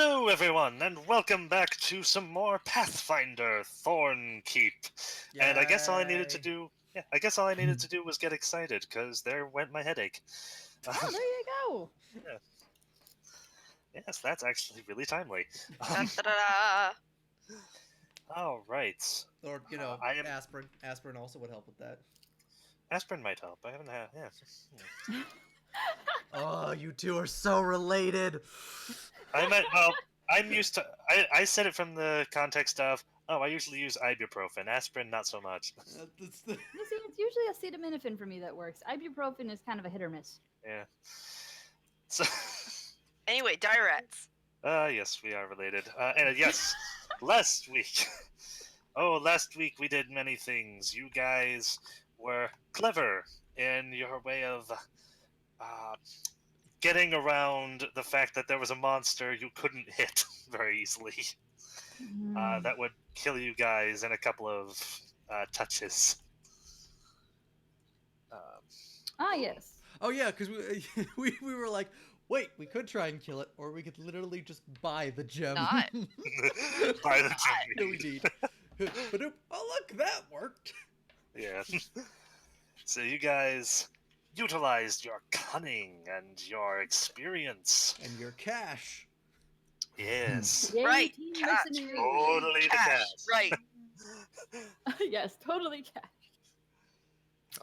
Hello, everyone, and welcome back to some more Pathfinder Thornkeep. And I guess all I needed to Yay. do, I guess all I needed to do was get excited, because there went my headache. Oh, there you go. Yes, that's actually really timely. Da, da, da, da. All right, Or, I am aspirin. Aspirin also would help with that. aspirin might help. I haven't had, yeah. Oh, you two are so related. I'm used to. I said it from the context of, I usually use ibuprofen. Aspirin, not so much. That's the... You see, it's usually acetaminophen for me that works. Ibuprofen is kind of a hit or miss. Yeah. So. Anyway, dire rats. Yes, we are related. And yes, last week. Last week we did many things. You guys were clever in your way of getting around the fact that there was a monster you couldn't hit very easily. That would kill you guys in a couple of touches. Yes. Oh, yeah, because we were like, wait, we could try and kill it, or we could literally just buy the gem. Not. By the gem. No, indeed. Oh, look, that worked. Yeah. So you guys utilized your cunning and your experience. And your cash. Yes. Yay, Right, team cat. mercenary. Totally the Cash. cash. Right. Yes, totally cash.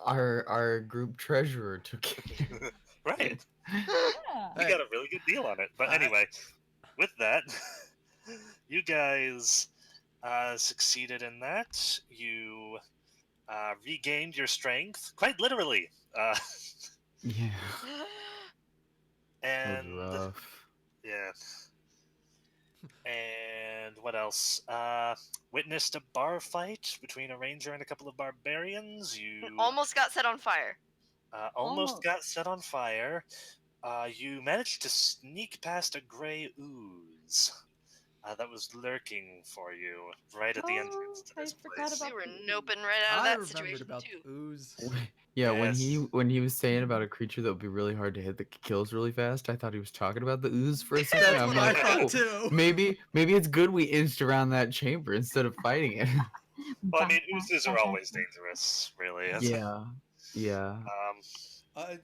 Our group treasurer took it. Right. Yeah. We got a really good deal on it. But anyway, with that, you guys succeeded in that. You regained your strength, quite literally. Yeah, that And was rough. yeah. And what else? Witnessed a bar fight between a ranger and a couple of barbarians. You Almost got set on fire. almost got set on fire. You managed to sneak past a gray ooze that was lurking for you right at the entrance to I this forgot place. about We were the noping right out of I that remembered situation about too. the ooze. Yeah, Yes. when he was saying about a creature that would be really hard to hit that kills really fast, I thought he was talking about the ooze for a second. That's I'm what I like, thought, oh, too. maybe it's good we inched around that chamber instead of fighting it. Well, I mean, oozes are always dangerous, really. Yeah. Uh,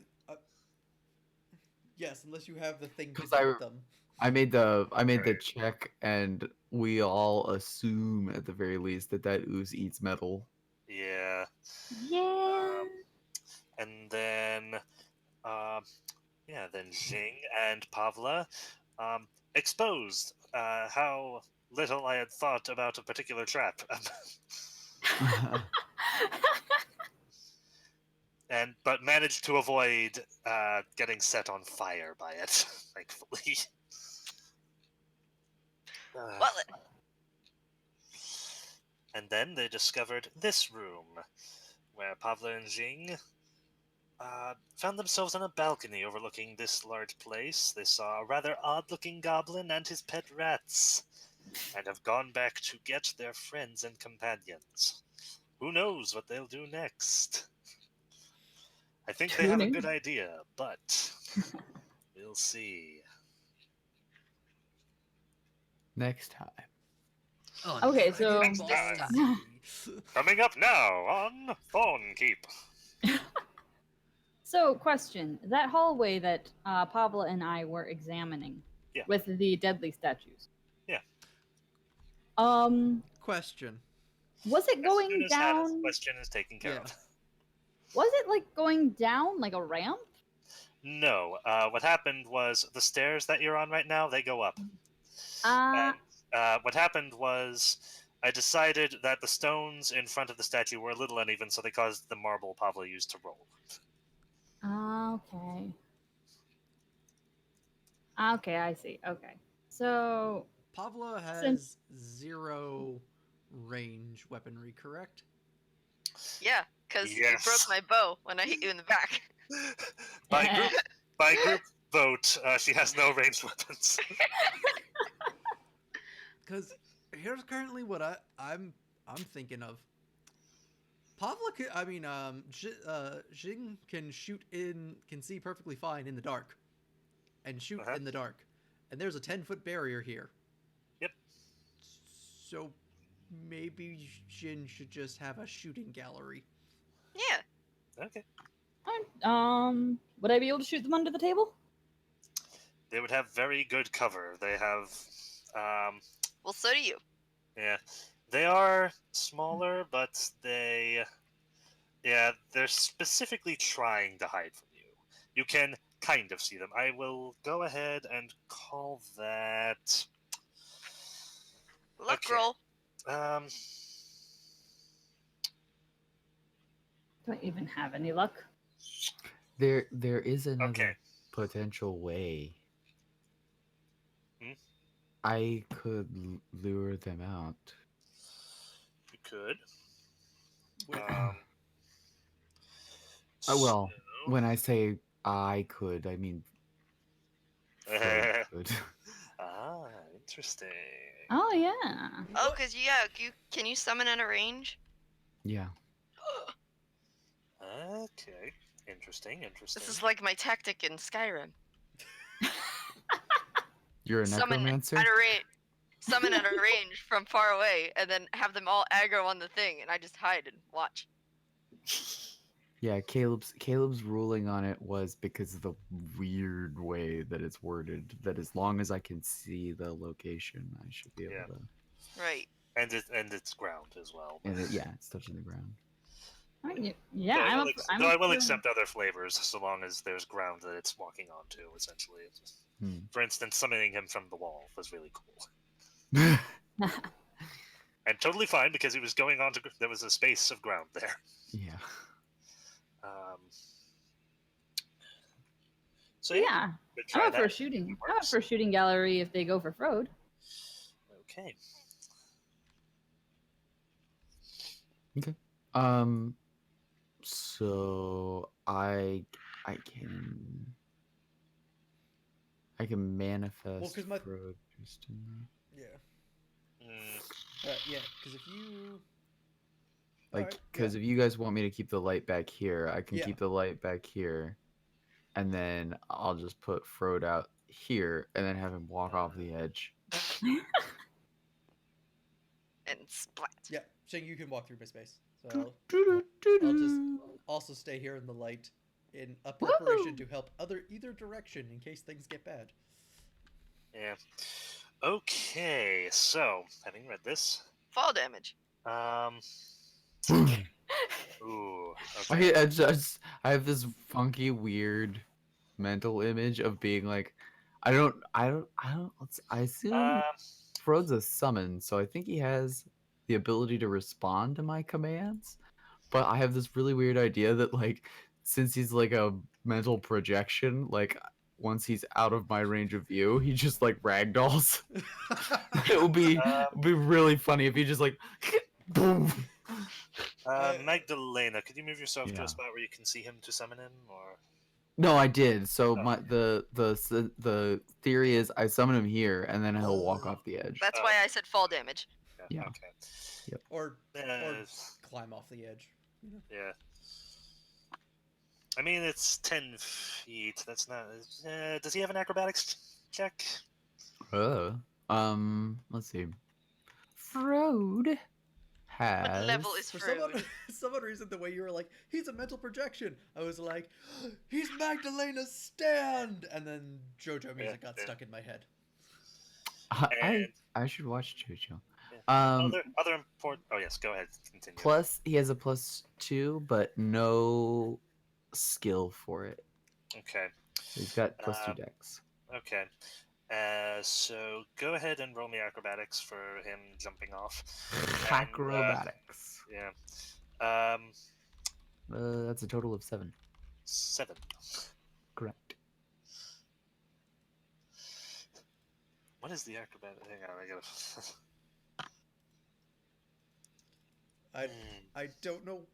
yes, unless you have the thing to 'Cause hit them. I made the Right. check, and we all assume at the very least that ooze eats metal. Yeah. Yeah. And then, then Xing and Pavla exposed how little I had thought about a particular trap. But managed to avoid getting set on fire by it, thankfully. Well, And then they discovered this room, where Pavla and Jing found themselves on a balcony overlooking this large place. They saw a rather odd-looking goblin and his pet rats, and have gone back to get their friends and companions. Who knows what they'll do next? I think they have a good idea, but we'll see. Next time. Okay, so- Next time. Coming up now on Thornkeep. So, question. That hallway that Pablo and I were examining with the deadly statues. Yeah. Question. Was it going as soon as down? Hannah's question is taken care of. Was it like going down like a ramp? No. What happened was the stairs that you're on right now, they go up. Uh, And what happened was I decided that the stones in front of the statue were a little uneven, so they caused the marble Pablo used to roll. okay. Okay, I see. Okay. So, Pavla has Since- 0 range weaponry, correct? yeah, because you Yes. broke my bow when I hit you in the back. by group vote, she has no ranged weapons. Because here's currently what I'm thinking of. Pavla Jing can see perfectly fine in the dark, and shoot in the dark, and there's a 10-foot barrier here. Yep. So maybe Jin should just have a shooting gallery. Yeah. Okay. Would I be able to shoot them under the table? They would have very good cover. They have, Well, so do you. yeah, they are smaller, but they're specifically trying to hide from you. You can kind of see them. I will go ahead and call that. Luck Okay. roll. Do I even have any luck? There is another Okay. potential way. Hmm? I could lure them out. You could. With, Well, so- when I say I could, I mean Fred could. Ah, interesting. Oh yeah. Oh, because can you summon at a range? Yeah. Okay. Interesting. This is like my tactic in Skyrim. You're a necromancer? Summon at a range from far away, and then have them all aggro on the thing, and I just hide and watch. Yeah, Caleb's ruling on it was because of the weird way that it's worded. That as long as I can see the location, I should be able Yeah. to. Right. And it's ground as well. And it's touching the ground. Yeah, Though I will accept other flavors so long as there's ground that it's walking onto. Essentially, for instance, summoning him from the wall was really cool. And totally fine because he was going on to. There was a space of ground there. Yeah. So yeah. we'll try I'm up that. for a shooting. I'm up for a shooting gallery if they go for Frode. Okay. Okay. So I can manifest Frode just in there. Yeah. Yeah, because if you... Because if you guys want me to keep the light back here, I can Yeah. keep the light back here, and then I'll just put Frode out here, and then have him walk off the edge. And splat. Yeah, Shing, you can walk through my space. So I'll just also stay here in the light in a preparation to help either direction in case things get bad. Yeah. Okay, so having read this, Fall damage. Ooh. Okay. I have this funky, weird mental image of being like, I assume Frode's a summon, so I think he has the ability to respond to my commands. But I have this really weird idea that, like, since he's like a mental projection, like once he's out of my range of view, he just like ragdolls. It would be really funny if he just like boom. Magdalena, could you move yourself to Yeah. a spot where you can see him to summon him, or? No, I did. So the theory is I summon him here, and then he'll walk off the edge. That's why I said fall damage. Yeah. Okay. Yep. Or climb off the edge. Yeah. I mean, it's 10 feet. That's not. Does he have an acrobatics check? Let's see. Frode has. What level is For Frode? some reason, the way you were like, he's a mental projection, I was like, he's Magdalena's stand! And then JoJo music got stuck in my head. I should watch JoJo. Other important. Oh yes, go ahead. Continue. Plus, he has a +2, but no skill for it. Okay. He's got +2 dex. Okay. So go ahead and roll me acrobatics for him jumping off. Acrobatics. Yeah. That's a total of 7. 7. Correct. What is the acrobatic? Hang on, I gotta. I don't know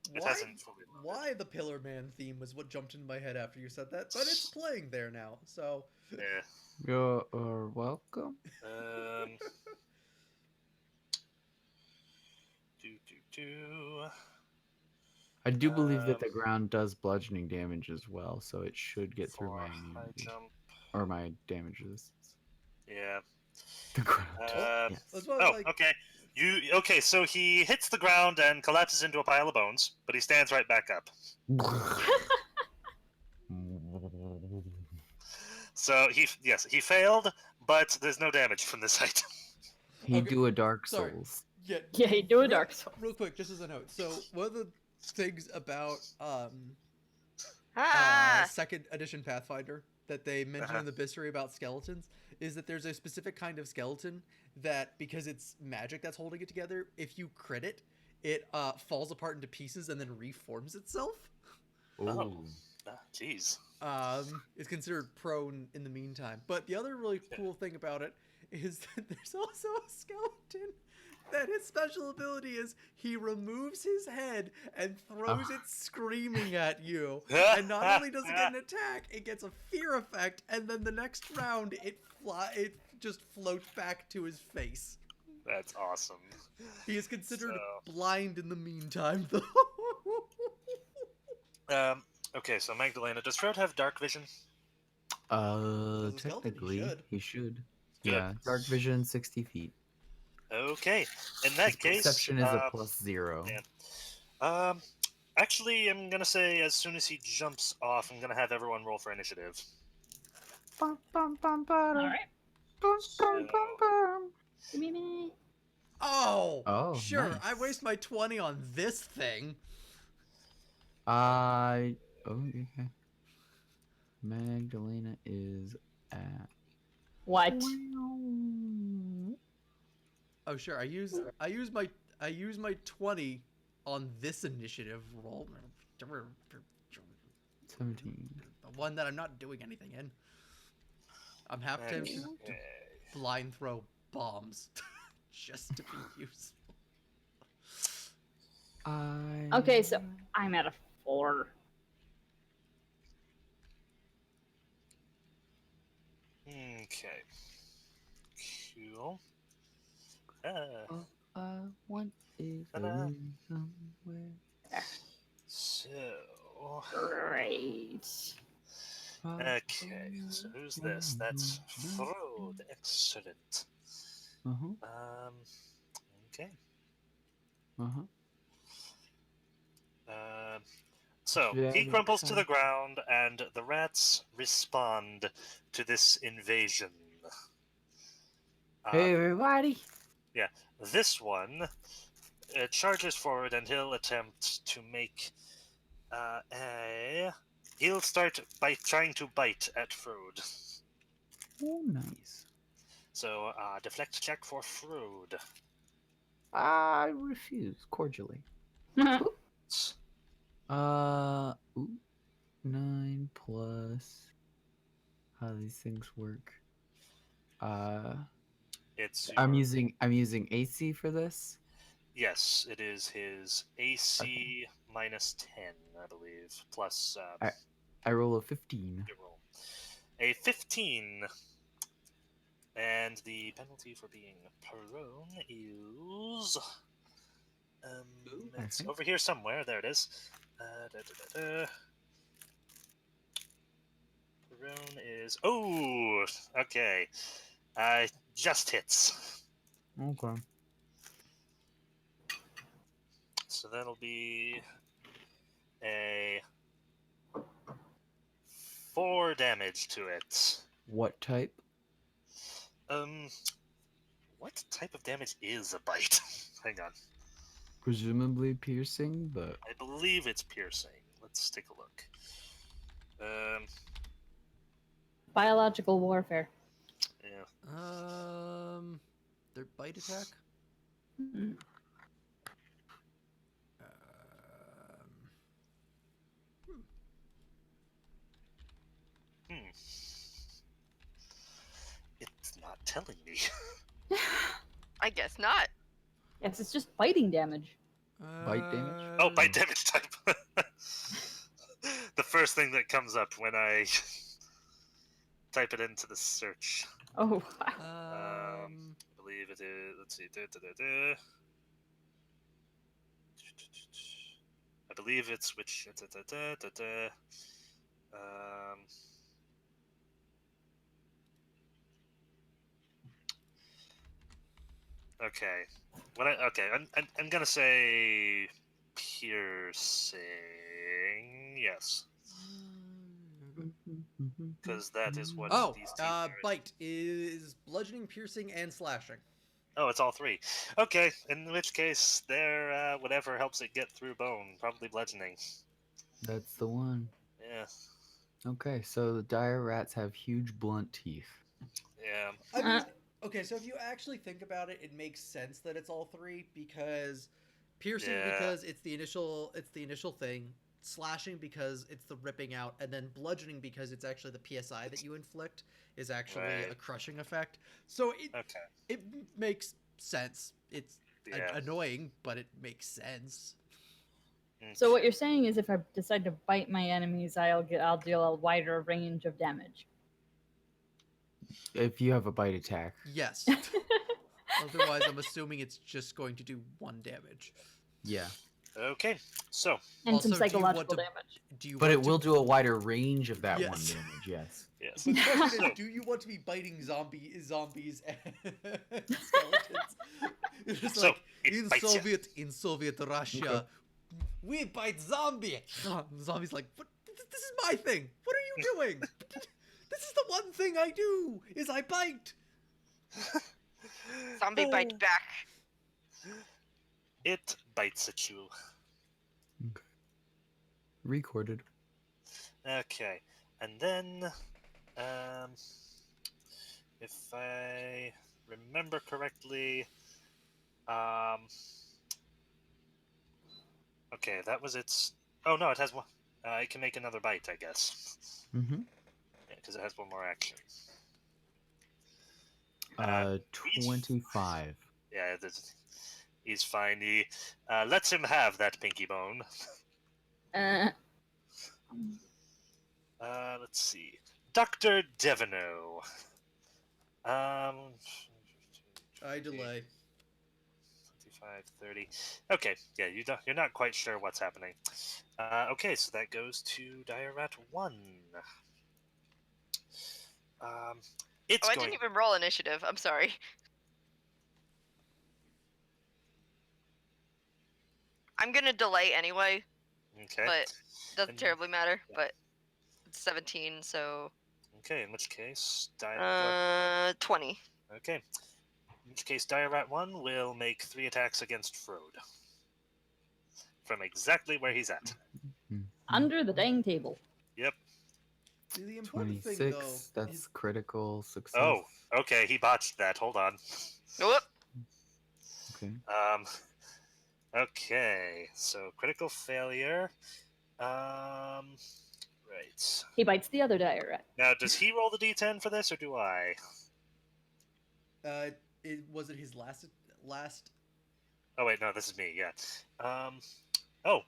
why the Pillar Man theme was what jumped in my head after you said that, but it's playing there now, so... Yeah. You're welcome. I do believe that the ground does bludgeoning damage as well, so it should get through my immunity. High jump. Or my damage resistance. Yeah. The ground. That's Yes. why, Oh, like, okay. Okay, so he hits the ground and collapses into a pile of bones, but he stands right back up. So he failed, but there's no damage from this item. He Okay, do a Dark sorry. Souls. Yeah, Yeah, do a Dark Souls. real quick, just as a note. So one of the things about Ah! second edition Pathfinder that they mention Uh-huh. in the bestiary about skeletons is that there's a specific kind of skeleton that, because it's magic that's holding it together, if you crit it, it falls apart into pieces and then reforms itself. Oh. Jeez. Is considered prone in the meantime. But the other really cool thing about it is that there's also a skeleton that his special ability is he removes his head and throws it screaming at you. And not only does it get an attack, it gets a fear effect, and then the next round it just floats back to his face. That's awesome. He is considered So- blind in the meantime, though. Okay, so Magdalena, does Frode have dark vision? As a skeleton, Technically, he should. he should. Good. Yeah, dark vision 60 feet. Okay, in that His case, perception is a +0. yeah. Actually, I'm gonna say as soon as he jumps off, I'm gonna have everyone roll for initiative. All right. So, Give me a minute. Oh, Oh, sure. nice. I waste my 20 on this thing. Oh, okay. Magdalena is at. What? Oh, sure. I use my 20 on this initiative roll. 17. The one that I'm not doing anything in. I'm half tempted to okay. blind throw bombs just to be useful. Okay, so I'm at a 4. Okay. Cool. I want is Ta-da. going somewhere. So. Great. Okay, so who's this? That's Frode. Excellent. Uh-huh. Okay. Uh-huh. So he crumples to the ground, and the rats respond to this invasion. Hey, everybody. This one charges forward, and he'll attempt to make a. He'll start by trying to bite at Frode. Oh, nice. So deflect check for Frode. I refuse cordially. Ooh, 9 plus. How do these things work? It's I'm your- using AC for this. Yes, it is his AC minus 10, I believe, plus I roll a 15. your roll. A 15. And the penalty for being prone is. It's think. over here somewhere. There it is. Prone is. Oh! Okay. Just hits. Okay. So that'll be a 4 damage to it. What type? What type of damage is a bite? Hang on. Presumably piercing, but I believe it's piercing. Let's take a look. Biological warfare. Yeah. Their bite attack. Mm. It's not telling me. I guess not. Yes, it's just biting damage. Bite damage? Oh, bite damage type. The first thing that comes up when I type it into the search. Oh, I believe it is. Let's see. I believe it's which. Okay. I'm gonna say piercing. Yes, because that is what Oh, these teeth are. bite is bludgeoning, piercing, and slashing. Oh, it's all three. Okay, in which case, they're whatever helps it get through bone, probably bludgeoning. That's the one. Yeah, Okay, so the dire rats have huge blunt teeth. yeah. I mean, okay, so if you actually think about it, it makes sense that it's all three because piercing Yeah. because it's the initial thing, slashing because it's the ripping out, and then bludgeoning because it's actually the PSI that you inflict is actually Right. a crushing effect. So Okay. it makes sense. It's Yeah. annoying, but it makes sense. So what you're saying is, if I decide to bite my enemies, I'll deal a wider range of damage. If you have a bite attack. Yes. Otherwise, I'm assuming it's just going to do 1 damage. Yeah. Okay, so. And Also, some psychological damage. But it will do a wider range of that Yes. 1 damage, yes. Yes. But the question is, do you want to be biting zombies and skeletons? It's just So, like it bites ya. in Soviet Russia, we bite zombie. Zombie's like, but this is my thing. What are you doing? This is the one thing I do is I bite. Zombie bite back. It bites at you. Okay. Recorded. Okay, and then, if I remember correctly, okay, that was its. Oh no, it has one. It can make another bite, I guess. Mm-hmm. Yeah, because it has one more action. 25. Yeah, he's fine. He lets him have that pinky bone. Let's see. Dr. Devino. I delay. 25, 30. Okay, yeah, you're not quite sure what's happening. Okay, so that goes to Dire Rat 1. It's I going. didn't even roll initiative. I'm sorry. I'm gonna delay anyway, Okay. but doesn't And- terribly matter. yeah. But it's 17, so Okay, in which case, 20. Okay. In which case, Dire Rat 1 will make 3 attacks against Frode. From exactly where he's at. Under the dang table. Yep. See, the important 26. thing, though, That's is critical success. Oh, okay, he botched that. Hold on. Whoop. Okay. Okay, so critical failure. Right. He bites the other dire rat. Now, does he roll the d10 for this, or do I? was it his last? Oh wait, no, this is me. Yeah. Oh.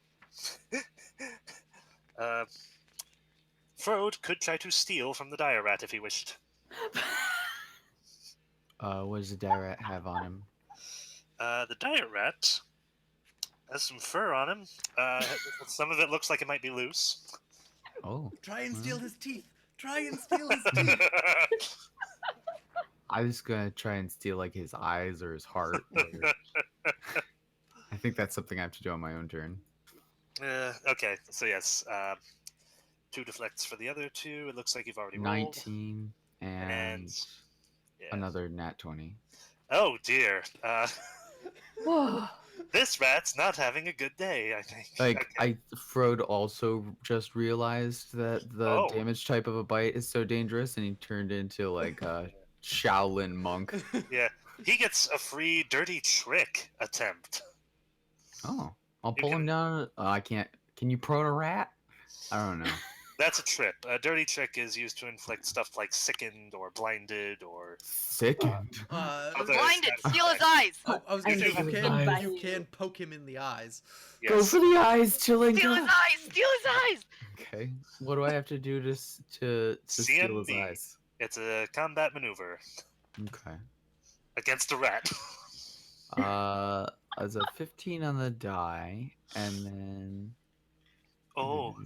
Frode could try to steal from the dire rat if he wished. What does the dire rat have on him? The dire rat has some fur on him. Some of it looks like it might be loose. Oh. Try and steal his teeth. Try and steal his teeth. I was gonna try and steal like his eyes or his heart. I think that's something I have to do on my own turn. Okay, so yes, 2 deflects for the other 2. It looks like you've already rolled. 19 and yeah. another nat 20. Oh dear. Whoa. This rat's not having a good day, I think. Like, Okay. Frode also just realized that the Oh. damage type of a bite is so dangerous, and he turned into like a Shaolin monk. Yeah, he gets a free dirty trick attempt. Oh, I'll You pull him can- down. I can't. Can you prone a rat? I don't know. That's a trip. A dirty trick is used to inflict stuff like sickened or blinded or Sickened. other Blinded. status Steal his effects. eyes. Oh, I was gonna You say do you have can eyes. you can poke him in the eyes. Go Yes. for the eyes, Steal his Chilinka. eyes. Steal his eyes. Okay. What do I have to do to steal his CMB. eyes? It's a combat maneuver Okay. against a rat. As a 15 on the die, and then Oh,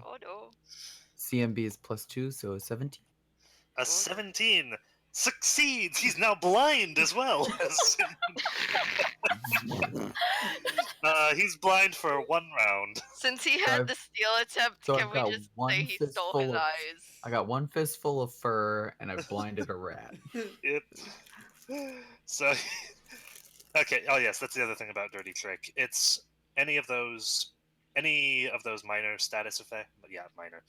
Oh no. CMB is +2, so 17. a 17. succeeds. He's now blind as well. He's blind for 1 round. Since he had the steal attempt, So can I've we got just one say he stole his fistful of. eyes? I got one fistful of fur, and I blinded a rat. Yep. So, okay. Oh yes, that's the other thing about Dirty Trick. It's any of those minor status effects. Yeah, minor.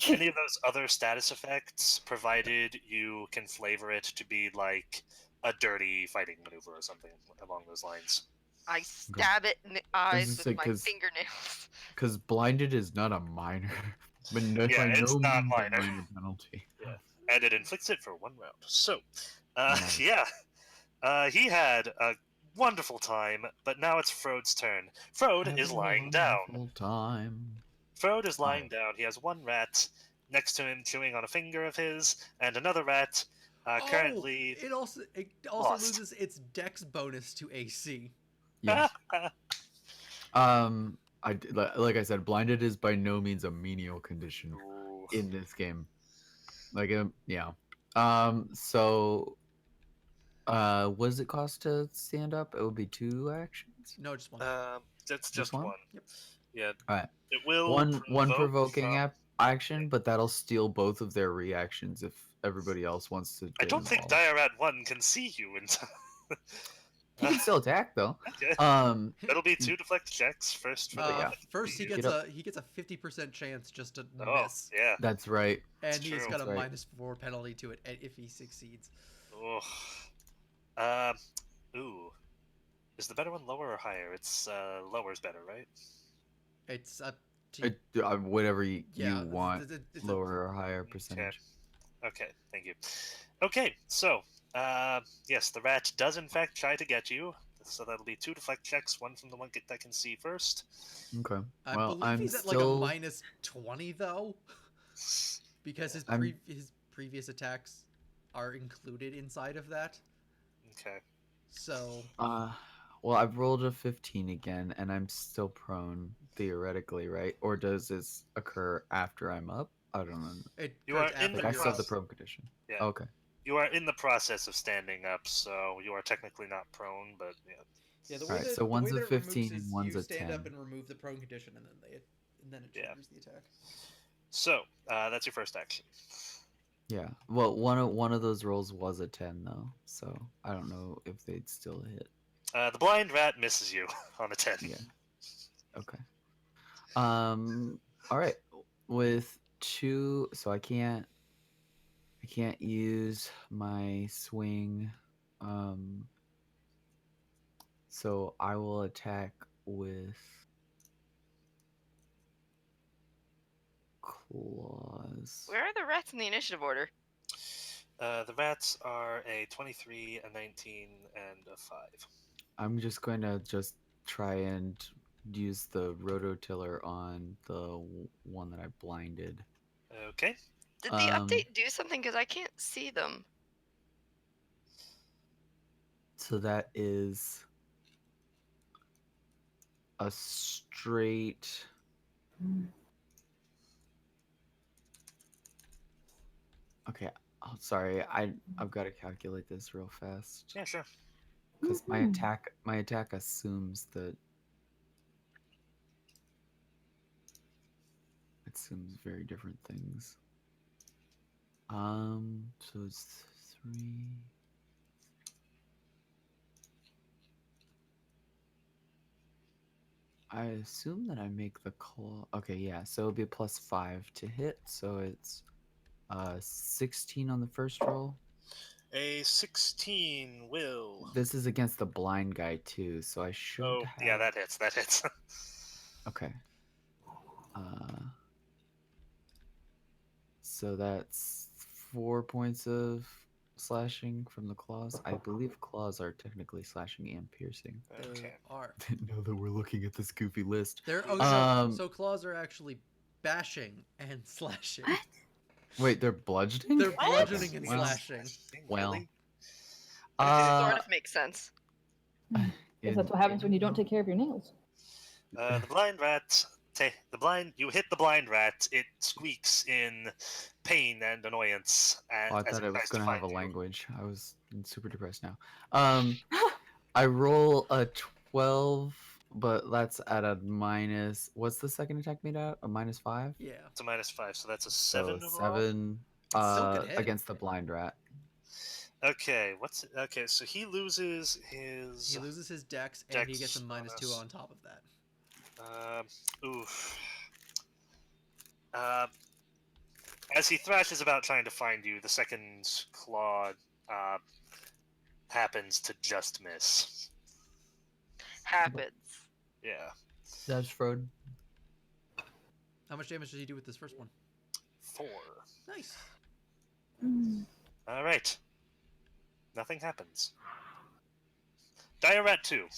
Any of those other status effects, provided you can flavor it to be like a dirty fighting maneuver or something along those lines. I stab it in the eyes just with say, my fingernails. Because blinded is not a minor, but no, Yeah, by it's no not means minor. a minor penalty. Yeah, and it inflicts it for 1 round. So, Nice. yeah, he had a wonderful time, but now it's Frode's turn. Frode is lying down. Frode is lying down. He has 1 rat next to him chewing on a finger of his, and another rat currently. It also lost. loses its dex bonus to AC. Yes. Like I said, blinded is by no means a menial condition in this game. Like, yeah. So, what does it cost to stand up? It would be 2 actions. No, just 1. That's just one. Yep. Yeah. All right. It will one provoking from... action, but that'll steal both of their reactions if everybody else wants to. I don't think Diarat 1 can see you in time. He can still attack though. Okay. It'll be 2 deflect checks first. For first, he gets a 50% chance just to miss. Yeah, that's right. And that's he's true. got a -4 penalty to it if he succeeds. Oh. Ooh. Is the better one lower or higher? It's lower's better, right? It's up to whatever you want, lower or higher percentage. Okay, thank you. Okay, so yes, the rat does in fact try to get you. So that'll be 2 deflect checks, 1 from the one that can see first. Okay. I believe he's at like a -20 though, because his previous attacks are included inside of that. Okay. So. Well, I've rolled a 15 again, and I'm still prone theoretically, right? Or does this occur after I'm up? I don't know. You are in the I still have the prone condition. Yeah. Okay. You are in the process of standing up, so you are technically not prone, but yeah. Yeah, All right, so one's a 15 and one's a 10. You stand up and remove the prone condition, and then it triggers the attack. So that's your first action. Yeah. Well, one of those rolls was a 10 though, so I don't know if they'd still hit. The blind rat misses you on a 10. Yeah. Okay. All right. With 2, so I can't use my swing. So I will attack with claws. Where are the rats in the initiative order? The rats are a 23, a 19, and a 5. I'm just going to try and use the rototiller on the one that I blinded. Okay. Did the update do something? Because I can't see them. So that is a straight... Okay. Oh, sorry. I've got to calculate this real fast. Yeah, sure. Because my attack assumes that it assumes very different things. So it's 3. I assume that I make the claw. Okay, yeah. So it'll be a +5 to hit. So it's 16 on the first roll. A 16 will. This is against the blind guy too, so I should. Oh, yeah, that hits. That hits. Okay. So that's 4 points of slashing from the claws. I believe claws are technically slashing and piercing. Okay. Didn't know that we're looking at this goofy list. So claws are actually bashing and slashing. What? Wait, they're bludgeoning? They're bludgeoning and slashing. Well. It sort of makes sense. Because that's what happens when you don't take care of your nails. The blind rat You hit the blind rat. It squeaks in pain and annoyance Oh, I as thought it it was tries to gonna find have a you. language. I was super depressed now. I roll a 12, but that's at a minus. What's the second attack made at? A -5. Yeah. It's a -5, so that's a So 7 overall. 7. Still could hit. Against the blind rat. Okay, so he loses his He loses his dex, and he gets a Dex -2 bonus. on top of that. Oof. Uh, as he thrashes about trying to find you, the second claw happens to just miss. Happens. Yeah. That's Frode. How much damage did he do with this first one? 4. Nice. All right. Nothing happens. Dire Rat 2.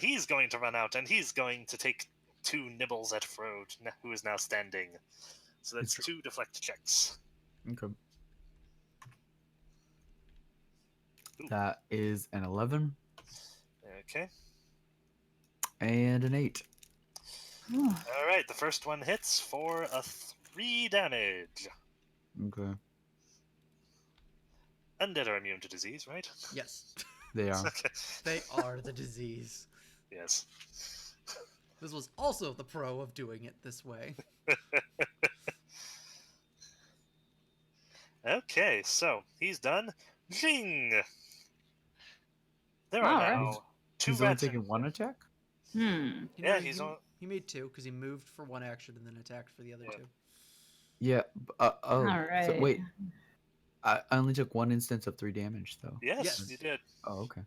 He's going to run out, and he's going to take 2 nibbles at Frode, who is now standing. So that's 2 deflect checks. Okay. Ooh. That is an 11 Okay. and an 8. All right, the first one hits for a 3 damage. Okay. Undead are immune to disease, right? Yes. They are. Okay. They are the disease. Yes. This was also the pro of doing it this way. Okay, so he's done. Zing! There are Alright. now 2 He's only rats in. taking 1 attack? Yeah, he's on. He made 2 because he moved for 1 action and then attacked for the other Yeah. 2. Yeah. Oh. So Alright. wait. I only took 1 instance of 3 damage, though. Yes, Yes. you did. Oh, okay.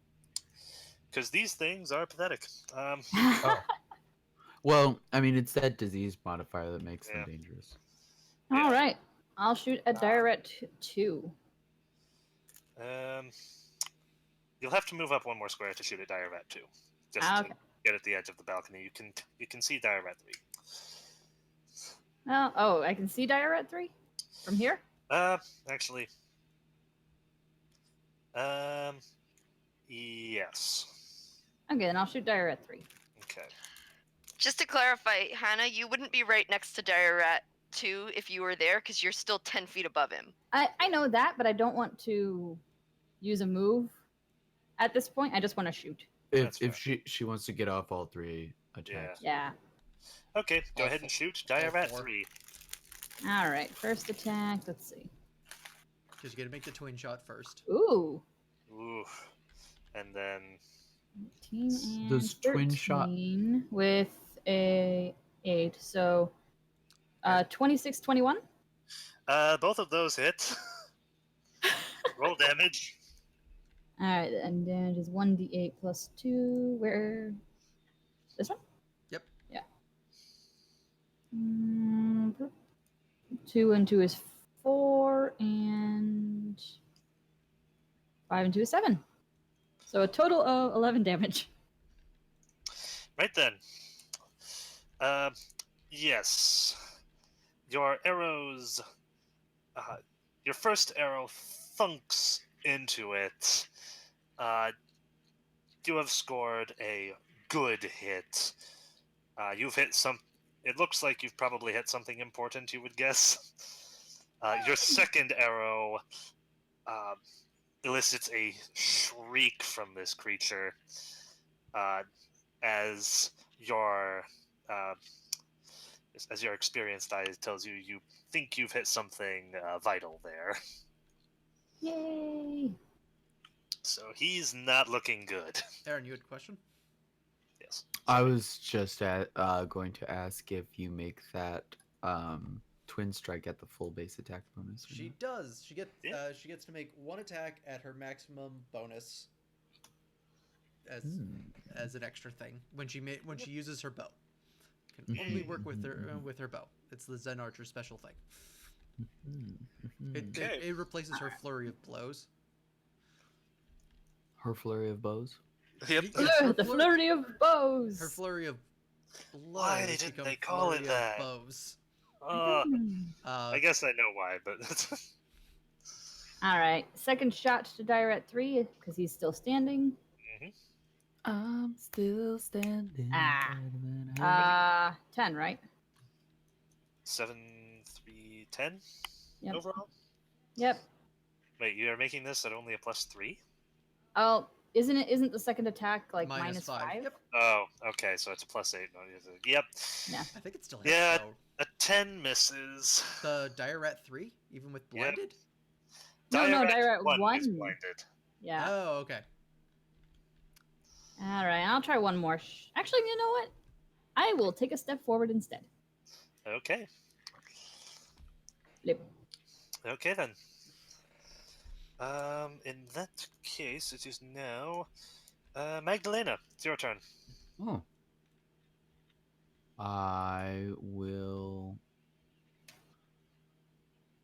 Because these things are pathetic. Well, I mean, it's that disease modifier that makes them Yeah. dangerous. Yeah. Alright. I'll shoot at Dire at 2. You'll have to move up 1 more square to shoot at Dire Rat 2. Just Okay. to get at the edge of the balcony. You can see Dire Rat 3. Oh, I can see Dire at 3? From here? Actually. Yes. Okay, then I'll shoot Dire at 3. Okay. Just to clarify, Hannah, you wouldn't be right next to Dire Rat 2 if you were there, because you're still 10 feet above him. I know that, but I don't want to use a move at this point. I just want to shoot. That's If she wants to get off all 3 attacks. Yeah. Okay, go All ahead and shoot. Dire Rat 4. 3. Alright, first attack. Let's see. Because you got to make the twin shot first. Ooh. Ooh. And then 18 and Does twin 13 shot- with a 8. So 26, 21. both of those hit. Roll damage. Alright, and damage is 1d8 plus 2. Where? This one? Yep. Yeah. 2 and 2 is 4, and 5 and 2 is 7. So a total of 11 damage. Right then. Yes. Your arrows. Your first arrow thunks into it. You have scored a good hit. You've hit some. It looks like you've probably hit something important, you would guess. Your second arrow elicits a shriek from this creature as your experienced eye tells you you think you've hit something vital there. Yay! So he's not looking good. Aaron, you had a question? Yes. I was just going to ask if you make that twin strike at the full base attack bonus. or She not. does. She gets Yeah. she gets to make 1 attack at her maximum bonus as an extra thing when she uses her bow. Can only work with her bow. It's the Zen Archer special thing. It replaces her flurry of blows. Her flurry of bows. Yep. The flurry of bows. Her flurry of blows. Why didn't become they call it flurry of that? Bows. I guess I know why, but All right, second shot to Dire at 3 because he's still standing. I'm still standing. Ah. 10, right? 7, 3, 10 Yep. overall? Yep. Wait, you are making this at only a +3? Oh, isn't the second attack like -5. -5? Yep. Oh, okay, so it's a +8. No, yep. Yeah. I think it still hits, Yeah, though. a 10 misses. The dire at 3, even with Yep. blinded? No, Direct Direct 1 is 1. blinded. Yeah. Oh, okay. All right, I'll try one more. Actually, you know what? I will take a step forward instead. Okay. Flip. Okay then. In that case, it is now Magdalena. It's your turn. Oh. I will,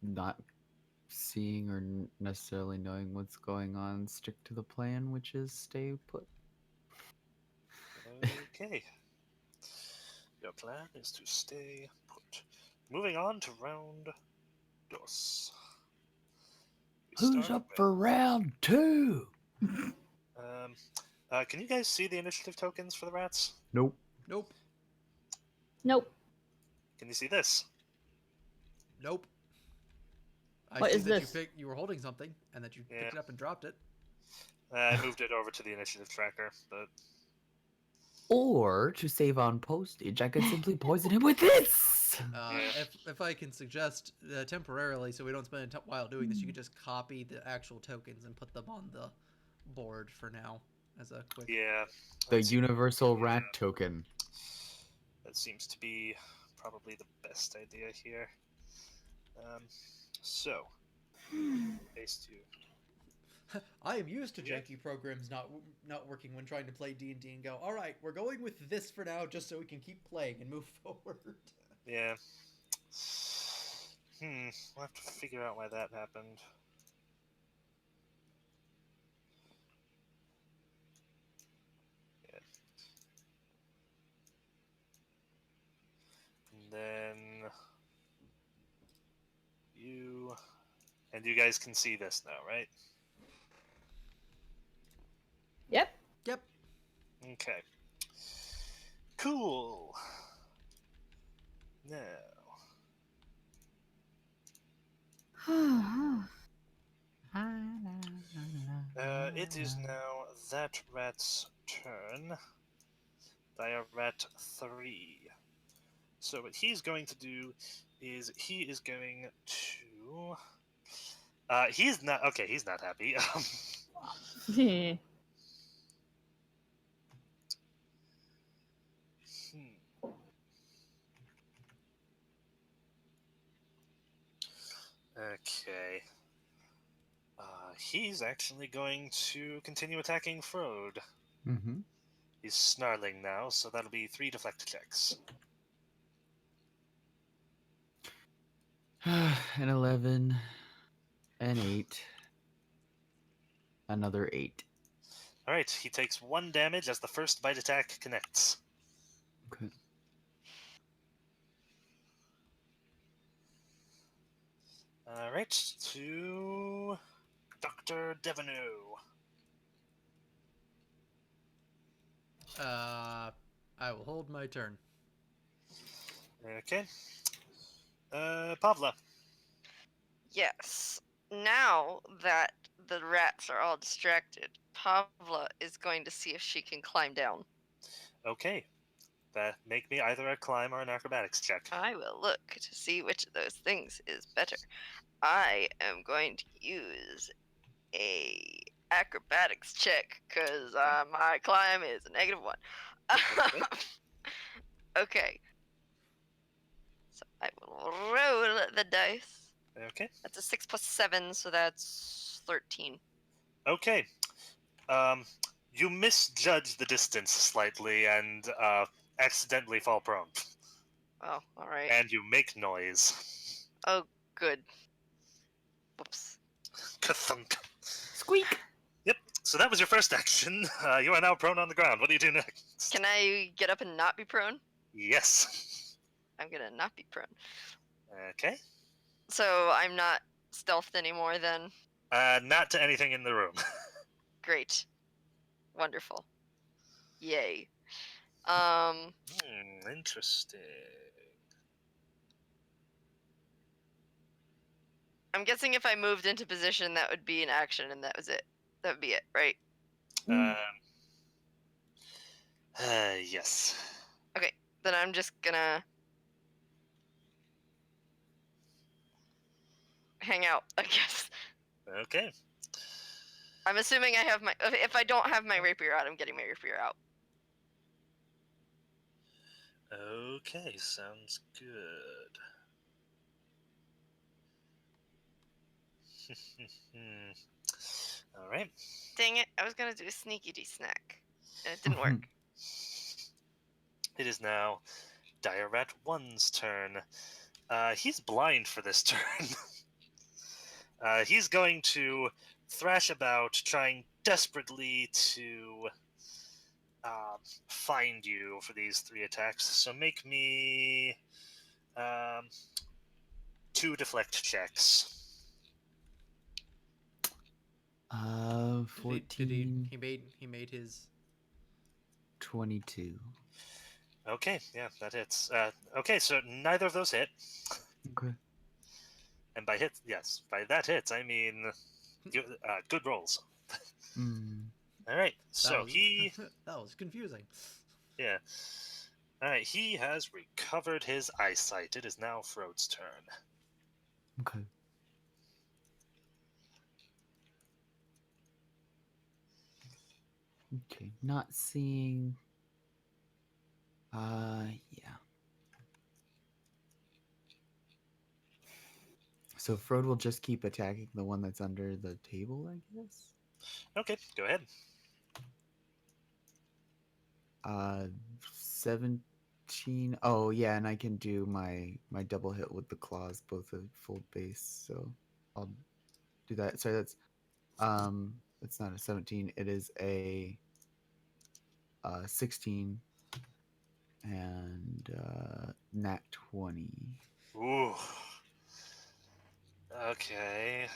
not seeing or necessarily knowing what's going on, stick to the plan, which is stay put. Okay. Your plan is to stay put. Moving on to round dos. We Who's start up with, for round 2? can you guys see the initiative tokens for the rats? Nope. Nope. Nope. Can you see this? Nope. I What see is that this? you were holding something, and that you Yeah. picked it up and dropped it. I moved it over to the initiative tracker, but Or, to save on postage, I could simply poison him with this! Yeah. If I can suggest temporarily, so we don't spend a while doing this, you could just copy the actual tokens and put them on the board for now as a quick. yeah. The that seems- universal rat token. That seems to be probably the best idea here. So, phase 2. I am used to Yeah. janky programs not working when trying to play D&D and go, all right, we're going with this for now just so we can keep playing and move forward. Yeah. We'll have to figure out why that happened. Yeah. And then you guys can see this now, right? Yep. Yep. Okay. Cool. Now, it is now that rat's turn. Dire rat 3. So what he's going to do is he is going to. He's not okay. He's not happy. Okay. He's actually going to continue attacking Frode. Mm-hmm. He's snarling now, so that'll be 3 deflect checks. An 11. An 8. Another 8. Alright, he takes 1 damage as the first bite attack connects. Okay. Alright, to Dr. Devenu. I will hold my turn. Okay. Pavla. Yes. Now that the rats are all distracted, Pavla is going to see if she can climb down. Okay. That make me either a climb or an acrobatics check. I will look to see which of those things is better. I am going to use a acrobatics check because my climb is a -1. Okay. Okay. So I will roll the dice. Okay. That's a 6 plus 7, so that's 13. Okay. You misjudge the distance slightly and accidentally fall prone. Oh, all right. And you make noise. Oh, good. Whoops. Ka-thunk. Squeak! Yep. So that was your first action. You are now prone on the ground. What do you do next? Can I get up and not be prone? Yes. I'm gonna not be prone. Okay. So I'm not stealthed anymore then? Not to anything in the room. Great. Wonderful. Yay. Interesting. I'm guessing if I moved into position, that would be an action, and that was it. That would be it, right? Yes. Okay, then I'm just gonna hang out, I guess. Okay. I'm assuming I have my. If I don't have my rapier out, I'm getting my rapier out. Okay, sounds good. All right. Dang it! I was gonna do a sneaky snack, and it didn't work. It is now Diarat 1's turn. He's blind for this turn. He's going to thrash about, trying desperately to find you for these 3 attacks. So make me 2 deflect checks. 14. He made his 22. Okay, yeah, that hits. Okay, so neither of those hit. Okay. And by hits, yes, by that hits, I mean good rolls. All right, so he that was confusing. Yeah. All right, he has recovered his eyesight. It is now Frode's turn. Okay. Okay, not seeing. Yeah. So Frode will just keep attacking the one that's under the table, I guess. Okay, go ahead. 17. Oh yeah, and I can do my double hit with the claws, both at full base. So I'll do that. Sorry, it's not a 17. It is a 16 and nat 20. Ooh. Okay.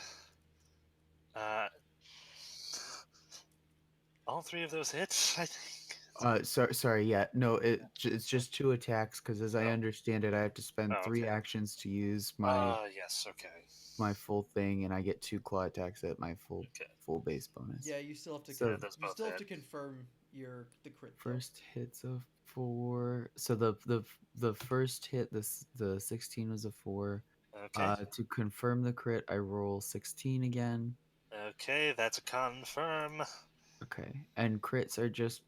All 3 of those hits, I think. Sorry, yeah, no, it's just 2 attacks because as I understand it, I have to spend 3 okay. actions to use my yes, okay. my full thing, and I get 2 claw attacks at my full base bonus. Yeah, you still have to. So you still have to confirm the crit. First hit's a 4. So the first hit, the 16 was a 4. Okay. To confirm the crit, I roll 16 again. Okay, that's a confirm. Okay, and crits are just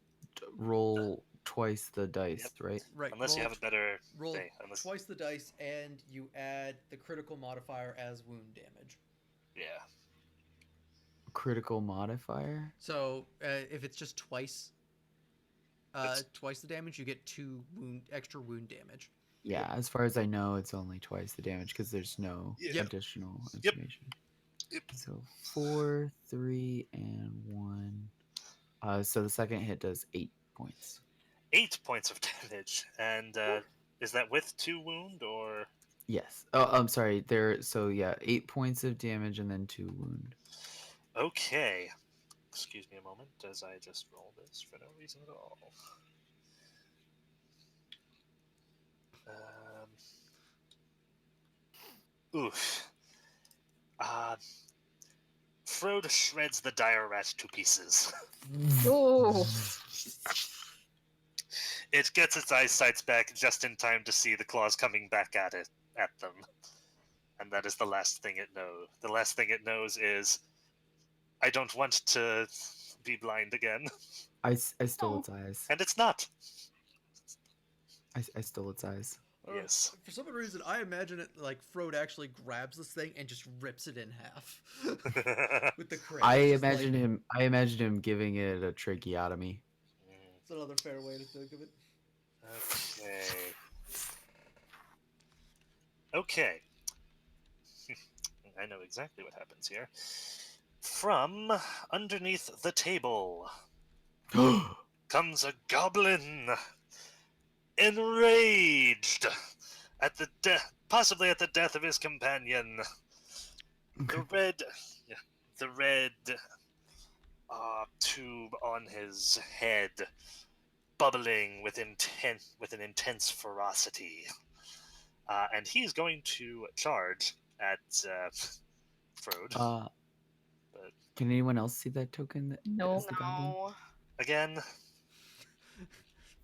roll twice the dice, right? Right. Unless you have a better roll thing. twice the dice, and you add the critical modifier as wound damage. Yeah. Critical modifier. So if it's just twice the damage, you get 2 extra wound damage. Yeah, as far as I know, it's only twice the damage because there's no additional information. Yep. So 4, 3, and 1. So the second hit does 8 points. 8 points of damage, and is that with 2 wound or? Yes. Oh, I'm sorry. So yeah, 8 points of damage and then 2 wound. Okay. Excuse me a moment as I just roll this for no reason at all. Oof. Frode shreds the dire rat to pieces. Oh. It gets its eyesight back just in time to see the claws coming back at them. And that is the last thing it knows. The last thing it knows is, I don't want to be blind again. I stole its eyes. And it's not. I stole its eyes. Yes. For some reason, I imagine it like Frode actually grabs this thing and just rips it in half with the crit. I imagine him giving it a tracheotomy. It's another fair way to think of it. Okay. I know exactly what happens here. From underneath the table comes a goblin, enraged at the possibly at the death of his companion. The red tube on his head bubbling with an intense ferocity. And he's going to charge at Frode. But Can anyone else see that token? No. As the goblin? No. again,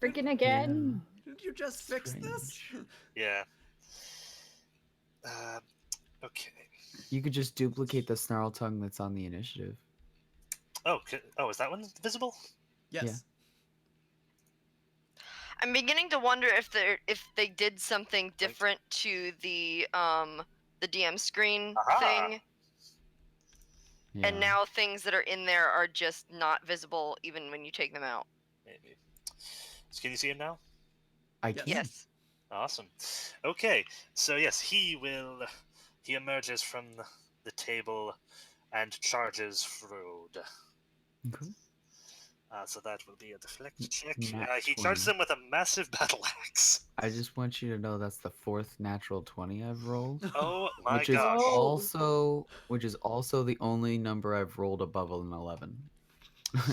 Freaking again. Didn't you just fix this? Strange. yeah. Okay. You could just duplicate the snarl tongue that's on the initiative. Oh, is that one visible? Yes. Yeah. I'm beginning to wonder if they did something different to the DM screen Aha. thing, Yeah. and now things that are in there are just not visible even when you take them out. Maybe. So can you see him now? I Yes. can. Yes. Awesome. Okay, so yes, he emerges from the table and charges Frode. Okay. So that will be a deflect check. Nat He 20. charges him with a massive battle axe. I just want you to know that's the 4th natural 20 I've rolled. Oh my Which is gosh. also the only number I've rolled above an 11.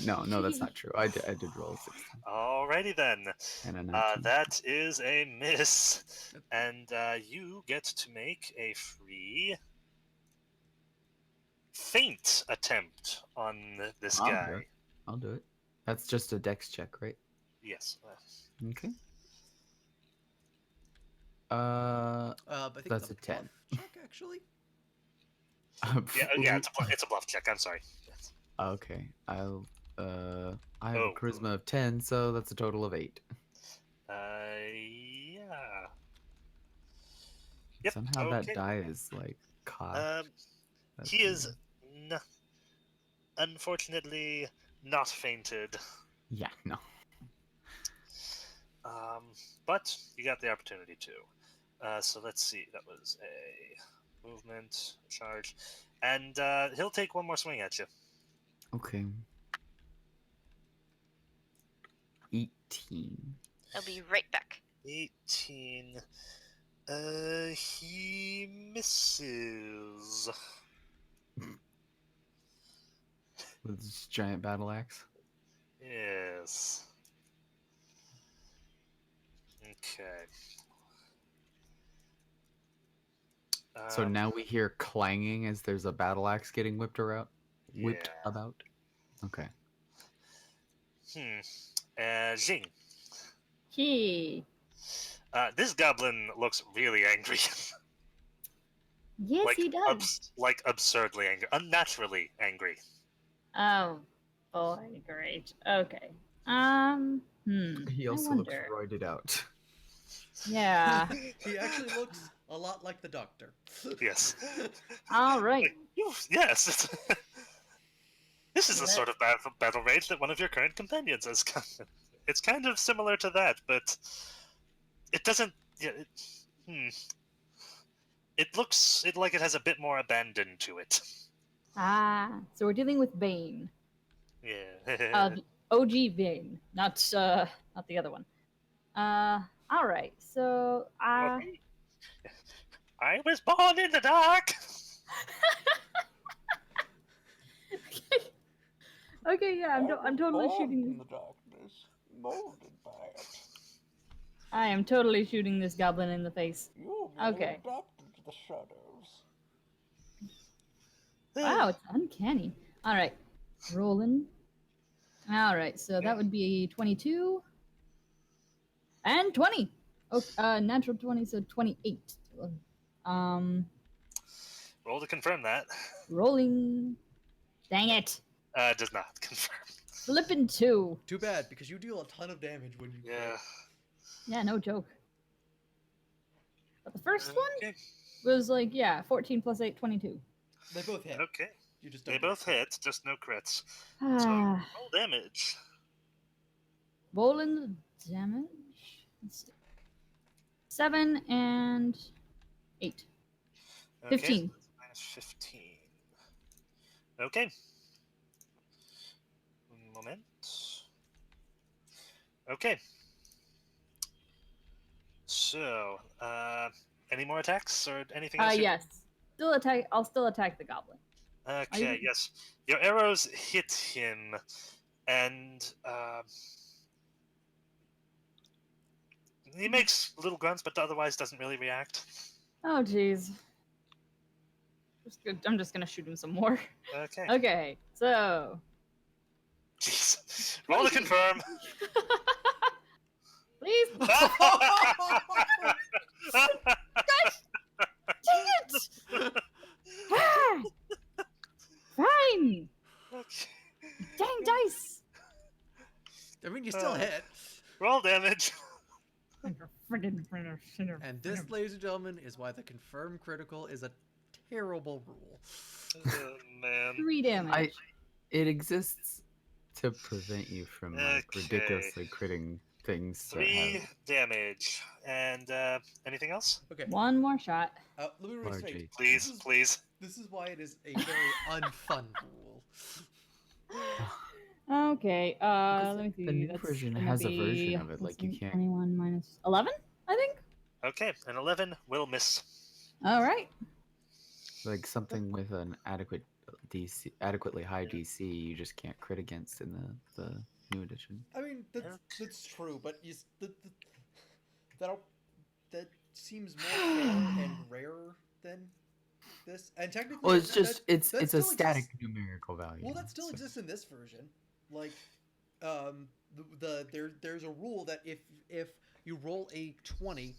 no, that's not true. I did roll a 16 Alrighty then. and a 19. That is a miss. And you get to make a free feint attempt on this I'll guy. do it. I'll do it. That's just a dex check, right? Yes. Okay. I think That's it's a 10. bluff check, actually. Yeah, it's a bluff check. I'm sorry. Yes. Okay. I have a charisma of 10, so that's a total of 8. Yeah. Yep. Somehow okay. that die is like cocked. That's He is weird. unfortunately not fainted. Yeah, no. But you got the opportunity to. So let's see. That was a movement charge, and he'll take one more swing at you. Okay. 18. I'll be right back. 18. He misses. With this giant battle axe. Yes. Okay. So now we hear clanging as there's a battle axe getting whipped Yeah. about. Okay. Jing. He. This goblin looks really angry. Yes, he does. Like absurdly angry, unnaturally angry. Oh boy, great. Okay. He I also looks wonder. roided out. Yeah. He actually looks a lot like the doctor. Yes. All right. Yes. This is the sort of battle rage that one of your current companions has. It's kind of similar to that, but it doesn't. Yeah. It looks like it has a bit more abandon to it. So we're dealing with Bane. Yeah. The OG Bane, not the other one. All right. So I was born in the dark. Okay, yeah, I'm totally shooting. In the darkness, molded by it. I am totally shooting this goblin in the face. You've Okay. adopted the shadows. Wow, it's uncanny. All right, rolling. All right, so that would be 22 and 20. Oh, natural 20, so 28. Roll to confirm that. Rolling. Dang it. Does not confirm. Flipping 2. Too bad, because you deal a ton of damage when you Yeah. Yeah, no joke. But the first one Okay. was like, 14 plus 8, 22. They both hit. Okay. You just They don't both hit, just no crits. So Ah, roll damage. rolling the damage. Let's see. 7 and 8. Okay, 15. so that's minus 15. Okay. Un moment. Okay. So, any more attacks or anything else? Yes. I'll still attack the goblin. Okay, yes. Your arrows hit him, and He makes little grunts, but otherwise doesn't really react. Oh, jeez. I'm just gonna shoot him some more. Okay. Okay, so. Jeez. Roll to 22. confirm. Please. Dang it! Ah! Fine. Okay. Dang dice. I mean, you still hit. Roll damage. And this, ladies and gentlemen, is why the confirm critical is a terrible rule. Oh, man. 3 damage. It exists to prevent you from like Okay. ridiculously critting things. 3 damage. And anything else? Okay. 1 more shot. Let me Large restate. HP. Please, please. This is why it is a very unfun rule. Okay, Because let me see. the new That's version gonna has a be, version of it, let's like, you see, can't- 21 minus 11, I think. Okay, an 11 will miss. All right. Like something with an adequate DC, adequately high DC, you just can't crit against in the new edition. I mean, that's true, but that seems more fair and rarer than this. And technically, Well, it's just that it's a still static exists. numerical value. Well, that still so- exists in this version. Like, there's a rule that if you roll a 20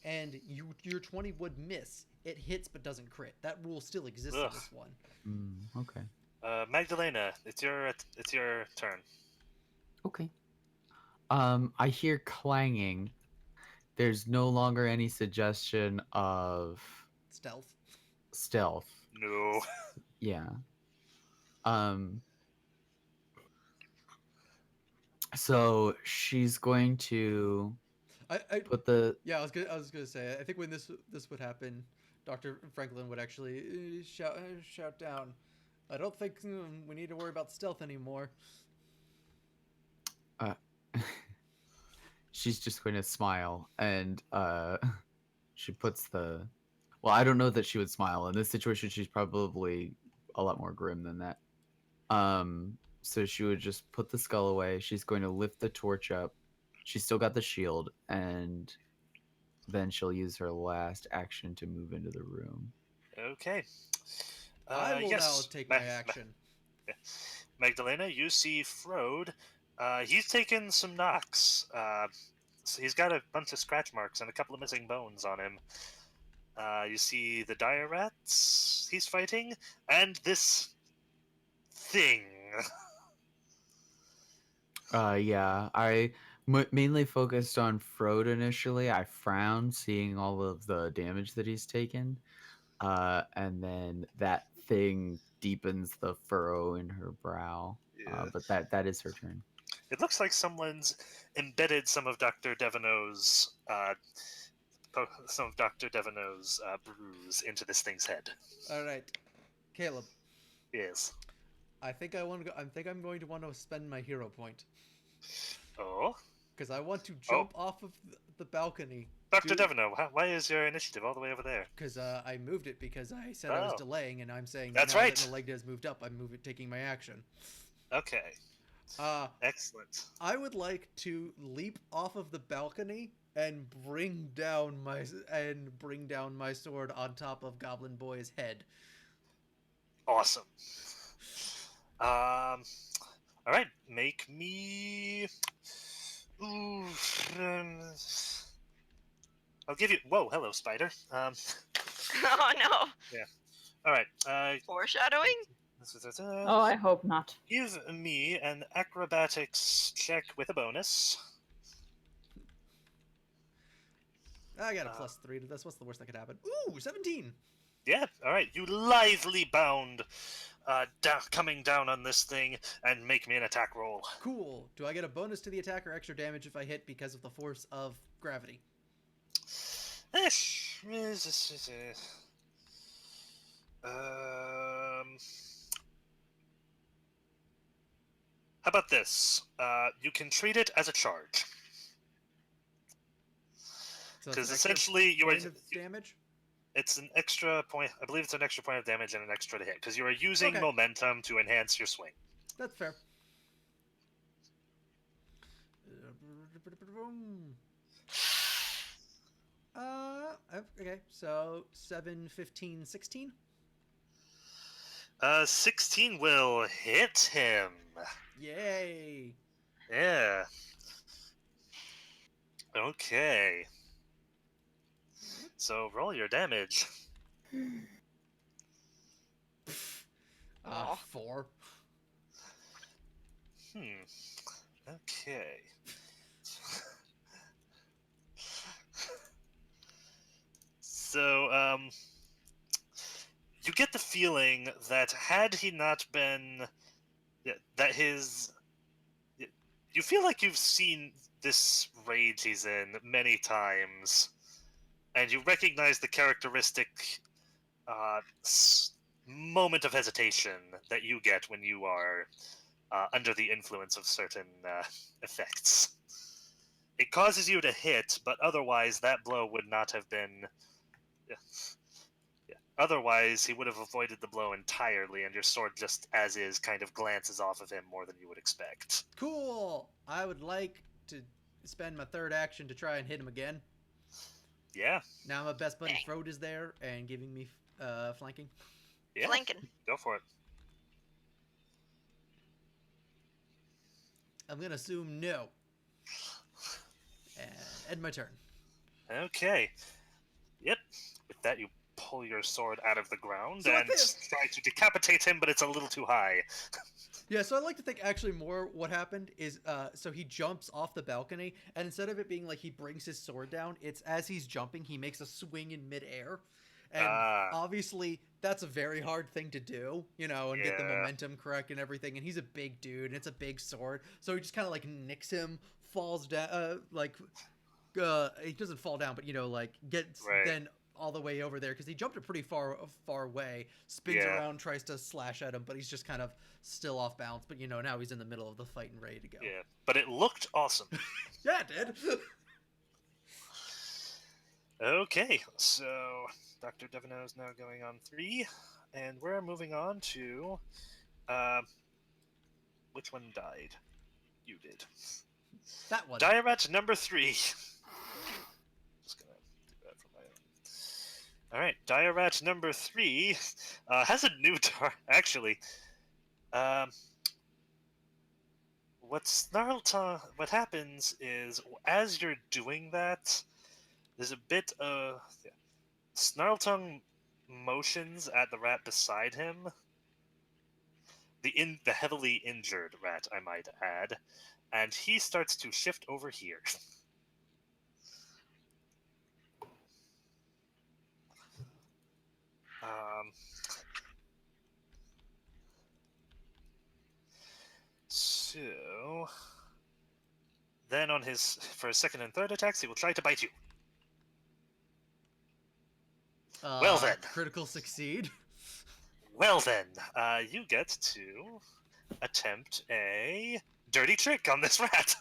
and your 20 would miss, it hits but doesn't crit. That rule still exists in Ugh. this one. Okay. Magdalena, it's your turn. Okay. I hear clanging. There's no longer any suggestion of Stealth. No. Yeah. So she's going to I put the Yeah, I was gonna say. I think when this would happen, Dr. Franklin would actually shout down. I don't think we need to worry about stealth anymore. she's just going to smile and she puts the well, I don't know that she would smile in this situation. She's probably a lot more grim than that. So she would just put the skull away. She's going to lift the torch up. She's still got the shield, and then she'll use her last action to move into the room. Okay. I will now yes. take my action. Magdalena, you see Frode. He's taken some knocks. So he's got a bunch of scratch marks and a couple of missing bones on him. You see the dire rats he's fighting, and this thing. Yeah, I mainly focused on Frode initially. I frowned seeing all of the damage that he's taken. And then that thing deepens the furrow in her brow. Yeah. But that is her turn. It looks like someone's embedded some of Dr. Devanaux's bruise into this thing's head. All right, Caleb. Yes. I think I'm going to want to spend my hero point Oh, because I want to jump off of the balcony. Dr. Devanaux, why is your initiative all the way over there? Because I moved it because I said I was Oh. delaying, and I'm saying That's now right. that the leg has moved up, I'm taking my action. Okay. Excellent. I would like to leap off of the balcony and bring down my sword on top of Goblin Boy's head. Awesome. All right. Make me. Ooh. I'll give you. Whoa, hello, spider. Oh no. All right. Foreshadowing? Oh, I hope not. Give me an acrobatics check with a bonus. I got a +3 to this. What's the worst that could happen? Ooh, 17. Yeah. All right. You lithely bound, coming down on this thing, and make me an attack roll. Cool. Do I get a bonus to the attack or extra damage if I hit because of the force of gravity? How about this? You can treat it as a charge. So it's Because an extra essentially point of damage. it's an extra point. I believe it's an extra point of damage and an extra to hit because you are using Okay. momentum to enhance your swing. That's fair. Okay, so 7, 15, 16. 16 will hit him. Yay! Yeah. Okay. So roll your damage. Aw. 4. Okay. So, you get the feeling that had he not been, that his, you feel like you've seen this rage he's in many times, and you recognize the characteristic moment of hesitation that you get when you are under the influence of certain effects. It causes you to hit, but otherwise that blow would not have been. Yeah. Otherwise, he would have avoided the blow entirely, and your sword just as is kind of glances off of him more than you would expect. Cool! I would like to spend my third action to try and hit him again. Yeah, Now my best buddy Dang. Frode is there and giving me flanking. yeah, Flanking. go for it. I'm gonna assume no. And end my turn. Okay. Yep. With that, you pull your sword out of the ground So I and think- try to decapitate him, but it's a little too high. Yeah, so I like to think actually more what happened is so he jumps off the balcony, and instead of it being like he brings his sword down, it's as he's jumping he makes a swing in midair. And obviously that's a very hard thing to do, you know, and get the Yeah. momentum correct and everything. And he's a big dude, and it's a big sword, so he just kind of like nicks him, falls down, he doesn't fall down, but you know, like gets Right. then all the way over there because he jumped a pretty far away, spins Yeah. around, tries to slash at him, but he's just kind of still off balance. But you know, now he's in the middle of the fight and ready to go. Yeah, but it looked awesome. Yeah, it did. Okay, so Dr. Devino is now going on 3, and we're moving on to which one died? You did. That one. Diarat number 3. Just gonna do that for my own. All right, Diarat number 3 has a new actually. What happens is as you're doing that, there's a bit of Snarltongue motions at the rat beside him. The heavily injured rat, I might add, and he starts to shift over here. So then for his second and third attacks, he will try to bite you. Well then. Critical succeed. Well then, you get to attempt a dirty trick on this rat.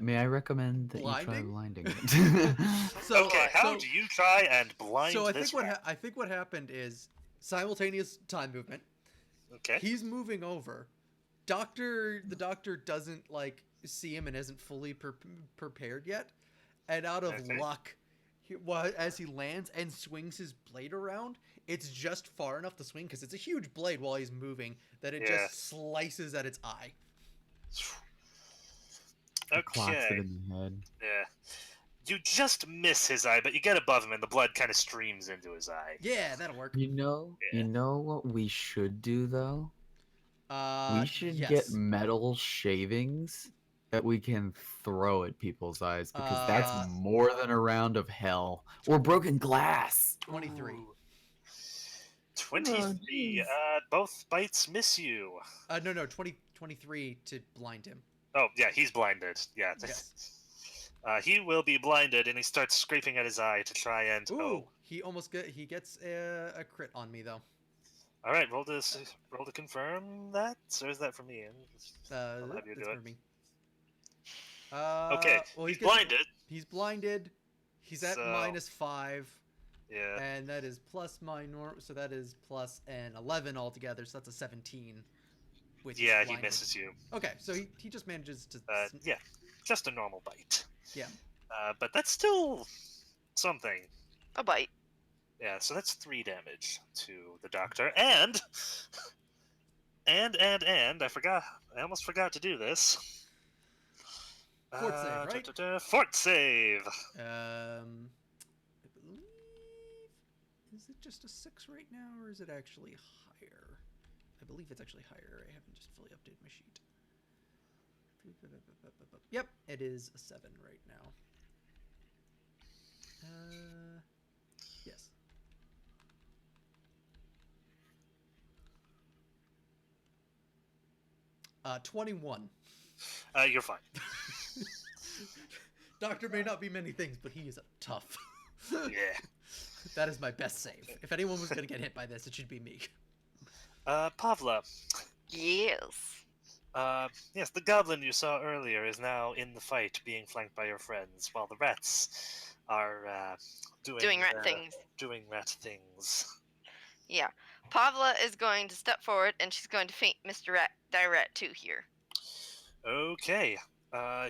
May I recommend that you try Blinding? blinding it? So, Okay, how so, do you try and blind so I this think rat? I think what happened is simultaneous time movement. Okay. He's moving over. The doctor doesn't like see him and isn't fully prepared yet. And out of Okay. luck, as he lands and swings his blade around, it's just far enough to swing because it's a huge blade while he's moving that it Yeah. just slices at its eye. Clocks it Okay. in the head. Yeah. You just miss his eye, but you get above him and the blood kind of streams into his eye. Yeah, that'll work. You know what we should do though? We should get yes. metal shavings that we can throw at people's eyes because Uh, that's more than a round of hell. Or broken glass. 23. Ooh. 23. jeez. Both bites miss you. No, 23 to blind him. Oh, yeah, he's blinded. Yeah. Yes. He will be blinded, and he starts scraping at his eye to try and. Ooh, Oh. he gets a crit on me though. All right, roll to confirm that, or is that for me? I'll have you That's do it. for me. Okay, well, he's getting- blinded. He's blinded. He's at So- -5, Yeah. and that is plus my norm. So that is plus an 11 altogether. So that's a 17. With his Yeah, he blinded. misses you. Okay, so he just manages to. Yeah, just a normal bite. Yeah. But that's still something. A bite. Yeah, so that's 3 damage to the doctor, and I almost forgot to do this. Fort save, right? Fort save. I believe. Is it just a 6 right now, or is it actually higher? I believe it's actually higher. I haven't just fully updated my sheet. Yep, it is a 7 right now. Yes. Uh, 21. You're fine. Doctor may not be many things, but he is tough. Yeah. That is my best save. If anyone was going to get hit by this, it should be me. Pavla. Yes. Yes, the goblin you saw earlier is now in the fight, being flanked by your friends, while the rats are Doing rat things. doing rat things. Yeah. Pavla is going to step forward and she's going to feint Mr. Rat 2 here. Okay.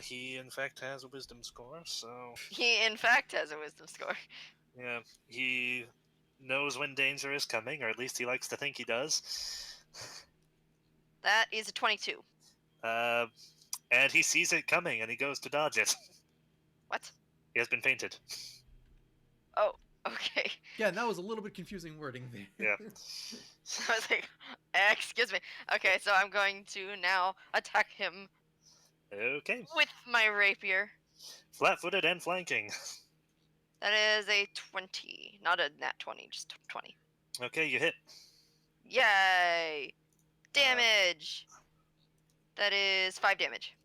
He in fact has a wisdom score, so He, in fact, has a wisdom score. yeah, he knows when danger is coming, or at least he likes to think he does. That is a 22. And he sees it coming, and he goes to dodge it. What? He has been fainted. Oh, okay. Yeah, and that was a little bit confusing wording there. Yeah. I was like, excuse me. Okay, so I'm going to now attack him Okay. with my rapier. Flat-footed and flanking. That is a 20. Not a nat 20, just 20. Okay, you hit. Yay! Damage! That is 5 damage.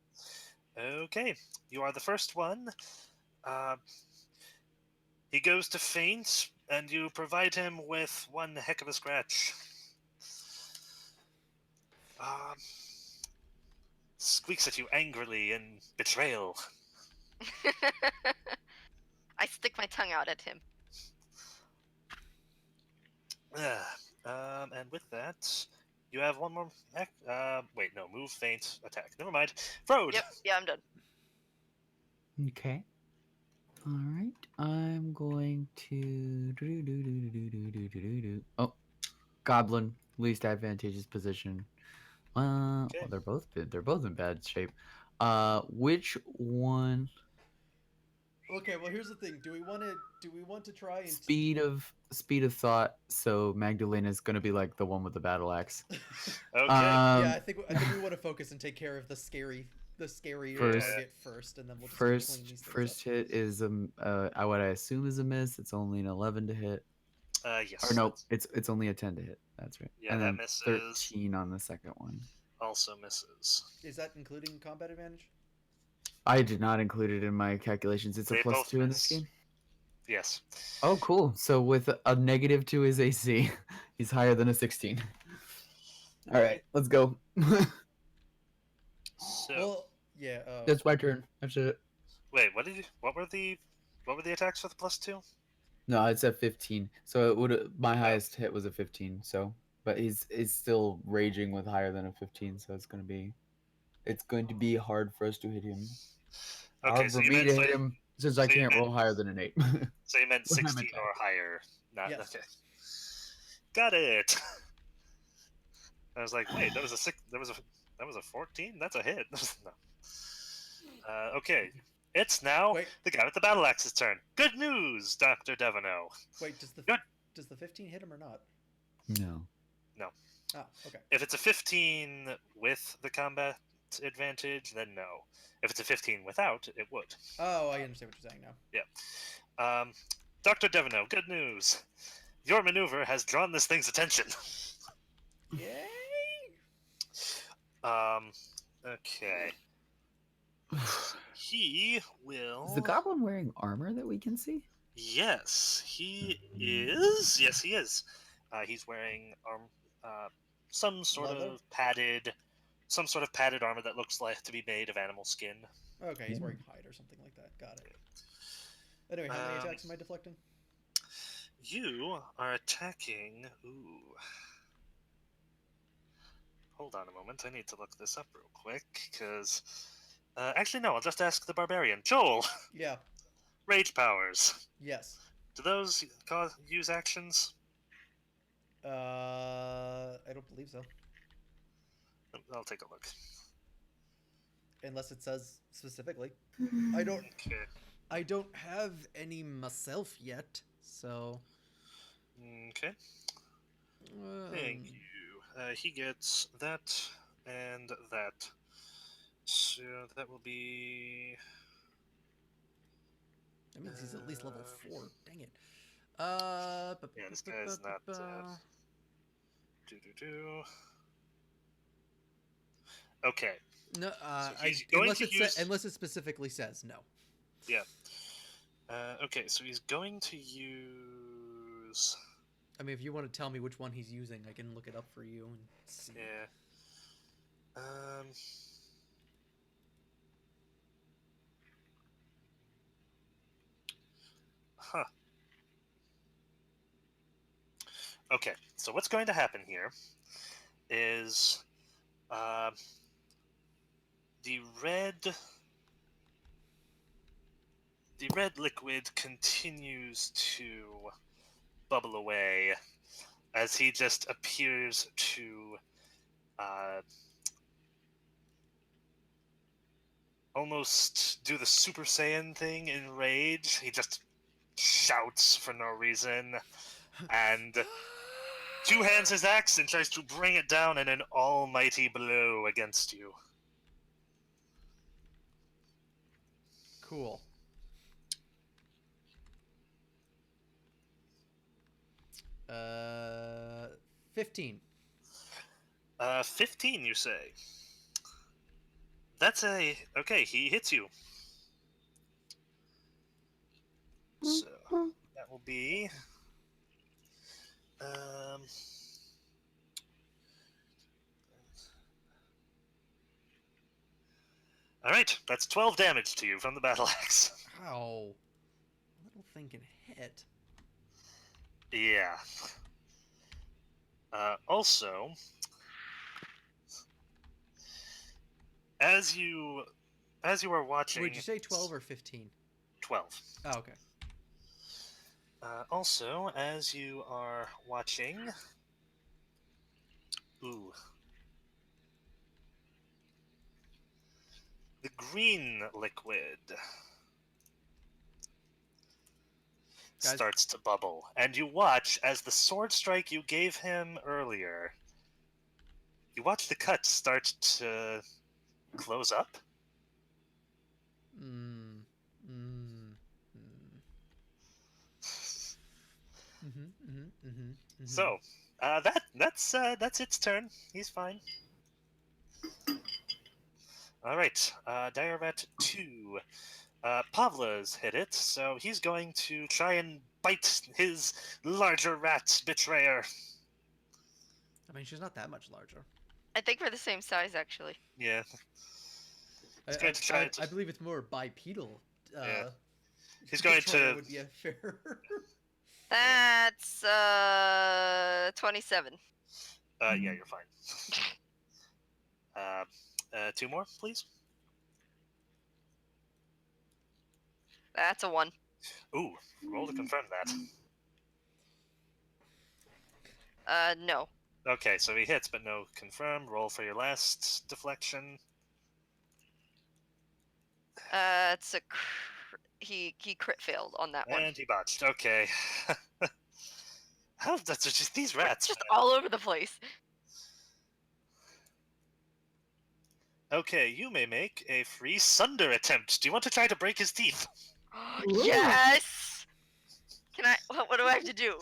Okay, you are the first one. He goes to faint, and you provide him with one heck of a scratch. Squeaks at you angrily in betrayal. I stick my tongue out at him. And with that, you have one more. Wait, no, move, feint, attack. Never mind. Frode. Yep, yeah, I'm done. Okay. All right. I'm going to Oh, goblin, least advantageous position. Well, Okay. they're both in bad shape. Which one? Okay, well here's the thing. Do we want to try and Speed of thought. So Magdalena's gonna be like the one with the battle axe. Okay. Yeah, I think we want to focus and take care of the scary First- target first, and then we'll just clean these things First up. hit is what I assume is a miss. It's only an 11 to hit. Yes. Or no, it's only a 10 to hit. That's right. Yeah, and that then misses. 13 on the second one. Also misses. Is that including combat advantage? I did not include it in my calculations. It's They a plus both 2 in this miss. game. Yes. Oh, cool. So with a negative to his AC, he's higher than a 16. All right, let's go. So Well, yeah. That's my turn. That's it. wait, what were the attacks for the +2? No, it's at 15. So it would my highest hit was a 15. So, but he's still raging with higher than a 15. So it's going to be hard for us to hit him. Okay, Hard so for you me meant to hit him since I so you can't roll meant- higher than an 8. So you meant What am I 16 or talking? higher. Not Yes. okay. Got it. I was like, wait, that was a 14. That's a hit. No. Okay, it's now Wait, the guy with the battle axe's turn. Good news, Dr. Devano. wait. Good. Does the 15 hit him or not? No. Ah, okay. If it's a 15 with the combat advantage, then no. If it's a 15 without, it would. Oh, I understand what you're saying now. Dr. Devano, good news. Your maneuver has drawn this thing's attention. Yay! Okay. He will. Is the goblin wearing armor that we can see? Yes, he is. Yes, he is. He's wearing some sort Leather? of padded armor that looks like to be made of animal skin. Okay, he's wearing hide or something like that. Got it. Anyway, how many attacks am I deflecting? You are attacking. Ooh. Hold on a moment. I need to look this up real quick because. Actually, no. I'll just ask the barbarian, Joel. Yeah. Rage powers. Yes. Do those use actions? I don't believe so, I'll take a look. unless it says specifically. Hmm. Okay. I don't have any myself yet, so. Okay. Thank you. He gets that and that. So that will be. That means he's at least level 4. Dang it. Yeah, this guy is not. Do. Okay. No, So he's going to use. unless it specifically says no. Yeah. Okay, so he's going to use. I mean, if you want to tell me which one he's using, I can look it up for you and see. Yeah. Huh. Okay, so what's going to happen here is the red liquid continues to bubble away as he just appears to almost do the Super Saiyan thing in rage. He just shouts for no reason and two-hands his axe and tries to bring it down in an almighty blow against you. Cool. Uh, 15. 15, you say? That's a... Okay, he hits you. So, that will be... Alright, that's 12 damage to you from the battle axe. Ow. Little thing can hit. Yeah. Also, as you are watching... Wait, did you say 12 or 15? 12. Oh, okay. Also, as you are watching... Ooh. The green liquid Guys. starts to bubble, and you watch as the sword strike you gave him earlier, you watch the cut start to close up. So, that's its turn. He's fine. All right, Dire Rat 2. Pavla's hit it, so he's going to try and bite his larger rat betrayer. I mean, she's not that much larger. I think we're the same size, actually. Yeah. He's going to try I believe it's more bipedal. Yeah. He's going to... would be a fair... That's 27. Yeah, you're fine. 2 more, please. That's a 1. Ooh, roll to confirm that. No. Okay, so he hits, but no confirm. Roll for your last deflection. It's a he crit failed on that one. And he botched. Okay. How that's just these rats. Just all over the place. Okay, you may make a free sunder attempt. Do you want to try to break his teeth? Yes. Can I? What do I have to do?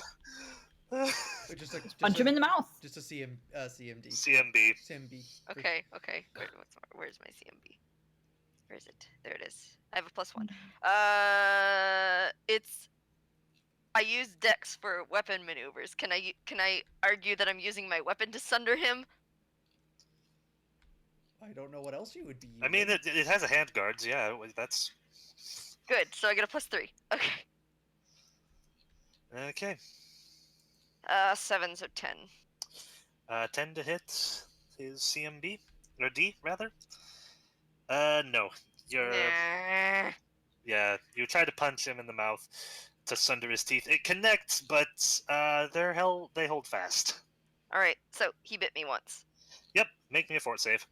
just Punch him in the mouth. Just a CMD. CMB. CMB. Okay. Where's my CMB? Where is it? There it is. I have a +1. I use Dex for weapon maneuvers. Can I argue that I'm using my weapon to sunder him? I don't know what else you would be using. I mean, it has a hand guards. Yeah, that's good. So I get a +3. Okay. Okay. 7, so 10. 10 to hit his CMB or D rather. No, you're. Nah. Yeah, you try to punch him in the mouth to sunder his teeth. It connects, but they hold fast. All right, so he bit me once. Yep, make me a fort save,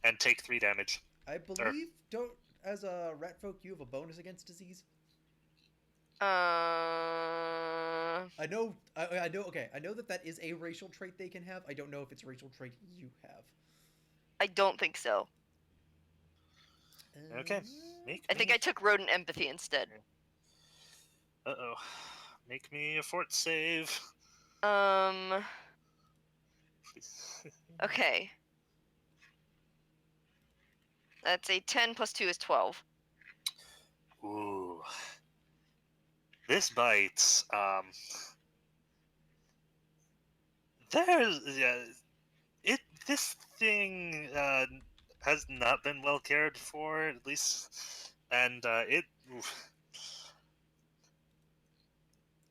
and take 3 damage. I believe don't as a rat folk you have a bonus against disease. I know. I know. Okay, I know that is a racial trait they can have. I don't know if it's a racial trait you have. I don't think so. Okay, make I think me. I took rodent empathy instead. Uh-oh. Make me a fort save. Please. Okay. That's a 10 plus 2 is 12. Ooh. This bites. There's yeah. This thing has not been well cared for, at least, and it. Oof.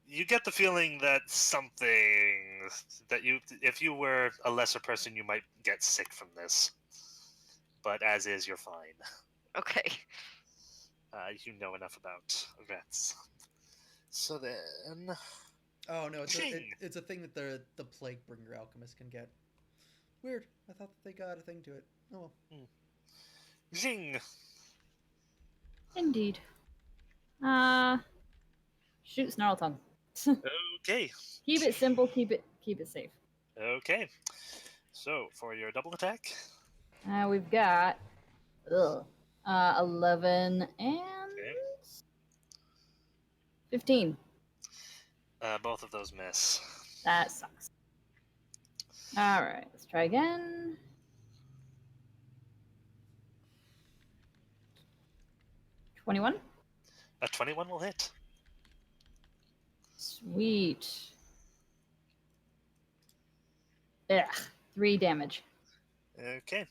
You get the feeling that something that if you were a lesser person, you might get sick from this. But as is, you're fine. Okay. You know enough about rats. So then, Oh no, Ching. it's a thing that the plague bringer alchemist can get. Weird. I thought that they got a thing to it. Oh well. Zing. Indeed. Shoot, snarl tongue. Okay. Keep it simple. Keep it safe. Okay. So for your double attack, We've got 11 and okay. 15. Both of those miss. That sucks. All right, let's try again. 21. A 21 will hit. Sweet. Ugh, 3 damage. Okay.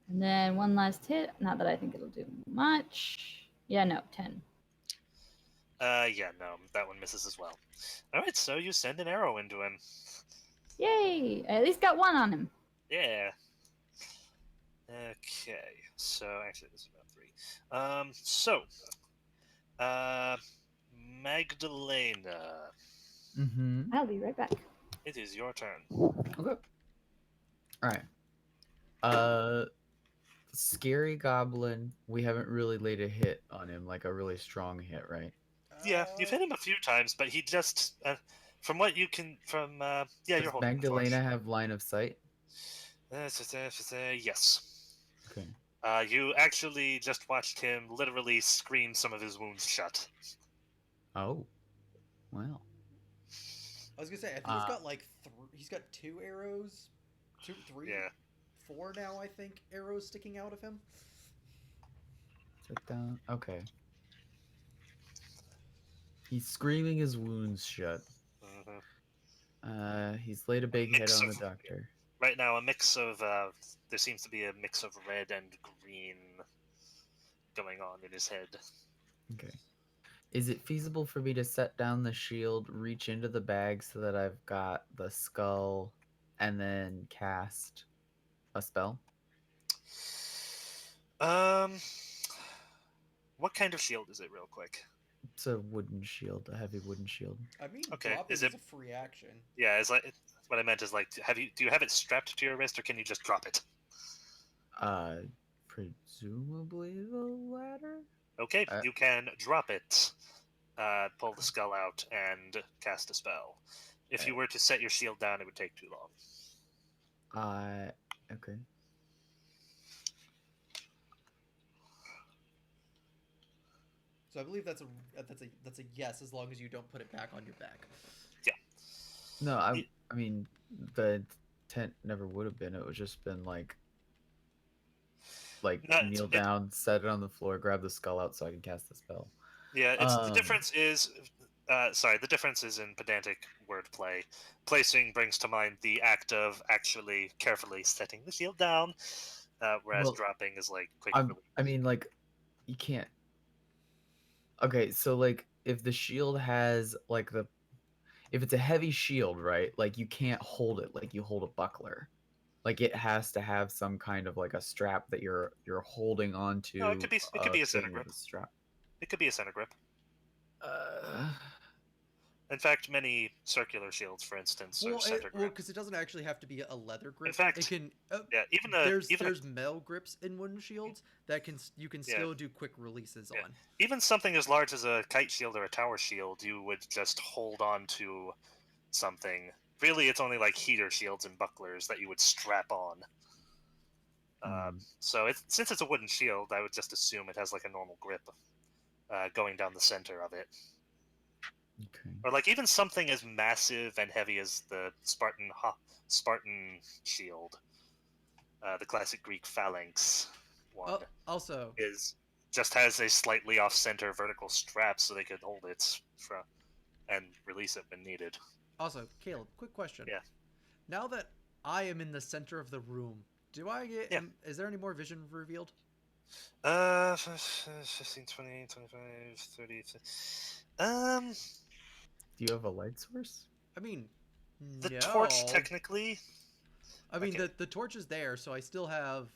And then one last hit. Not that I think it'll do much. Yeah, no, 10. Yeah, no, that one misses as well. All right, so you send an arrow into him. Yay! I at least got one on him. Yeah. Okay, so actually this is about 3. Magdalena, Mm-hmm. I'll be right back. it is your turn. Okay. All right. Scary goblin. We haven't really laid a hit on him, like a really strong hit, right? Yeah, you've hit him a few times, but he just, from what you can, yeah, you're Does holding the torch. Magdalena have line of sight? Yes. Okay. You actually just watched him literally scream some of his wounds shut. Oh. Well. I was gonna say I think he's got like he's got 2 arrows, 2, 3, Yeah. 4 now. I think arrows sticking out of him. Sit down. Okay. He's screaming his wounds shut. Mm-hmm. He's laid a big hit on the doctor. Right now, a mix of there seems to be a mix of red and green going on in his head. Okay. Is it feasible for me to set down the shield, reach into the bag so that I've got the skull, and then cast a spell? What kind of shield is it, real quick? It's a wooden shield, a heavy wooden shield. I mean, Okay, dropping is is it- a free action. Yeah, is like what I meant is like, do you have it strapped to your wrist, or can you just drop it? Presumably the latter? Okay, you can drop it, pull the skull out, and cast a spell. If you were to set your shield down, it would take too long. Okay. So I believe that's a yes as long as you don't put it back on your back. Yeah. No, I mean the intent never would have been. It would just been like kneel down, set it on the floor, grab the skull out so I can cast the spell. Yeah, the difference is, the difference is in pedantic wordplay. Placing brings to mind the act of actually carefully setting the shield down, whereas dropping is like quick. I mean, like, you can't. Okay, so like, if the shield has like if it's a heavy shield, right? Like, you can't hold it like you hold a buckler. Like, it has to have some kind of like a strap that you're holding onto. No, it could be a center thing grip. with a strap. It could be a center grip. Uh, In fact, many circular shields, for instance, are center grip. because it doesn't actually have to be a leather grip. fact, it can. Yeah, There's metal grips in wooden shields that you can Yeah. still do quick releases Yeah. on. even something as large as a kite shield or a tower shield, you would just hold on to something. Really, it's only like heater shields and bucklers that you would strap on. So since it's a wooden shield, I would just assume it has like a normal grip going down the center of it. okay. Or like even something as massive and heavy as the Spartan shield, the classic Greek phalanx one, Also, just has a slightly off-center vertical strap so they could hold it and release it when needed. Also, Caleb, quick question. Yeah. Now that I am in the center of the room, do I get? Yeah. Is there any more vision revealed? 15, 20, 25, 30. Do you have a light source? I mean, The no. torch technically. I mean, okay. the torch is there, so I still have.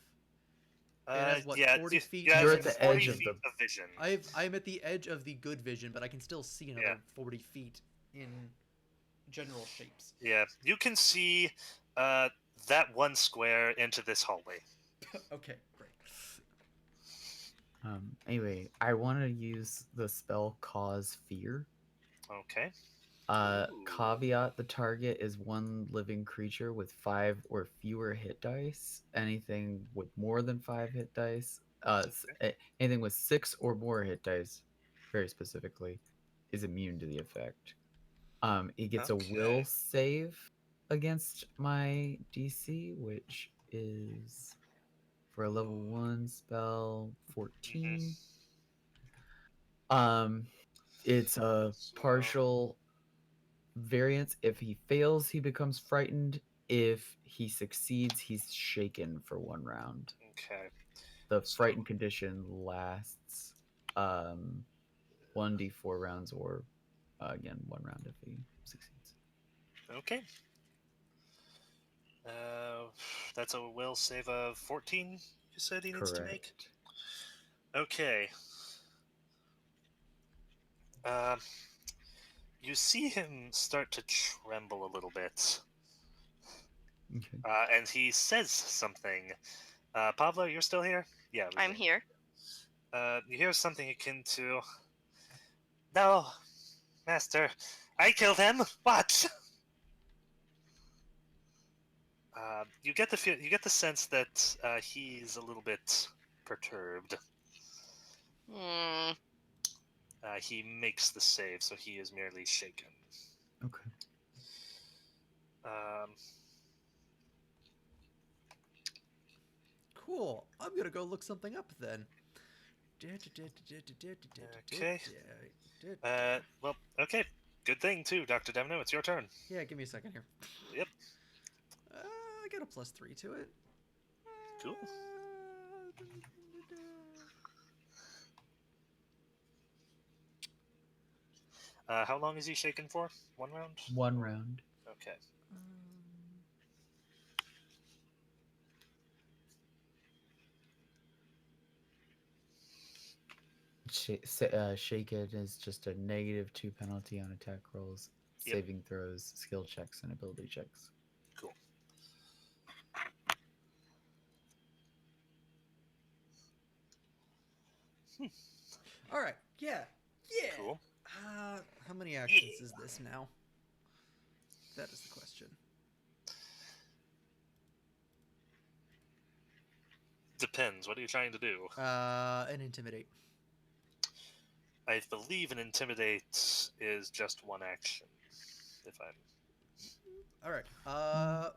It Uh, has what, yeah, 40 feet? You're at the 40 edge of feet the- of vision. I'm at the edge of the good vision, but I can still see another Yeah. 40 feet in general shapes. Yeah, you can see that one square into this hallway. Okay, great. Anyway, I want to use the spell Cause Fear. Okay. Ooh. Caveat: the target is one living creature with 5 or fewer hit dice. Anything with more than 5 hit dice, anything with 6 or more hit dice, very specifically, is immune to the effect. It gets a will save against my DC, which is for a level 1 spell 14. It's a partial variance. If he fails, he becomes frightened. If he succeeds, he's shaken for 1 round. Okay. The frightened condition lasts 1d4 rounds, or again 1 round if he succeeds. Okay. That's a will save of 14. You said he needs to make. Okay. You see him start to tremble a little bit. Okay. And he says something. Pablo, you're still here? Yeah. I'm here. You hear something akin to, "No, Master, I killed him. What?" You get the sense that he's a little bit perturbed. He makes the save, so he is merely shaken. Okay. Cool. I'm gonna go look something up then. Okay. Well, okay. Good thing too, Dr. Demno. It's your turn. Yeah, give me a second here. Yep. I got a +3 to it. Cool. How long is he shaken for? 1 round? 1 round. Okay. Shake it is just a -2 penalty on attack rolls, Yep. saving throws, skill checks, and ability checks. Cool. All right. Yeah. Cool. How many actions is this now? That is the question. Depends. What are you trying to do? An intimidate. I believe an intimidate is just 1 action. If I'm. All right.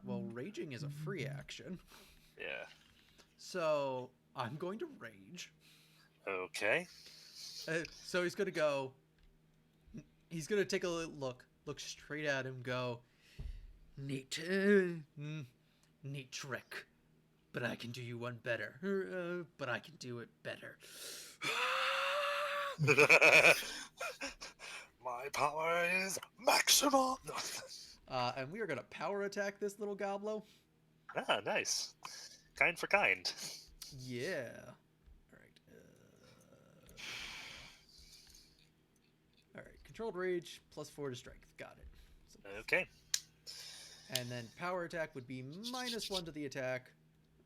Well, raging is a free action, Yeah. so I'm going to rage. Okay. So he's gonna go. He's gonna take a look straight at him, go, neat trick, but I can do you one better. But I can do it better. My power is maximum. And we are gonna power attack this little goblo. Ah, nice. Kind for kind. Yeah. All right. controlled rage, +4 to strength. Got it. So, Okay. and then power attack would be -1 to the attack.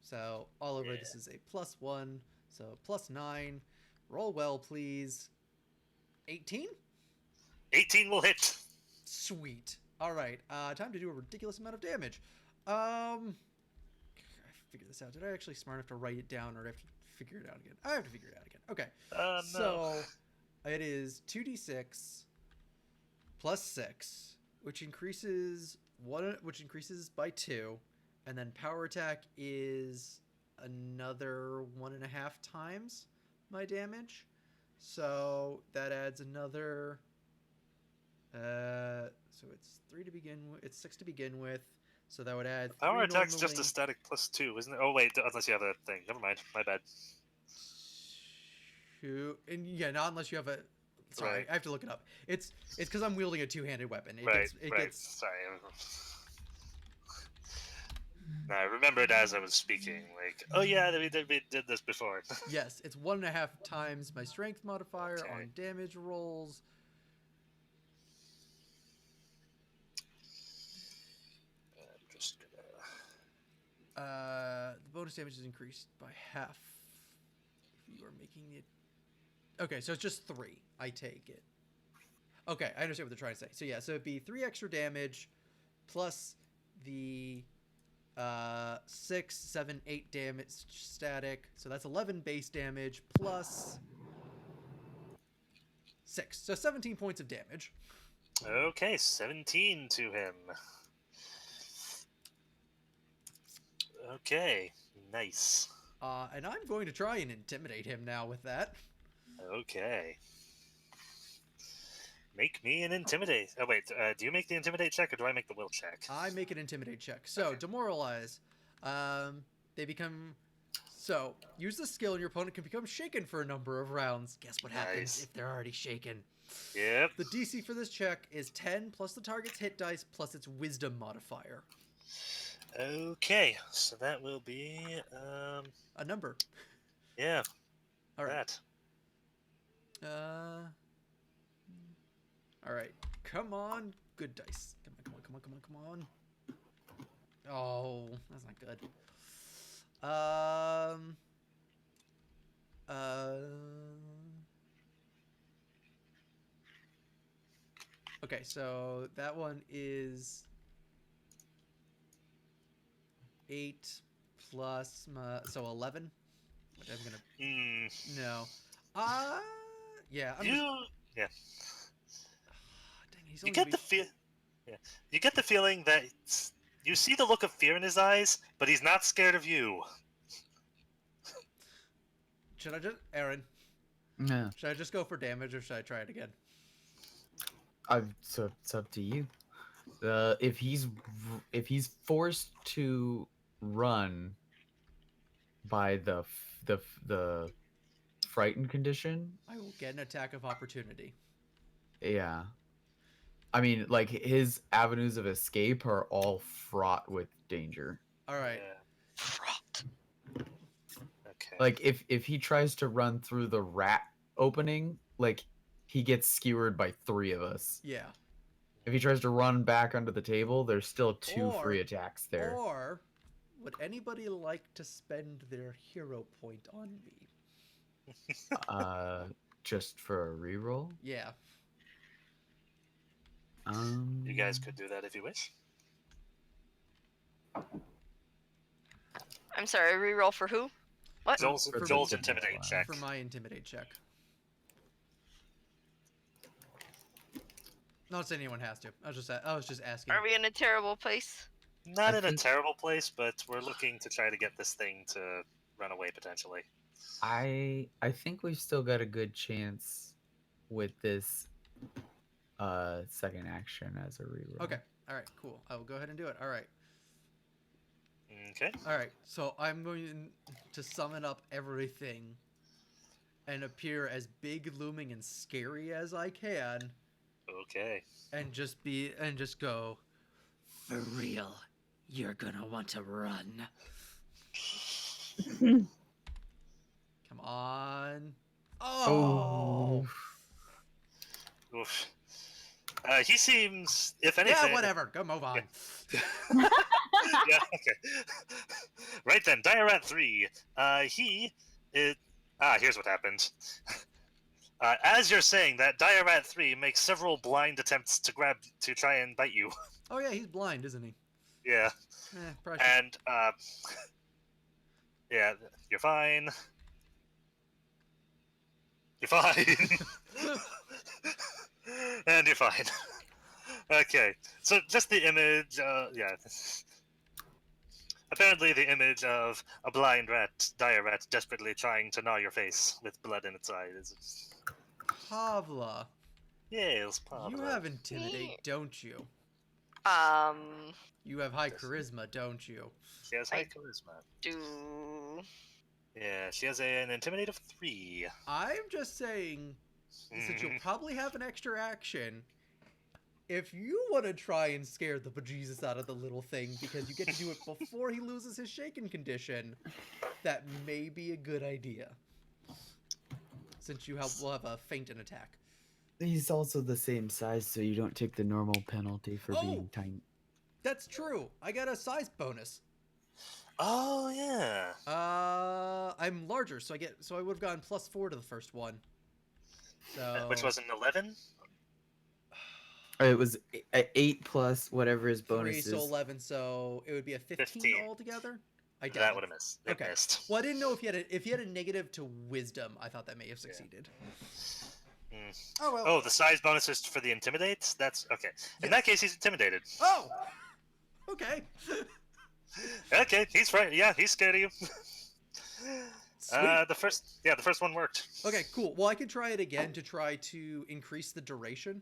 So all over this is a +1. So +9. Roll well, please. 18? 18 will hit. Sweet. All right. Time to do a ridiculous amount of damage. I figured this out. Did I actually smart enough to write it down, or do I have to figure it out again? I have to figure it out again. Okay. No. So it is 2d6 plus 6, which increases by 2, and then power attack is another 1.5 times my damage. So that adds another. So it's 3 to begin with. It's 6 to begin with. So that would add. Power 3 attack's just a normally. static +2, isn't it? Oh wait, unless you have a thing. Never mind. My bad. And yeah, not unless you have a. Sorry, Right. I have to look it up. It's because I'm wielding a two-handed weapon. It Right. gets. Sorry. No, I remembered as I was speaking. Like, oh yeah, we did this before. Yes, it's 1.5 times my strength modifier Okay. on damage rolls. I'm just gonna. The bonus damage is increased by half if you are making it. Okay, so it's just 3. I take it. Okay, I understand what they're trying to say. So yeah, so it'd be 3 extra damage plus the 6, 7, 8 damage static. So that's 11 base damage plus 6. So 17 points of damage. Okay, 17 to him. Okay, nice. And I'm going to try and intimidate him now with that. Okay. Make me an intimidate. Oh wait, do you make the intimidate check or do I make the will check? I make an intimidate check. So, Okay. demoralize. They become... So, use the skill and your opponent can become shaken for a number of rounds. Guess what happens Nice. if they're already shaken? Yep. The DC for this check is 10 plus the target's hit dice plus its wisdom modifier. Okay, so that will be A number. yeah, All right. that. All right. Come on. Good dice. Come on. Oh, that's not good. Okay, so that one is 8 plus so 11. Which I'm gonna no. Yeah. I'm just, Yeah. dang, he's You only get gonna the feel. Yeah, you get the feeling that you see the look of fear in his eyes, but he's not scared of you. Should I just, Aaron? Yeah, Should I just go for damage or should I try it again? so it's up to you. If he's forced to run by the frightened condition, I will get an attack of opportunity. yeah. I mean, like his avenues of escape are all fraught with danger. All right. Yeah. Fraught. Okay. Like if he tries to run through the rat opening, like he gets skewered by 3 of us. Yeah. If he tries to run back under the table, there's still 2 Or- free attacks there. Or would anybody like to spend their hero point on me? Just for a reroll. Yeah. You guys could do that if you wish. I'm sorry, reroll for who? What? Joel's For the Joel's demoralize. intimidate check. For my intimidate check. Not saying anyone has to. I was just asking. Are we in a terrible place? Not I in a think- terrible place, but we're looking to try to get this thing to run away potentially. I think we've still got a good chance with this second action as a reroll. Okay. All right. Cool. I will go ahead and do it. All right. Okay. All right. So I'm going to summon up everything and appear as big, looming, and scary as I can, Okay. and just go. For real, you're gonna want to run. Come on. Oh. Oof. He seems, if anything. Yeah, whatever. Go move on. Yeah, okay. Right then, Diarat 3. He is. Here's what happened. As you're saying that, Diarat 3 makes several blind attempts to try and bite you. Oh yeah, he's blind, isn't he? Yeah. Precious. And, yeah, you're fine. You're fine. And you're fine. Okay, so just the image, yeah. Apparently the image of a blind rat, dire rat, desperately trying to gnaw your face with blood in its eye is... Pavla, Yes, you Pablo. have intimidate, don't you? Um, You have high charisma, don't you? She has I- high charisma. do Yeah, she has an intimidate of 3. I'm just saying, since you'll probably have an extra action, if you want to try and scare the bejesus out of the little thing because you get to do it before he loses his shaken condition, that may be a good idea. Since will have a feint and attack. He's also the same size, so you don't take the normal penalty for being tiny. That's true. I got a size bonus. Oh, yeah. I'm larger, so I would have gotten +4 to the first one. So Which was an 11? It was 8 plus whatever his 3, bonus so is. 11, so it would be a 15 15. altogether. I doubt That it. would have missed. It Okay. missed. Well, I didn't know if he had a negative to wisdom. I thought that may have succeeded. Mm. Oh well. Oh, the size bonus is for the intimidate? That's okay. In that case, he's intimidated. Oh. Okay. Okay, he's right. Yeah, he's scared of you. Sweet. The first one worked. Okay, cool. Well, I could try it again to try to increase the duration.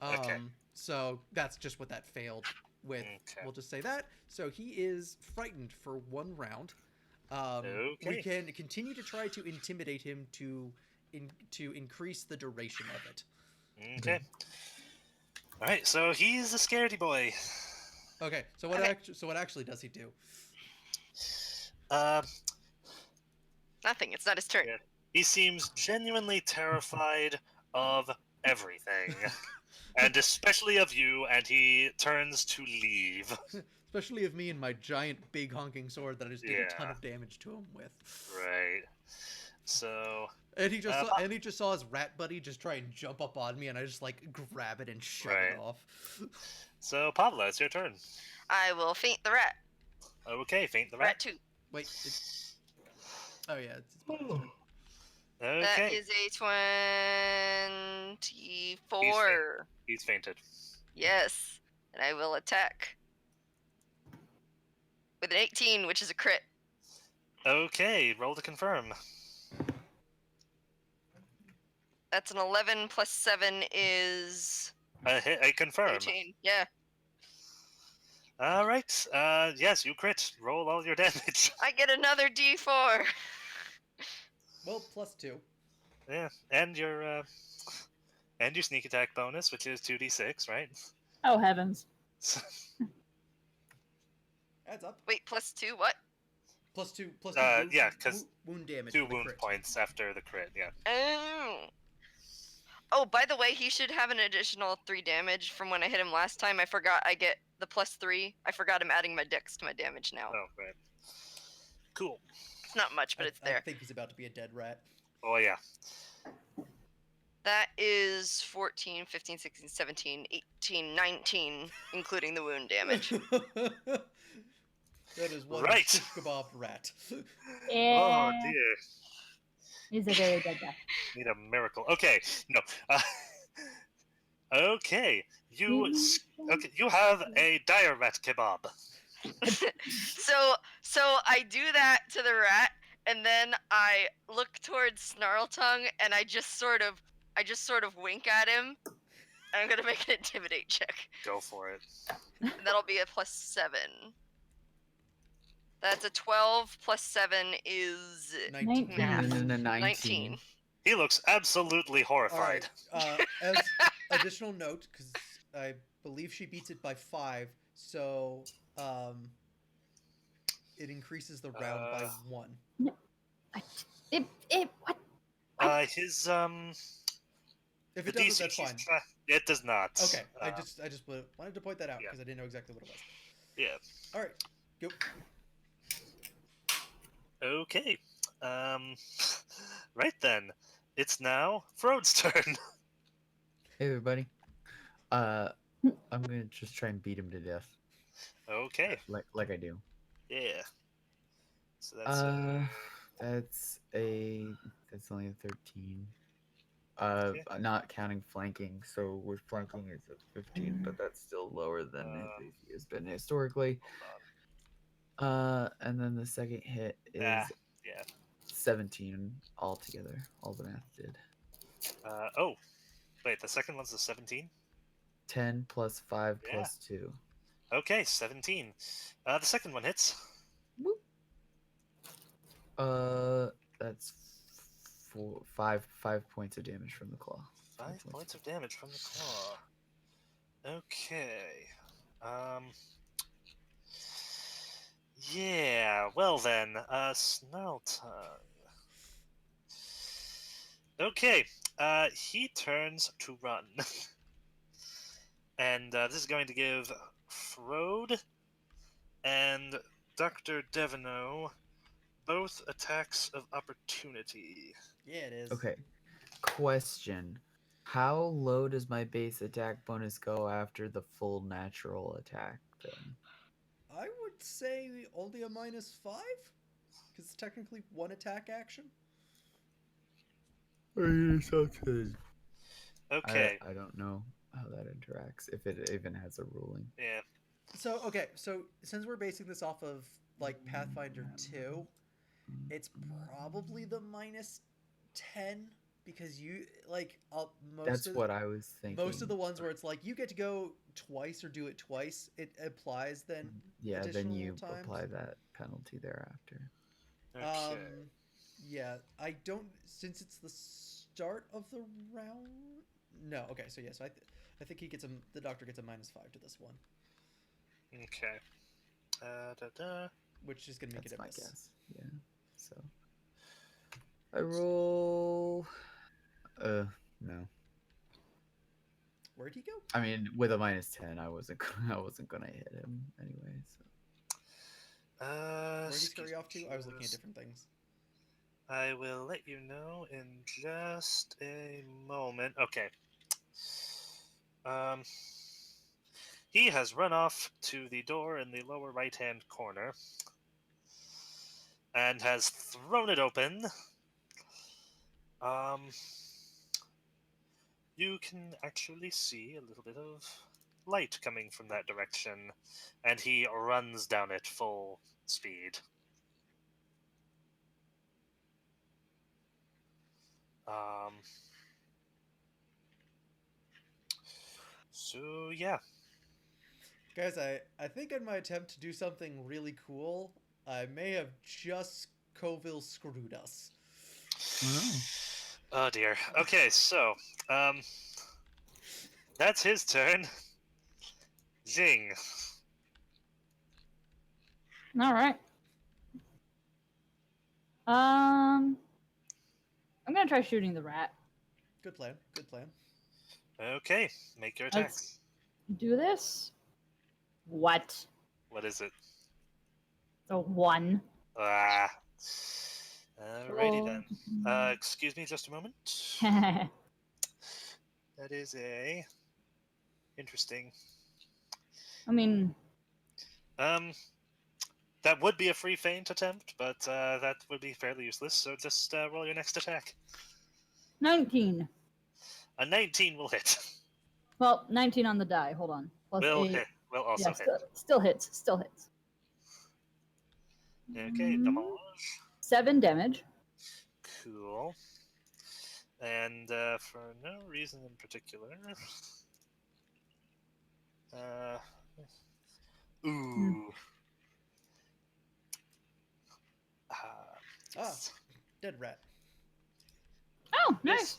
Okay. So that's just what that failed with. Okay. We'll just say that. So he is frightened for 1 round. We Okay. can continue to try to intimidate him to increase the duration of it. Okay. All right, so he's a scaredy boy. Okay. So what actually does he do? nothing. It's not his turn. Yeah. He seems genuinely terrified of everything, and especially of you. And he turns to leave. Especially of me and my giant, big honking sword that I just did a ton Yeah. of damage to him with. Right. So. And he just saw his rat buddy just try and jump up on me, and I just like grab it and shove it Right. off. So Pablo, it's your turn. I will feint the rat. Okay, faint the Rat rat. 2. Wait. Oh yeah, it's bonus turn. Okay. That is a 24. He's fainted. Yes. And I will attack with an 18, which is a crit. Okay, roll to confirm. That's an 11 plus 7 is A hit. I confirm. 13. Yeah. All right. Yes, you crit. Roll all your damage. I get another D4. Well, +2. Yeah, and your sneak attack bonus, which is 2d6, right? Oh heavens! Adds up. Wait, plus 2 what? +2. +2. Yeah, 'cause wound damage. 2 for the wound crit. points after the crit. Yeah. Oh. Oh, by the way, he should have an additional 3 damage from when I hit him last time. I forgot I get the +3. I forgot I'm adding my dex to my damage now. Oh, right. Cool. It's not much, but it's I there. think he's about to be a dead rat. Oh yeah. That is 14, 15, 16, 17, 18, 19, including the wound damage. That is one Right. shish kebab rat. Yeah, Oh dear. he's a very dead guy. Need a miracle. Okay. No. Okay. You have a dire rat kebab. So I do that to the rat, and then I look towards Snarltongue, and I just sort of wink at him. And I'm gonna make an intimidate check. Go for it. And that'll be a +7. That's a 12 plus 7 is 19. math. 19. He looks absolutely All horrified. right. As additional note, because I believe she beats it by 5, so it increases the round by 1. What? His If The it doesn't, DC that's she's fine. it does not. Okay, I just wanted to point that out yeah. because I didn't know exactly what it was. Yeah. All right, go. Okay. Right then. It's now Frode's turn. Hey everybody. I'm gonna just try and beat him to death, Okay. like I do. Yeah. So that's That's only a 13. okay. Not counting flanking. So with flanking is a 15, but that's still lower than his AC has been historically. Hold on. And then the second hit Ah, is yeah. 17 altogether. All the math did. Oh, wait. The second one's a 17. 10 plus 5 Yeah. plus 2. Okay, 17. The second one hits. That's 5 points of damage from the claw. 5 points of damage from the claw. Okay. Yeah. Well then, Snarl Tongue. Okay. He turns to run, and this is going to give Frode and Dr. Devino both attacks of opportunity. Yeah, it is. Okay. Question. How low does my base attack bonus go after the full natural attack then? I would say only a -5 because it's technically one attack action. Okay. I don't know how that interacts, if it even has a ruling. Yeah. So okay, so since we're basing this off of like Pathfinder 2, it's probably the -10 because you like That's what I was thinking. most of the ones where it's like you get to go twice or do it twice, it applies then. Yeah, then additional you times. apply that penalty thereafter. Okay. Yeah, I don't since it's the start of the round. No, okay, so yeah, so I think he gets the doctor gets a -5 to this one, Okay. which is gonna make That's it a my miss. guess. Yeah. So I roll. No. Where'd he go? I mean, with a -10, I wasn't gonna hit him anyway. So Where'd he excuse scurry off to? me, I was looking at different things. I will let you know in just a moment. Okay. Um, he has run off to the door in the lower right-hand corner and has thrown it open. You can actually see a little bit of light coming from that direction, and he runs down it full speed. So yeah. Guys, I think in my attempt to do something really cool, I may have just Coville screwed us. Oh dear. Okay, so that's his turn. Zing. All right. I'm gonna try shooting the rat. Good plan. Good plan. Okay, make your attack. Let's do this. What? What is it? A 1. Ah. Alrighty then. Excuse me just a moment. That is a interesting. I mean, That would be a free feint attempt, but that would be fairly useless. So just roll your next attack. 19. A 19 will hit. Well, 19 on the die. Hold on. Plus Will 8. hit. Will also Yeah, hit. still hits. Still hits. Okay, damage. 7 damage. Cool. And for no reason in particular. Ooh. Dead rat. Oh, nice.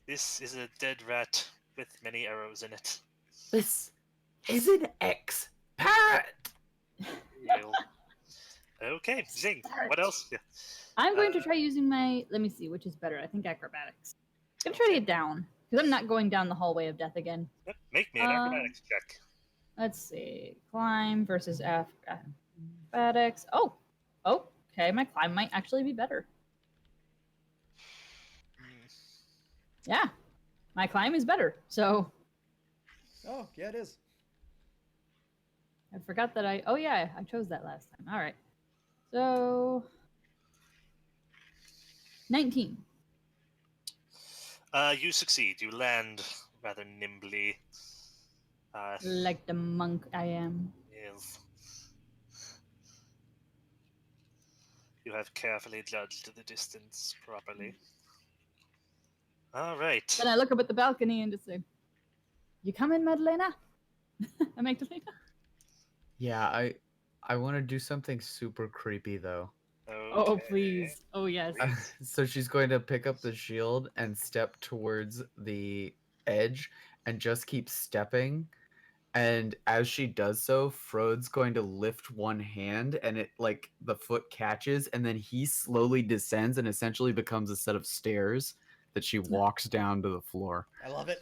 This is a dead rat with many arrows in it. this is an ex-parrot. Okay, Zing. What else? Yeah. I'm going to try using my. Let me see, which is better. I think acrobatics. I'm gonna try to get down. Because I'm not going down the hallway of death again. Yep, make me an acrobatics check. Let's see. Climb versus acrobatics. Oh, okay. My climb might actually be better. Yeah, my climb is better. So Oh, yeah, it is. I forgot that I. Oh yeah, I chose that last time. All right. So 19. You succeed. You land rather nimbly. Like the monk I am. Yes. You have carefully judged the distance properly. All right. Then I look up at the balcony and just say, "You coming, Madalena?" Magdalena. Yeah, I want to do something super creepy though. Oh, Okay. please. Oh, yes. Please. So she's going to pick up the shield and step towards the edge and just keep stepping. And as she does so, Frode's going to lift one hand and it like the foot catches and then he slowly descends and essentially becomes a set of stairs that she walks down to the floor. I love it.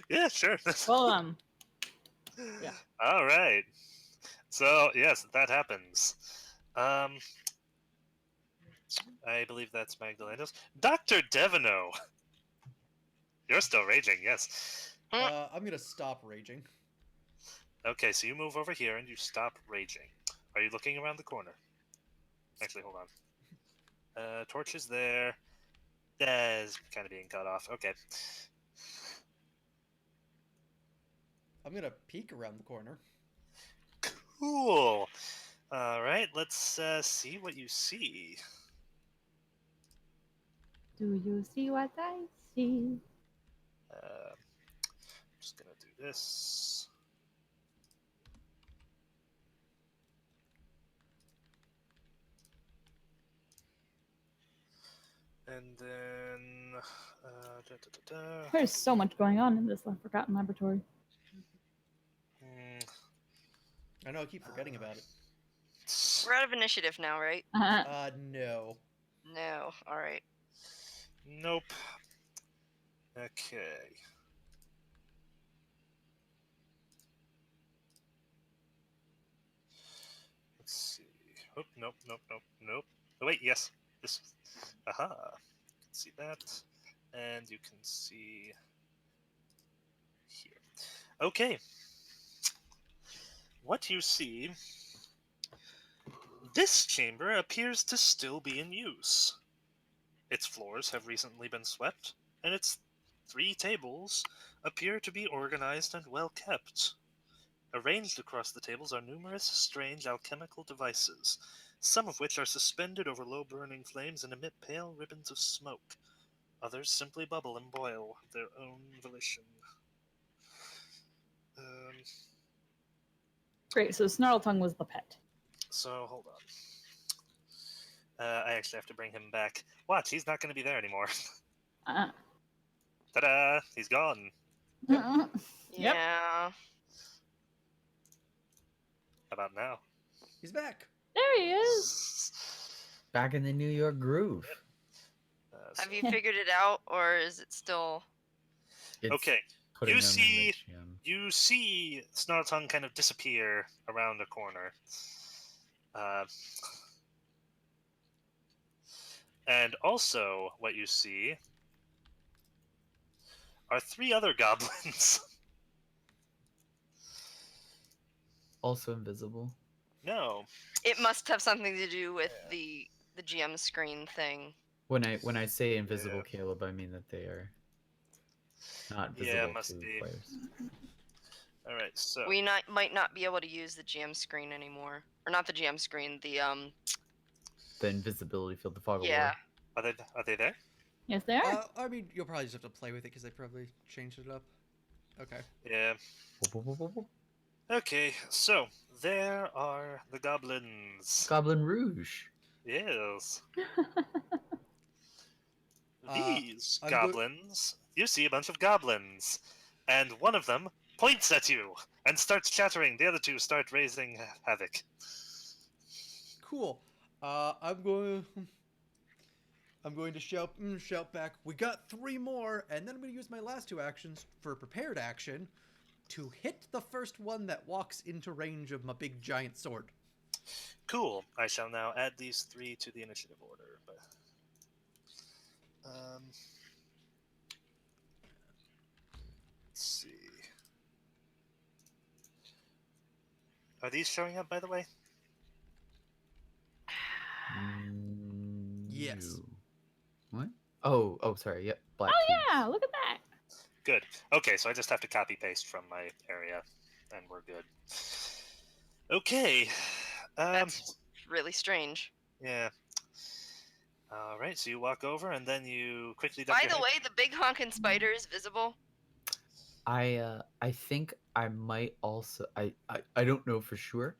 Yeah, sure. Well, yeah. All right. So yes, that happens. I believe that's Magdalena's. Dr. Devino. You're still raging, yes. I'm gonna stop raging. Okay, so you move over here and you stop raging. Are you looking around the corner? Actually, hold on. Torch is there. Is kind of being cut off. Okay. I'm gonna peek around the corner. Cool. All right, let's see what you see. Do you see what I see? I'm just gonna do this. And then, There's so much going on in this forgotten laboratory. I know I keep forgetting about it. We're out of initiative now, right? No. No. All right. Nope. Okay. Let's see. Oh, nope. Oh, wait, yes. This. Aha. You can see that. And you can see here. Okay. What you see. This chamber appears to still be in use. Its floors have recently been swept, and its 3 tables appear to be organized and well kept. Arranged across the tables are numerous strange alchemical devices, some of which are suspended over low-burning flames and emit pale ribbons of smoke. Others simply bubble and boil of their own volition. Great, so Snarltongue was the pet. So, hold on. I actually have to bring him back. Watch, he's not going to be there anymore. Ta-da! He's gone. Yep. Yeah. How about now? He's back. There he is. Back in the New York groove. Have you figured it out, or is it still? It's Okay, putting you them in see- the gym. You see Snarltongue kind of disappear around a corner. And also, what you see are 3 other goblins. Also invisible. No. It must have something to do with the GM screen thing. When I say invisible, Caleb, I mean that they are not visible must to be. players. All right, so We might not be able to use the GM screen anymore, or not the GM screen. The invisibility field, the fog of Yeah. war. are they there? Yes, they are. I mean, you'll probably just have to play with it because they probably changed it up. Okay. Yeah. Okay, so there are the goblins. Goblin Rouge. Yes. Uh, These I'm goblins. You see a bunch of goblins, and one of them points at you and starts chattering. The other 2 start raising havoc. Cool. I'm going. I'm going to shout back, we got 3 more, and then I'm going to use my last 2 actions for prepared action to hit the first one that walks into range of my big giant sword. Cool. I shall now add these 3 to the initiative order. But, let's see. Are these showing up, by the way? Yes. What? Oh, sorry. Yep. Black Oh cubes. yeah, look at that. Good. Okay, so I just have to copy paste from my area, and we're good. Okay. That's really strange. Yeah. All right. So you walk over, and then you quickly duck By your the head. way, the big honkin' spider is visible. I think I might also. I don't know for sure.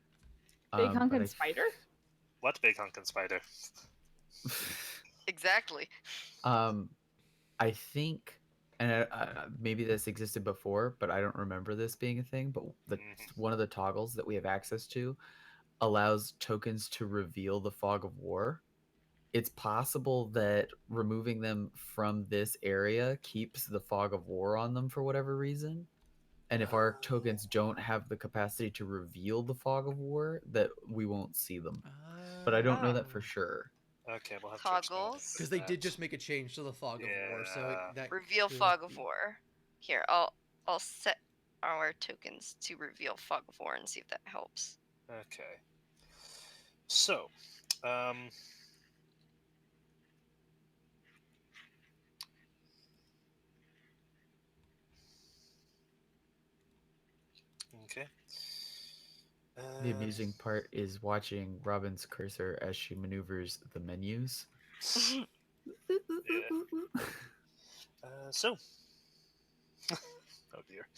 Big but honkin' spider? What big honkin' spider? Exactly. I think, and maybe this existed before, but I don't remember this being a thing. But one of the toggles that we have access to allows tokens to reveal the fog of war. It's possible that removing them from this area keeps the fog of war on them for whatever reason. And if our tokens don't have the capacity to reveal the fog of war, that we won't see them. But I don't know that for sure. Okay, we'll have Toggles. Because they did just make a change to the fog of war, so that Reveal could fog of be- war. Here, I'll set our tokens to reveal fog of war and see if that helps. Okay. So, okay. The amusing part is watching Robin's cursor as she maneuvers the menus. Yeah. So. Oh dear.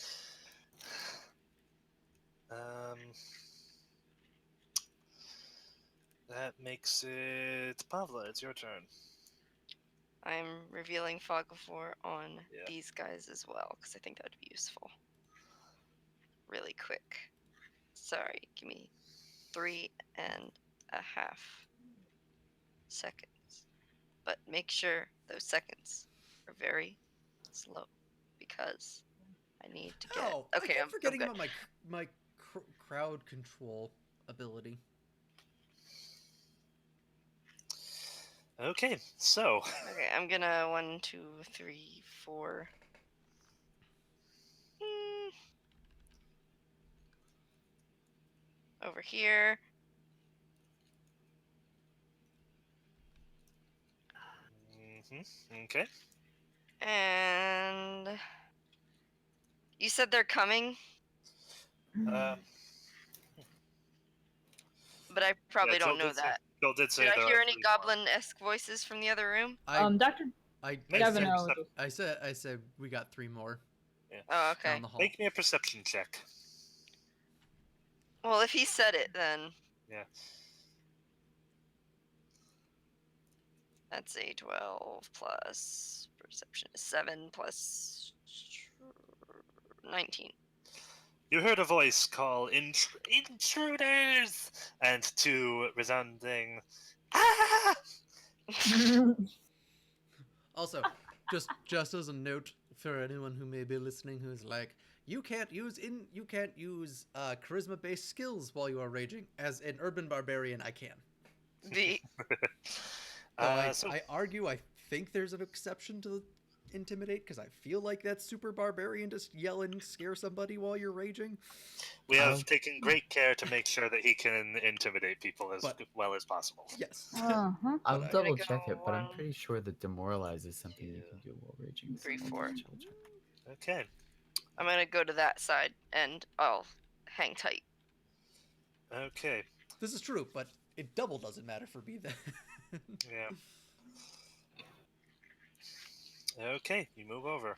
That makes it Pavla. It's your turn. I'm revealing fog of war on Yeah. these guys as well, because I think that would be useful. Really quick. Sorry, give me 3.5 seconds. But make sure those seconds are very slow, because I need to get. Oh, Okay, I keep I'm forgetting good. about my crowd control ability. Okay, so. Okay, I'm gonna 1, 2, 3, 4. Over here. Okay. And you said they're coming, but I probably don't know that. Joel did say Did I there hear are any 3 more. goblin-esque voices from the other room? Dr. I Devino. said we got 3 more Yeah. Oh, okay. down the hall. Make me a perception check. Well, if he said it, then Yeah. that's a 12 plus perception is 7 plus 19. You heard a voice call intruders, and 2 resounding ah! Also, just as a note for anyone who may be listening who's like, you can't use charisma based skills while you are raging. As an urban barbarian, I can. The I argue I think there's an exception to intimidate, because I feel like that's super barbarian to yell and scare somebody while you're raging. We have taken great care to make sure that he can intimidate people as well as possible. Yes. I'll double check it, but I'm pretty sure that demoralize is something you can do while raging. 3, So 4. Okay. I'm gonna go to that side and I'll hang tight. Okay. This is true, but it double doesn't matter for me then. Yeah. Okay, you move over.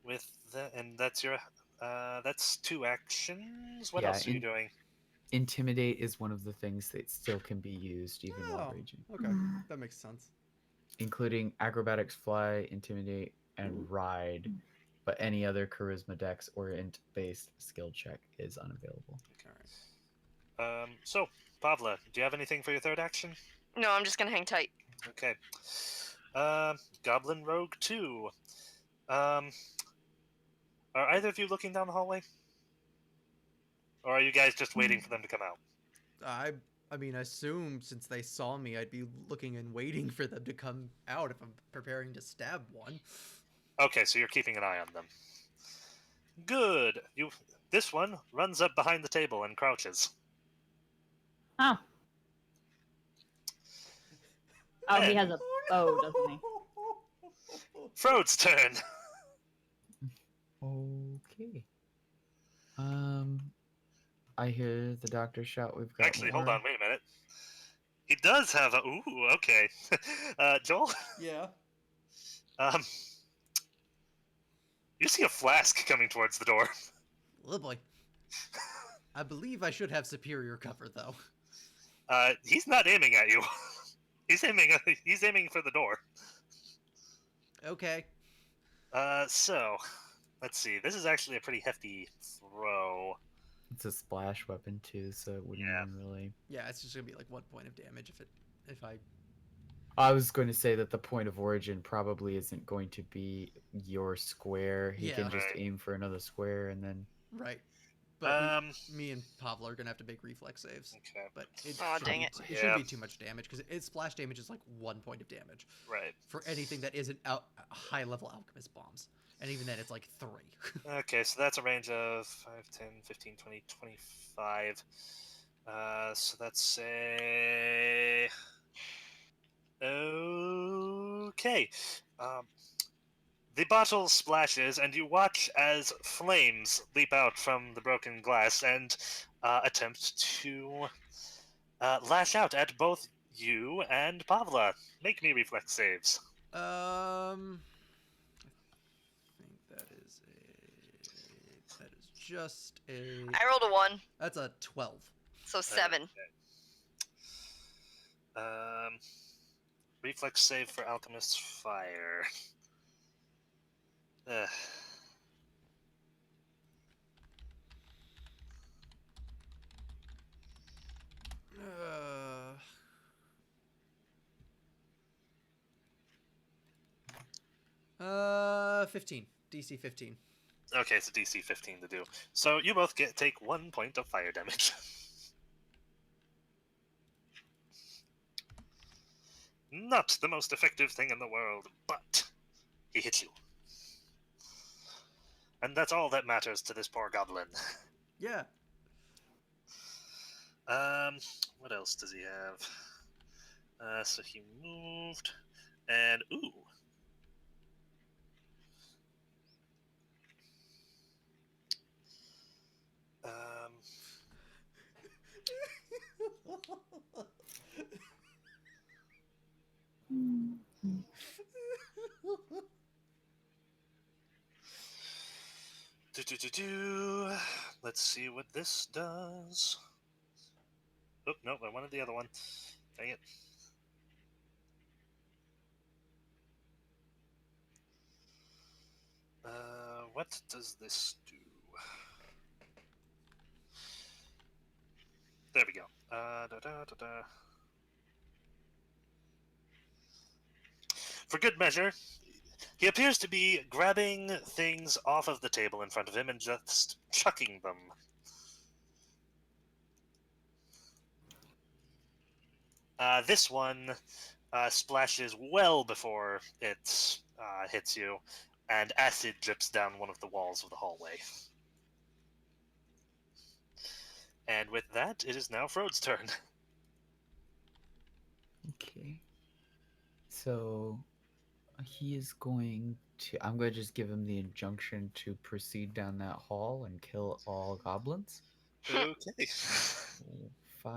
With that, and that's your, that's 2 actions. What else are you doing? Intimidate is one of the things that still can be used even while raging. Okay, that makes sense. Including acrobatics, fly, intimidate, and ride. But any other charisma dex or int-based skill check is unavailable. All right. So, Pavla, do you have anything for your 3rd action? No, I'm just gonna hang tight. Okay. Goblin Rogue 2. Are either of you looking down the hallway? Or are you guys just waiting for them to come out? I mean, I assume since they saw me, I'd be looking and waiting for them to come out if I'm preparing to stab one. Okay, so you're keeping an eye on them. Good. This one runs up behind the table and crouches. Oh. Oh, he And has a bow, doesn't he? Frode's turn. Okay. I hear the doctor shout. We've got Actually, more. hold on, wait a minute. He does have a. Ooh, okay. Joel, Yeah. you see a flask coming towards the door. Oh boy. I believe I should have superior cover though. He's not aiming at you. He's aiming for the door. Okay. So, let's see. This is actually a pretty hefty throw. It's a splash weapon too, so it wouldn't Yeah. even really. Yeah, it's just gonna be like 1 point of damage if I. I was going to say that the point of origin probably isn't going to be your square. He Yeah. can just Right. aim for another square and then. Right. But Um. me and Pavla are gonna have to make reflex saves. Okay. But it Aw, shouldn't dang be it. it shouldn't Yeah. be too much damage because its splash damage is like 1 point of damage Right. for anything that isn't high level alchemist bombs, and even then it's like 3. Okay, so that's a range of 5, 10, 15, 20, 25. So that's a. Okay. The bottle splashes, and you watch as flames leap out from the broken glass and attempt to lash out at both you and Pavla. Make me reflex saves. I think that is just a. I rolled a 1, That's a 12. so 7. Um, reflex save for Alchemist's Fire. Ugh. Uh, 15. DC 15. Okay, it's a DC 15 to do. So you both take 1 point of fire damage. Not the most effective thing in the world, but he hits you. And that's all that matters to this poor goblin. Yeah. What else does he have? So he moved, and ooh. Um, Let's see what this does. Oh, no, I wanted the other one. Dang it. What does this do? There we go. For good measure, he appears to be grabbing things off of the table in front of him and just chucking them. This one splashes well before it hits you, and acid drips down one of the walls of the hallway. And with that, it is now Frode's turn. Okay. So he is going to. I'm going to just give him the injunction to proceed down that hall and kill all goblins. Okay. 5,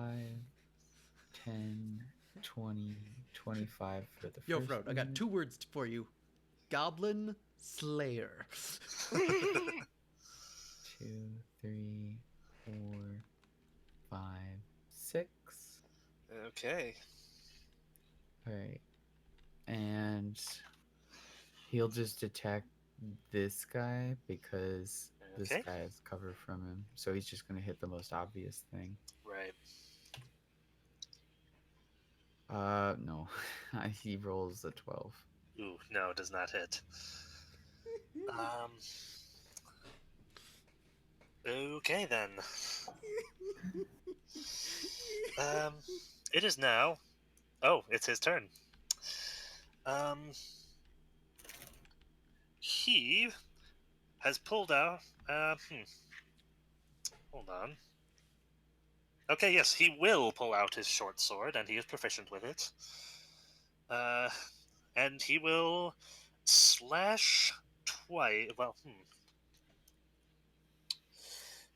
10, 20, 25 for the Yo, first Frode, I got one. 2 words for you. Goblin Slayer. 2, 3, 4, 5, 6. Okay. All right. And he'll just attack this guy because this Okay. guy has cover from him. So he's just going to hit the most obvious thing. Right. No. He rolls a 12. Ooh, no, does not hit. Okay then. It is now. Oh, it's his turn. He has pulled out. Hold on. Okay, yes, he will pull out his short sword, and he is proficient with it. And he will slash twice. Well,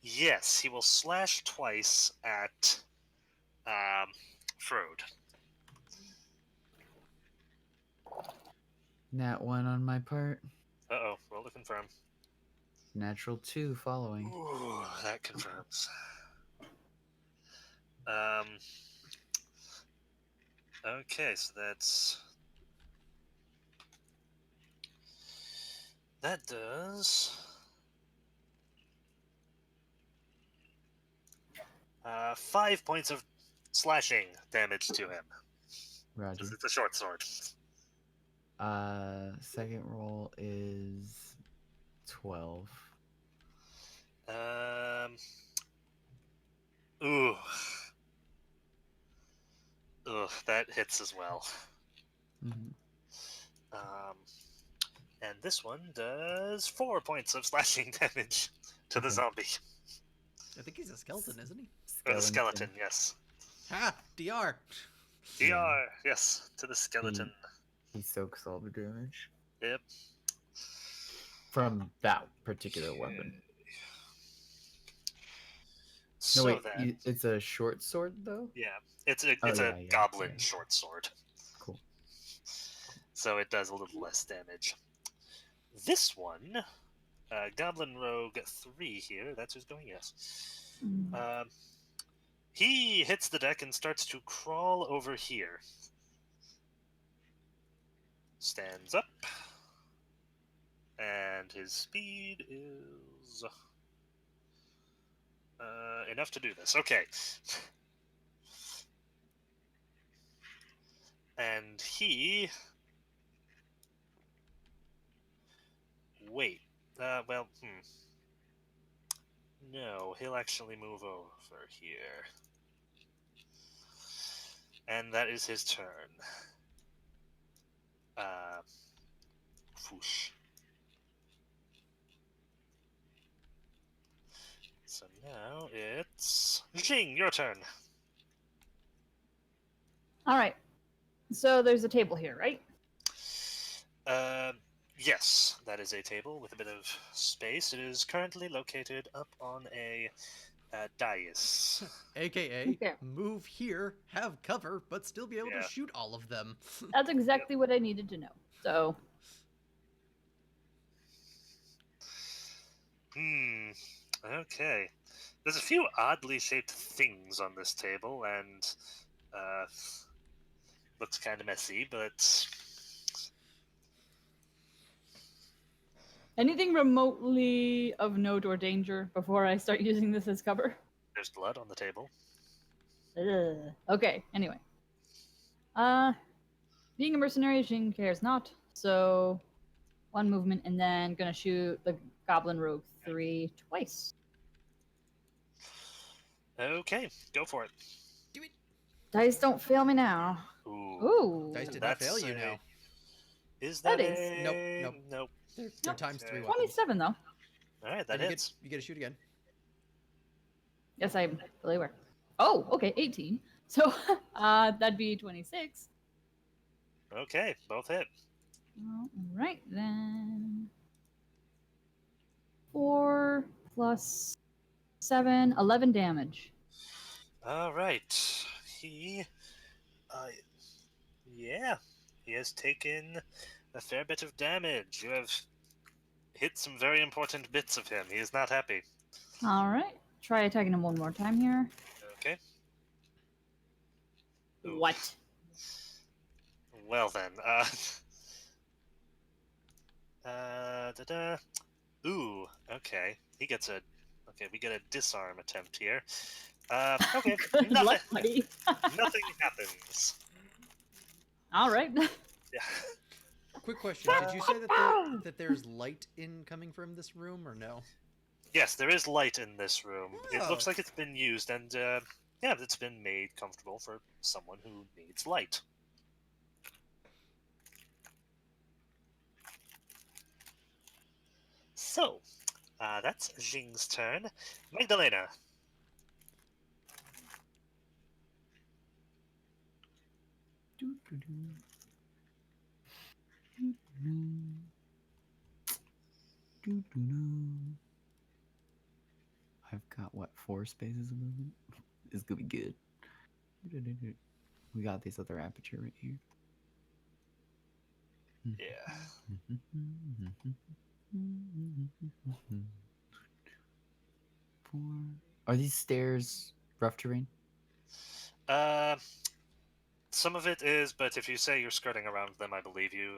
Yes, he will slash twice at Frode. Nat 1 on my part. Uh-oh, roll to confirm. Natural 2 following. Ooh, that confirms. Um. Okay, so that does 5 points of slashing damage to him. Roger. Because it's a short sword. Second roll is 12. Ooh. Ugh, that hits as well. Mm-hmm. And this one does 4 points of slashing damage to the Okay. zombie. I think he's a skeleton, isn't he? Or the skeleton, yes. Ha! DR! DR, Yeah. yes, to the skeleton. He soaks all the damage Yep. from that particular weapon. So No, wait, then, it's a short sword though? yeah, it's a yeah, goblin yeah. short sword, Cool. so it does a little less damage. This one, Goblin Rogue 3 here, that's who's going, yes. He hits the deck and starts to crawl over here. Stands up. And his speed is enough to do this. Okay. And he... Wait. No, he'll actually move over here. And that is his turn. Whoosh. So now it's... Jing, your turn. Alright. So there's a table here, right? Yes, that is a table with a bit of space. It is currently located up on a dais. AKA, Okay. move here, have cover, but still be able Yeah. to shoot all of them. That's exactly what I needed to know. So, Okay. There's a few oddly shaped things on this table, and looks kind of messy, but anything remotely of note or danger before I start using this as cover? there's blood on the table. Ugh. Okay, anyway. Being a mercenary, Jing cares not. So, one movement, and then gonna shoot the Goblin Rogue 3 twice. Okay, go for it. Do it! Dice don't fail me now. Ooh. Ooh. Dice did not fail you a- now. Is That that is. a... Nope. Nope. They're Nope. times 3 Okay. weapons. 27, though. Alright, that And you hits. get to shoot again. Yes, I'm fully aware. Oh, okay, 18. So, that'd be 26. Okay, both hit. All right, then. 4 plus 7, 11 damage. Alright. He... yeah. He has taken a fair bit of damage. You have hit some very important bits of him. He is not happy. All right, try attacking him one more time here. Okay. Ooh. What? Well then, Ooh, okay. He gets a... Okay, we get a disarm attempt here. Okay, Good nothing, luck, buddy. nothing happens. All right. Yeah. Quick question: did you say that there's light coming from this room, or no? Yes, there is light in this room. It Oh. looks like it's been used, and yeah, it's been made comfortable for someone who needs light. So, that's Jing's turn. Magdalena. I've got what, 4 spaces of movement? It's gonna be good. We got this other aperture right here. Yeah. 4. Are these stairs rough terrain? Uh, some of it is, but if you say you're skirting around them, I believe you.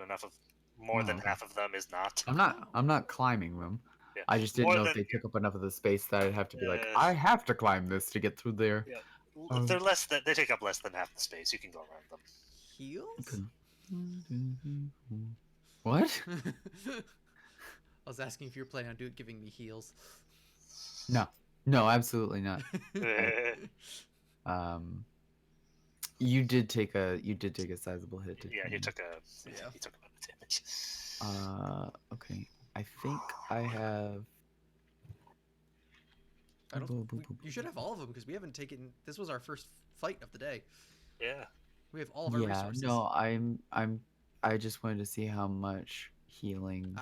More Oh, than okay. half of them is not. I'm not climbing them. Yeah. I just didn't More know if than they took up enough of the space that I'd have to be like, Uh, I have to climb this to get through there. yeah. They're less than they take up less than half the space. You can go around them. Heels? Okay. 1, 2, 3, 4. What? I was asking if you were planning on giving me heals. No, absolutely not. You did take a sizable hit. Yeah, he took a Yeah. he took a bit of damage. Okay. I think I have. You should have all of them because we haven't taken. This was our first fight of the day. Yeah. We have all of our Yeah, resources. no, I just wanted to see how much healing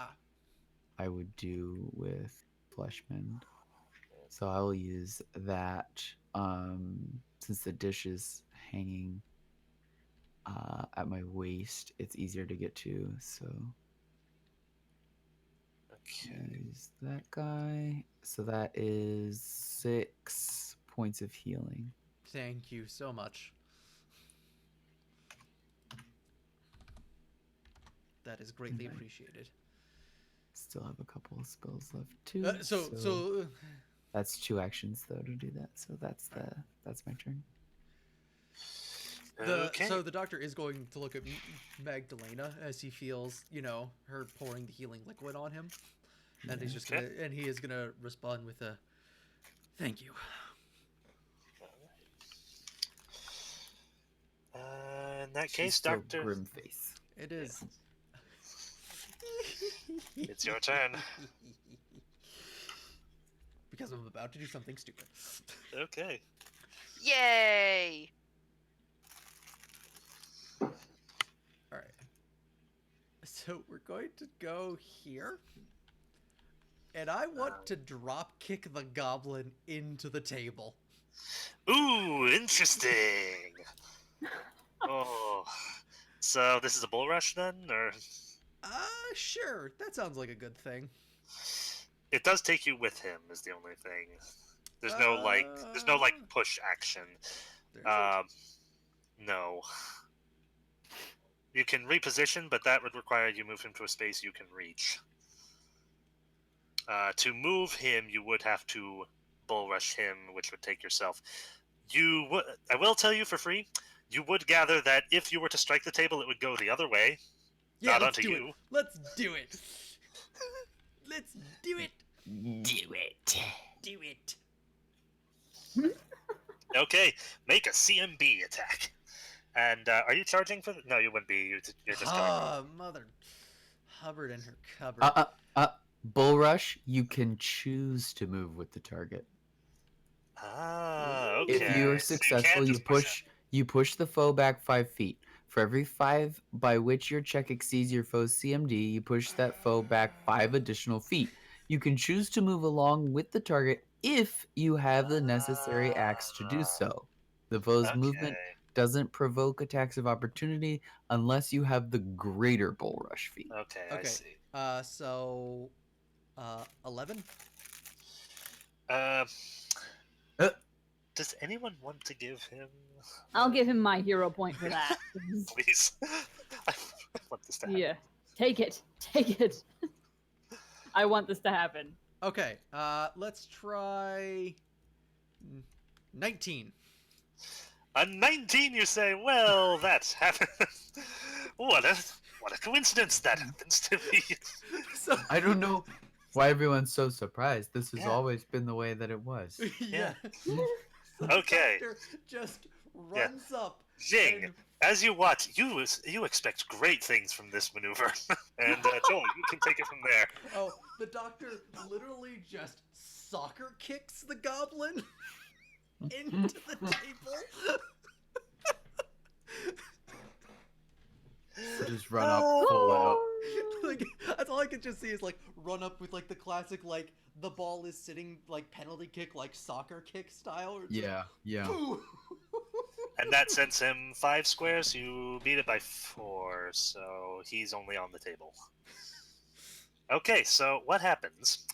I would do with Fleshmend. So I will use that. Since the dish is hanging at my waist, it's easier to get to. So Okay. use that guy. So that is 6 points of healing. Thank you so much. That is greatly appreciated. Still have a couple of spells left too. So that's 2 actions though to do that. So that's my turn. Okay. the doctor is going to look at Magdalena as he feels, her pouring the healing liquid on him, and he's just he is gonna respond with a thank you. In that She's case, still Doctor. grim face. It is. It's your turn. Because I'm about to do something stupid. Okay. Yay! All right. So we're going to go here. And I want to drop kick the goblin into the table. Ooh, interesting. Oh, so this is a bull rush then, or? Sure. That sounds like a good thing. It does take you with him. Is the only thing. There's no push action. No. You can reposition, but that would require you move him to a space you can reach. To move him, you would have to bull rush him, which would take yourself. I will tell you for free, you would gather that if you were to strike the table, it would go the other way. Yeah, not let's onto do you. it. Let's do it. Let's do it. Do it. Do it. Okay, make a CMB attack. And are you charging for? No, you wouldn't be. You're just going. Mother Hubbard and her cupboard. Bull rush. You can choose to move with the target. Okay. If you're successful, you push the foe back 5 feet. For every 5 by which your check exceeds your foe's CMD, you push that foe back 5 additional feet. You can choose to move along with the target if you have the necessary acts to do so. The foe's movement doesn't provoke attacks of opportunity unless you have the greater bull rush feat. Okay, I see. So 11? Does anyone want to give him? I'll give him my hero point for that. Please. I want this to happen. Yeah. Take it. Take it. I want this to happen. Okay, let's try 19. A 19, you say? Well, that happened. what a coincidence that happens to be. So I don't know why everyone's so surprised. This has Yeah. always been the way that it was. yeah. So Okay. the doctor just runs up. Jing, and- as you watch, you expect great things from this maneuver. And Joel, you can take it from there. Oh, the doctor literally just soccer kicks the goblin into the table. Just run up, full out. Like, that's all I can just see is like run up with like the classic like the ball is sitting like penalty kick like soccer kick style. Or it's like, Yeah, yeah. "Boo!" And that sends him 5 squares. You beat it by 4, so he's only on the table. Okay, so what happens?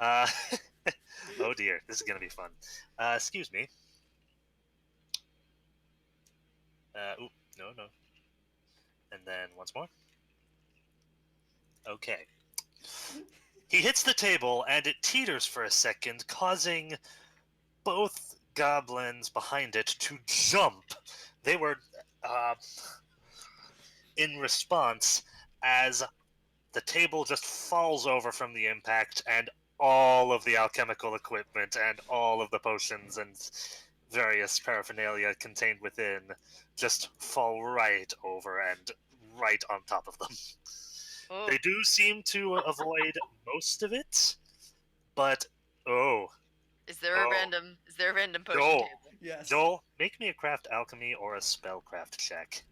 Uh, oh dear, this is gonna be fun. Excuse me. Oop, no. And then once more. Okay. He hits the table, and it teeters for a second, causing both goblins behind it to jump. They were in response as the table just falls over from the impact, and all of the alchemical equipment and all of the potions and various paraphernalia contained within just fall right over and right on top of them. Oh, They do seem to avoid most of it, but oh, is there a Oh. random potion Joel. table? Yes. Joel, make me a craft alchemy or a spellcraft check.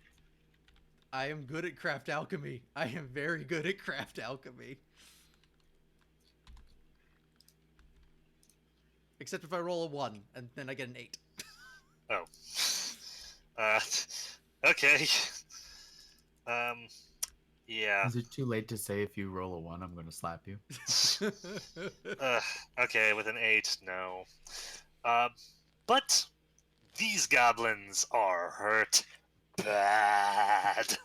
I am good at craft alchemy. I am very good at craft alchemy. Except if I roll a 1 and then I get an 8. Oh. Okay. Yeah. Is it too late to say if you roll a 1, I'm going to slap you? Okay, with an 8, no. But these goblins are hurt bad.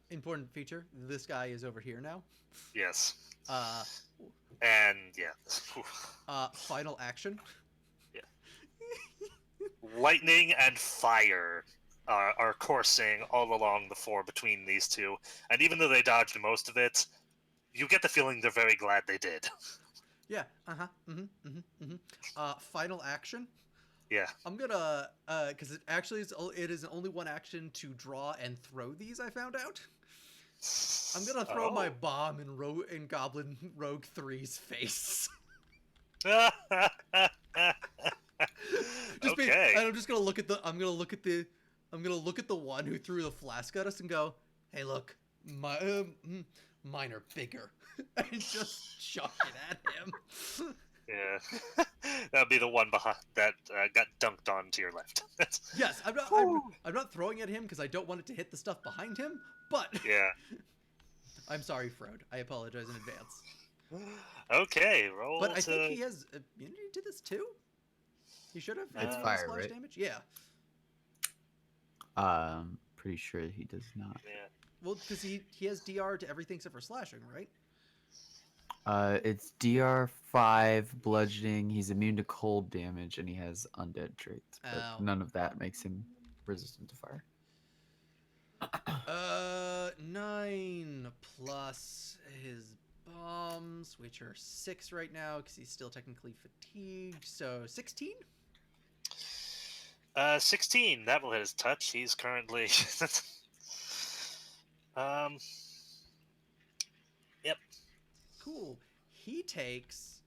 Important feature. This guy is over here now. Yes. Uh, And yeah. Final action. Lightning and fire are coursing all along the floor between these two. And even though they dodged most of it, you get the feeling they're very glad they did. Yeah. Final action. Yeah. I'm gonna because it is only one action to draw and throw these. I found out. I'm gonna throw my bomb in Goblin Rogue 3's face. Okay. And I'm just gonna look at the. I'm gonna look at the one who threw the flask at us and go, "Hey, look, mine are bigger," and just chuck it at him. Yeah. That would be the one behind that got dunked on to your left. Yes, I'm not throwing at him because I don't want it to hit the stuff behind him. But Yeah. I'm sorry, Frode. I apologize in advance. Okay, roll. But I think he has immunity to this too. He should have. It's immunity to fire, splash right? damage. Yeah. Pretty sure he does not. Yeah. Well, because he has DR to everything except for slashing, right? It's DR5 bludgeoning. He's immune to cold damage, and he has undead traits. But Ow. none of that makes him resistant to fire. 9 plus his bombs, which are 6 right now because he's still technically fatigued. So 16. 16. That will hit his touch. He's currently. Yep. Cool. He takes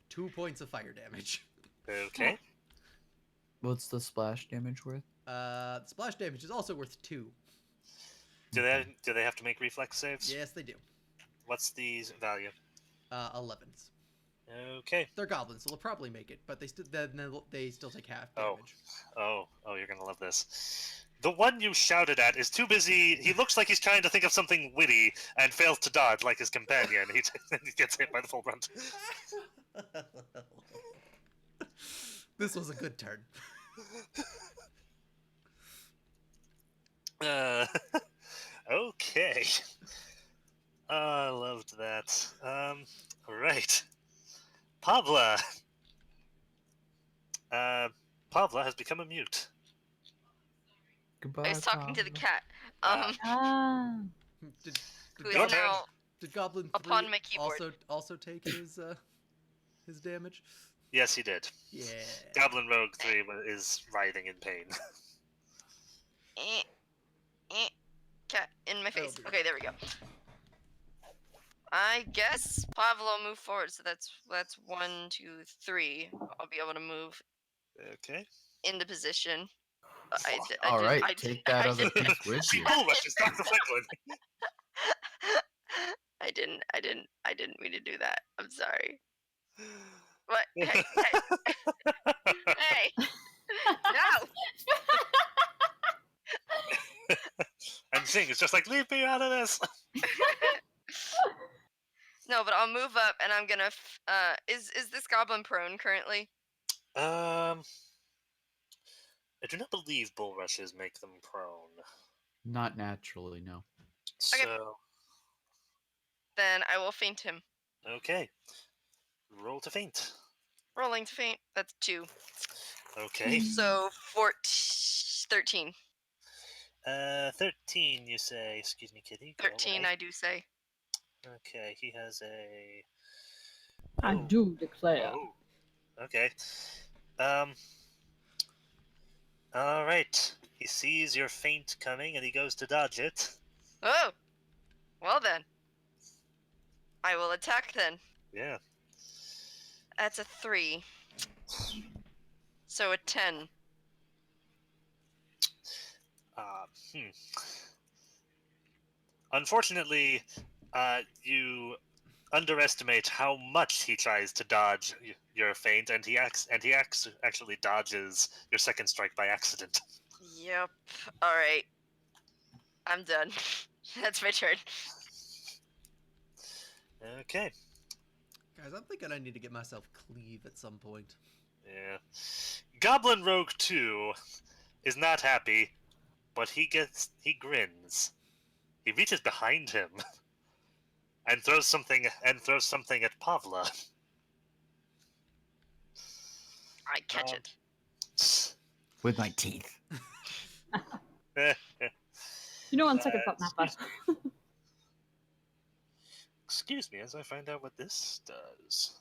2 points of fire damage. Okay. What's the splash damage worth? The splash damage is also worth 2. Do they have to make reflex saves? Yes, they do. What's the value? 11s. Okay. They're goblins, so they'll probably make it, but they still take half Oh. damage. Oh, you're gonna love this. The one you shouted at is too busy. He looks like he's trying to think of something witty and fails to dodge like his companion. He gets hit by the full brunt. This was a good turn. Okay. I loved that. Right. Pavla, Pavla has become a mute. Goodbye, I was talking to the Pablo. cat. Ah. Did, Who did, is Your Goblin, turn. now did Goblin 3 upon my keyboard. also take his damage? Yes, he did. Yeah. Goblin Rogue 3 is writhing in pain. Eh, eh, cat in my That'll face. do. Okay, there we go. I guess Pavlo move forward. So that's 1, 2, 3. I'll be able to move Okay. into position. All right, take that other piece with She you. bull rushes Dr. Franklin. I didn't mean to do that. I'm sorry. What? Hey, hey, no! And Zing is just like, leave me out of this. No, but I'll move up, and I'm gonna. Is this goblin prone currently? I do not believe bull rushes make them prone. Not naturally, no. Okay. So, Then I will feint him. okay. Roll to faint. Rolling to feint. That's 2. Okay. So 13. 13, you say. Excuse me, kitty. Go 13, away. I do say. Okay, he has a... I Oh. do declare. Oh. Okay. Alright. He sees your feint coming and he goes to dodge it. Oh! Well then. I will attack then. Yeah. That's a 3. So a 10. Hmm. Unfortunately, you underestimate how much he tries to dodge your feint, and he actually dodges your second strike by accident. Yep. Alright. I'm done. That's my turn. Okay. Guys, I'm thinking I need to get myself cleave at some point. Yeah. Goblin Rogue 2 is not happy, but he grins. He reaches behind him and throws something at Pavla. I catch it. With my teeth. You know, on second thought, Nappa. Excuse me as I find out what this does.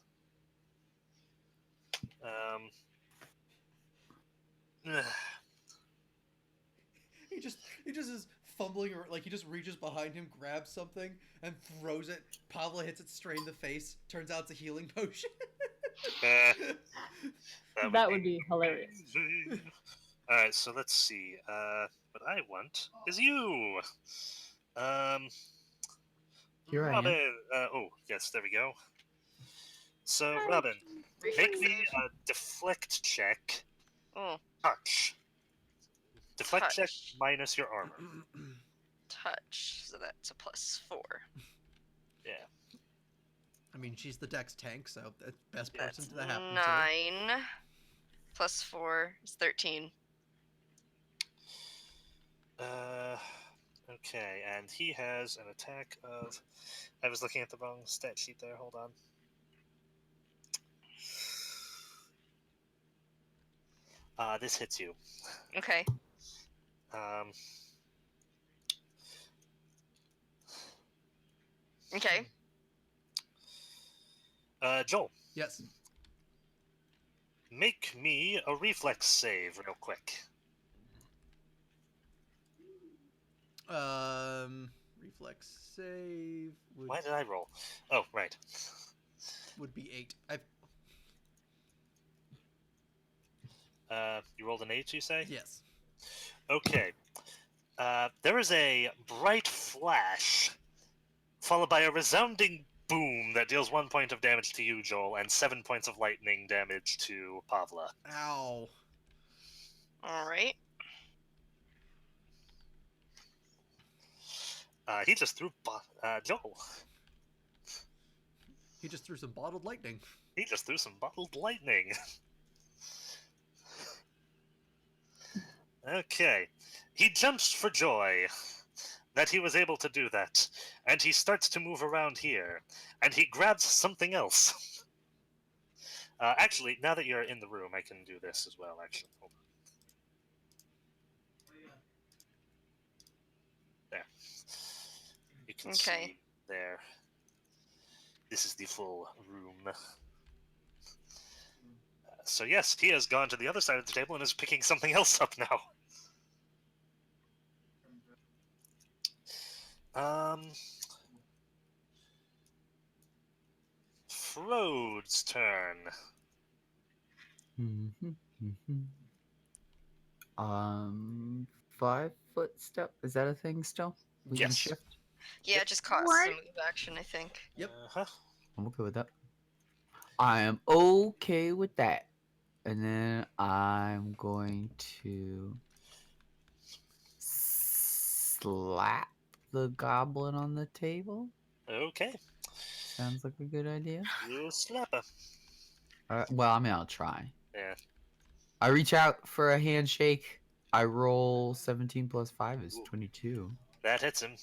He just is fumbling, or like he just reaches behind him, grabs something, and throws it. Pavla hits it straight in the face. Turns out it's a healing potion. That would be hilarious. Alright, so let's see. What I want is you. Here I am. Robin. Oh, yes, there we go. So, Robin, make Reflex me save. a deflect check. Oh, Touch. Deflect check touch. minus your armor. Touch. So that's a +4. Yeah. I mean, she's the Dex tank, so that's the best person That's to happen 9. +4 is 13. Okay, and he has an attack of... I was looking at the wrong stat sheet there, hold on. This hits you. Okay. Okay. Joel, Yes. make me a reflex save real quick. Reflex save Why did I roll? Oh, right. would be 8. You rolled an 8, you say? Yes. Okay. There is a bright flash, followed by a resounding boom that deals 1 point of damage to you, Joel, and 7 points of lightning damage to Pavla. Ow. Alright. He just threw Joel. He just threw some bottled lightning. He just threw some bottled lightning. Okay. He jumps for joy that he was able to do that, and he starts to move around here, and he grabs something else. Actually, now that you're in the room, I can do this as well, actually. Hold on. There. You can Okay. see there. This is the full room. So yes, he has gone to the other side of the table and is picking something else up now. Frode's turn. Mm-hmm. 5-foot step. Is that a thing still? We can Yes. shift. Yeah, Yep. it just costs a move action, I think. Yep. Uh-huh. I'm okay with that. I am okay with that. And then I'm going to slap the goblin on the table. Okay. Sounds like a good idea. You slap him. Well, I mean, I'll try. Yeah. I reach out for a handshake. I roll 17 plus 5 is Ooh. 22. That hits him.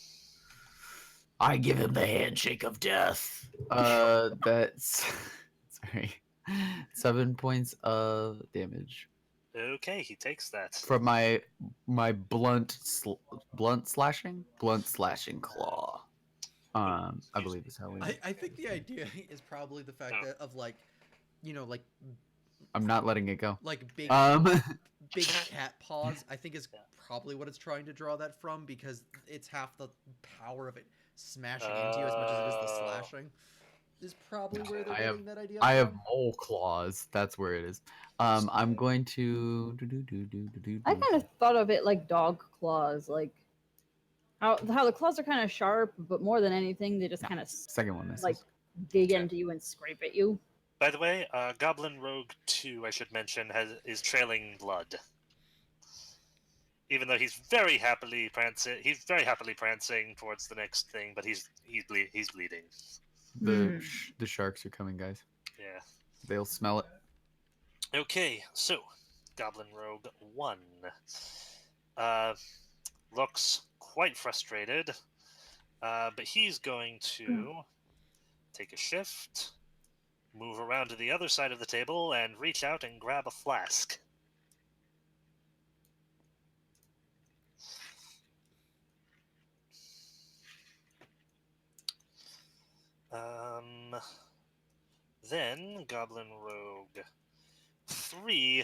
I give him the handshake of death. That's sorry, 7 points of damage Okay, he takes that. from my blunt slashing claw. I Excuse believe me. is how we. I think the idea is probably the fact that of like, you know, I'm not letting it go. like big Um, big cat paws. I think is Yeah. probably what it's trying to draw that from, because it's half the power of it smashing into you as much as it is the slashing. Is probably where they're I have getting that idea I have from. mole claws. That's where it is. I'm going to I kind of thought of it like dog claws, like how the claws are kind of sharp, but more than anything, they just No, kind of second one misses. like dig Okay. into you and scrape at you. By the way, Goblin Rogue 2, I should mention, is trailing blood. Even though he's very happily prancing towards the next thing, but he's bleeding. The sharks are coming, guys. Yeah. They'll smell it. Okay, so Goblin Rogue 1 looks quite frustrated, but he's going to take a shift, move around to the other side of the table, and reach out and grab a flask. Then Goblin Rogue 3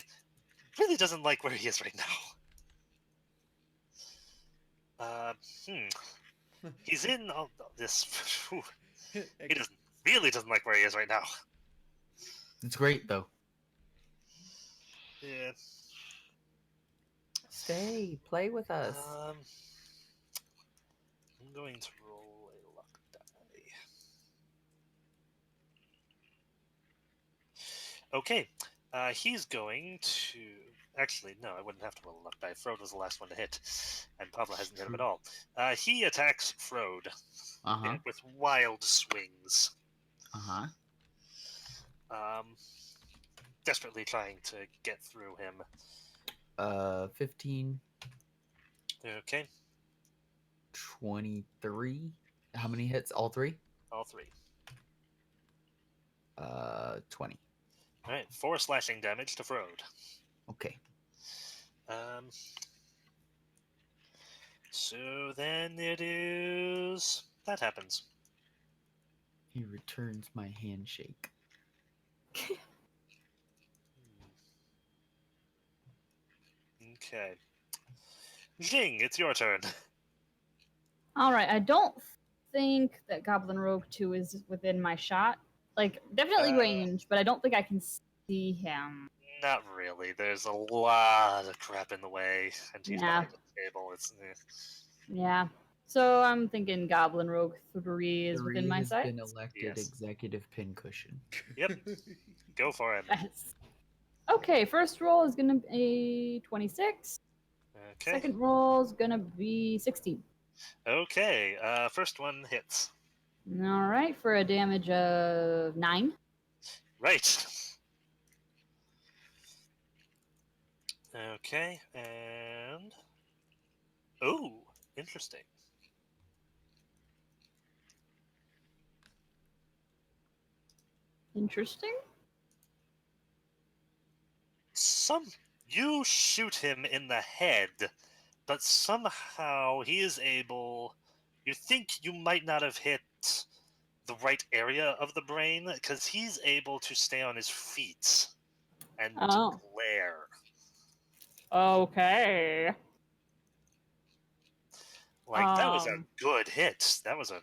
really doesn't like where he is right now. He's in all this. He really doesn't like where he is right now. It's great though. Yeah. Stay, play with us. I'm going to roll a luck die. Okay. He's going to. Actually, no, I wouldn't have to roll a luck die. Frode was the last one to hit, and Pablo hasn't hit him at all. He attacks Frode with wild swings. Desperately trying to get through him. 15. Okay. 23. How many hits? All three? All three. 20. All right, 4 slashing damage to Frode. Okay. So then it is that happens. He returns my handshake. Okay. Jing, it's your turn. All right, I don't think that Goblin Rogue 2 is within my shot. Like, definitely range, but I don't think I can see him. Not really. There's a lot of crap in the way, and he's behind the table. Yeah. So I'm thinking Goblin Rogue 3 is within my sight. Been elected executive pincushion. Yep. Go for it. Yes. Okay, first roll is gonna be 26. Okay. Second roll is gonna be 16. Okay. First one hits. All right, for a damage of 9. Right. Okay, and oh, interesting. Interesting. You shoot him in the head, but somehow he is able. You think you might not have hit the right area of the brain because he's able to stay on his feet and Oh. glare. Okay. Like, that was a good hit. That was a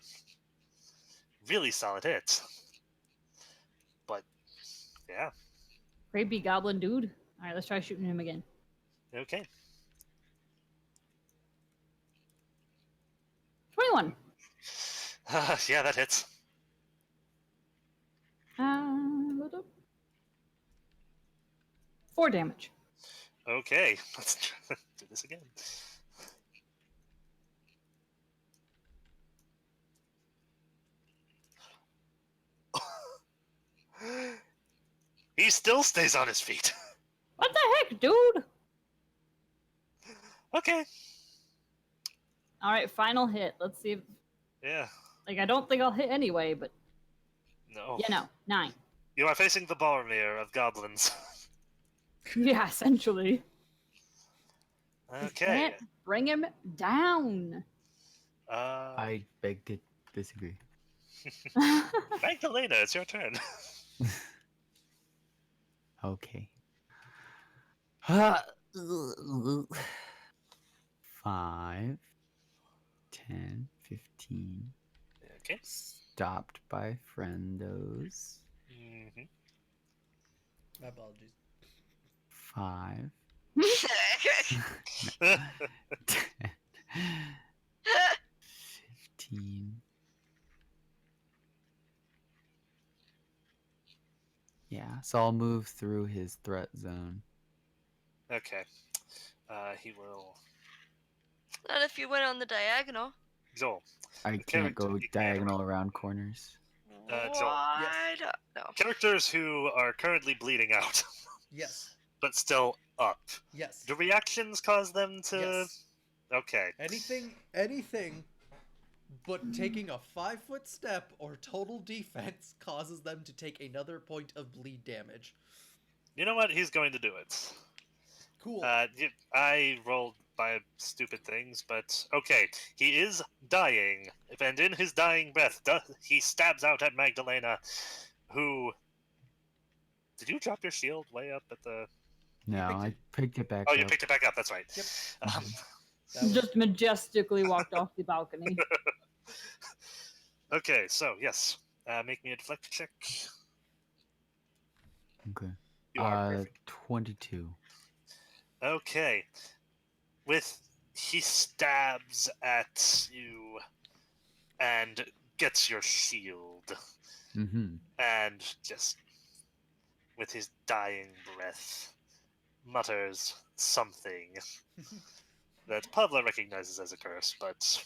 really solid hit. But, yeah, Creepy goblin dude. All right, let's try shooting him again. okay. 21. Yeah, that hits. Hold up. 4 damage. Okay, let's do this again. He still stays on his feet. What the heck, dude? Okay. All right, final hit. Let's see if. Yeah. Like, I don't think I'll hit anyway, but. No. Yeah, no. 9. You are facing the Boromir of goblins. Yeah, essentially. Okay. Can't bring him down. I beg to disagree. Magdalena, it's your turn. Okay. 5, 10, 15. Okay. Stopped by friendos. Mm-hmm. My apologies. 5, 10, 15. Yeah, so I'll move through his threat zone. Okay. He will. Not if you went on the diagonal. Joel. I The can't character go you can diagonal around corners. Joel. Why? Yes. No. Characters who are currently bleeding out, Yes. but still up. Yes. Do reactions cause them to? Yes. Okay. Anything but taking a 5-foot step or total defense causes them to take another point of bleed damage. You know what? He's going to do it. Cool. I rolled by stupid things, but okay. He is dying, and in his dying breath, he stabs out at Magdalena, who. Did you drop your shield way up at the? No, picked I it. picked it back Oh, up. you picked it back up. That's right. Yep. Um, That was- Just majestically walked off the balcony. okay, so yes, make me a deflect check. Okay. You are perfect. 22. Okay, he stabs at you and gets your shield, Mm-hmm. and just with his dying breath mutters something that Pavla recognizes as a curse, but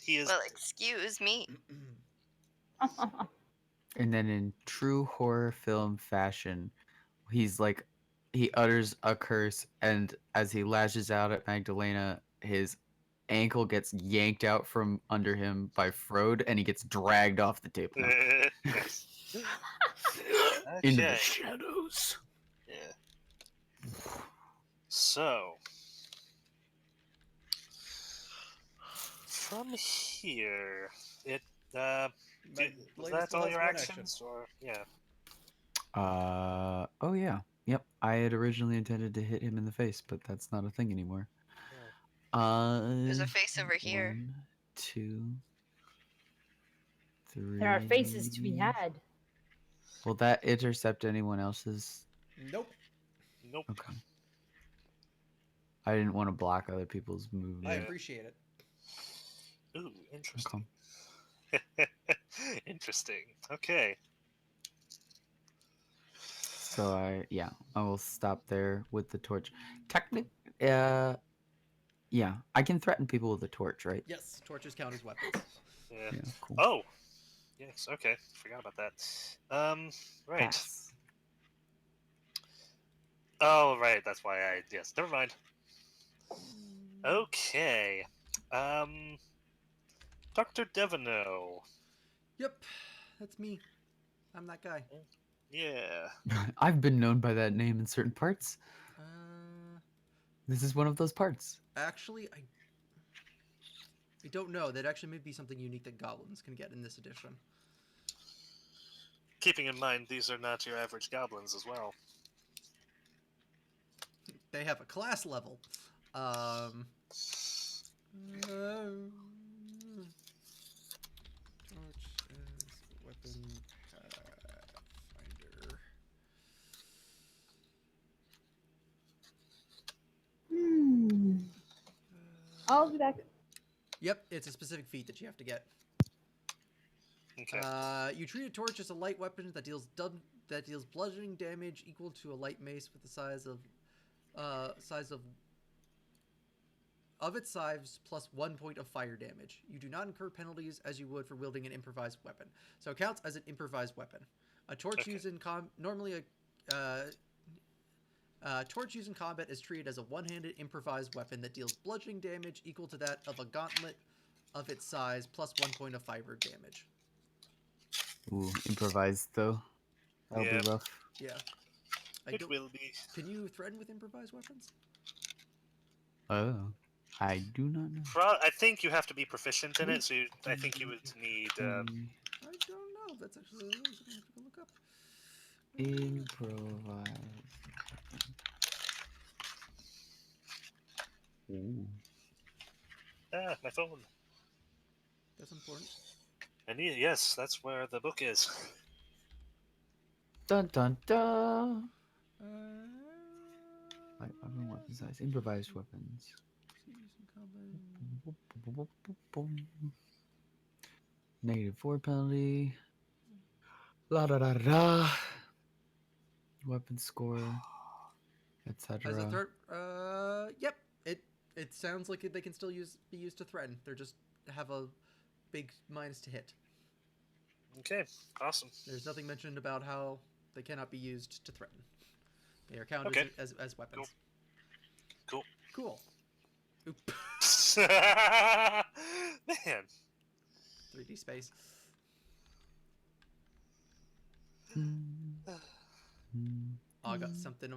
he is. Well, excuse me. And then in true horror film fashion, he utters a curse, and as he lashes out at Magdalena, his ankle gets yanked out from under him by Frode, and he gets dragged off the table. No. Nice. Into the Okay. shadows. Yeah. So, from here, it was Magdalena that still all has your one actions, or yeah? Oh yeah. Yep. I had originally intended to hit him in the face, but that's not a thing anymore. There's a face over here. 1, 2, 3. There are faces to be had. Will that intercept anyone else's? Nope. Nope. Okay. I didn't want to block other people's movement. I appreciate it. Ooh, interesting. Interesting. Okay. So I will stop there with the torch. Yeah, I can threaten people with a torch, right? Yes, torches count as weapons. Yeah. Yeah, cool. Oh. Yes. Okay. Forgot about that. Right. Pass. Oh, right. That's why I. Yes. Never mind. Okay. Dr. Devino. Yep, that's me. I'm that guy. Yeah. I've been known by that name in certain parts. Uh, This is one of those parts. actually, I don't know. That actually may be something unique that goblins can get in this edition. Keeping in mind, these are not your average goblins as well. They have a class level. Um, torch as weapon Pathfinder. Hmm. I'll be back. Yep, it's a specific feat that you have to get. Okay. You treat a torch as a light weapon that deals bludgeoning damage equal to a light mace with the size of its size plus 1 point of fire damage. You do not incur penalties as you would for wielding an improvised weapon, so it counts as an improvised weapon. A torch used in torch used in combat is treated as a one-handed improvised weapon that deals bludgeoning damage equal to that of a gauntlet of its size plus 1 point of fire damage. Ooh, improvised though. That'll Yeah. be rough. Yeah. It will be. Can you threaten with improvised weapons? Oh, I do not know. I think you have to be proficient in it, so I think you would need. I don't know. That's actually something I have to go look up. Improvised. Ooh. My phone. That's important. Yes, that's where the book is. Dun dun dun. Uh, Light weapon, weapon size, improvised weapons. -4 penalty. La da da da. Weapon score, As a etc. threat, yep. It sounds like they can still be used to threaten. They're just have a big minus to hit. Okay, awesome. There's nothing mentioned about how they cannot be used to threaten. They are counted Okay. as weapons. Cool. Cool. Oop. Man. 3D space. I got something.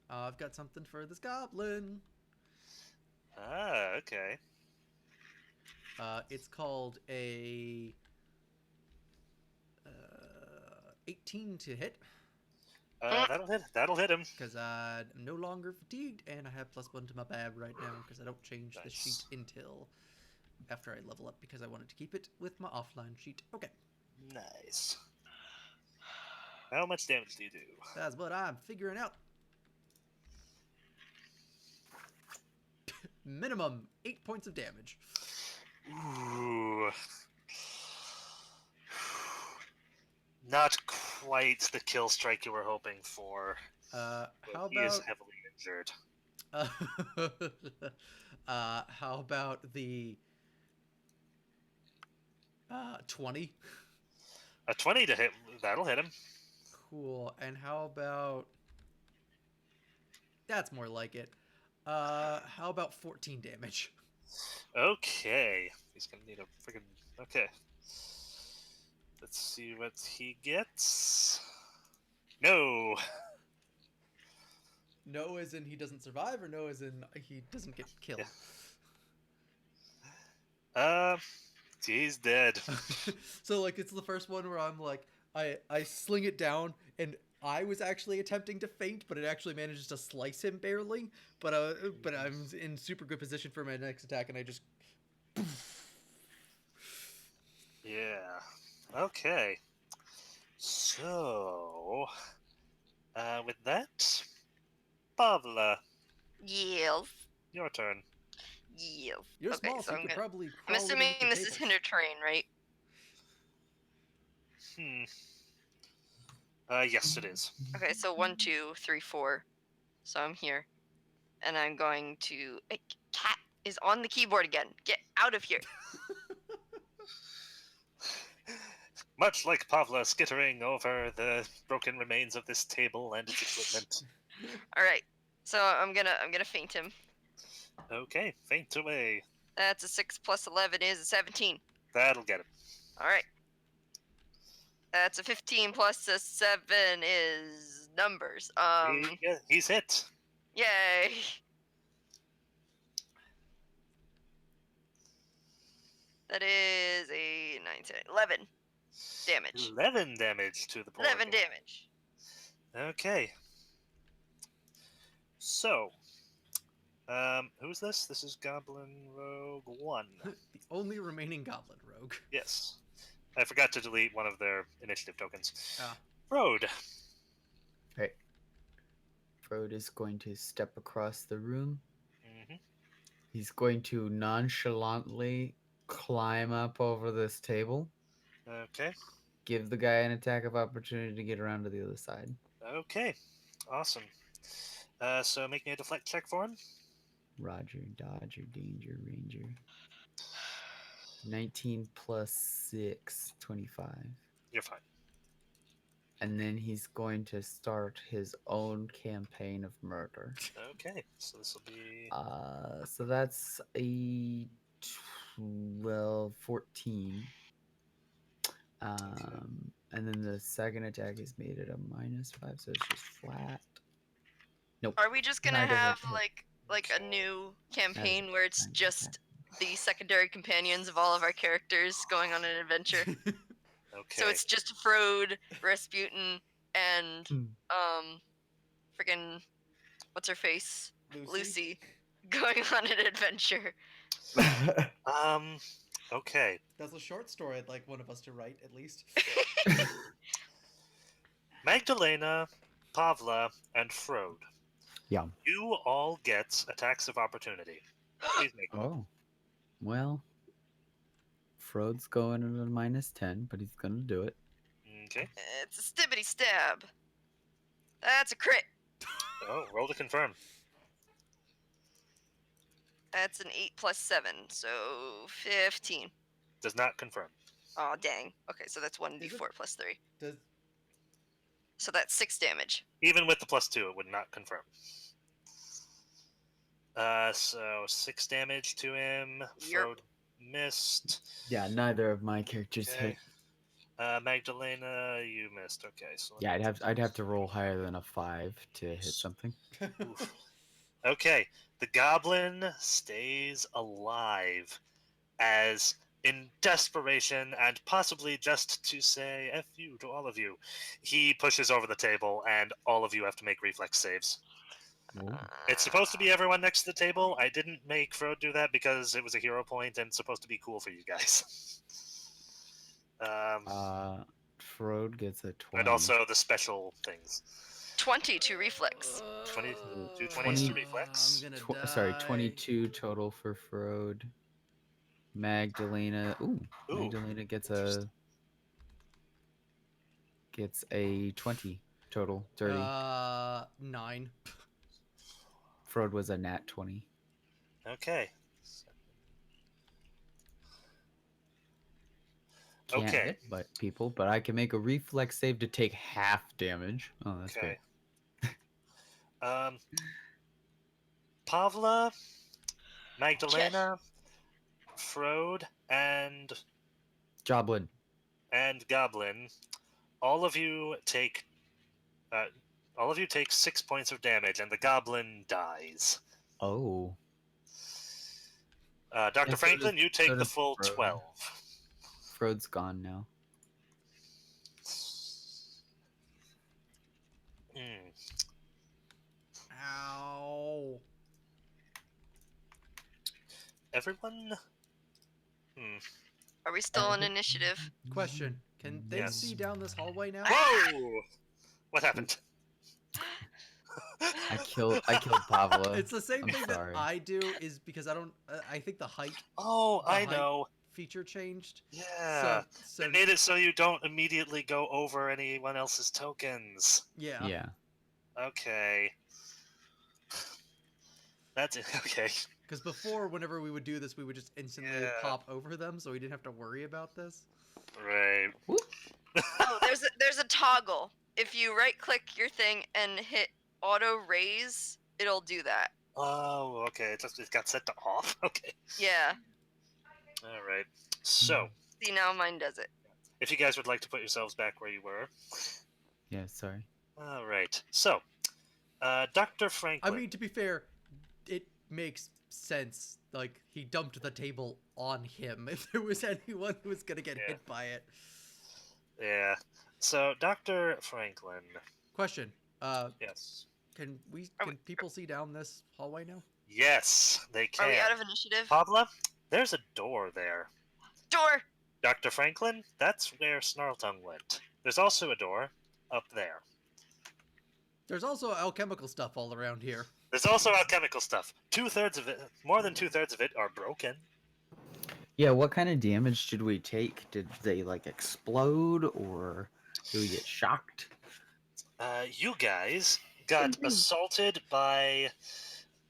I've got something for this goblin. Okay. It's called a 18 to hit That'll hit him. because I'm no longer fatigued and I have +1 to my BAB right now because I don't change the sheet until after I level up because I wanted to keep it with my offline sheet. Okay. Nice. How much damage do you do? That's what I'm figuring out. Minimum 8 points of damage. Ooh. Not quite the kill strike you were hoping for. How He is about heavily injured. how about the 20? A 20 to hit, that'll hit him. Cool. And how about that's more like it. How about 14 damage? Okay. He's gonna need a friggin' okay. Let's see what he gets. No. No as in he doesn't survive, or no as in he doesn't get killed? Yeah. He's dead. So like it's the first one where I'm like I sling it down and I was actually attempting to feint, but it actually manages to slice him barely. But I'm in super good position for my next attack, and I just. Yeah. Okay. So, with that, Pavla, Yes. your turn. Yes. You're Okay, small, so so you could probably. I'm Crawl assuming underneath the this is tables. hinder terrain, right? Yes, it is. Okay, so 1, 2, 3, 4. So I'm here. And I'm going to. Cat is on the keyboard again. Get out of here. Much like Pavla skittering over the broken remains of this table and its equipment. Alright. So I'm gonna feint him. Okay, faint away. That's a 6 plus 11 is a 17. That'll get him. Alright. That's a 15 plus a 7 is numbers. He's hit. Yay. That is a 9, 10, 11 damage. 11 damage to the poor 11 guy. damage. Okay. So, who's this? This is Goblin Rogue 1. The only remaining goblin rogue. Yes. I forgot to delete one of their initiative tokens. Ah. Road. Right. Frode is going to step across the room. Mm-hmm. He's going to nonchalantly climb up over this table. Okay. Give the guy an attack of opportunity to get around to the other side. Okay. Awesome. So make me a deflect check for him. Roger, Dodger, Danger, Ranger. 19 plus 6, 25. You're fine. And then he's going to start his own campaign of murder. Okay. So this will be... So that's a 12, 14. And then the second attack is made at a -5, so it's just flat. Nope. Are we just gonna No, it doesn't have hit. like a new campaign where it's fine, just the secondary companions of all of our characters going on an adventure? Okay. So it's just Frode, Rasputin, and Hmm. friggin' what's her face? Lucy going on an adventure. Okay. That's a short story I'd like one of us to write, at least. Magdalena, Pavla, and Frode. Yeah. You all get attacks of opportunity. Please make them. Oh. Well, Frode's going at a -10, but he's gonna do it. Okay. It's a stibbity stab. That's a crit. Oh, roll to confirm. That's an 8 plus 7, so 15. Does not confirm. Oh dang. Okay, so that's 1d4 plus 3. Does So that's 6 damage. Even with the +2, it would not confirm. So 6 damage to him. Yep. Frode missed. Yeah, neither of my characters Okay. hit. Magdalena, you missed. Okay, so Yeah, I'd have to roll higher than a 5 to hit something. Oof. Okay, the goblin stays alive as, in desperation and possibly just to say F you to all of you, he pushes over the table and all of you have to make reflex saves. Ooh. It's supposed to be everyone next to the table. I didn't make Frode do that because it was a hero point and it's supposed to be cool for you guys. Frode gets a 20. And also the special things. 20 to reflex. 20, 2 20s to reflex. I'm gonna die. Sorry, 22 total for Frode. Magdalena. Ooh. Magdalena gets a 20 total. Dirty. 9. Frode was a nat 20. Okay. Can't Okay. hit people, but I can make a reflex save to take half damage. Oh, that's Okay. great. Pavla, Magdalena, Frode, and Joblin. Goblin. All of you take 6 points of damage, and the Goblin dies. Oh. Dr. And so Franklin, does- you take so the does full Frode. 12. Frode's gone now. Ow. Everyone? Are we still on initiative? Question: can they Yes. see down this hallway now? Whoa! What happened? I killed Pavla. It's the same I'm thing sorry. that I do, is because I don't. I think the height Oh, The I height know. feature changed. Yeah. So They made it so you don't immediately go over anyone else's tokens. yeah. Yeah. Okay. That's it. Okay. Because before, whenever we would do this, we would just instantly Yeah. pop over them, so we didn't have to worry about this. Right. Oh, there's a toggle. If you right click your thing and hit auto raise, it'll do that. Oh, okay. It got set to off. Okay. Yeah. All right. So, See, now mine does it. if you guys would like to put yourselves back where you were. Yeah, sorry. All right. So, Dr. I Franklin. mean, to be fair, it makes sense. Like, he dumped the table on him if there was anyone who was gonna get Yeah. hit by it. Yeah. So, Dr. Franklin. Question. Yes. Can Are we, people see down this hallway now? Yes, they are we can. out of initiative? Pabla, there's a door there. Door! Dr. Franklin, that's where Snarltongue went. There's also a door up there. There's also alchemical stuff all around here. There's also alchemical stuff. 2/3 of it, more than 2/3 of it, are broken. Yeah, what kind of damage did we take? Did they like explode or did we get shocked? You guys got assaulted by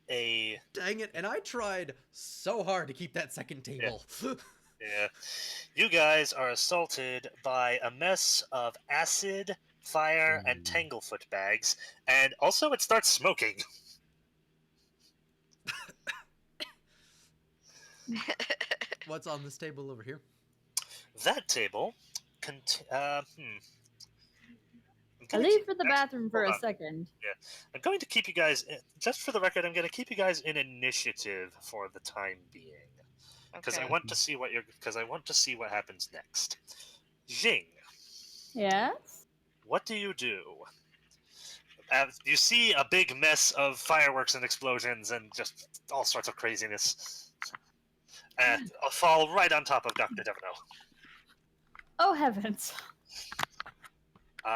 a. Dang it! And I tried so hard to keep that second table. Yeah. You guys are assaulted by a mess of acid, fire, and tanglefoot bags, and also it starts smoking. What's on this table over here? That table. I leave for the bathroom for hold a on. second. I'm going to keep you guys, just for the record, I'm going to keep you guys in initiative for the time being, because Okay. I want to see what happens next. Jing, Yes? what do you do? You see a big mess of fireworks and explosions and just all sorts of craziness, and fall right on top of Dr. Devino. Oh, heavens.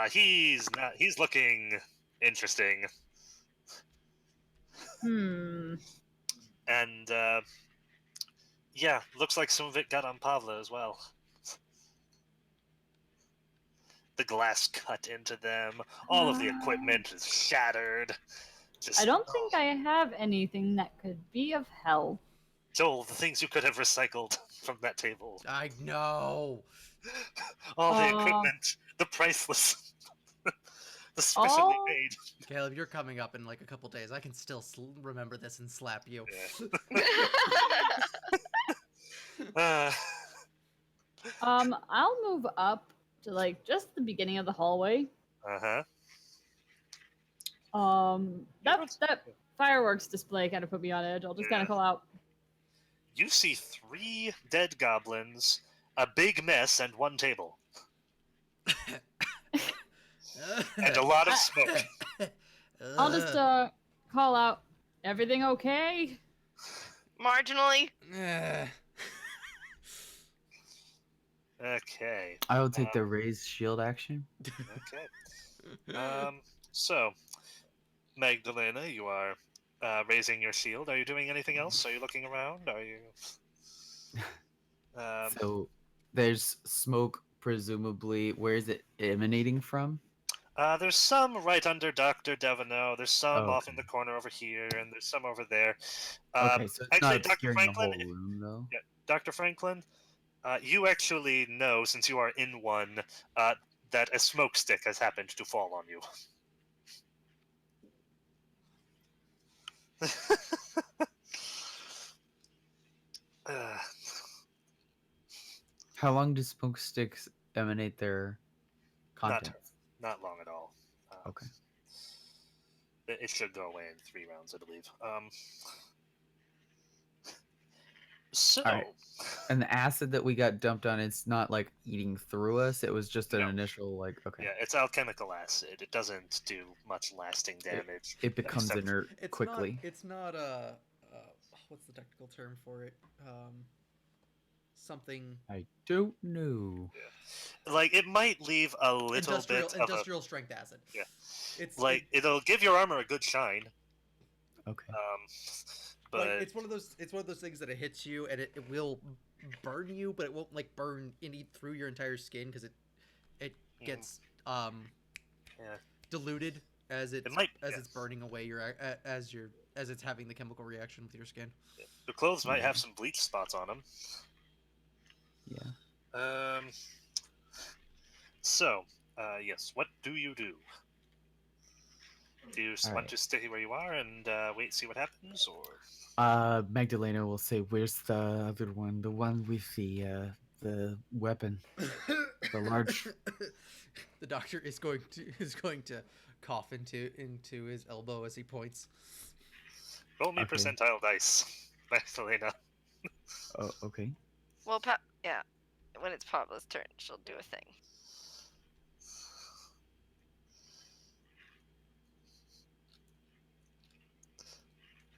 He's looking interesting, Hmm. and yeah, looks like some of it got on Pavla as well. The glass cut into them. All of the equipment is shattered. Just, I don't think I have anything that could be of help. Joel, the things you could have recycled from that table. I know. All the equipment, the priceless, the specially made. Caleb, you're coming up in like a couple days. I can still remember this and slap you. Yeah. I'll move up to like just the beginning of the hallway. Uh-huh. That fireworks display kind of put me on edge. I'll just kind of call out. You see 3 dead goblins, a big mess, and 1 table. And a lot of smoke. I'll just call out. Everything okay? Marginally. Okay. I will take the raised shield action. Okay. So, Magdalena, you are raising your shield. Are you doing anything else? Are you looking around? Are you? So there's smoke, presumably. Where is it emanating from? There's some right under Dr. Devino. There's some off in Okay. the corner over here, and there's some over there. Okay, so it's actually, not Dr. obscuring the Franklin, whole room, though. yeah, Dr. Franklin, you actually know, since you are in one, that a smoke stick has happened to fall on you. How long do smoke sticks emanate their contents? Not long at all. Okay. It should go away in 3 rounds, I believe. So, All right. And the acid that we got dumped on, it's not like eating through us. It was just an initial like. Okay. yeah, it's alchemical acid. It doesn't do much lasting damage. It becomes except- inert quickly. It's not what's the technical term for it? Something. I don't know. Like, it might leave a little bit of industrial strength acid. Yeah. It's like it'll give your armor a good shine. Okay. But like, it's one of those things that it hits you and it will burn you, but it won't like burn and eat through your entire skin because it gets diluted as it's burning away as it's having the chemical reaction with your skin. The clothes might have some bleach spots on them. Yeah. So, yes, what do you do? Do you want to stay where you are and wait, see what happens, or? Magdalena will say, "Where's the other one? The one with the weapon, The large. The doctor is going to cough into his elbow as he points. Roll me Okay. percentile dice, Magdalena. Oh, okay. Well, yeah. When it's Pablo's turn, she'll do a thing.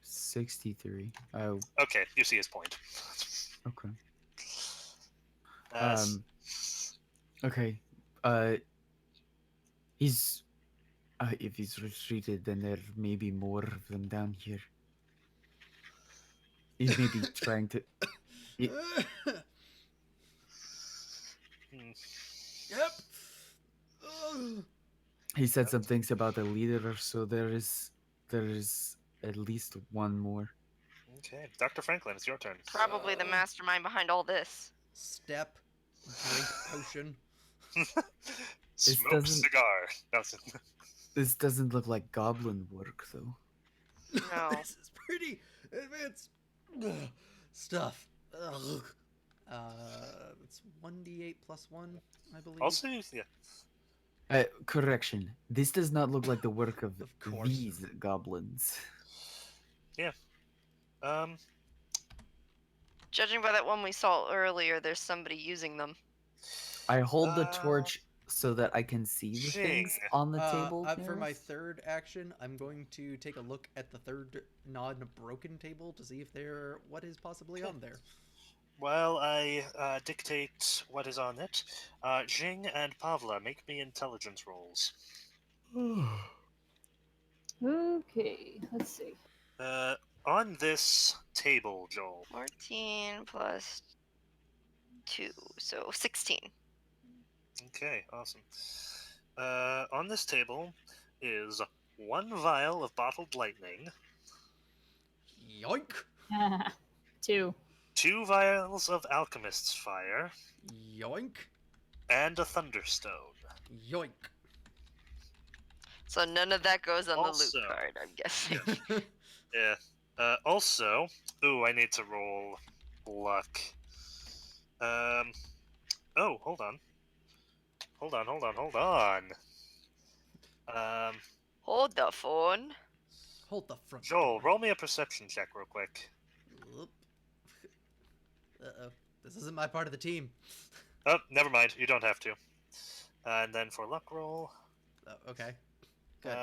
63. Oh, Okay, you see his point. okay. Uh, Okay. He's. If he's retreated, then there may be more of them down here. He may be trying to. It- hmm, Yep. Ugh. He said some things about a leader, so there is at least one more. okay, Dr. Franklin, it's your turn. Probably the mastermind behind all this. Step. Drink potion. Smoke doesn't- cigar. That's it. This doesn't look like goblin work, though. No. This is pretty advanced stuff. Ugh. It's 1d8 plus 1, I believe. Also, yeah. Correction. This does not look like the work of Of course. these goblins. Um, Judging by that one we saw earlier, there's somebody using them. I hold the Uh, torch so that I can see the things Jing. on the table. For my nearest. third action, I'm going to take a look at the third non-broken table to see if what is possibly on there. While I dictate what is on it, Jing and Pavla, make me intelligence rolls. Okay, let's see. On this table, Joel. 14 plus 2, so 16. Okay, awesome. On this table is one vial of bottled lightning, Yoink! 2. 2 vials of alchemist's fire, Yoink! and a thunderstone. Yoink! So none of that goes on the Also- loot card, I'm guessing. Yeah. Also, I need to roll luck. Oh, hold on. Hold on. Hold the phone. Hold the front Joel, door. roll me a perception check real quick. Oop. Uh-oh. This isn't my part of the team. Oh, never mind. You don't have to. And then for luck roll, Oh, okay. Good.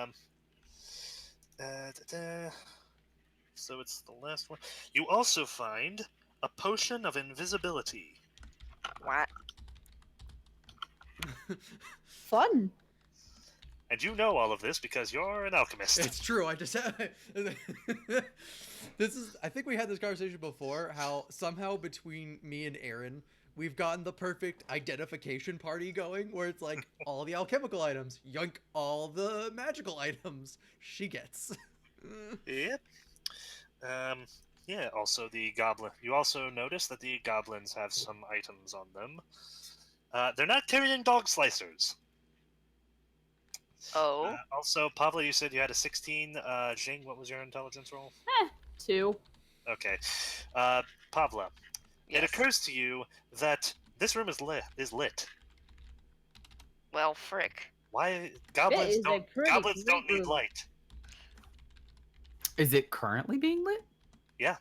So it's the last one. You also find a potion of invisibility. What? Fun. And you know all of this because you're an alchemist. It's true. I just have. I think we had this conversation before. How somehow between me and Aaron, we've gotten the perfect identification party going, where it's like all the alchemical items, yoink, all the magical items she gets. Yep. Yeah, also the goblin. You also notice that the goblins have some items on them. They're not carrying dog slicers. Oh. Also, Pablo, you said you had a 16. Jing, what was your intelligence roll? 2. Okay. Pablo, Yes. it occurs to you that this room is lit. Well, frick. Why goblins is a don't pretty goblins don't great need room. light? Is it currently being lit? Yeah.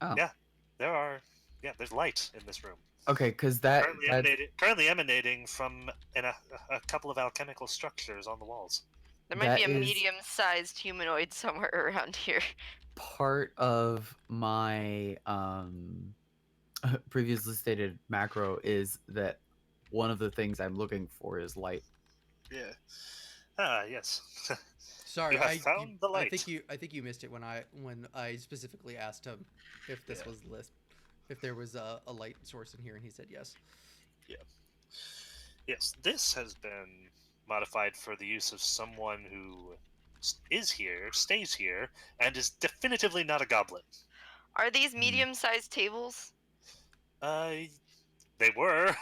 Oh. Yeah. There's light in this room. Okay, because that Currently emanating from a couple of alchemical structures on the walls. There might be That a is- medium-sized humanoid somewhere around here. part of my previously stated macro is that one of the things I'm looking for is light. Yeah. Ah, yes. Sorry, You have found the light. I think you missed it when I specifically asked him if this Yeah. was if there was a light source in here, and he said yes. Yes, this has been modified for the use of someone who is here, stays here, and is definitively not a goblin. Are these medium-sized tables? They were.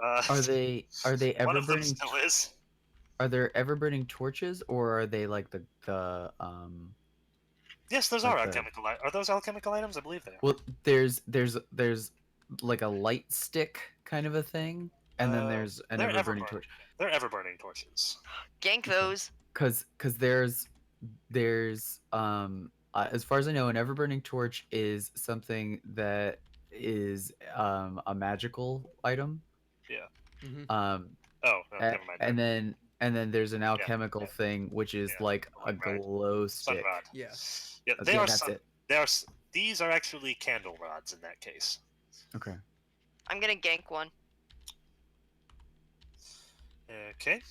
Are they one ever of them burning? still is. Are there ever burning torches, or are they like the Yes, those Like are the- alchemical. Are those alchemical items? I believe they are. Well, there's like a light stick kind of a thing, and then there's an they're ever burning ever-burning. torch. They're ever-burning torches. Gank those. Cause there's as far as I know, an ever burning torch is something that is a magical item. Yeah. Mm-hmm. Oh, no, never mind. And then there's an alchemical thing which is yeah, like a right. glow stick. Sunrod. Yeah. Yeah, Okay, that's sun. it. These are actually candle rods in that case. Okay. I'm gonna gank one. Okay.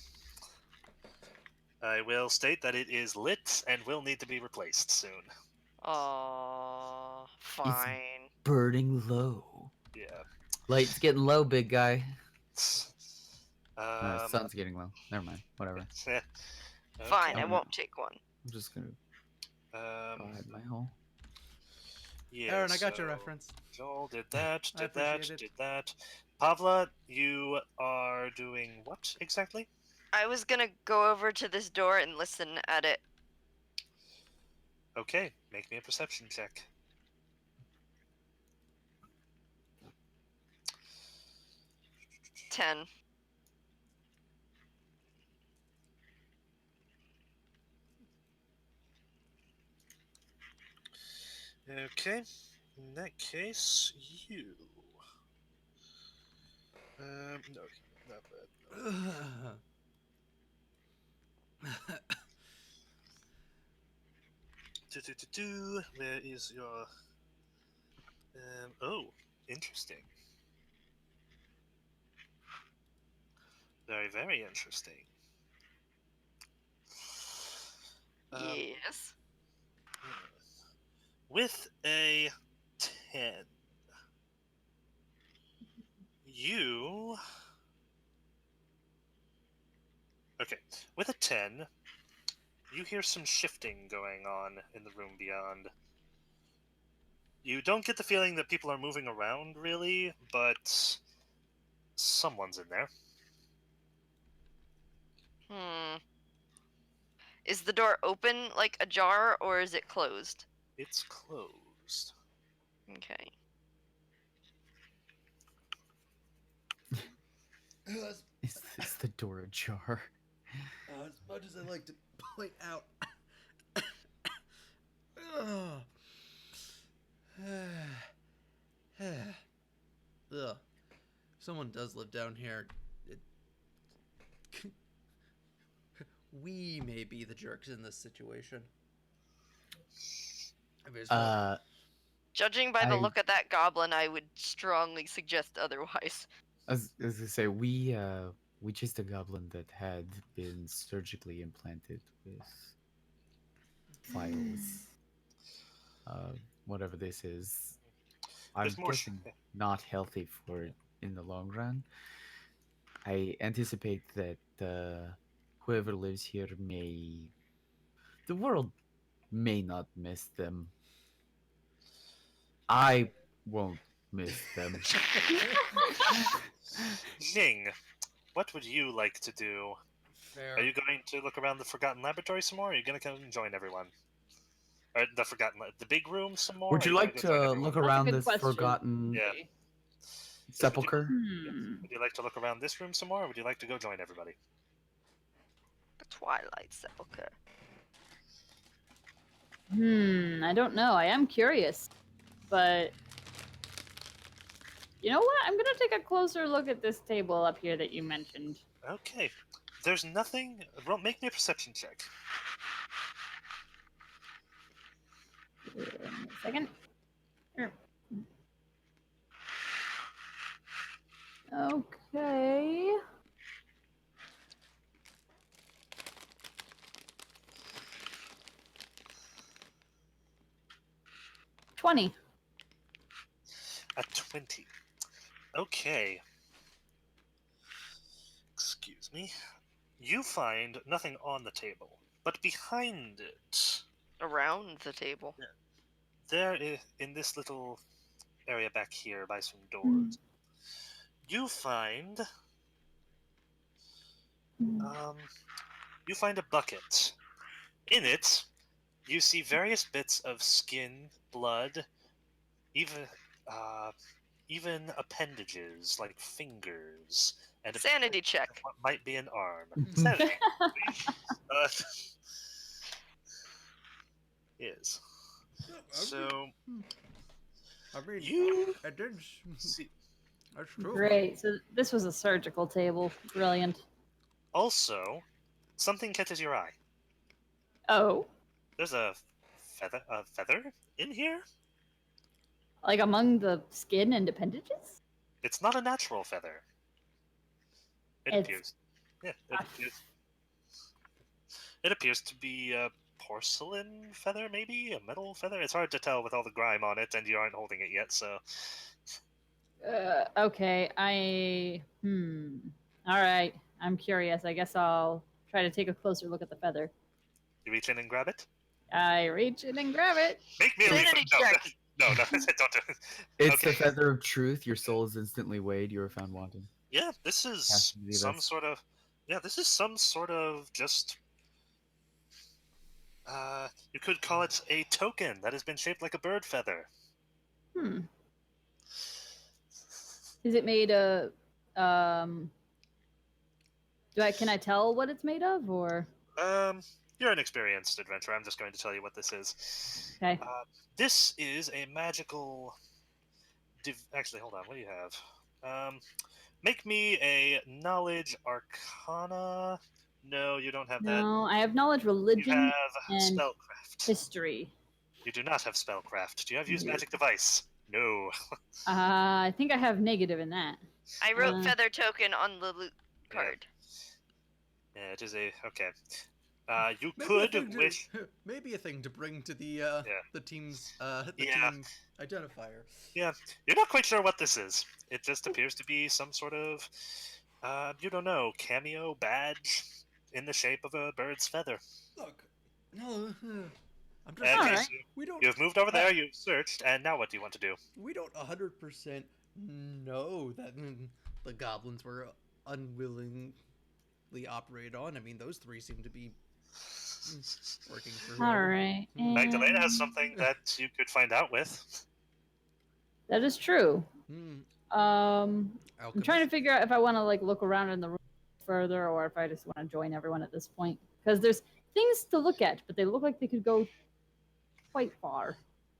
I will state that it is lit and will need to be replaced soon. Oh, fine. Burning low. Yeah. Light's getting low, big guy. Um, Sun's getting low. Never mind. Whatever. Fine, I okay. won't take one. I'm just gonna go hide my hole. Yeah, Aaron, I got your reference. Joel did that, I appreciate it. did that. Pavla, you are doing what exactly? I was gonna go over to this door and listen at it. Okay, make me a perception check. Ten. Okay, in that case, you. No, not that. Where is your? Oh, interesting. Very, very interesting. Yes. With a 10, you. Okay, with a 10, you hear some shifting going on in the room beyond. You don't get the feeling that people are moving around, really, but someone's in there. Is the door open, like ajar, or is it closed? It's closed. Okay. Is the door ajar? As much as I like to point out. Ugh. Someone does live down here. We may be the jerks in this situation. Judging by the look of that goblin, I would strongly suggest otherwise. As I say, we chased a goblin that had been surgically implanted with files. Whatever this is, I'm guessing not healthy for it in the long run. I anticipate that whoever lives here the world may not miss them. I won't miss them. Ning, what would you like to do? Fair. Are you going to look around the Forgotten Laboratory some more, or are you going to come and join everyone? Or the big room some more? Would you like to look around this forgotten sepulcher? Would you like to look around this room some more, or would you like to go join everybody? The Twilight Sepulcher. I don't know. I am curious. But you know what? I'm gonna take a closer look at this table up here that you mentioned. Okay. There's nothing. Well, make me a perception check. A second. Here. Okay. $20. A 20. Okay. Excuse me. You find nothing on the table, but behind it, Around the table. there is, in this little area back here by some doors, you find a bucket. In it, you see various bits of skin, blood, even even appendages like fingers and a Sanity bit check. of what might be an arm. Sanity, please. Yes. So I mean, you it did. see. That's true. Great. So this was a surgical table. Brilliant. Also, something catches your eye. Oh, There's a feather in here. like among the skin and appendages? It's not a natural feather. It It's appears. Yeah, a it appears to be a porcelain feather, maybe a metal feather. It's hard to tell with all the grime on it, and you aren't holding it yet. So okay. All right. I'm curious. I guess I'll try to take a closer look at the feather. you reach in and grab it. I reach in and grab it. Make me a Sanity reflex. check. No, don't do it. It's the Okay. feather of truth. Your soul is instantly weighed. You are found wanting. Yeah, this Has is to be some this. sort of. Yeah, this is some sort of just. You could call it a token that has been shaped like a bird feather. Hmm. Is it made of? Can I tell what it's made of, or? You're an experienced adventurer. I'm just going to tell you what this is. Okay. This is a magical. Actually, hold on. What do you have? Make me a knowledge arcana. No, you don't have that. No, I have knowledge, You religion, have and spellcraft. history. You do not have spellcraft. Do you have use Nope. magic device? No. I think I have negative in that. I wrote feather token on the loot Yeah. card. Yeah, it is a okay. You Maybe could wish. maybe a thing to bring to the team's Yeah. team identifier. Yeah, you're not quite sure what this is. It just appears to be some sort of, you don't know, cameo badge in the shape of a bird's feather. Look, no, I'm just And All saying, right. we don't you've moved over there, you've searched, and now what do you want to do? we don't 100% know that the goblins were unwillingly operated on. I mean, those three seem to be working for All whoever. right. Magdalena has and- something that you could find out with. That is true. Hmm. I'm Alchemist. trying to figure out if I want to like look around in the room further, or if I just want to join everyone at this point. Because there's things to look at, but they look like they could go quite far.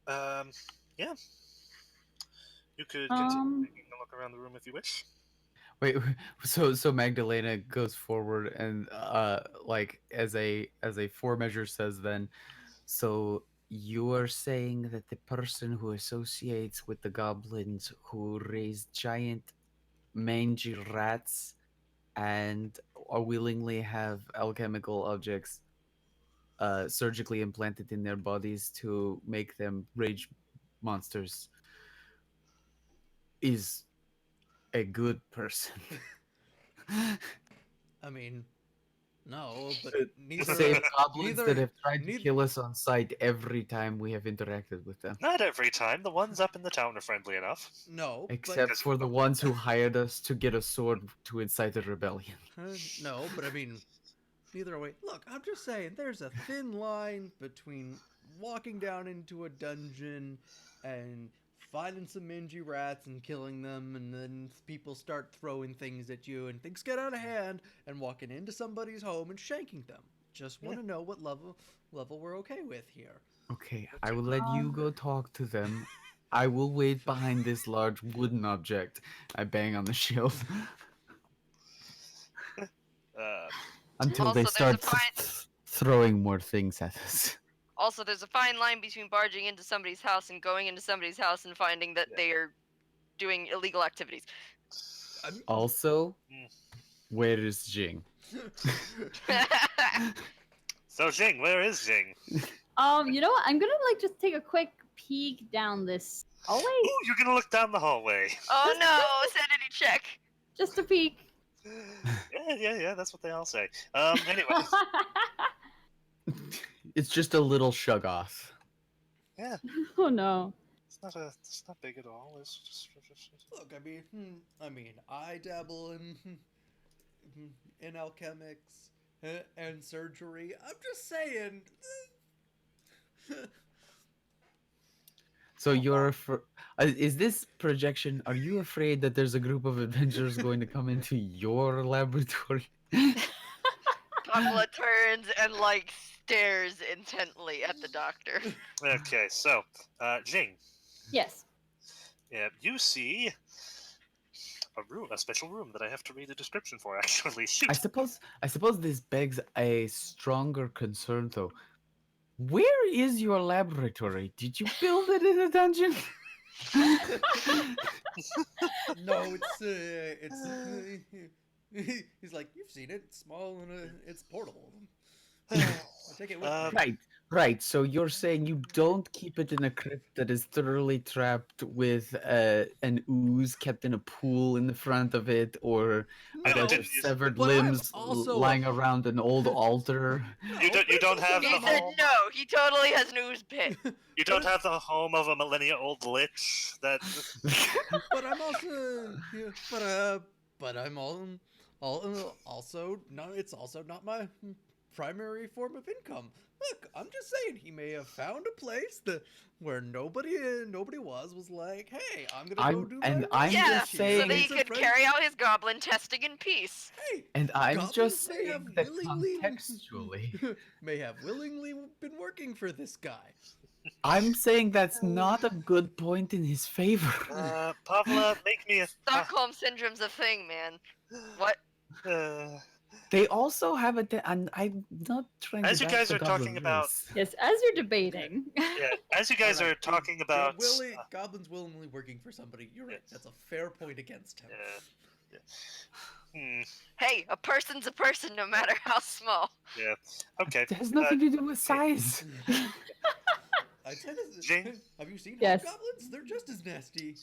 Yeah. You could continue taking a look around the room if you wish. Wait, so Magdalena goes forward and like as a four measure says then, so you are saying that the person who associates with the goblins who raise giant mangy rats and are willingly have alchemical objects surgically implanted in their bodies to make them rage monsters is a good person. I mean, no, but The neither. same goblins neither- that have tried to neither- kill us on sight every time we have interacted with them. Not every time. The ones up in the town are friendly enough. No, Except for the ones who hired us to get a sword to incite a rebellion. no, but I mean, neither way. Look, I'm just saying, there's a thin line between walking down into a dungeon and finding some mangy rats and killing them, and then people start throwing things at you, and things get out of hand, and walking into somebody's home and shanking them. Just want to know what level we're okay with here. Okay, I will let you go talk to them. I will wait behind this large wooden object. I bang on the shield. Until Also, they there's start a fine- throwing more things at us. Also, there's a fine line between barging into somebody's house and going into somebody's house and finding that they are doing illegal activities. Also, Mm. where is Jing? So Jing, where is Jing? You know what? I'm gonna like just take a quick peek down this hallway. Ooh, you're gonna look down the hallway. Oh no, sanity check. Just a peek. Yeah, that's what they all say. Anyway, It's just a little shug off. yeah, Oh no. it's not big at all. It's just Look, I mean, I dabble in alchemics and surgery. I'm just saying. So is this projection? Are you afraid that there's a group of adventurers going to come into your laboratory? Pavla turns and like stares intently at the doctor. Okay, so, Jing, Yes. yeah, you see a special room that I have to read a description for, actually. Shoot. I suppose this begs a stronger concern though. Where is your laboratory? Did you build it in a dungeon? No, it's. He's like, you've seen it. It's small and it's portable. I take it with Um, me. Right. So you're saying you don't keep it in a crypt that is thoroughly trapped with an ooze kept in a pool in the front of it, or a I No, bunch didn't of use. severed but I'm limbs also lying around an old altar? no. You But it's don't also have He the not said home. no. He totally has an ooze pit. You but don't it's, have the home of a millennia-old lich that. but I'm also yeah, but I'm also no. It's also not my primary form of income. Look, I'm just saying he may have found a place that where nobody was like, hey, I'm gonna go do my I'm research Yeah, just here. so saying, that he It's a could friend. carry out his goblin testing in peace. Hey, and I'm goblins just may have saying that willingly contextually, may have willingly been working for this guy. I'm saying that's not a good point in his favor. Pavla, make me a. Stockholm syndrome's a thing, man. What? Uh, They also have and I'm not trying to as you bash guys the are talking goblin about, race. Yes, as you're debating. yeah, as you All guys right, are talking they're about, goblins willingly working for somebody. You're right. yeah, That's a fair point against him. yeah, yeah. Hey, a person's a person no matter how small. Yeah. Okay. It has nothing to do with size. I'd say this. Jing, Have you seen Yes. hobgoblins? They're just as nasty.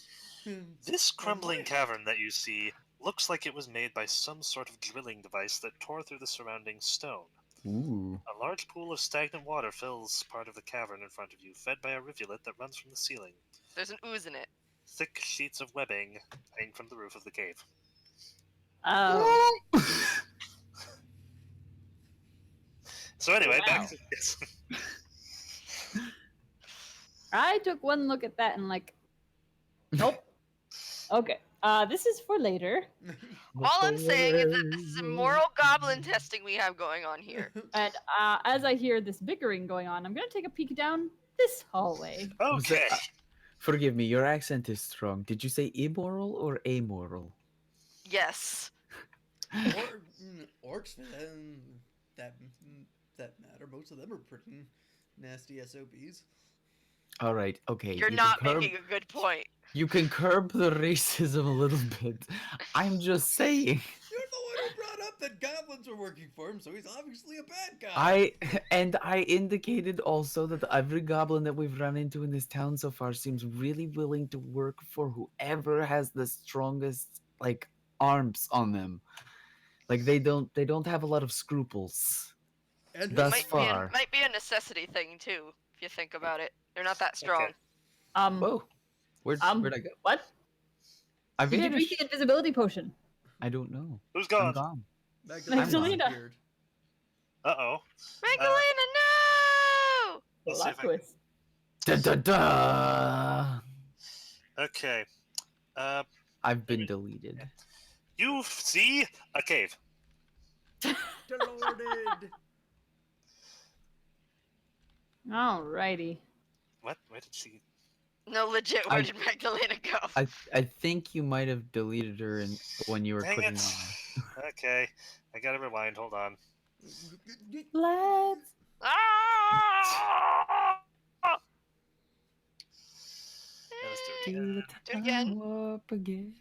this On my crumbling end. cavern that you see looks like it was made by some sort of drilling device that tore through the surrounding stone. Ooh. A large pool of stagnant water fills part of the cavern in front of you, fed by a rivulet that runs from the ceiling. There's an ooze in it. Thick sheets of webbing hang from the roof of the cave. Oh. So anyway, Wow. back to this. I took one look at that and like, nope. Okay. This is for later. All I'm saying is that this is immoral goblin testing we have going on here. And as I hear this bickering going on, I'm gonna take a peek down this hallway. Was that- Okay. Forgive me, your accent is strong. Did you say immoral or amoral? Yes. Or orcs for them, that that matter. Most of them are pretty nasty SOBs. All right, okay. You're you not can curb, making a good point. You can curb the racism a little bit. I'm just saying. You're the one who brought up that goblins are working for him, so he's obviously a bad guy. I indicated also that every goblin that we've run into in this town so far seems really willing to work for whoever has the strongest like arms on them. Like they don't have a lot of scruples. And Thus Might be far. might be a necessity thing too, if you think about it. They're not that strong. Okay. Whoa. Where'd I go? What? I You didn't drink finished. the invisibility potion. I don't know. Who's I'm gone? gone. Magdalena Magdalena. disappeared. Uh-oh. Magdalena, no! Let's see if Plot I can... twist. Da da da. Okay. I've been deleted. You see a cave. Delorded. Alrighty. What? Where did she... No, legit, where did Magdalena go? I think you might have deleted her when you were Dang clicking it. on her. Okay. I gotta rewind. Hold on. Let's. Ah! Yeah, let's do it Do again. it again. Warp again.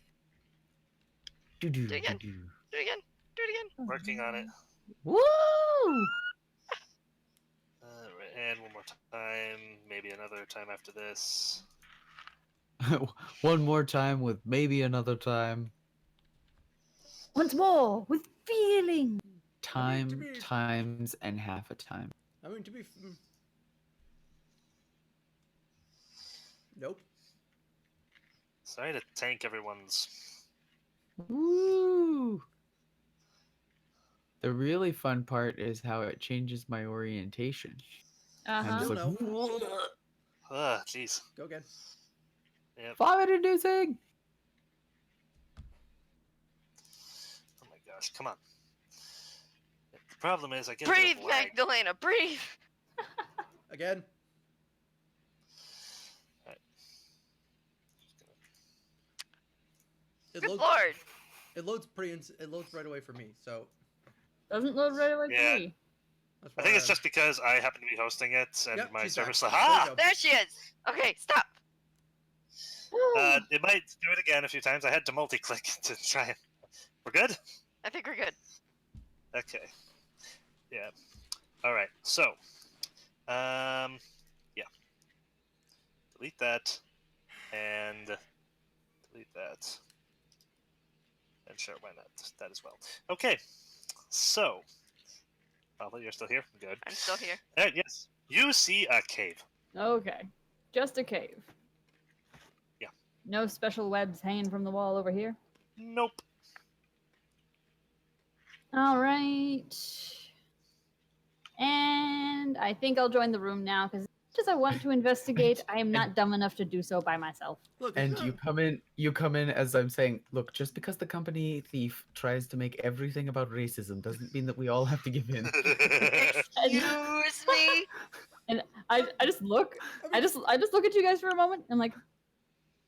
Do do Do it again. do. Do it again. Do it again. Working on it. Woo! And one more time. Maybe another time after this. One more time with maybe another time. Once more with feeling. Time, times, and half a time. I mean, to be. Nope. Sorry to tank everyone's... Woo! The really fun part is how it changes my orientation. I'm Uh-huh. just You'll like, Jeez. Go again. Yep. Vomit inducing. Oh my gosh, come on. The problem is I get Breathe, a bit of lag. Magdalena, breathe. Again. Alright. It Good loads. lord. It loads it loads right away for me. So Doesn't load right away Yeah. for me. that's I why think it's just because I happen to be hosting it and Yep, my she's server's back. like, There you ha! go. There she is. Okay, stop. It might do it again a few times. I had to multi-click to try it. We're good? I think we're good. Okay. Yeah. Alright, so. Yeah. Delete that. And delete that. And sure, why not? That as well. Okay. So. Pablo, you're still here? Good. I'm still here. Alright, yes. You see a cave. Okay. Just a cave. Yeah. No special webs hanging from the wall over here. Nope. All right. And I think I'll join the room now because as I want to investigate, I am not dumb enough to do so by myself. look. And you come in as I'm saying, look, just because the company thief tries to make everything about racism doesn't mean that we all have to give in. Excuse me. And I just look. I mean, I just look at you guys for a moment. And I'm like,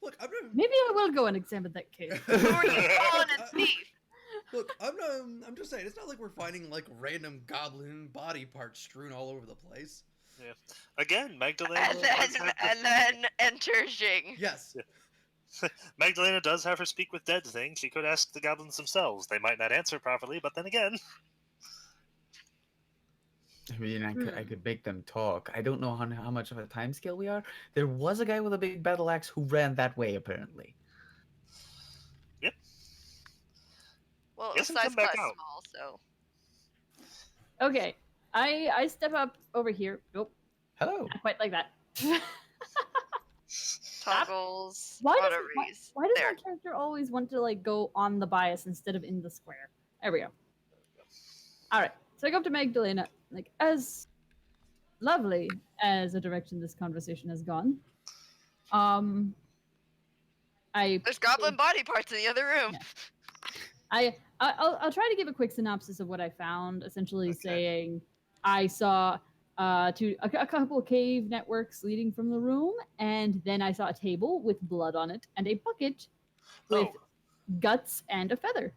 look. maybe I will go and examine that cave. Who are you calling a thief? Look, I'm just saying, it's not like we're finding like random goblin body parts strewn all over the place. Again, Magdalena. And then enter Jing. Yes. Magdalena does have her speak with dead thing. She could ask the goblins themselves. They might not answer properly, but then again. I mean, I could make them talk. I don't know how much of a time scale we are. There was a guy with a big battle axe who ran that way, apparently. Yep. Well, it Yes, was and size come back class out. small, so. Okay. I step up over here. Nope, Hello. not quite like that. Toggles. Why does Arteries. why does There. my character always want to like go on the bias instead of in the square? There we go. All right. So I go up to Magdalena, like as lovely as a direction this conversation has gone. There's goblin body parts in the other room. Yeah. I'll try to give a quick synopsis of what I found. Essentially, Okay. saying I saw a couple cave networks leading from the room, and then I saw a table with blood on it and a bucket with Oh. guts and a feather.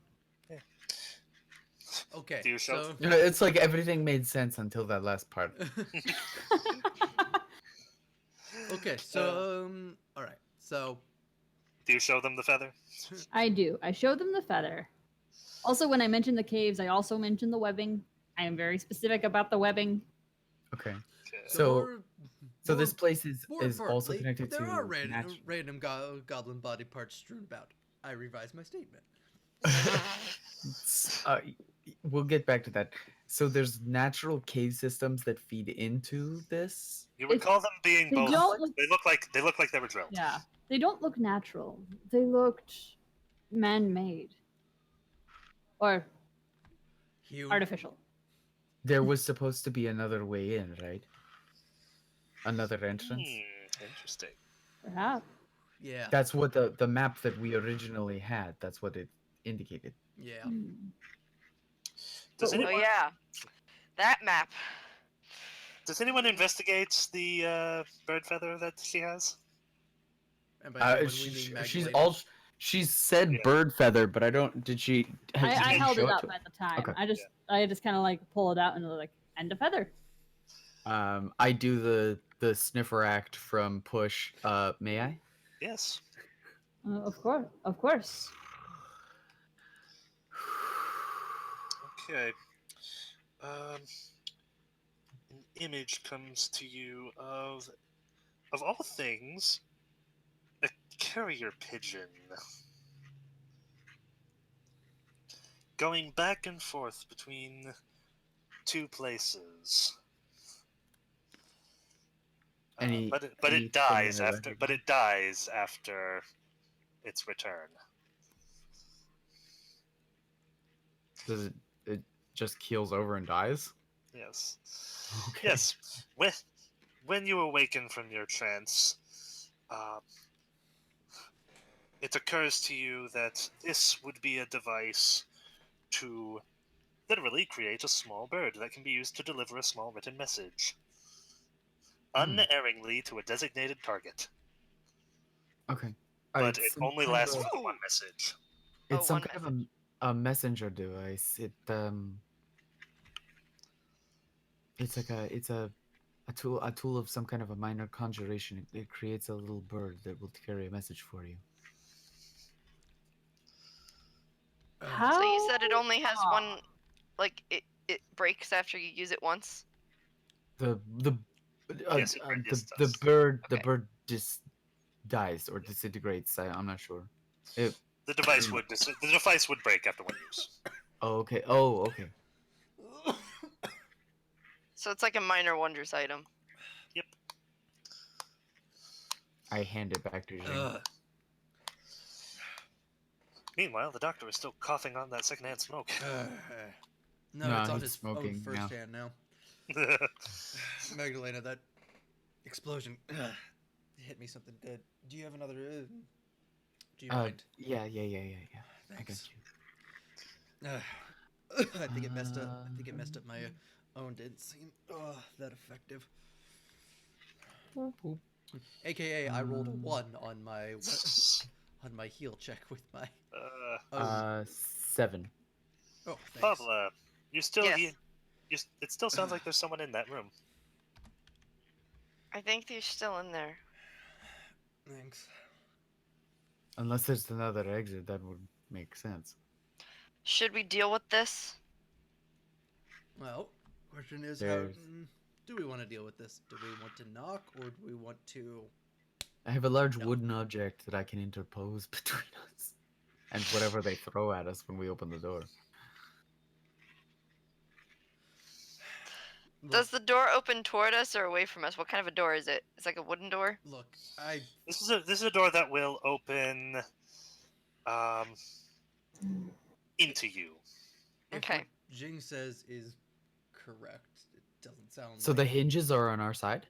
Okay. Do you show- So. It's like everything made sense until that last part. Okay. So. All right. So. Do you show them the feather? I do. I show them the feather. Also, when I mention the caves, I also mention the webbing. I am very specific about the webbing. Okay. Okay. So more- this place is more also importantly, connected there to are random, goblin body parts strewn about. I revise my statement. We'll get back to that. So there's natural cave systems that feed into this. You would call them being They both. don't look, They look like they were drilled. yeah, they don't look natural. They looked man-made or Huge. artificial. There was supposed to be another way in, right? Another entrance. Interesting. Perhaps. Yeah. That's what the map that we originally had. That's what it indicated. Yeah. Does But Oh anyone, yeah. That map. does anyone investigate the bird feather that she has? And by anyone, we She's mean Magdalena. she's said Yeah. bird feather, but I don't. Did she? I did she held show it up to- at the time. Okay. I just kind of like pull it out and like, and a feather. I do the sniffer act from Push. May I? Yes. Of course, of course. Okay. An image comes to you of all things, a carrier pigeon going back and forth between two places. But anything it dies I after. But recognize? it dies after its return. Does it just keels over and dies? Yes. Okay. Yes. when you awaken from your trance, uh, it occurs to you that this would be a device to literally create a small bird that can be used to deliver a small written message unerringly to a designated target. Okay. But It's it some only kind of lasts a, for one message. it's some one kind message. of a messenger device. It's like a tool of some kind of a minor conjuration. It creates a little bird that will carry a message for you. How? So you said it only has one, like it breaks after you use it once. The Yes, it the does. the Okay. bird just dies or disintegrates. I'm not sure. It. The device would break after one use. Oh, okay. Oh, okay. So it's like a minor wonders item. Yep. I hand it back to Jing. Meanwhile, the doctor is still coughing on that secondhand smoke. No, No, it's on he's his smoking own now. first hand now. Magdalena, that explosion hit me something good. Do you have another? Do you mind? Yeah. I got Thanks. you. I think it messed up. I think it messed up my own. Didn't seem that effective. AKA, I rolled a 1 on my heal check with my. 7. Oh, thanks. Pavla, you still Yes. it still sounds like there's someone in that room. I think they're still in there. Thanks. Unless there's another exit, that would make sense. Should we deal with this? Well, question is, There's- do we want to deal with this? Do we want to knock, or do we want to? I have a large No. wooden object that I can interpose between us and whatever they throw at us when we open the door. Does the door open toward us or away from us? What kind of a door is it? It's like a wooden door? Look, This is a door that will open into you. if Okay. what Jing says is correct, it doesn't sound So like the hinges are on our side?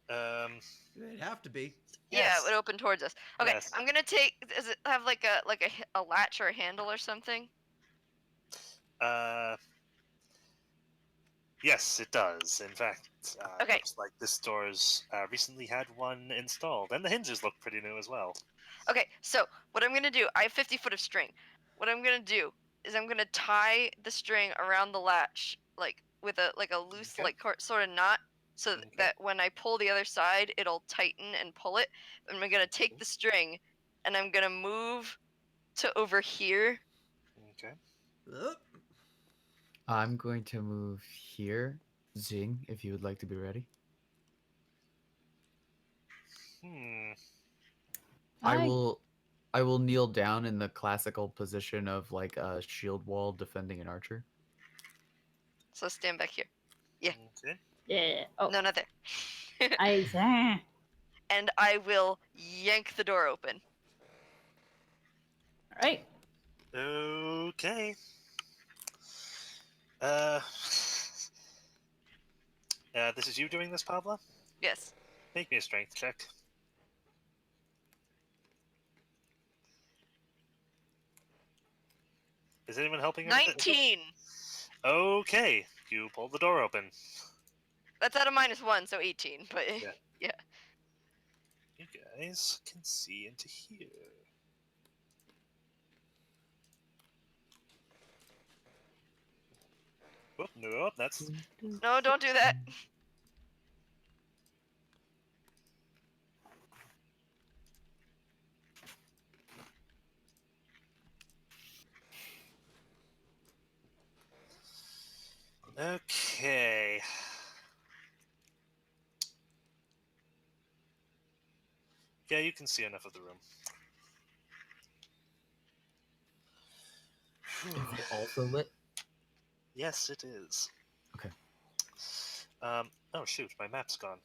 they'd have to be. Yeah, Yes. it would open towards us. Okay, Yes. I'm gonna take. Does it have like a latch or a handle or something? Yes, it does. In fact, Okay. looks like this door's recently had one installed, and the hinges look pretty new as well. Okay, so what I'm gonna do, I have 50 foot of string. What I'm gonna do is I'm gonna tie the string around the latch, like with a loose, Okay. like sort of knot, so Okay. that when I pull the other side, it'll tighten and pull it. And I'm gonna take the string, and I'm gonna move to over here. Okay. I'm going to move here. Jing, if you would like to be ready. I will kneel down in the classical position of like a shield wall defending an archer. So stand back here. Yeah. Okay. Yeah. Oh, No, not there. I. And I will yank the door open. All right. Okay. This is you doing this, Pavla? Yes. Make me a strength check. Is anyone helping her? 19. Okay, you pull the door open. That's out of -1, so 18. But Yeah. yeah. You guys can see into here. Whoop, no, that's No, don't do that. okay. Yeah, you can see enough of the room. Is it also lit? Yes, it is. Okay. Oh shoot, my map's gone.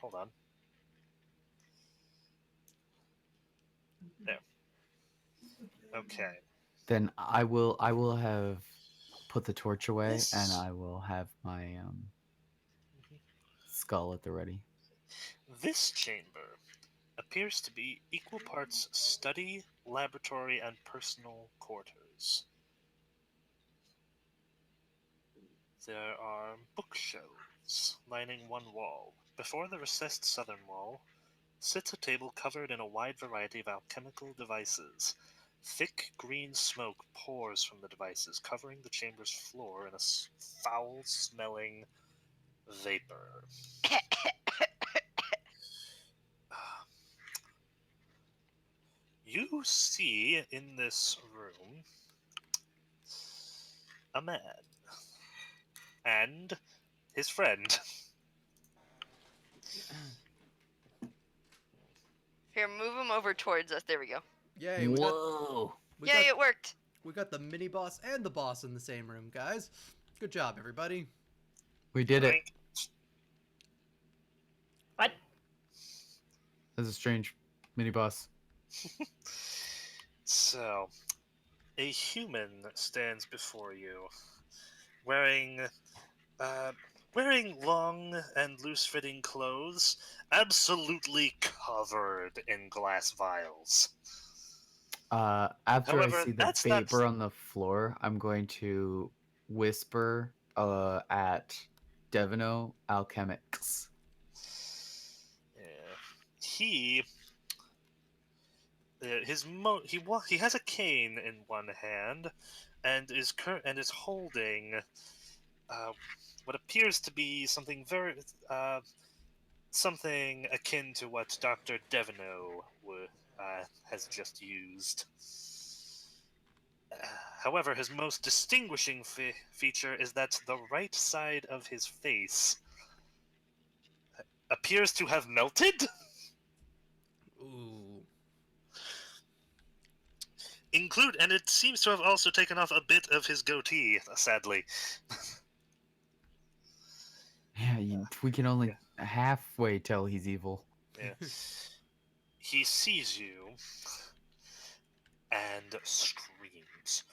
Hold on. There. Okay. Then I will have put the torch away and I will have my skull at the ready. This chamber appears to be equal parts study, laboratory, and personal quarters. There are bookshelves lining one wall. Before the recessed southern wall sits a table covered in a wide variety of alchemical devices. Thick green smoke pours from the devices, covering the chamber's floor in a foul-smelling vapor. You see in this room a man and his friend. Here, move him over towards us. There we go. Yay, Whoa! Yay, it worked. we got the mini boss and the boss in the same room, guys. Good job, everybody. We did it. Rank- What? That's a strange mini boss. So, a human stands before you, wearing long and loose-fitting clothes, absolutely covered in glass vials. After However, I see the that's not- vapor on the floor, I'm going to whisper at Devino Alchemics. Yeah. He has a cane in one hand, and is holding what appears to be something something akin to what Dr. Devino has just used. However, his most distinguishing feature is that the right side of his face appears to have melted. Ooh. And it seems to have also taken off a bit of his goatee, sadly. Yeah, we can only halfway tell he's evil. Yeah. He sees you and screams,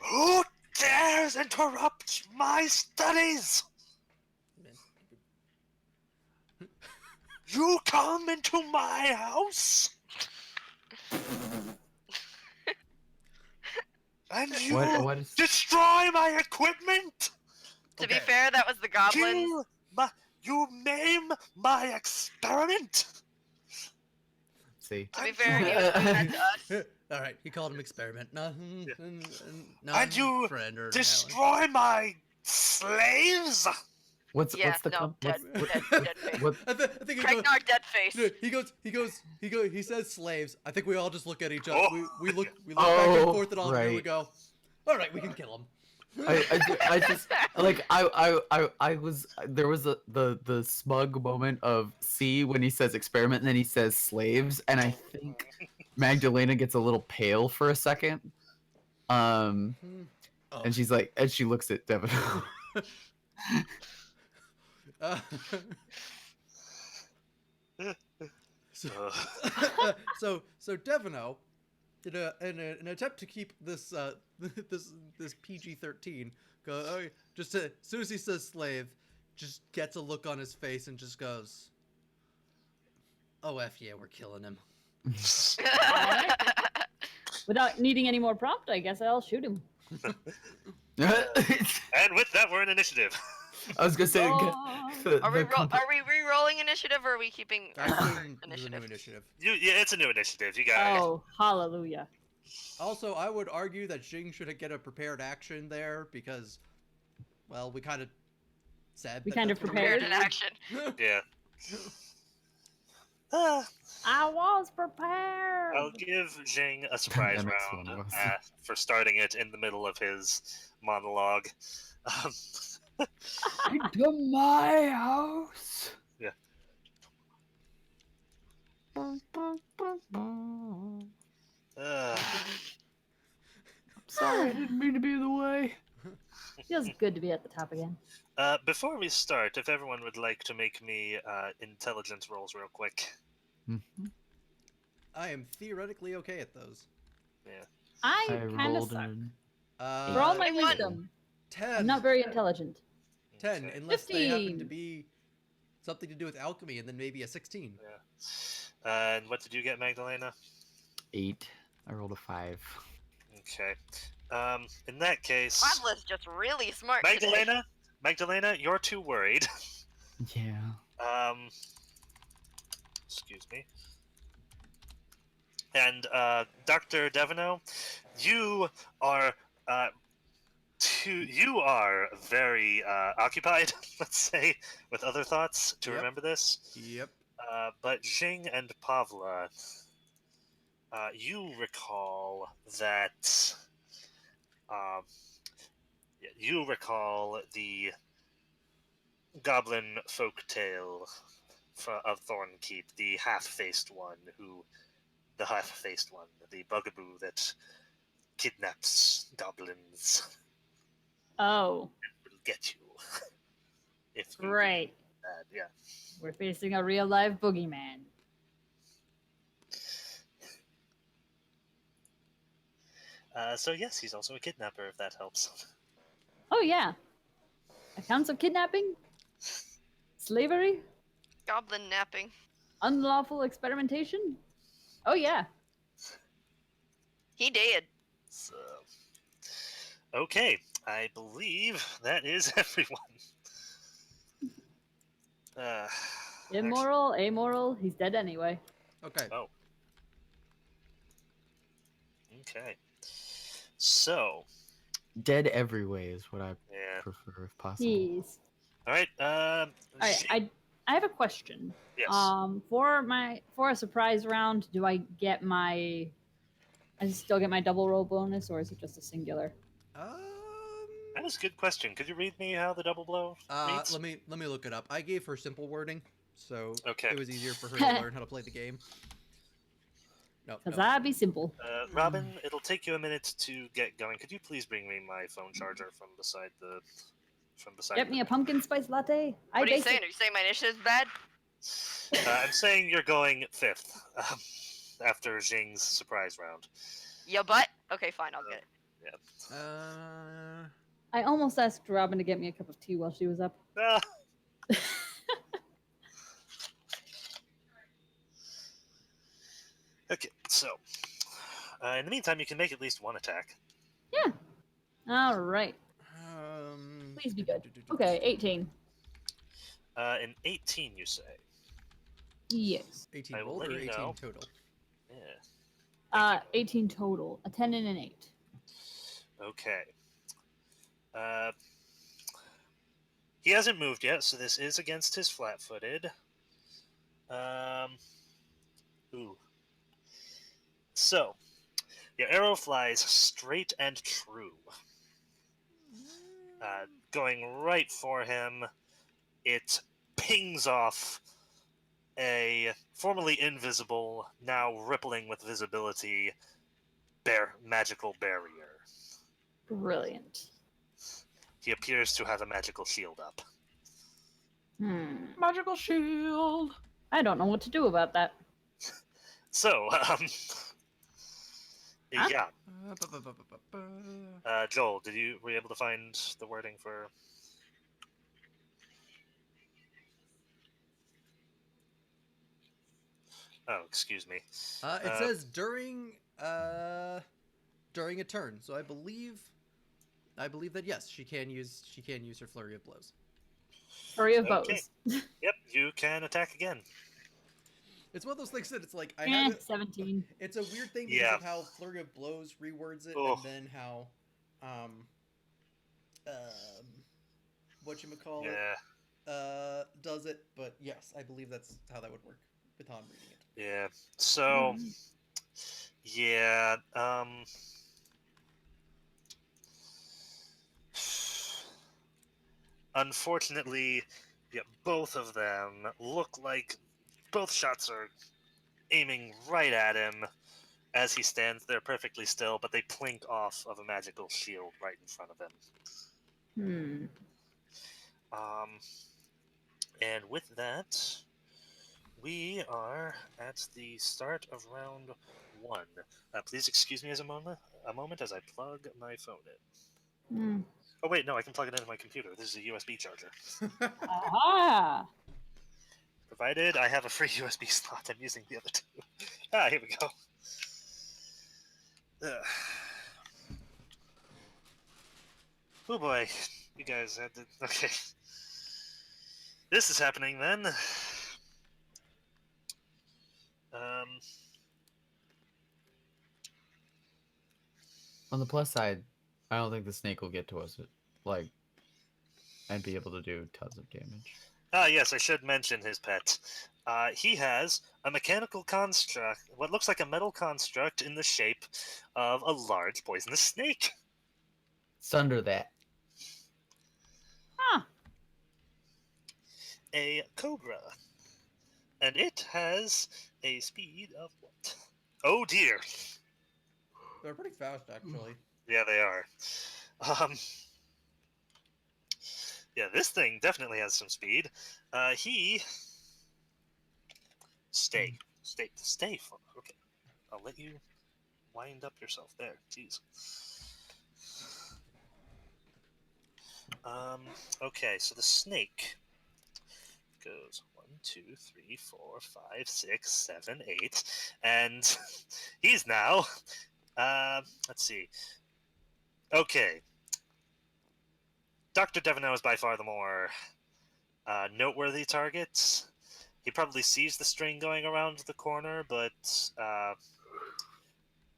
"Who dares interrupt my studies? You come into my house and you What is? destroy my equipment? To be Okay. fair, that was the goblin. You maim my experiment? See. To be fair, he was doing that to us. All right, he called him experiment. Not, And you friend or destroy my slaves? What's Yeah, what's the no, dead face. what I think Kragnar, dead face. he says slaves. I think we all just look at each other. Oh. We look back and Oh, forth at all of you. We right. go, all right, we can kill him. I just like I was there was the smug moment of C when he says experiment and then he says slaves, and I think Magdalena gets a little pale for a second. Oh. And she's like, and she looks at Devin. So Devino, in an attempt to keep this this PG-13, just as soon as he says slave, just gets a look on his face and just goes, "Oh F yeah, we're killing him." Without needing any more prompt, I guess I'll shoot him. And with that, we're in initiative. I was gonna say, Oh. Are we re-rolling initiative or are we keeping I'm our doing the new initiative? initiative. Yeah, it's a new initiative. You got it. Oh, hallelujah. Also, I would argue that Jing should get a prepared action there because, well, we kind of said We that kind that's of what we Prepared prepared. in do. action. Yeah. I was prepared. I'll give Jing a surprise That makes round one of us. for starting it in the middle of his monologue. To my house. Yeah. Sorry, I didn't mean to be in the way. Feels good to be at the top again. Before we start, if everyone would like to make me intelligence rolls real quick. I am theoretically okay at those. I I kind of rolled suck. an For all my 21. wisdom, 10. I'm not very intelligent. 10, Okay. unless they happen to 15. be something to do with alchemy, and then maybe a 16. Yeah. And what did you get, Magdalena? 8. I rolled a 5. Okay. In that case, Pavla's just really smart today. Magdalena, you're too worried. Yeah. Excuse me. And Dr. Devino, you are you are very occupied, let's say, with other thoughts to Yep. remember this. Yep. But Jing and Pavla, you recall that. Um, you recall the goblin folk tale of Thornkeep, the half-faced one, the bugaboo that kidnaps goblins Oh, and will get you if you great. do that. Yeah. We're facing a real life boogeyman. So yes, he's also a kidnapper, if that helps. Oh, yeah. Accounts of kidnapping, slavery, Goblin napping. unlawful experimentation. Oh, yeah. He did. So, okay, I believe that is everyone. Immoral, amoral, he's dead anyway. Okay. Oh. Okay. So. Dead every way is what I Yeah. prefer if possible. Jeez. All right. All right, I have a question. Yes. For a surprise round, do I still get my double roll bonus, or is it just a singular? That is a good question. Could you read me how the double blow reads? Let me look it up. I gave her simple wording, so Okay. it was easier for her to learn how to play the game. No, Because no. that'd be simple. Robin, it'll take you a minute to get going. Could you please bring me my phone charger from beside the Get me a pumpkin spice latte. What are you saying? Are you saying my initiative's bad? I'm saying you're going 5th after Jing's surprise round. Yeah, but okay, fine, I'll get it. Yeah. I almost asked Robin to get me a cup of tea while she was up. Okay, so in the meantime, you can make at least one attack. Yeah. All right. Please be good. Okay, 18. In 18, you say? Yes. 18 I will rolled let or you 18 know. total? Yeah. 18 total. A 10 and an 8. Okay. He hasn't moved yet, so this is against his flat-footed. Ooh. So, your arrow flies straight and true. Going right for him, it pings off a formerly invisible, now rippling with visibility, magical barrier. Brilliant. He appears to have a magical shield up. Magical shield. I don't know what to do about that. So, yeah. Joel, were you able to find the wording for? Oh, excuse me. It says during a turn, so I believe that yes, she can use her flurry of blows. Flurry of Okay. bows. Yep, you can attack again. It's one of those things that it's like I have 17. It's a weird thing because of how flurry of blows rewords it, and then how, whatchamacallit, does it. But yes, I believe that's how that would work upon reading it. Yeah. So, yeah. Unfortunately, yeah, both of them look like both shots are aiming right at him as he stands there perfectly still, but they plink off of a magical shield right in front of him. And with that, we are at the start of round 1. Please excuse me as a moment as I plug my phone in. Oh wait, no, I can plug it into my computer. This is a USB charger. Aha! Provided I have a free USB slot, I'm using the other two. Here we go. Ugh. Oh boy, you guys had to. Okay. This is happening then. On the plus side, I don't think the snake will get to us, like, and be able to do tons of damage. Yes, I should mention his pet. He has a mechanical construct, what looks like a metal construct in the shape of a large poisonous snake. It's under that. Huh. A cobra. And it has a speed of what? Oh dear. They're pretty fast, actually. Yeah, they are. Yeah, this thing definitely has some speed. He... Stay. Okay, I'll let you wind up yourself there. Jeez. Okay, so the snake goes 1, 2, 3, 4, 5, 6, 7, 8, and he's now. Let's see. Okay, Dr. Devono is by far the more noteworthy target. He probably sees the string going around the corner, but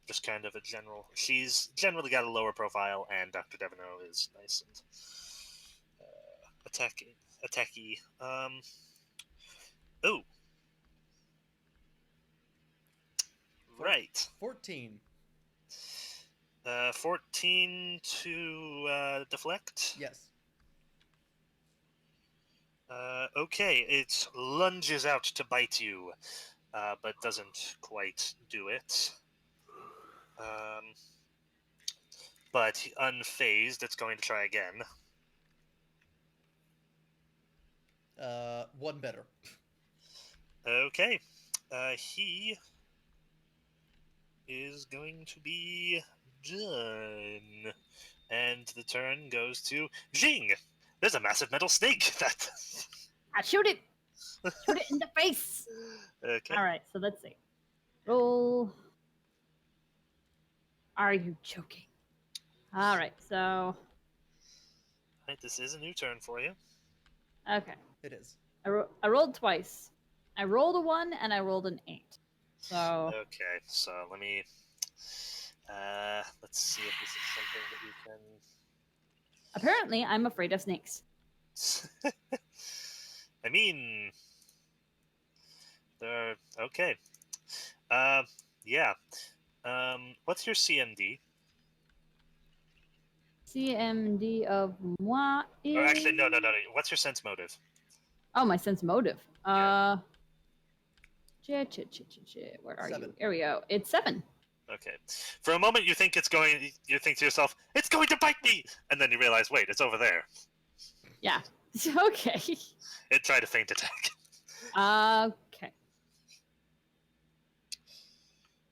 just kind of a general. She's generally got a lower profile, and Dr. Devono is nice and attacky. Oh, 14. 14 to deflect. Yes. Okay, it lunges out to bite you, but doesn't quite do it. But unfazed, it's going to try again. One better. Okay, he is going to be done. And the turn goes to Jing. There's a massive metal snake. That. Shoot it! Shoot it in the face! Okay. All right, so let's see. Roll. Are you joking? All right, so Right, this is a new turn for you. okay. It is. I rolled twice. I rolled a 1 and I rolled an 8. So Okay, so let me. Let's see if this is something that you apparently, I'm afraid of snakes. can. I mean, they're okay. Yeah. What's your CMD? CMD of moi is. Or actually, no. What's your sense motive? Oh, my sense motive. Yeah. Where are 7. you? Here we go. It's 7. Okay. For a moment, you think it's going. You think to yourself, "It's going to bite me," and then you realize, wait, it's over there. Yeah. Okay. It tried a feint attack. Okay.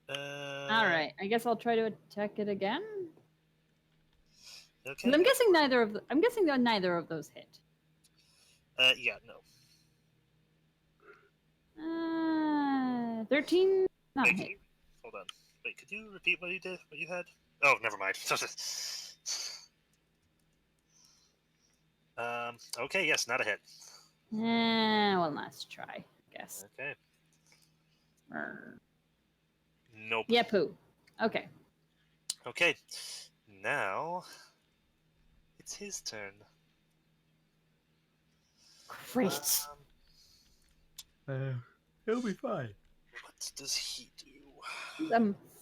All All right. I guess I'll try to attack it again. Okay. I'm guessing neither of. I'm guessing that neither of those hit. Yeah, no. 13. Not Wait, hit. hold on. Wait, could you repeat what you did? What you had? Oh, never mind. Okay, yes, not a hit. Well, let's try. I guess. Okay. Brr. Nope. Yeah, poo. Okay. Okay. Now it's his turn. Great. He'll be fine. What does he do?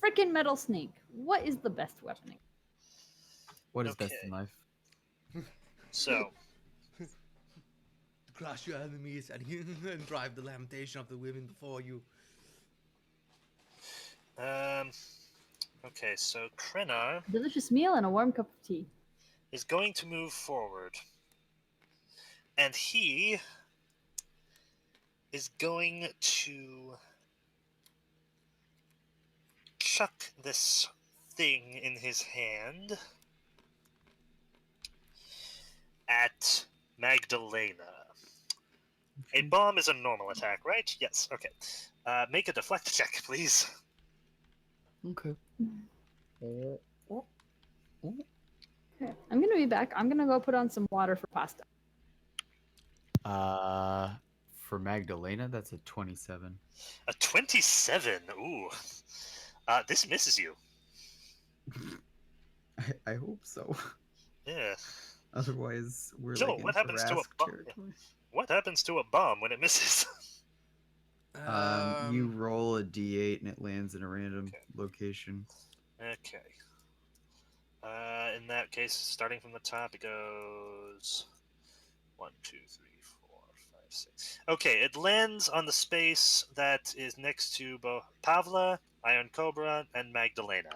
Freaking metal snake. What is the best weaponing? What is best Okay. in life? So, Crush your enemies and drive the lamentation of the women before you. okay, so Krenar Delicious meal and a warm cup of tea. is going to move forward. And he is going to chuck this thing in his hand at Magdalena. A bomb is a normal attack, right? Yes. Okay. Make a deflect check, please. Okay. Okay, I'm gonna be back. I'm gonna go put on some water for pasta. For Magdalena, that's a 27. A 27. Ooh. This misses you. I hope so. Yeah. Otherwise, we're Joel, like in what happens to a Tarrasque bomb? territory. What happens to a bomb when it misses? You roll a d8 and it lands in a random Okay. location. Okay. In that case, starting from the top, it goes 1, 2, 3, 4, 5, 6. Okay, it lands on the space that is next to both Pavla, Iron Cobra, and Magdalena.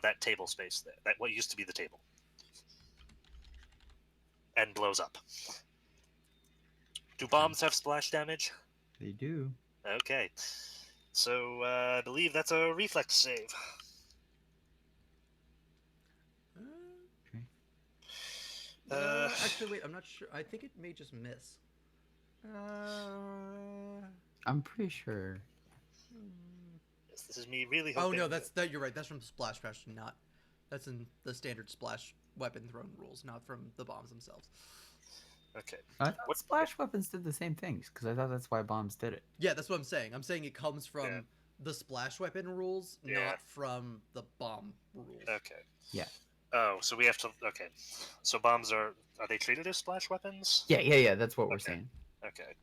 That table space there. That what used to be the table. And blows up. Do bombs have splash damage? They do. Okay. So, I believe that's a reflex save. Actually, wait. I'm not sure. I think it may just miss. I'm pretty sure. Yes, this is me really Oh hoping. no, that's that. You're right. That's from Splash Crash, not. That's in the standard Splash weapon thrown rules, not from the bombs themselves. Okay. I thought splash weapons did the same things because I thought that's why bombs did it. Yeah, that's what I'm saying. I'm saying it comes from Yeah. the Splash weapon rules, Yeah. not from the bomb rules. Okay. Yeah. Oh, so we have to. Okay. So bombs are they treated as splash weapons? Yeah. That's what we're Okay. saying. Okay.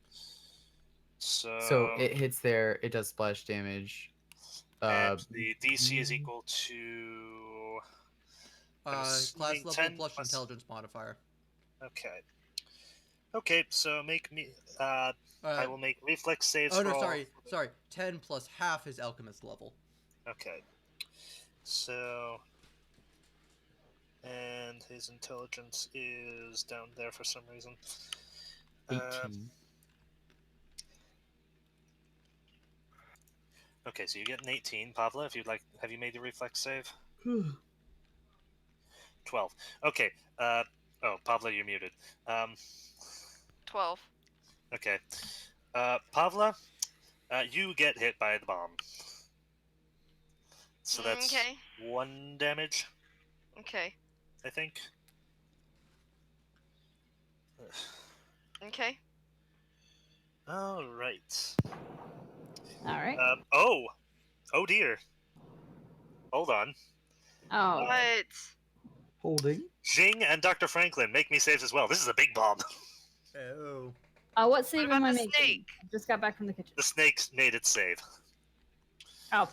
So. So it hits there. It does splash damage. And the DC is equal to. Class level 10 plus plus. intelligence modifier. Okay. Okay, so make me. I will make reflex saves. Oh no, for all- sorry. 10 plus half his alchemist level. Okay. So. And his intelligence is down there for some reason. 18. Okay, so you get an 18, Pavla. If you'd like, have you made your reflex save? 12. Okay. Oh, Pavla, you're muted. 12. Okay. Pavla, you get hit by the bomb. So that's Okay. 1 damage, Okay. I think. Okay. All right. All right. Oh dear. Hold on. Oh, What? Holding. Jing and Dr. Franklin, make me saves as well. This is a big bomb. Oh. what save about am I the making? snake? I just got back from the kitchen. The snake made its save. Oh,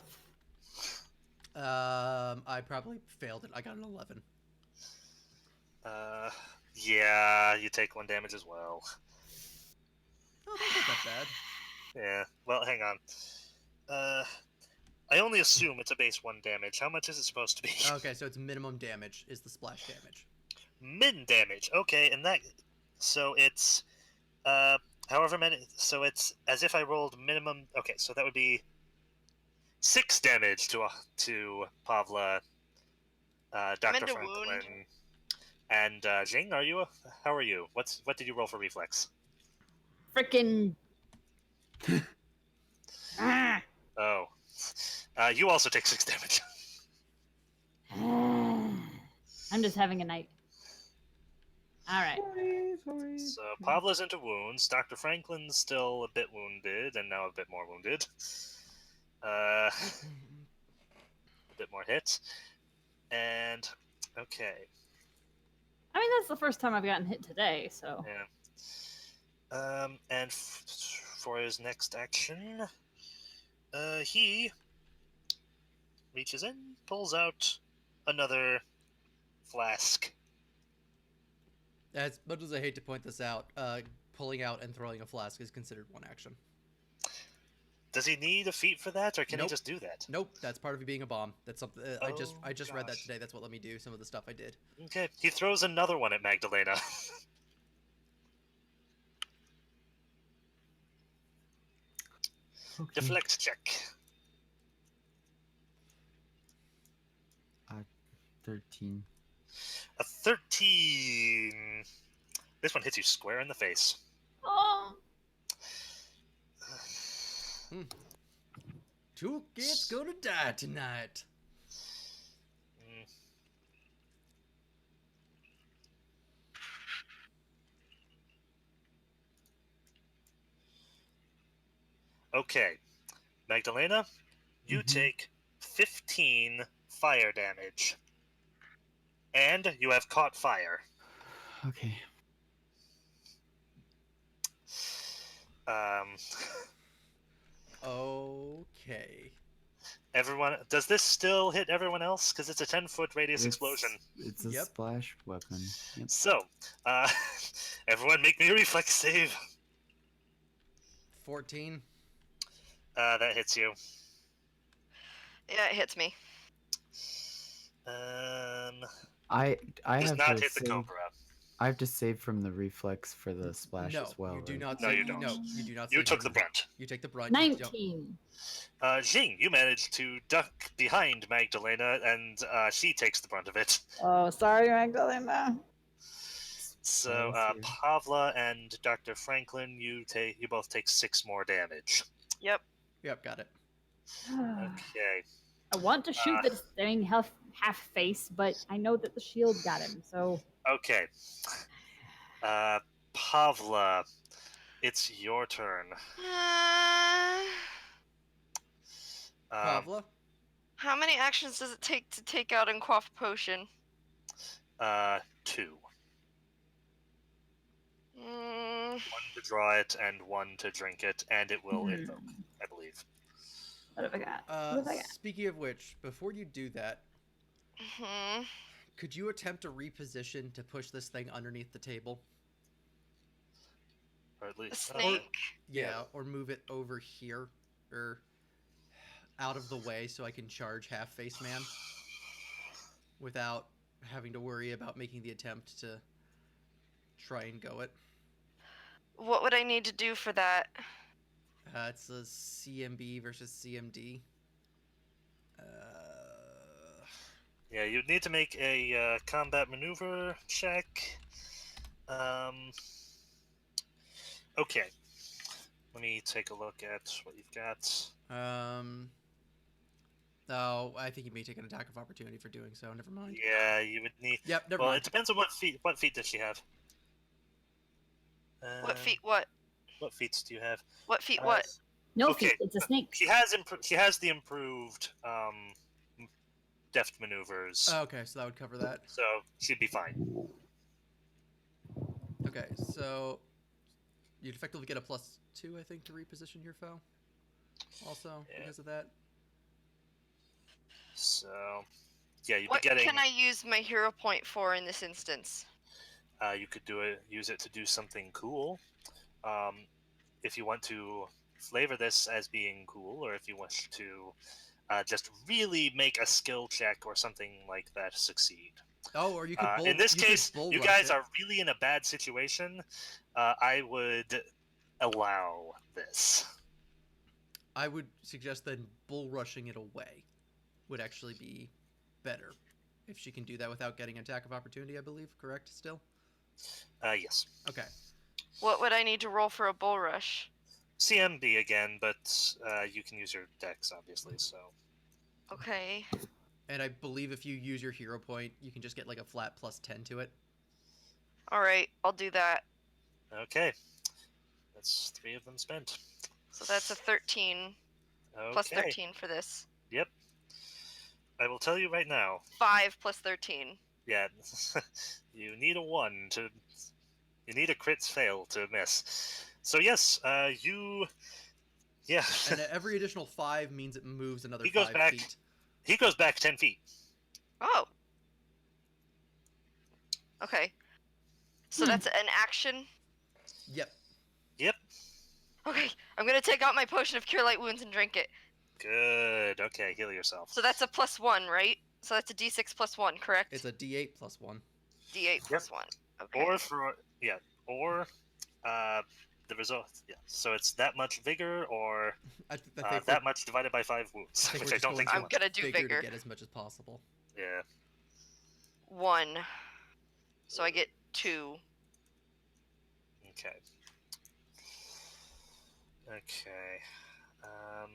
I probably failed it. I got an 11. Yeah, you take 1 damage as well. Oh, that's not that bad. Yeah, well, hang on. I only assume it's a base 1 damage. How much is it supposed to be? Okay, so it's minimum damage is the splash damage. Min damage. Okay, and that. So it's. However many. So it's as if I rolled minimum. Okay, so that would be 6 damage to Pavla, Dr. into Franklin, wound. and Jing. How are you? What did you roll for reflex? freaking. Ah. Oh, you also take 6 damage. I'm just having a night. All right. Sorry. So Pavla's into wounds. Dr. Franklin's still a bit wounded, and now a bit more wounded. A bit more hits. And okay, I mean, that's the first time I've gotten hit today, so. yeah. And for his next action, he reaches in, pulls out another flask. As much as I hate to point this out, pulling out and throwing a flask is considered one action. Does he need a feat for that, or can he Nope. just do that? Nope, that's part of it being a bomb. That's something I just read that gosh. today. That's what let me do some of the stuff I did. Okay, he throws another one at Magdalena. Okay. Deflect check. 13. A 13. This one hits you square in the face. Oh. Two kids gonna die tonight. Mm. Okay, Magdalena, you take 15 fire damage. And you have caught fire. Okay. Um, Okay. everyone, does this still hit everyone else? Because it's a 10-foot radius explosion. It's a Yep. splash weapon. Yep. So, everyone make me a reflex save. 14. That hits you. Yeah, it hits me. I Does have not to hit the save. cobra. I have to save from the reflex for the splash No, as well. you do right? not No, save. you don't. No, you do not You save took from the brunt. You take the brunt. You don't- 19. Jing, you managed to duck behind Magdalena, and she takes the brunt of it. Oh, sorry, Magdalena. So, Spells here. Pavla and Dr. Franklin, you both take 6 more damage. Yep. Yep, got it. Okay. I want to shoot this thing half face, but I know that the shield got him, so. Okay. Pavla, it's your turn. Pavla? How many actions does it take to take out and quaff potion? 2. Mm, 1 to draw it and 1 to drink it, and it will invoke, I believe. What have I got? What have I got? Speaking of which, before you do that, hmm. could you attempt a reposition to push this thing underneath the table? Or at The least. snake. Yeah, or move it over here, or out of the way so I can charge Half Face Man without having to worry about making the attempt to try and go it. What would I need to do for that? It's a CMB versus CMD. Yeah, you'd need to make a combat maneuver check. Okay. Let me take a look at what you've got. Oh, I think you may take an attack of opportunity for doing so. Never mind. Yeah, you would need. Yep, never Well, mind. it depends on what feat. What feat does she have? What feat? What? What feats do you have? What feat? What? No Okay, feet, it's a snake. She has the improved deft maneuvers, Oh, okay, so that would cover that. so she'd be fine. Okay, so you'd effectively get a +2, I think, to reposition your foe. Also, Yeah. because of that. So, yeah, you'd What be getting. can I use my hero point for in this instance? You could use it to do something cool. If you want to flavor this as being cool, or if you wish to just really make a skill check or something like that succeed. Oh, or you could bull. In this you could case, bull you rush guys it. are really in a bad situation. I would allow this. I would suggest that bull rushing it away would actually be better. If she can do that without getting an attack of opportunity, I believe. Correct, still? Yes. Okay. What would I need to roll for a bull rush? CMB again, but you can use your dex, obviously, so. Okay. And I believe if you use your hero point, you can just get like a flat +10 to it. Alright, I'll do that. Okay. That's 3 of them spent. So that's a 13. Okay. Plus 13 for this. Yep. I will tell you right now. 5 plus 13. Yeah. You need a 1 to... You need a crit fail to miss. So yes, you... Yeah. And every additional 5 means it moves another He goes 5 back. feet. He goes back 10 feet. Oh. Okay. So that's an action? Yep. Yep. Okay, I'm gonna take out my potion of Cure Light Wounds and drink it. Good. Okay, heal yourself. So that's a +1, right? So that's a d6 plus 1, correct? It's a D8 plus 1. d8 plus 1. Okay. Or the result. Yeah. So it's that much vigor, or I think that much divided by 5 wounds, we're which I just don't going think. to I'm gonna do vigor vigor. to get as much as possible. Yeah. 1. So I get 2. Okay. Okay. Um,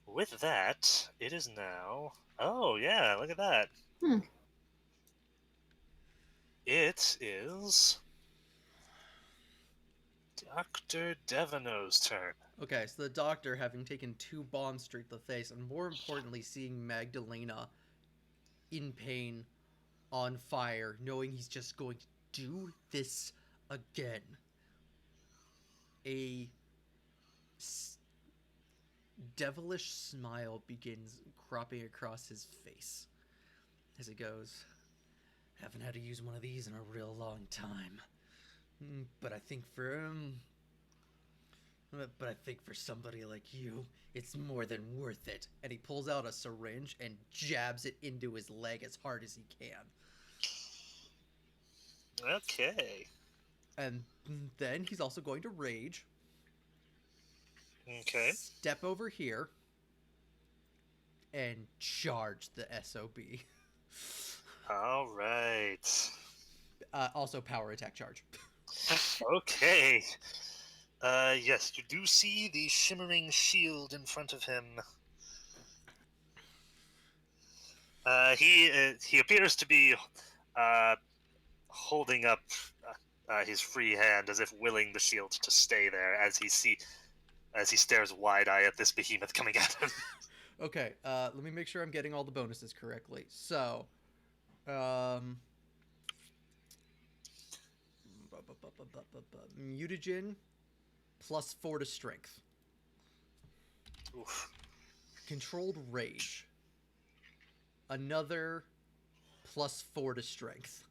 with that, it is now. Oh yeah, look at that. Hmm. It is Dr. Devano's turn. Okay, so the doctor, having taken 2 bombs straight to the face, and more importantly, seeing Magdalena in pain, on fire, knowing he's just going to do this again. A devilish smile begins cropping across his face as he goes, haven't had to use one of these in a real long time. But I think for somebody like you, it's more than worth it. And he pulls out a syringe and jabs it into his leg as hard as he can. Okay. And then he's also going to rage. Okay. Step over here and charge the SOB. All right. Also power attack charge. Okay. Yes, you do see the shimmering shield in front of him. He appears to be holding up his free hand as if willing the shield to stay there as he stares wide-eyed at this behemoth coming at him. Okay, let me make sure I'm getting all the bonuses correctly. So, mutagen +4 to strength. Oof. Controlled rage. Another +4 to strength.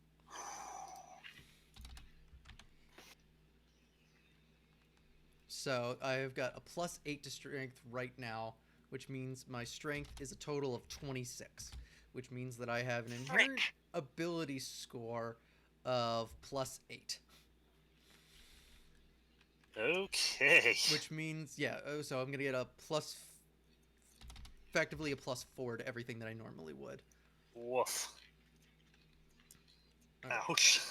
So I've got a +8 to strength right now, which means my strength is a total of 26, which means that I have an inherent ability score of +8. Okay. Which means, yeah, so I'm going to get effectively a +4 to everything that I normally would. Woof. Alright. Ouch.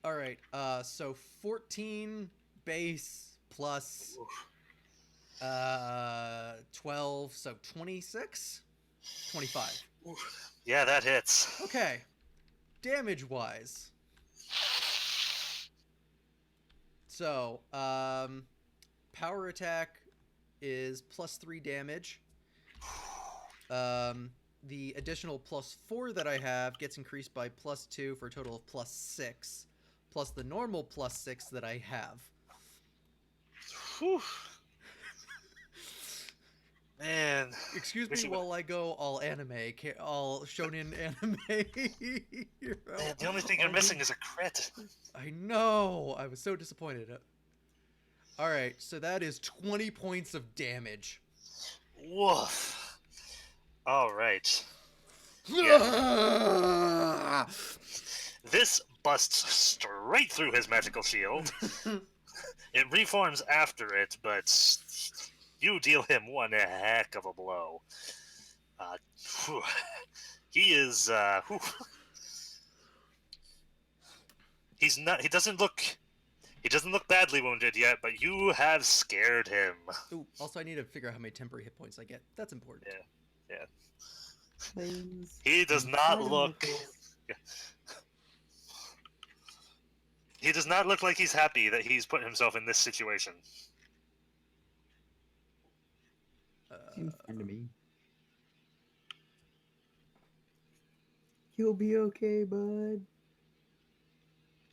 Alright, so 14 base plus Oof. 12, so 26? 25. Oof. Yeah, that hits. Okay. Damage-wise. So, power attack is +3 damage. The additional +4 that I have gets increased by +2 for a total of +6, plus the normal +6 that I have. Whew. Man. Excuse Wish me you would- while I go all anime, all shonen anime hero. Man, the only thing you're missing is a crit. I know. I was so disappointed. All right, so that is 20 points of damage. Woof. All right. This busts straight through his magical shield. It reforms after it, but you deal him one heck of a blow. Whew. He is. Whew. He's not. He doesn't look badly wounded yet, but you have scared him. Ooh, also, I need to figure out how many temporary hit points I get. That's important. Yeah. Plays He does and not Spider look. Nichols. He does not look like he's happy that he's put himself in this situation. In front of me. You'll be okay, bud.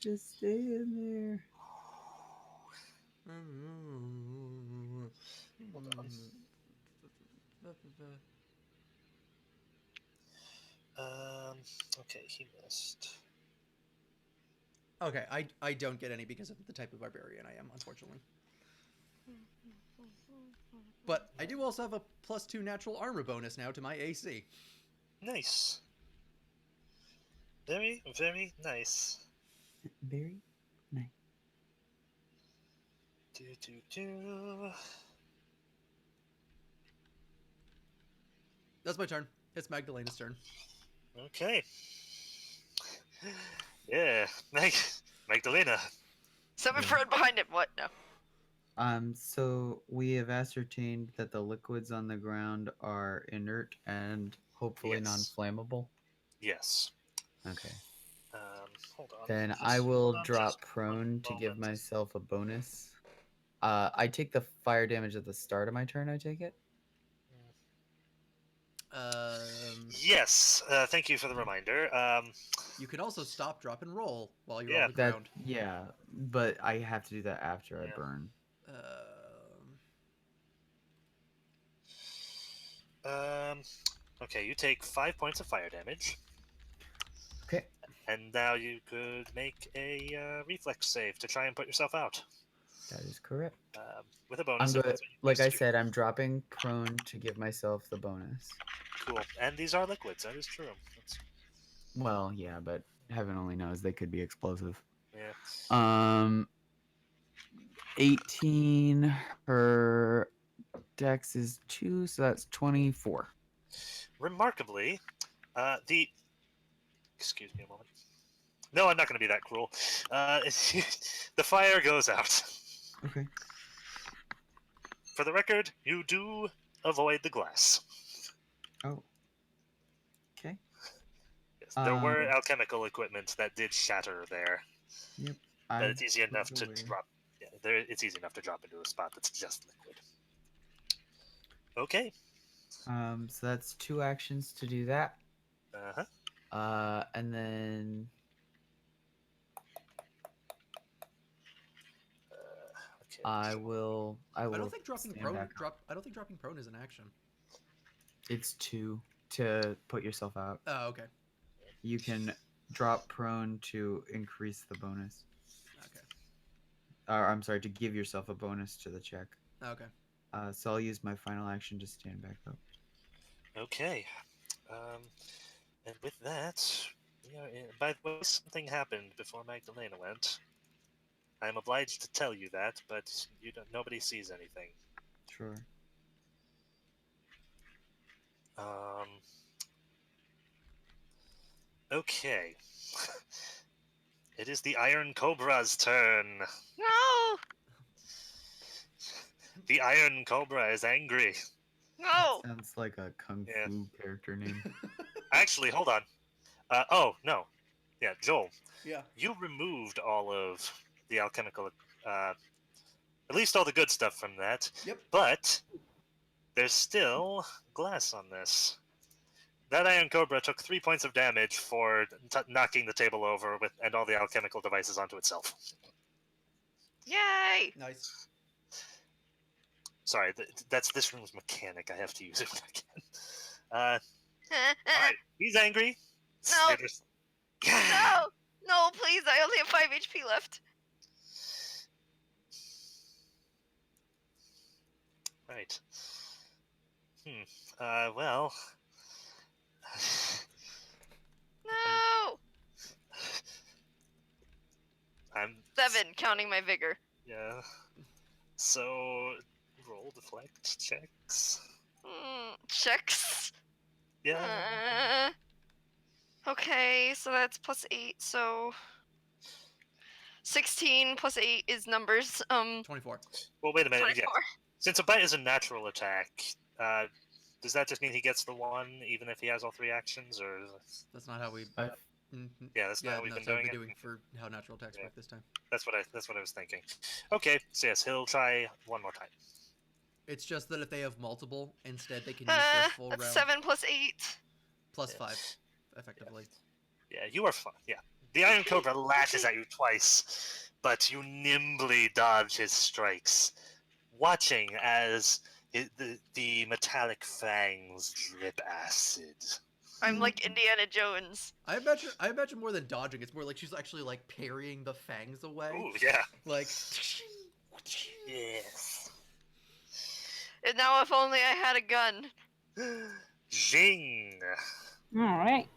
Just stay in there. Hold on. Okay, he missed. Okay, I don't get any because of the type of barbarian I am, unfortunately. But I do also have a +2 natural armor bonus now to my AC. Nice. Very, very nice. Very nice. Do. That's my turn. It's Magdalena's turn. Okay. Yeah, Magdalena. Someone Yeah. thrown behind him. What? No. So we have ascertained that the liquids on the ground are inert and hopefully Yes. non-flammable. Yes. Okay. Hold on. Then I Just will hold on drop just one prone to give moment. myself a bonus. I take the fire damage at the start of my turn, I take it? Yes. Thank you for the reminder. You can also stop, drop, and roll while you're Yeah. on the That ground. yeah, but I have to do that after I Yeah. burn. Okay, you take 5 points of fire damage, Okay. and now you could make a reflex save to try and put yourself out. That is correct. With a I'm bonus, if good. that's what you Like choose I to do. said, I'm dropping prone to give myself the bonus. Cool. And these are liquids. That is true. Well, yeah, but heaven only knows they could be explosive. Yeah. 18. Her dex is 2, so that's 24. Remarkably, the excuse me a moment. No, I'm not going to be that cruel. The fire goes out. Okay. For the record, you do avoid the glass. Oh. Okay. Yes, there were alchemical equipment that did shatter there, Yep. but it's easy enough to away. drop. Yeah, it's easy enough to drop into a spot that's just liquid. Okay. So that's 2 actions to do that. Uh-huh. And then Okay. I will. I don't think dropping stand prone. back up. I don't think dropping prone is an action. It's 2 to put yourself out. Oh, okay. You can drop prone to increase the bonus. Okay. Or I'm sorry, to give yourself a bonus to the check. Okay. So I'll use my final action to stand back up. Okay. And with that, by the way, something happened before Magdalena went. I'm obliged to tell you that, but nobody sees anything. Sure. Okay. It is the Iron Cobra's turn. No. The Iron Cobra is angry. No. Sounds like a kung Yeah. fu character name. Actually, hold on. Oh, no. Yeah, Joel. Yeah. You removed all of the alchemical, at least all the good stuff from that. Yep. But there's still glass on this. That Iron Cobra took 3 points of damage for knocking the table over and all the alchemical devices onto itself. Yay. Nice. Sorry, that's this room's mechanic. I have to use it when I can. Alright, he's angry. No. Just... No. No, please. I only have 5 HP left. Right. Well... No. I'm 7, counting my vigor. Yeah. So roll deflect checks. Checks. Yeah. Okay, so that's plus 8. So 16 plus 8 is numbers. 24. Well, wait a minute. 24. Yeah. Since a bite is a natural attack, does that just mean he gets the 1 even if he has all 3 actions, or? That's not how we. Yeah, that's not how we've been doing it. For how natural attacks work this time. That's what I was thinking. Okay, so yes, he'll try one more time. It's just that if they have multiple, instead they can use their full That's round. 7 plus 8. Plus 5, effectively. Yeah, you are fine. Yeah. The Iron Cobra lashes at you twice, but you nimbly dodge his strikes, watching as the metallic fangs drip acid. I'm like Indiana Jones. I imagine more than dodging, it's more like she's actually like parrying the fangs away. Ooh, yeah. Like Yes. And now if only I had a gun. Jing. Alright.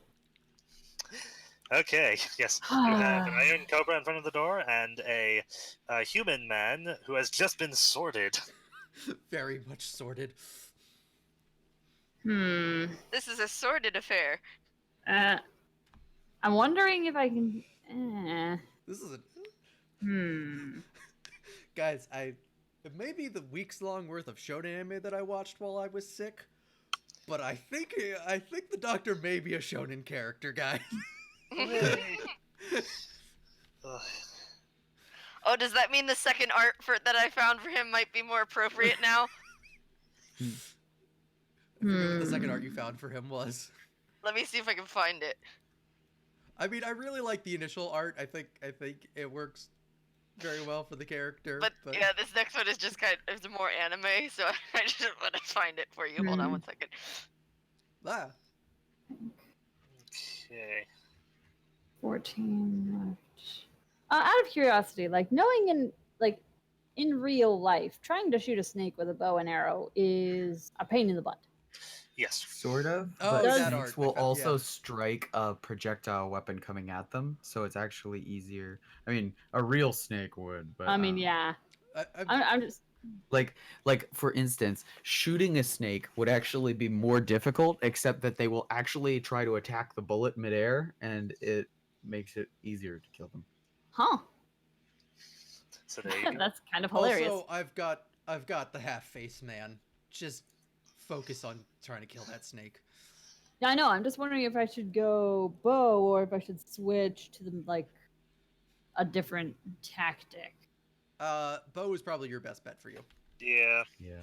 Okay, yes. You have an Iron Cobra in front of the door and a human man who has just been sorted. very much sorted. This is a sordid affair. I'm wondering if I can. This is a Hmm. guys. It may be the weeks long worth of shonen anime that I watched while I was sick, but I think the Doctor may be a shonen character, guys. Hooray. Ugh. Oh, does that mean the second art that I found for him might be more appropriate now? I forget what the second art you found for him was. Let me see if I can find it. I mean, I really like the initial art. I think it works very well for the character. But yeah, this next one is just it's more anime, so I just want to find it for you. Hold on 1 second. Ah, Okay. 14 left. Out of curiosity, like knowing in real life, trying to shoot a snake with a bow and arrow is a pain in the butt. Yes. Sort of. Oh, but that snakes art. will I found- also yeah. strike a projectile weapon coming at them, so it's actually easier. I mean, a real snake would, but I mean, yeah. I'm just. like for instance, shooting a snake would actually be more difficult, except that they will actually try to attack the bullet midair, and it makes it easier to kill them. Huh. So there you go. That's kind of hilarious. Also, I've got the half face man. Just focus on trying to kill that snake. Yeah, I know. I'm just wondering if I should go bow or if I should switch to a different tactic. Bow is probably your best bet for you. Yeah. Yeah.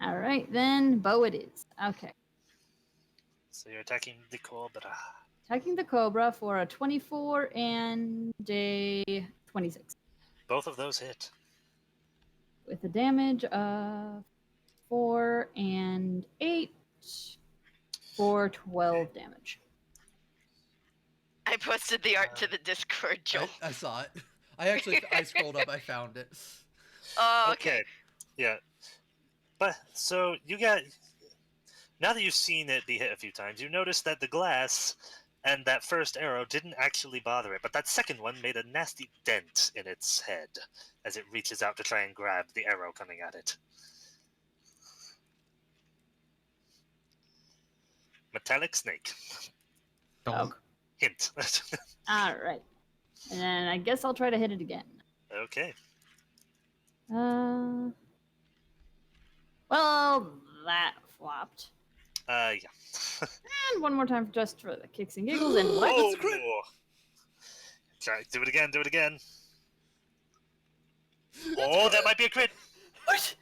All right, then bow it is. Okay. So you're attacking the cobra. Attacking the cobra for a 24 and a 26. Both of those hit. With a damage of 4 and 8 for 12 damage. I posted the art to the Discord, Joel. I saw it. I scrolled up. I found it. Oh, okay. Yeah. But so you got, now that you've seen it be hit a few times, you notice that the glass and that first arrow didn't actually bother it, but that second one made a nasty dent in its head as it reaches out to try and grab the arrow coming at it. Metallic snake. Dog. Hint. All right. And then I guess I'll try to hit it again. Okay. Well, that flopped. Yeah. And one more time just for the kicks and giggles. And what? Oh! That's a crit. Try, do it again, do it again. Oh, that might be a crit! What?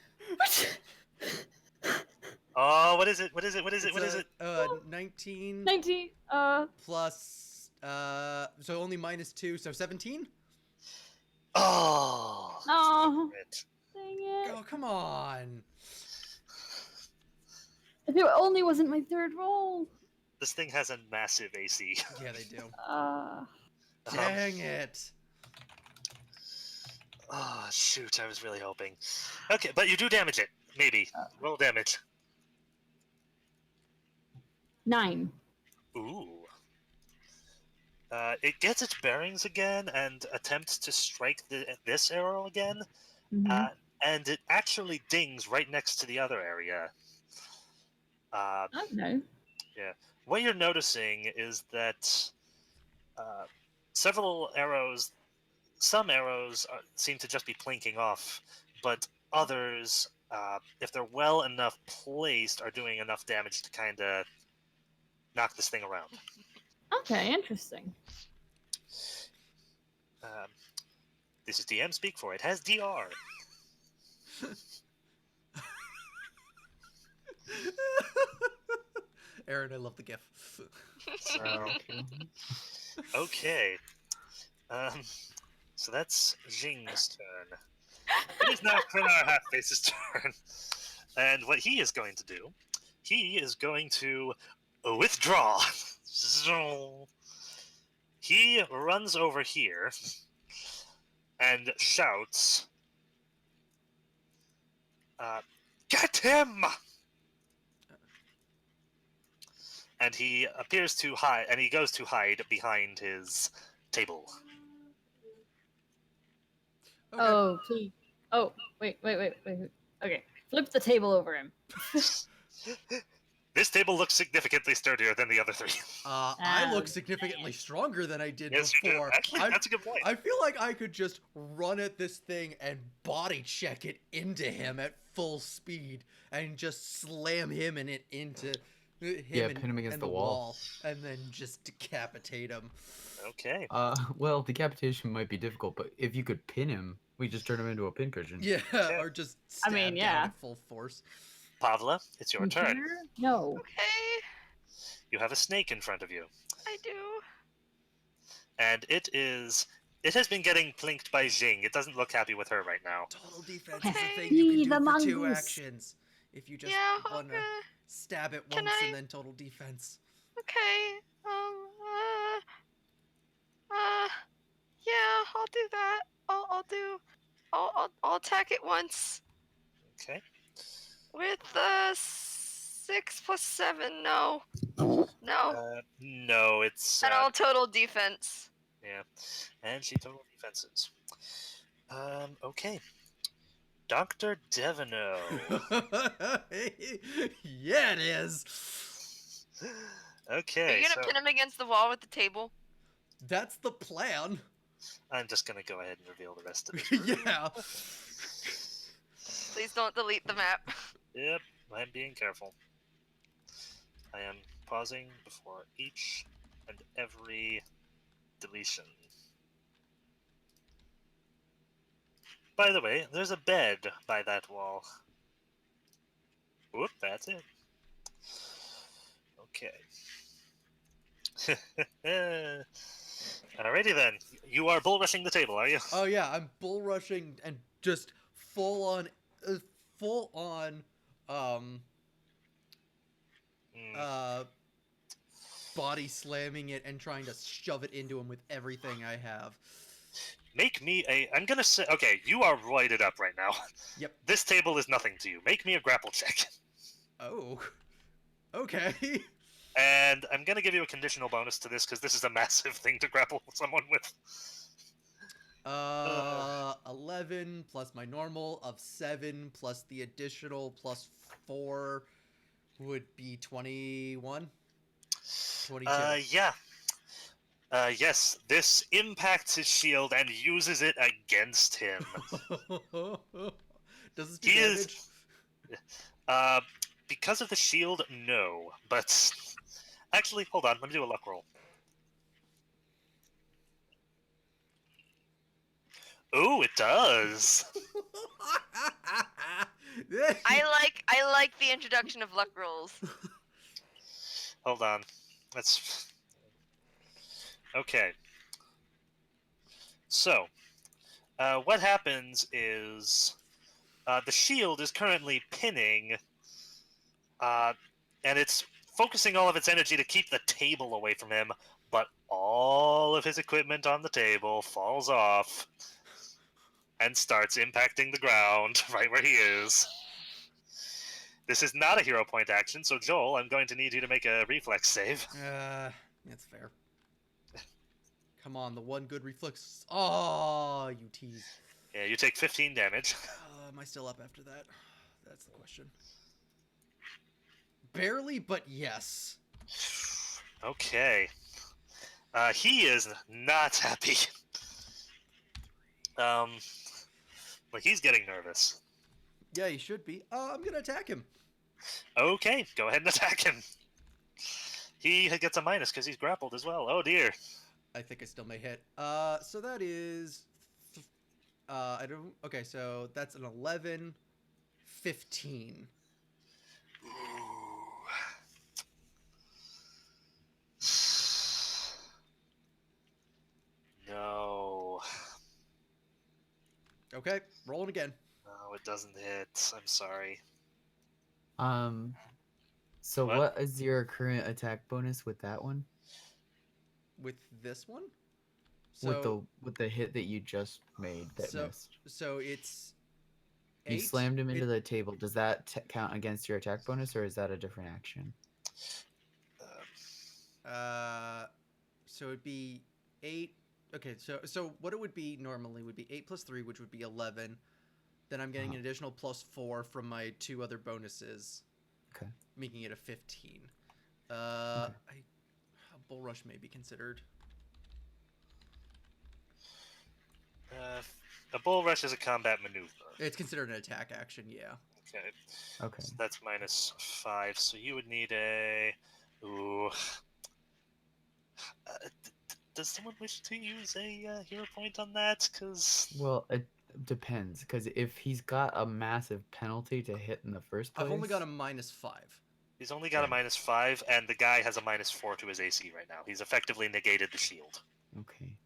Oh, what is it? What is it? What is it? What is it? 19 19. plus so only -2, so 17. Oh! Oh, Crit. dang it. Oh, come on. If it only wasn't my third roll. This thing has a massive AC. Yeah, they do. Um, Dang it. Oh, shoot, I was really hoping. Okay, but you do damage it. Maybe. Roll damage. 9. Ooh. It gets its bearings again and attempts to strike this arrow again, Mhm. and it actually dings right next to the other area. Okay. What you're noticing is that several arrows, some arrows seem to just be plinking off, but others, if they're well enough placed, are doing enough damage to kind of knock this thing around. Okay, interesting. This is DM speak for it. Has DR. Aaron, I love the gif. So, okay. So that's Jing's turn. It is now Krenar Halfface's turn. And what he is going to do, he is going to withdraw. He runs over here and shouts, "Get him!" And he appears to hide, and he goes to hide behind his table. Okay. Oh, please. Oh, wait. Okay. Flip the table over him. This table looks significantly sturdier than the other three. I look significantly stronger than I did Yes, you do. before. Actually, that's a good point. I feel like I could just run at this thing and body check it into him at full speed and just slam him and it into him pin him against and the wall. and then just decapitate him. Okay. Well, decapitation might be difficult, but if you could pin him, we just turn him into a pincushion. Yeah, Okay. or just stab down yeah. at full force. Pavla, it's your turn. Sure? No. Okay, You have a snake in front of you. I do. And it has been getting plinked by Jing. It doesn't look happy with her right now. Total defense is Okay. the thing you Be can the do for 2 mongoose. actions. If you just Yeah, want to okay. stab it Can once I- and then total defense. Okay. Yeah, I'll do that. I'll attack it once Okay. with 6 plus 7. No. No, it's And I'll total defense. yeah. And she total defenses. Okay. Dr. Devino. Yeah, it is. Okay, Are you gonna so pin him against the wall with the table? That's the plan. I'm just gonna go ahead and reveal the rest of it. Yeah. Please don't delete the map. Yep, I'm being careful. I am pausing before each and every deletion. By the way, there's a bed by that wall. Whoop, that's it. Okay. Alrighty then. You are bull rushing the table, are you? Oh yeah, I'm bull rushing and just full on, Mm, body slamming it and trying to shove it into him with everything I have. Make me a. I'm gonna say. Okay, you are roided up right now. Yep. This table is nothing to you. Make me a grapple check. Oh. Okay. And I'm gonna give you a conditional bonus to this because this is a massive thing to grapple someone with. 11 plus my normal of 7 plus the additional plus 4 would be 21. 22. Yeah. Yes, this impacts his shield and uses it against him. Does this do He damage? is- Because of the shield, no. But actually, hold on. Let me do a luck roll. Ooh, it does. I like the introduction of luck rolls. Hold on. That's okay. So, what happens is the shield is currently pinning, and it's focusing all of its energy to keep the table away from him, but all of his equipment on the table falls off and starts impacting the ground right where he is. This is not a hero point action, so Joel, I'm going to need you to make a reflex save. That's fair. Come on, the one good reflex. Oh, you tease. Yeah, you take 15 damage. Am I still up after that? That's the question. Barely, but yes. Okay. He is not happy. Like he's getting nervous. Yeah, he should be. I'm gonna attack him. Okay, go ahead and attack him. He gets a minus because he's grappled as well. Oh dear. I think I still may hit. So that is... I don't... Okay, so that's an 11, 15. No. Okay, rolling again. No, it doesn't hit. I'm sorry. So What? what is your current attack bonus with that one? With this one? With the hit that you just made that missed. So it's... You 8? slammed him into It- the table. Does that count against your attack bonus, or is that a different action? So it'd be 8. Okay, so what it would be normally would be 8 plus 3, which would be 11. Then I'm getting an additional plus 4 from my 2 other bonuses. Okay. making it a 15. Okay. A bull rush may be considered. A bull rush is a combat maneuver. It's considered an attack action, yeah. Okay. Okay. So that's -5. So you would need a. Ooh. Does someone wish to use a hero point on that? Because Well, it depends, because if he's got a massive penalty to hit in the first place, I've only got a -5. he's only got a Right. -5, and the guy has a -4 to his AC right now. He's effectively negated the shield. Okay.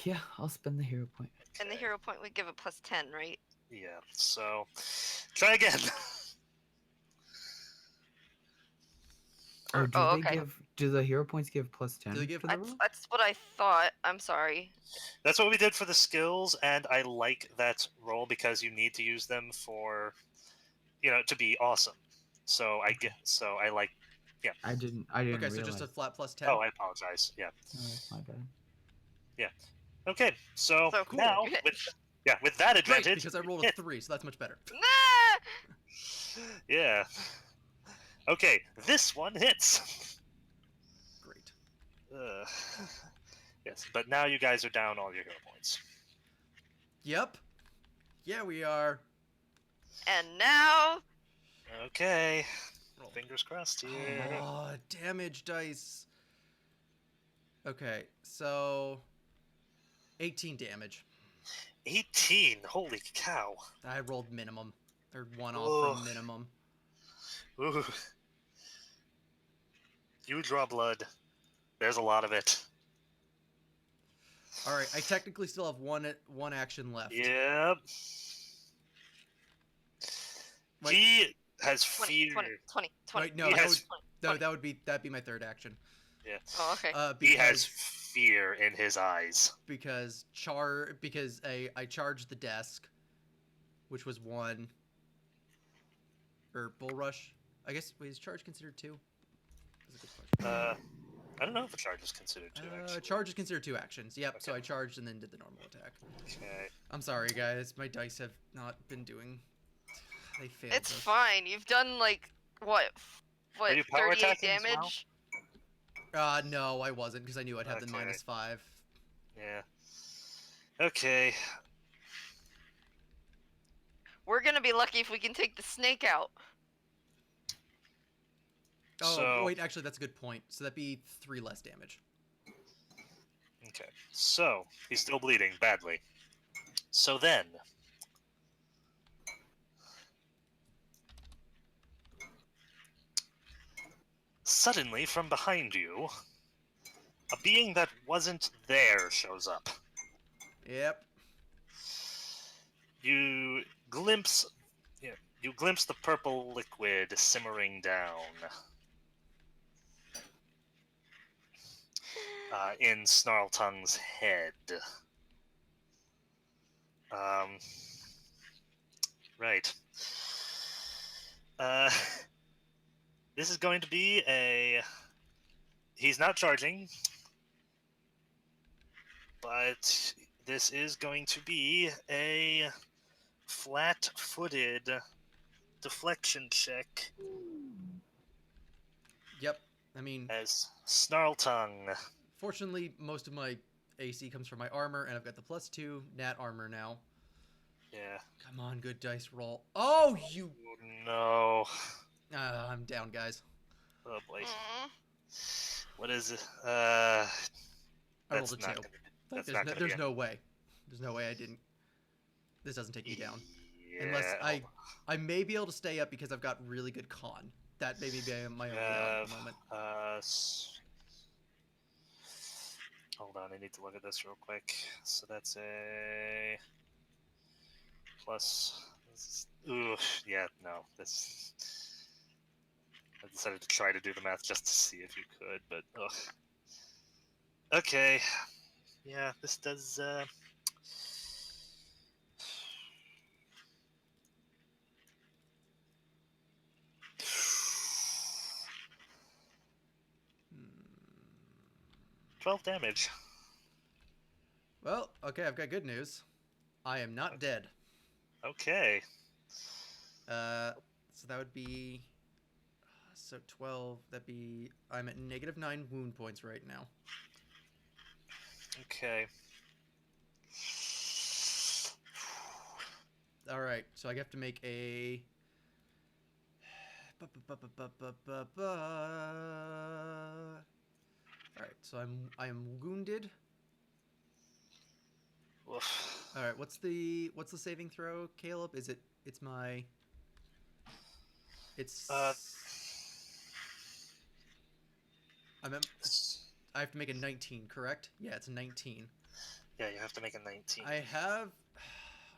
Yeah, I'll spend the hero point. And the Okay. hero point would give a +10, right? Yeah. So, try again. Oh, do they okay. give? Do the hero points give +10 Do they give- for the That's roll? that's what I thought. I'm sorry. That's what we did for the skills, and I like that roll because you need to use them for, to be awesome. So I like. Yeah. I didn't realize. Okay, so just a flat +10. Oh, I apologize. Yeah. Oh, that's my bad. Okay. So, So Cool. now you hit. with that Great, advantage, because I rolled a 3, so that's much better. Nah! yeah. Okay, this one hits. Great. Yes, but now you guys are down all your hero points. Yep. Yeah, we are. And now Okay, Roll. fingers crossed here. Oh, damage dice. Okay, so 18 damage. 18. Holy cow. I rolled minimum. Or one off Ugh. from minimum. Ooh. You draw blood. There's a lot of it. All right, I technically still have one action left. Yep. Wait. He has 20, fear. 20, 20, 20. Wait, no, He that has- would, that'd be my third action. Yeah. Oh, okay. He has Because fear in his eyes. I charged the desk, which was 1. Or bull rush. I guess is charge considered 2? That's a good question. I don't know if a charge is considered 2, actually. Charge is considered 2 actions. Yep. So Okay. I charged and then did the normal attack. Okay. I'm sorry, guys. My dice have not been doing. They failed. It's us. fine. You've done like what? Are you power 38 attacking as well? damage? No, I wasn't because I knew I'd have the Okay. -5. Yeah. Okay. We're gonna be lucky if we can take the snake out. Oh So- wait, actually that's a good point. So that'd be 3 less damage. Okay. So, he's still bleeding badly. So then. Suddenly, from behind you, a being that wasn't there shows up. Yep. You glimpse the purple liquid simmering down in Snarltongue's head. Right. This is going to be a. He's not charging, but this is going to be a flat-footed deflection check Yep. I mean, as Snarltongue. fortunately, most of my AC comes from my armor, and I've got the +2 nat armor now. Yeah. Come on, good dice roll. Oh, you! No. I'm down, guys. Oh boy. Mm. What is it? I That's rolled a 2. not gonna. Like, That's not gonna there's be. no way. There's no way I didn't. This doesn't take me down. Yeah. Unless I may be able to stay up because I've got really good con. That may be my only out at the moment. Hold on, I need to look at this real quick. So that's a plus. Ooh, yeah, no. This. I decided to try to do the math just to see if you could, but ugh. Okay. Yeah, this does. Hmm. 12 damage. Well, okay, I've got good news. I am not dead. Okay. So that would be. So 12. That'd be. I'm at -9 wound points right now. Okay. All right. So I have to make a. All right. So I am wounded. Oof. All right. What's the saving throw, Caleb? Is it? It's my. It's. I'm at, I have to make a 19, correct? Yeah, it's a 19. Yeah, you have to make a 19. I have.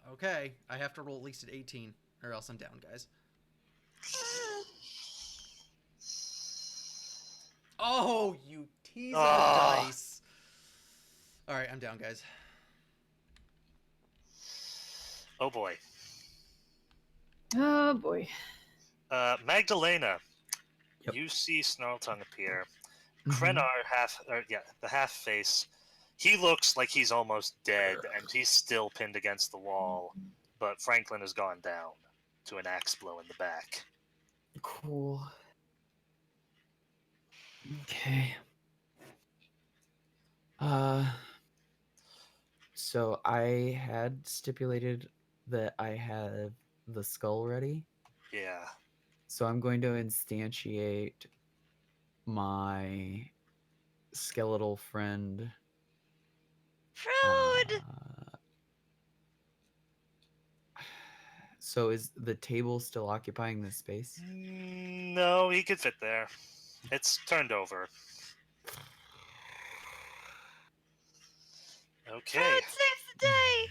Okay, I have to roll at least an 18, or else I'm down, guys. Oh, you tease of a dice. All right, I'm down, guys. Oh boy. Oh boy. Magdalena, Yep. you see Snarltongue appear. Mhm. Krenar, the half face, he looks like he's almost dead, and he's still pinned against the wall. But Franklin has gone down to an axe blow in the back. Cool. Okay. So I had stipulated that I have the skull ready. Yeah. So I'm going to instantiate my skeletal friend. Fruit! So is the table still occupying this space? No, he could fit there. It's turned over. Okay. Fruit saves the day!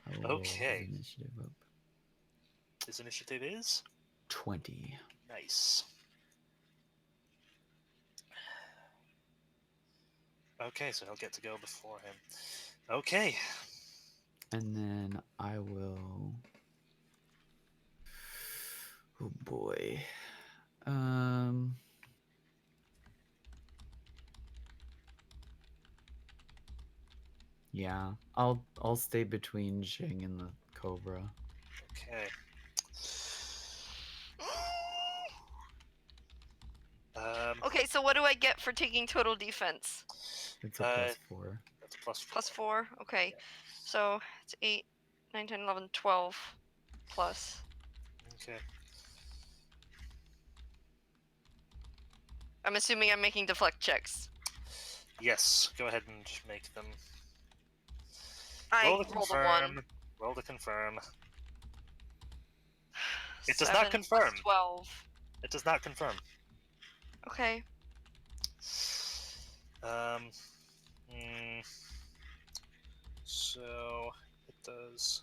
I will roll Okay. his initiative up. His initiative is 20. nice. Okay, so he'll get to go before him. Okay. And then I will. Oh boy. Yeah, I'll stay between Xing and the Cobra. Okay. Okay, so what do I get for taking total defense? It's a +4. That's a +4. +4? Okay. So it's 8, 9, 10, 11, 12 plus. Okay. I'm assuming I'm making deflect checks. Yes, go ahead and make them. I Roll to rolled a confirm. 1. Roll to confirm. It does 7 not confirm. plus 12. It does not confirm. Okay. So it does.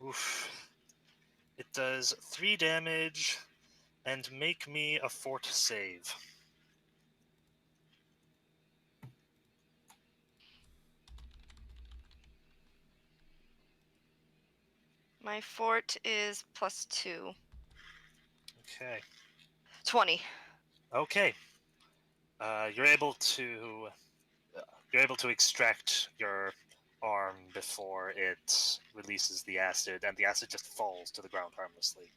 Oof. It does 3 damage and make me a fort save. My fort is +2. Okay. 20. Okay. You're able to extract your arm before it releases the acid, and the acid just falls to the ground harmlessly.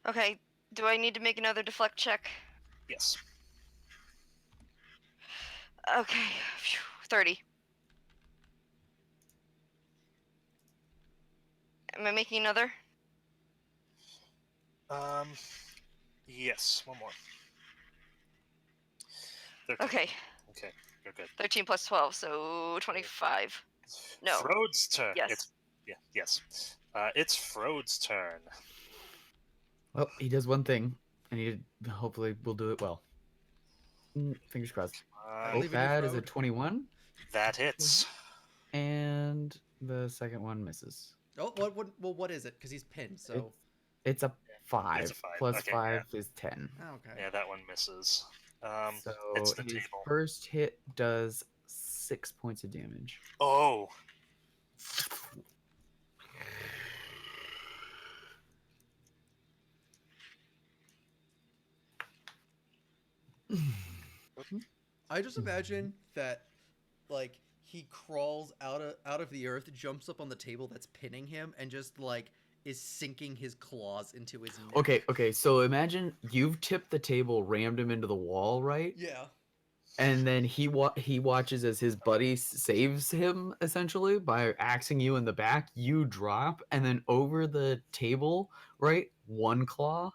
Okay. Do I need to make another deflect check? Yes. Okay. Phew, 30. Am I making another? Yes. One more. 13. Okay. Okay. You're good. 13 plus 12, so 25. No. Frode's turn. Yes. Yes. It's Frode's turn. Well, he does one thing, and he hopefully will do it well. Fingers crossed. I Oh, believe in you, That is a Frode. 21, that hits. and the second one misses. Oh, what is it? Because he's pinned, so. It's a 5. It's a 5. Plus Okay, 5 is 10. Okay. Yeah, that one misses. So it's the his table. first hit does 6 points of damage. Oh. I just imagine that, like, he crawls out of the earth, jumps up on the table that's pinning him, and just like is sinking his claws into his neck. Okay. So imagine you've tipped the table, rammed him into the wall, right? Yeah. And then he watches as his buddy saves him essentially by axing you in the back. You drop, and then over the table, right? One claw,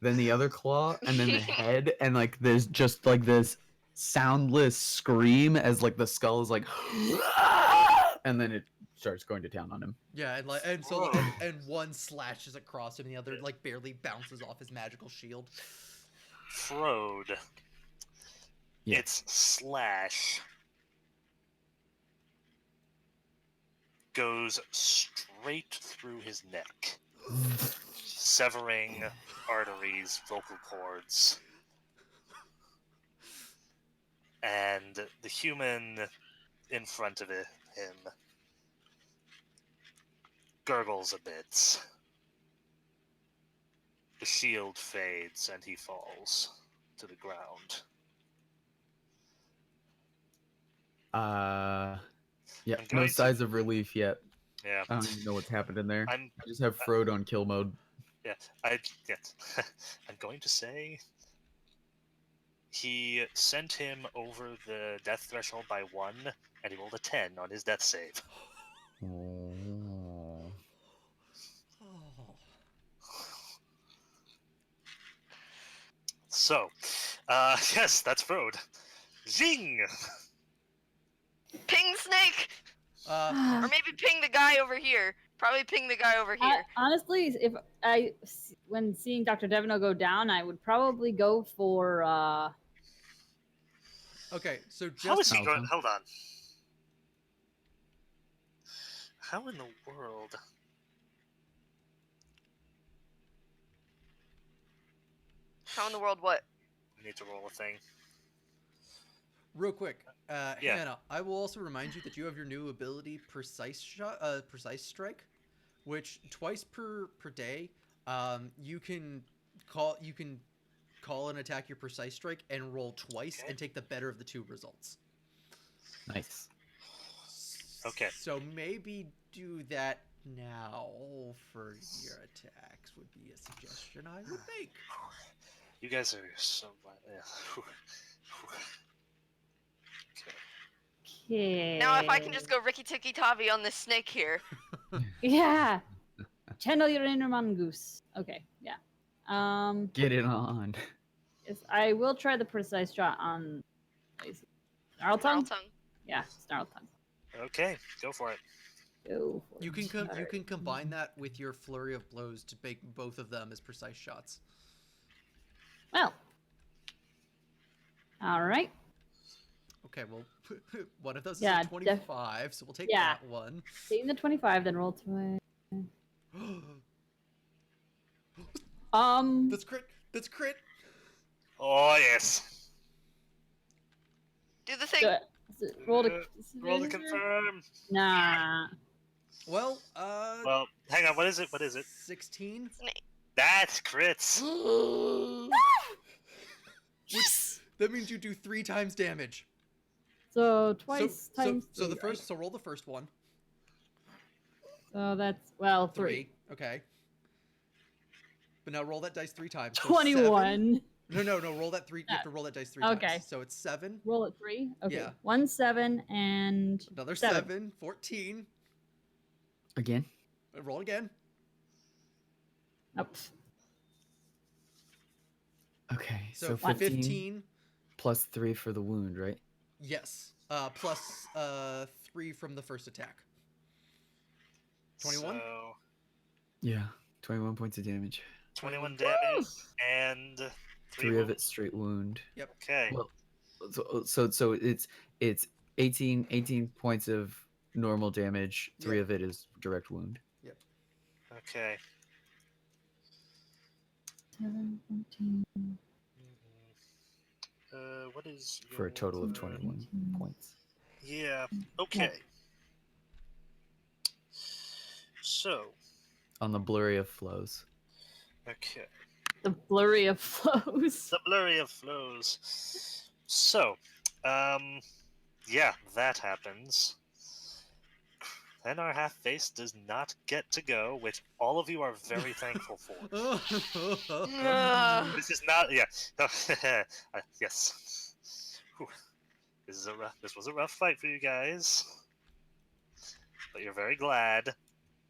then the other claw, and then the head, and like there's just like this soundless scream as like the skull is like, and then it starts going to town on him. Yeah, and like and so Whoa. and one slashes across him, and the other like barely bounces off his magical shield. Frode. Yeah. Its slash goes straight through his neck, severing arteries, vocal cords. And the human in front of him gurgles a bit. The shield fades and he falls to the ground. Yeah, I'm no going to- signs of relief yet. Yeah. I don't even know what's happened in there. I I'm just have Frode on kill mode. I'm going to say he sent him over the death threshold by 1, and he rolled a 10 on his death save. Oh. Oh. So, yes, that's Frode. Zing! Ping snake, Uh, or maybe ping the guy over here. Probably ping the guy over here. Honestly, if when seeing Dr. Devino go down, I would probably go for okay, so How is just he going? Malcolm. Hold on. How in the world? How in the world? What? I need to roll a thing. real quick, Yeah. Hannah, I will also remind you that you have your new ability, Precise Strike, which twice per day, you can call and attack your Precise Strike and roll twice Okay. and take the better of the two results. Nice. Okay. So maybe do that now for your attacks would be a suggestion I would make. You guys are so. Yeah. Okay. okay. Now, if I can just go Ricky Tikki Tavi on this snake here. Yeah. Channel your inner mongoose. Okay, yeah. Get it on. Yes, I will try the precise shot on Snarl Snarl tongue. tongue. Yeah, snarl tongue. Okay, go for it. Go for You it. can you can combine that with your flurry of blows to make both of them as precise shots. Well. All right. Okay, well, one of those Yeah, is a 25, so we'll take yeah. that one. Taking the 25, then roll 20. That's crit. That's crit. Oh yes. Do the thing. Roll to Roll to confirm. Nah. Well, Well, hang on. What is it? What is it? 16. That's crits. Which that means you do 3 times damage. So twice times so the three, first. So roll the first one. right? So that's well 3. Okay. But now roll that dice 3 times. So 21. 7. No. Roll that 3. You have to roll that dice 3 Okay. times. So it's 7. Roll it 3. Okay. Yeah. 1, 7, and Another 7. 7. 14. Again? Roll again. Nope. Okay, So so 15 plus 3 for the wound, right? Yes. Plus 3 from the first attack. 21? So, Yeah, 21 points of damage. 21 damage and 3 of it straight wound. Okay. Well, so it's 18 points of normal damage. 3 Yeah. of it is direct wound. Okay. 7, 14. What is For a total of your- 21 points. Yeah. Okay. So. On the blurry of flows. Okay. The blurry of flows. The blurry of flows. So, yeah, that happens. Then our half-face does not get to go, which all of you are very thankful for. This is not, yeah. Yes. Whew. This was a rough fight for you guys, but you're very glad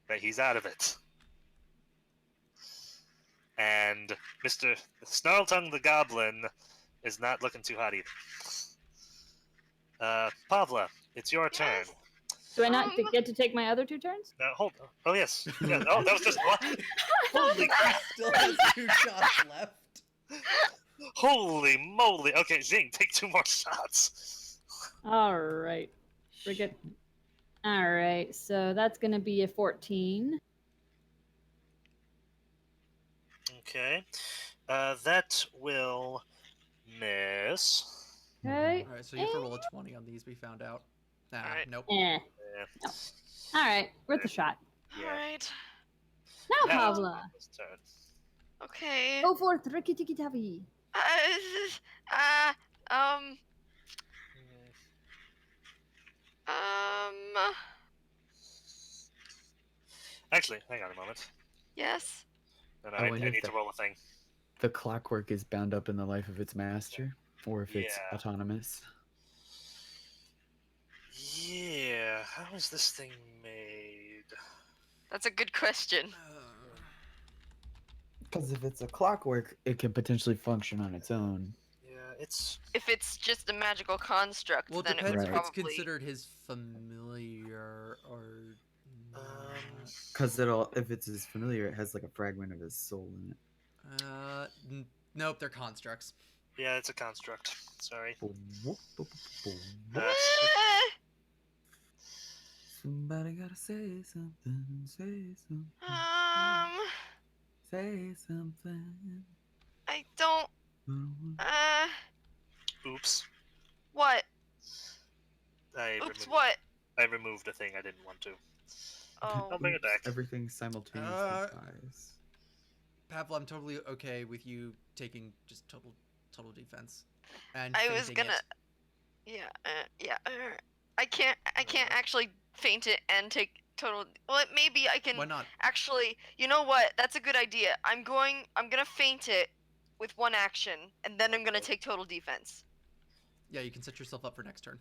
that he's out of it. And Mr. Snarltongue the Goblin is not looking too hot either. Pavla, it's your turn. Yes. Do I not get to take my other 2 turns? Now, hold. Oh yes. Yeah. Oh, that was just what? Holy crap! Still has 2 shots left. Holy moly! Okay, Zing, take 2 more shots. All right. Forget. All right. So that's going to be a 14. Okay. That will miss. Okay. All right, so you have to roll a 20 on these. We found out. Nah, Alright. nope. Eh. Yeah. No. All right. Worth a shot. Yeah. Alright. Now, Now it's Pavla. Pavla's turn. Okay. Go forth, Ricky Tiki Tavi. Uh, um, um, Actually, hang on a moment. yes. No, I I wonder if need to the- roll a thing. The clockwork is bound up in the life of its master, or if it's Yeah. autonomous. Yeah. How is this thing made? That's a good question. Because if it's a clockwork, it can potentially function on its own. Yeah, it's. If it's just a magical construct, Well, it then it depends was if Right. it's probably. considered his familiar or not. Because if it's his familiar, it has like a fragment of his soul in it. Nope, they're constructs. Yeah, it's a construct. Sorry. Eh, Somebody gotta say something, say something, um, say something. I don't. Oops. What? I Oops, removed. what? I removed a thing I didn't want to. Oh. I'll bring it back. Everything simultaneously dies. Pavla, I'm totally okay with you taking just total defense. And I was fainting gonna. it. Yeah. I can't actually faint it and take total. Well, maybe I can. Why not? Actually, you know what? That's a good idea. I'm gonna faint it with 1 action, and then I'm gonna take total defense. Yeah, you can set yourself up for next turn.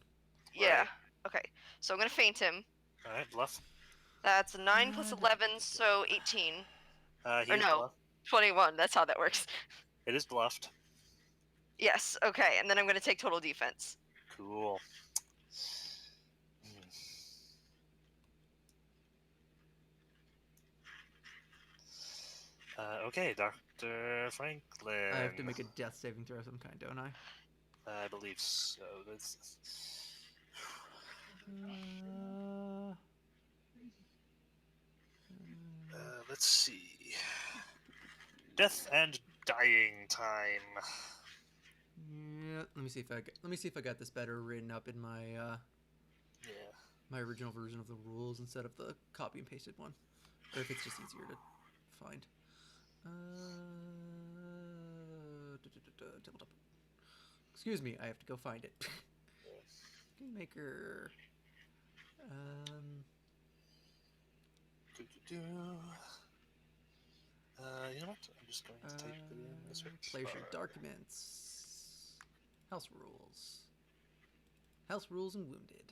Yeah. Right. Okay. So I'm gonna faint him. All right, bluff. That's 9 plus 11, so 18. He Or is no. bluffed. 21. That's how that works. It is bluffed. Yes. Okay. And then I'm gonna take total defense. Cool. Okay, Dr. Franklin. I have to make a death saving throw of some kind, don't I? I believe so. Let's see. Death and dying time. Yeah, let me see if I got this better written up in my Yeah. my original version of the rules instead of the copy and pasted one, or if it's just easier to find. Tabletop. Excuse me, I have to go find it. Maker. You know what? I'm just going to take the search Player bar. shared documents. House rules. House rules and wounded.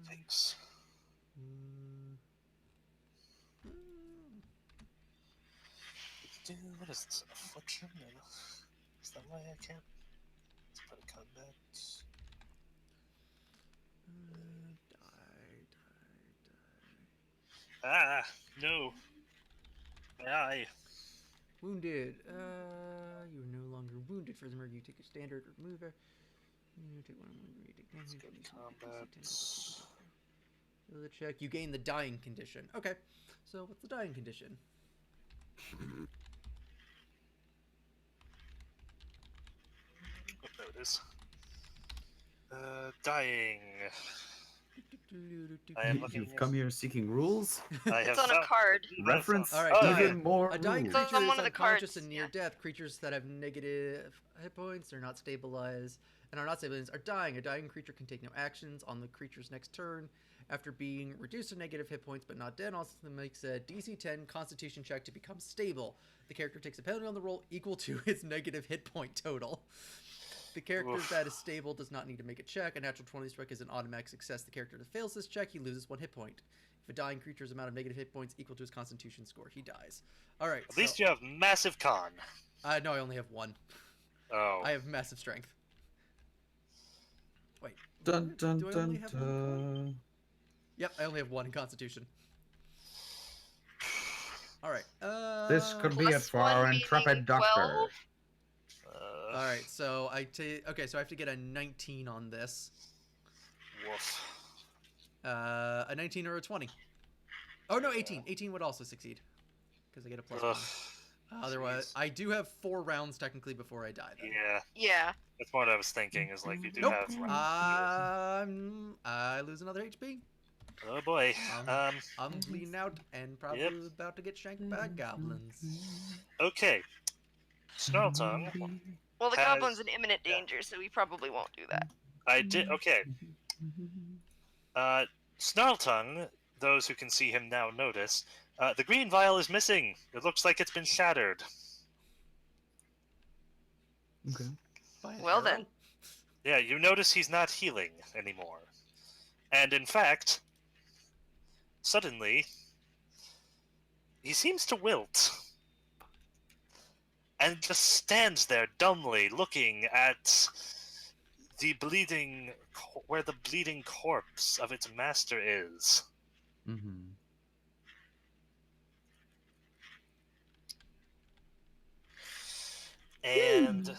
Thanks. What is this? Affliction? Is that why I can't? Let's put a combat. Ah, no. Die. Wounded. You are no longer wounded. Furthermore, you take a standard remover. You take one. You take Let's go to combat. The check. You gain the dying condition. Okay. So what's the dying condition? Oh, there it is. Dying. I am looking. You've come here seeking rules? I It's have on a found- card. I have Reference found- All right, Oh, even yeah. more A dying rules. creature on is one of the unconscious cards, and near yeah. death. Creatures that have negative hit points are not stabilized and are not stabilized are dying. A dying creature can take no actions on the creature's next turn. After being reduced to negative hit points but not dead, also makes a DC 10 Constitution check to become stable. The character takes a penalty on the roll equal to its negative hit point total. The character Oof. that is stable does not need to make a check. A natural 20 strike is an automatic success. The character that fails this check, he loses 1 hit point. If a dying creature's amount of negative hit points equal to his Constitution score, he dies. All right. At least you have massive con. No, I only have 1. Oh. I have massive strength. Wait. Dun, dun, Do I dun, only have 1 con? dun. Yep, I only have 1 in Constitution. All right. This could be it Plus for one our meaning intrepid doctor. 12. All right. So okay. So I have to get a 19 on this. Woof. A 19 or a 20. Oh no, 18. 18 would also succeed because I get a plus Ugh. 1. Otherwise, Jeez. I do have 4 rounds technically before I die. Then. Yeah, Yeah. that's what I was thinking. Is like you do Nope. have. I lose another HP. Oh boy. I'm bleeding out and probably Yep. about to get shanked by goblins. Okay. Snarltongue. Well, the Has- goblin's in imminent yeah. danger, so we probably won't do that. I did. Okay. Snarltongue. Those who can see him now notice. The green vial is missing. It looks like it's been shattered. Okay. By an Well arrow? then. Yeah, you notice he's not healing anymore. And in fact, suddenly, he seems to wilt. And just stands there dumbly looking at the where the bleeding corpse of its master is. Mm-hmm. And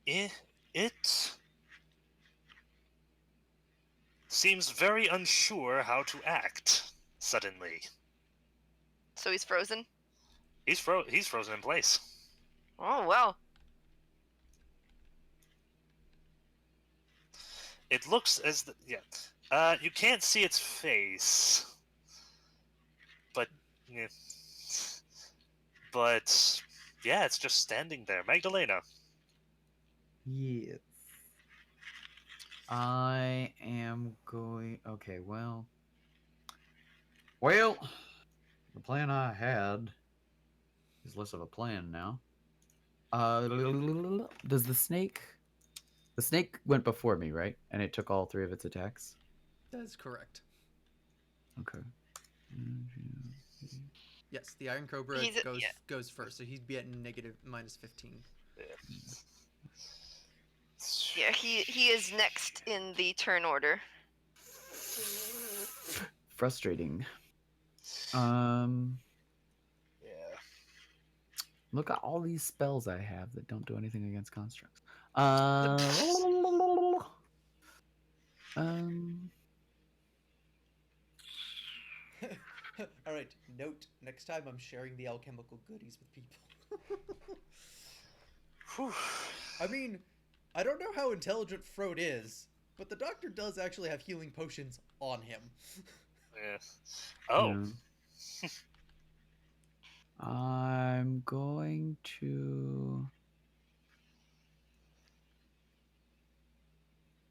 it seems very unsure how to act suddenly. So he's frozen? He's frozen in place. Oh, well. It looks as you can't see its face, but yeah. But yeah, it's just standing there. Magdalena. Yes. I am going. Okay, well. Well, the plan I had is less of a plan now. Does the snake? The snake went before me, right? And it took all 3 of its attacks. That's correct. Okay. Yes, the Iron Cobra goes first, so he'd be at negative -15. Yeah, he is next in the turn order. Frustrating. Yeah. Look at all these spells I have that don't do anything against constructs. All right. Note: next time I'm sharing the alchemical goodies with people. Whew. I mean, I don't know how intelligent Frode is, but the doctor does actually have healing potions on him. Yeah. Oh. Yeah. I'm going to.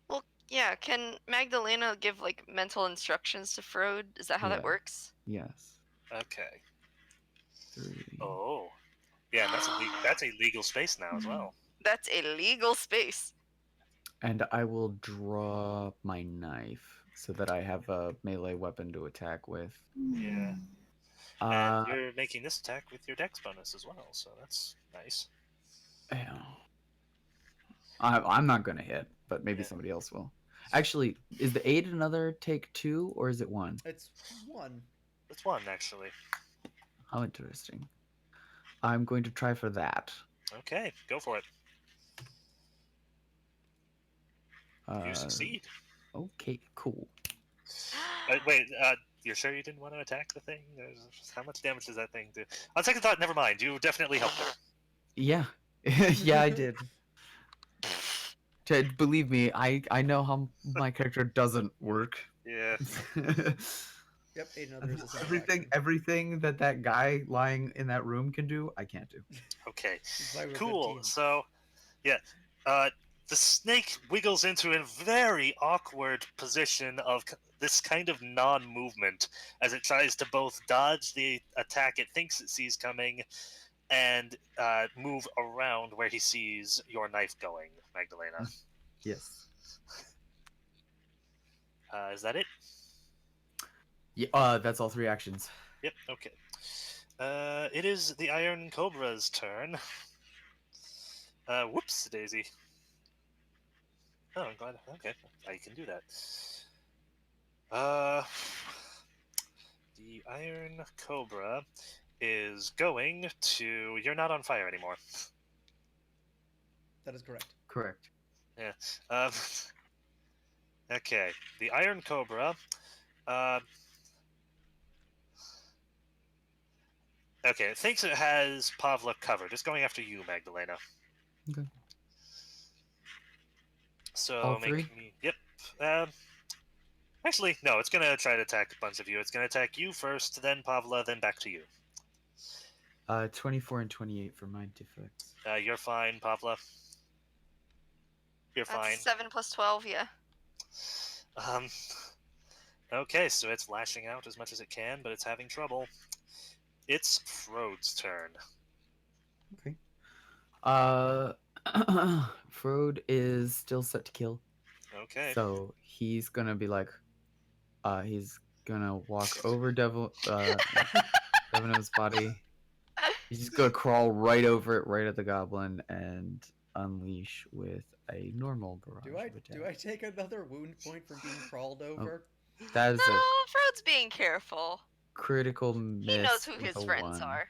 Well, yeah, can Magdalena give, like, mental instructions to Frode? Is that how that Yeah. works? Yes. Okay. 3. Oh. Yeah, that's a legal space now as well. That's a legal space. And I will draw my knife so that I have a melee weapon to attack with. Yeah. And you're making this attack with your dex bonus as well, so that's nice. Yeah. I'm not gonna hit, but maybe Yeah. somebody else will. Actually, is the 8 another take 2 or is it 1? It's 1. It's 1 actually. How interesting. I'm going to try for that. Okay, go for it. You succeed. Okay, cool. Wait, you're sure you didn't want to attack the thing? How much damage does that thing do? On second thought, never mind. You definitely helped her. Yeah. Yeah, I did. Believe me, I know how my character doesn't work. Yeah. Yep, another is a single action. Everything that guy lying in that room can do, I can't do. Okay. That's why we're a good Cool. team. So, yeah. The snake wiggles into a very awkward position of this kind of non-movement as it tries to both dodge the attack it thinks it sees coming and move around where he sees your knife going, Magdalena. Yes. Is that it? Yeah. That's all 3 actions. Yep. Okay. It is the Iron Cobra's turn. Whoops, Daisy. Oh, I'm glad. Okay, I can do that. The Iron Cobra is going to. You're not on fire anymore. That is correct. Correct. Yeah. Okay. The Iron Cobra. Okay, it thinks it has Pavla covered. It's going after you, Magdalena. Okay. So All make 3? me. Yep. Actually, no. It's gonna try to attack a bunch of you. It's gonna attack you first, then Pavla, then back to you. 24 and 28 for my defects. You're fine, Pavla. You're fine. That's 7 plus 12, yeah. Okay, so it's lashing out as much as it can, but it's having trouble. It's Frode's turn. Okay. Frode is still set to kill. Okay. So he's gonna be like, he's gonna walk over Devino's body. He's just gonna crawl right over it, right at the goblin, and unleash with a normal barrage of attack. Do I take another wound point from being crawled over? That is No, a Frode's being careful. critical miss. He knows who with his a friends 1. are.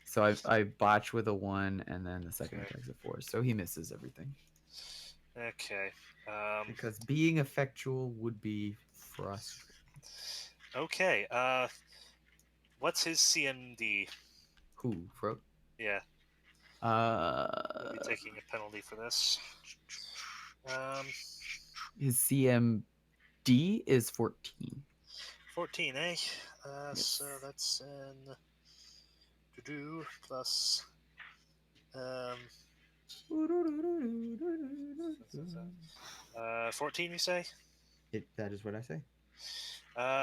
So I botch with a 1, and then the second Okay. attack's a 4. So he misses everything. Okay. Because being effectual would be frustrating. Okay. What's his CMD? Who, Frode? Yeah. I'll be Uh, taking a penalty for this. his CMD is 14. 14, eh? Yes. So that's an plus 14, you say? That is what I say.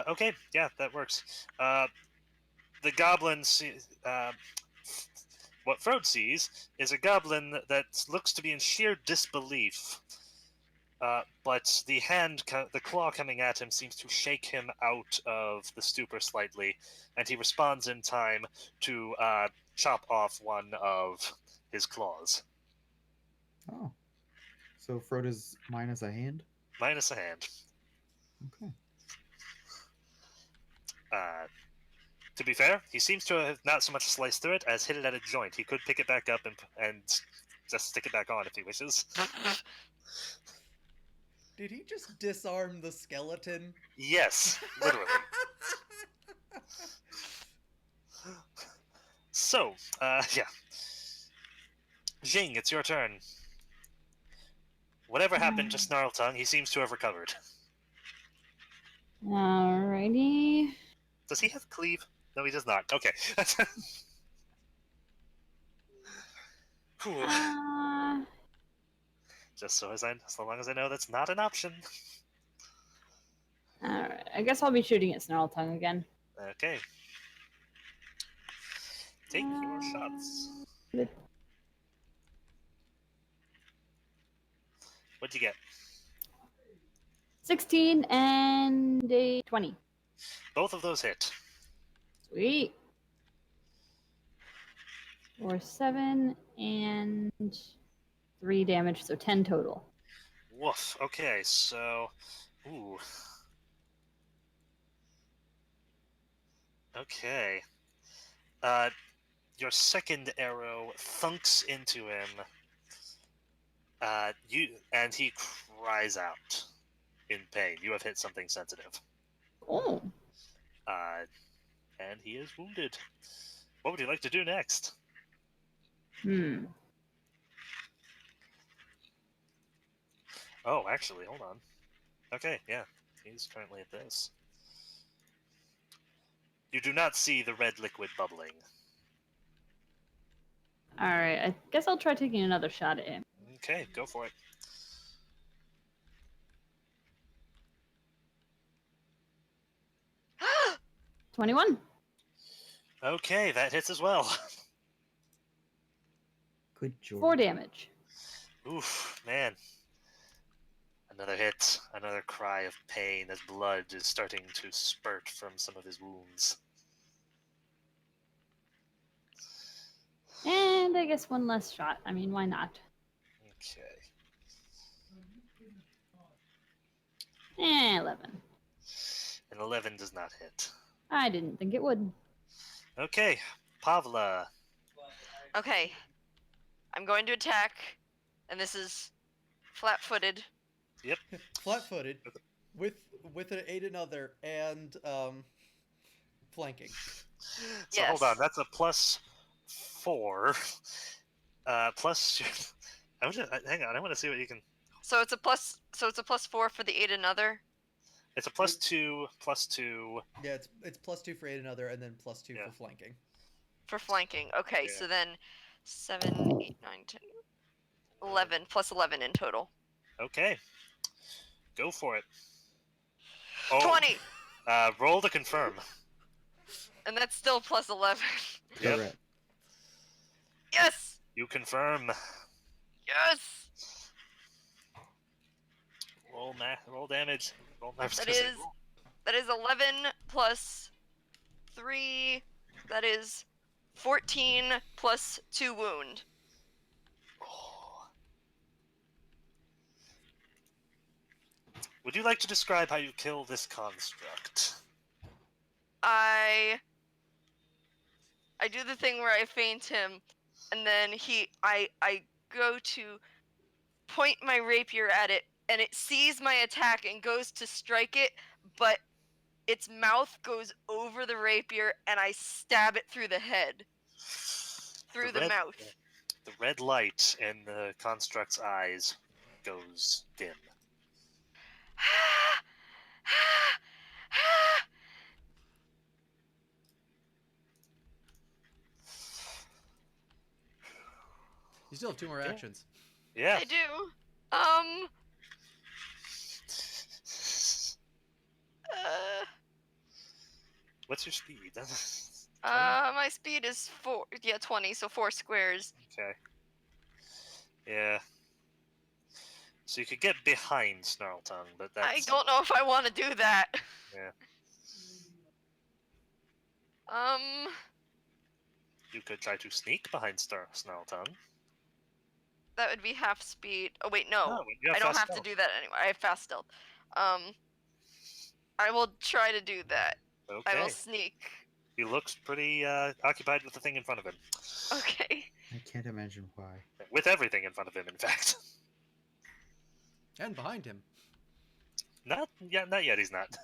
Okay, yeah, that works. The goblin what Frode sees is a goblin that looks to be in sheer disbelief. But the claw coming at him seems to shake him out of the stupor slightly, and he responds in time to chop off one of his claws. Oh. So Frode is minus a hand? Minus a hand. Okay. To be fair, he seems to have not so much sliced through it as hit it at a joint. He could pick it back up and just stick it back on if he wishes. Did he just disarm the skeleton? Yes, literally. So, yeah. Jing, it's your turn. Whatever happened to Snarltongue, he seems to have recovered. Alrighty. Does he have cleave? No, he does not. Okay. Whew. Just so long as I know that's not an option. Alright, I guess I'll be shooting at Snarltongue again. Okay. Take your shots. What'd you get? 16 and a 20. Both of those hit. Sweet. Or 7 and 3 damage, so 10 total. Woof. Okay, so... Ooh. Okay. Your second arrow thunks into him. And he cries out in pain. You have hit something sensitive. Oh. And he is wounded. What would you like to do next? Oh, actually, hold on. Okay, yeah. He's currently at this. You do not see the red liquid bubbling. Alright, I guess I'll try taking another shot at him. Okay, go for it. Oh, 21. Okay, that hits as well. Good job. 4 damage. Oof, man. Another hit, another cry of pain as blood is starting to spurt from some of his wounds. And I guess one less shot. I mean, why not? Okay. 11. An 11 does not hit. I didn't think it would. Okay, Pavla. okay. I'm going to attack, and this is flat-footed. Flat-footed, with an aid another and flanking. So hold on, Yes. that's a +4. Plus, hang on, I want to see what you can. So it's a +4 for the aid another. It's a +2, +2. Yeah, it's +2 for aid another, and then +2 Yeah. for flanking. For flanking. Okay, Yeah. so then 7, 8, 9, 10, 11 plus 11 in total. Okay, go for it. Oh, 20, roll to confirm. and that's still plus 11. Yep. Correct. Yes, You confirm. yes. Roll damage. Roll. That is 11 plus 3. That is 14 plus 2 wound. Oh. Would you like to describe how you kill this construct? I do the thing where I feint him, and then I go to point my rapier at it, and it sees my attack and goes to strike it, but its mouth goes over the rapier, and I stab it through the head, through the mouth. The red light in the construct's eyes goes dim. You still have 2 more Yeah. actions. Yeah. I do. What's your speed? 20? My speed is 20, so 4 squares. Okay. Yeah. So you could get behind Snarltongue, but that's... I don't know if I want to do that. Yeah. You could try to sneak behind Snarltongue. That would be half speed. Oh wait, no. Oh, you have I don't fast have stealth. to do that anymore. I have fast stealth. I will try to do that. I will Okay. sneak. He looks pretty occupied with the thing in front of him. Okay. I can't imagine why. With everything in front of him, in fact. And behind him. Not yet, he's not.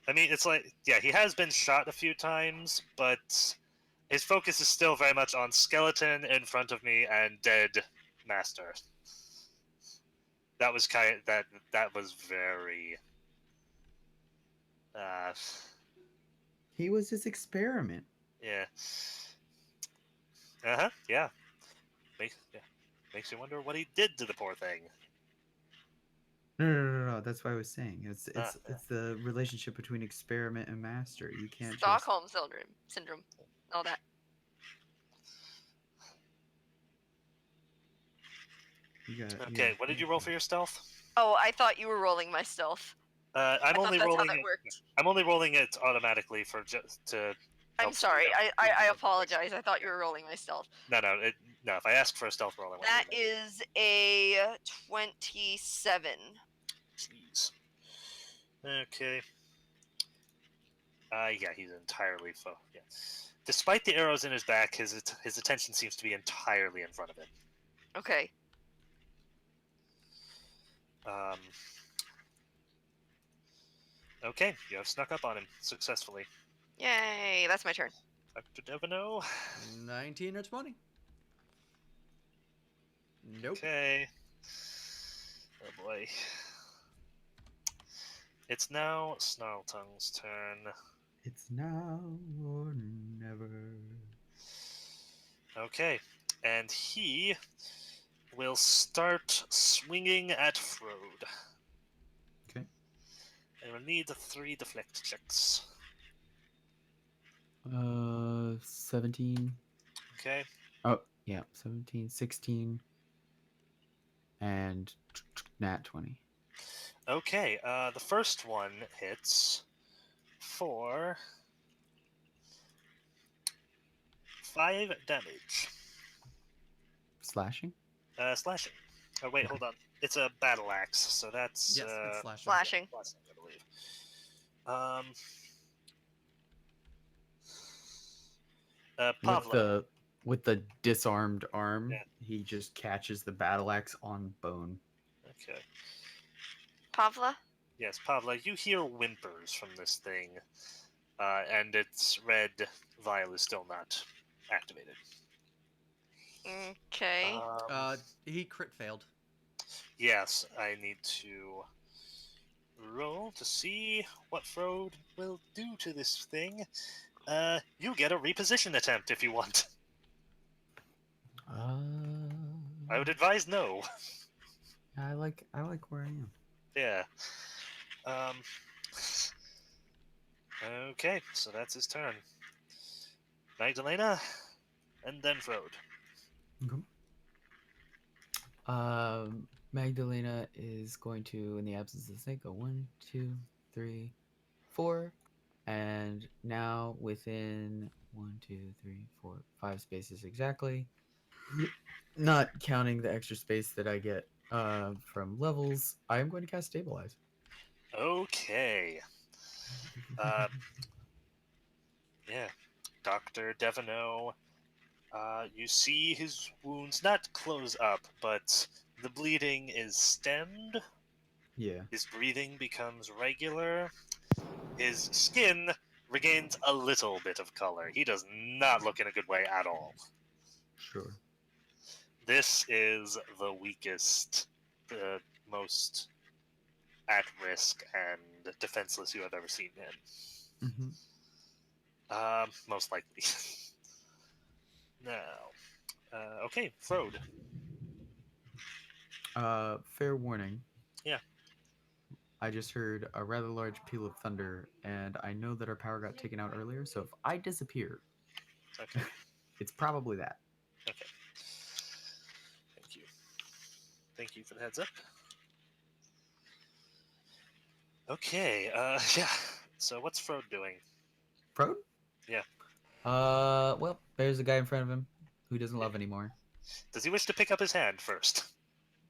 I mean, it's like, yeah, he has been shot a few times, but his focus is still very much on skeleton in front of me and dead master. That was that was very... He was his experiment. yeah. Yeah. Makes you wonder what he did to the poor thing. No. That's what I was saying. It's Yeah. the relationship between experiment and master. You can't Stockholm syndrome. All that. Okay, what did you roll for your stealth? Oh, I thought you were rolling my stealth. I'm only that's rolling how that it. worked. I'm only rolling it automatically for just to. I'm help sorry. speed up. I apologize. I thought you were rolling my stealth. No. If I ask for a stealth roll, I want That you to make is a 27. it. Jeez. Okay. Yeah, he's entirely yeah. Despite the arrows in his back, his attention seems to be entirely in front of him. Okay. Okay, you have snuck up on him successfully. Yay, that's my turn. Dr. Devino. 19 or 20. Nope. Okay. Oh boy. It's now Snarltongue's turn. It's now or never. Okay, and he will start swinging at Frode. Okay. I will need 3 deflect checks. 17. Okay. Oh, yeah, 17, 16, and nat 20. Okay, the first one hits for 5 damage. Slashing? Slashing. Oh, wait, hold on. It's a battle axe, so that's Yes, it's slashing. Slashing. slashing, I believe. Pavla. With the disarmed arm, Yeah. he just catches the battle axe on bone. Okay. Pavla? Yes, Pavla, you hear whimpers from this thing, and its red vial is still not activated. Okay. He crit failed. Yes, I need to roll to see what Frode will do to this thing. You get a reposition attempt if you want. I would advise no. I like where I am. Yeah. Um. Okay, so that's his turn. Magdalena, and then Frode. Okay. Magdalena is going to, in the absence of the snake, go 1, 2, 3, 4, and now within 1, 2, 3, 4, 5 spaces exactly, not counting the extra space that I get from levels, I am going to cast Stabilize. Okay. Uh, yeah. Dr. Devino, you see his wounds not close up, but the bleeding is stemmed. Yeah, His breathing becomes regular. His skin regains a little bit of color. He does not look in a good way at all. sure. This is the weakest, the most at risk and defenseless you have ever seen him. Mm-hmm. Most likely. Now, okay, Frode. Fair warning. Yeah. I just heard a rather large peal of thunder, and I know that our power got taken out earlier, so if I disappear, Okay. it's probably that. Okay. Thank you. Thank you for the heads up. Okay. Yeah. So what's Frode doing? Frode? Yeah. Well, there's a guy in front of him who doesn't love anymore. Does he wish to pick up his hand first?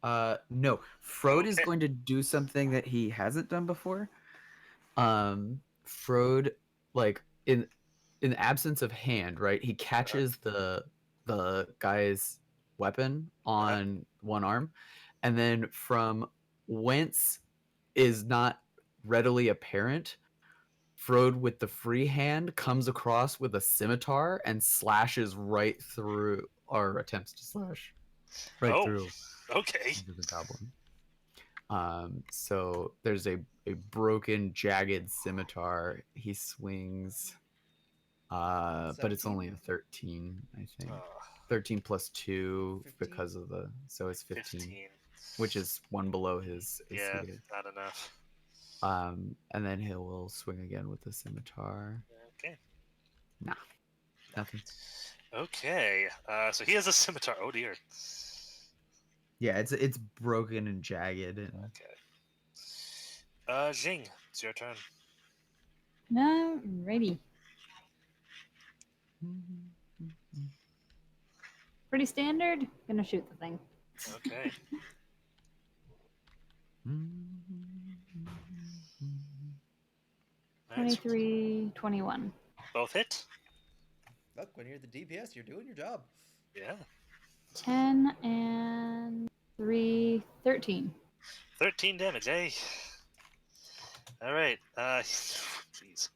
No. Frode is Okay. going to do something that he hasn't done before. Frode, like in the absence of hand, right? He catches the guy's weapon on one arm, and then from whence is not readily apparent, Frode with the free hand comes across with a scimitar and slashes right through, or attempts to slash right Oh. through Okay. into the goblin. So there's a broken, jagged scimitar. He swings, but it's 17? only a 13, I think. Uh, 13 plus 2 15? because of so it's 15, 15. which is one below his Yeah, suited. not enough. And then he will swing again with the scimitar. Okay. Nah, nothing. Okay. So he has a scimitar. Oh dear. Yeah, it's broken and jagged. And... Okay. Jing, it's your turn. Alrighty. Pretty standard. Gonna shoot the thing. Okay. 23, 21. Both hit? Look, when you're the DPS, you're doing your job. Yeah. 10 and 3, 13. 13 damage, eh? Alright. Jeez.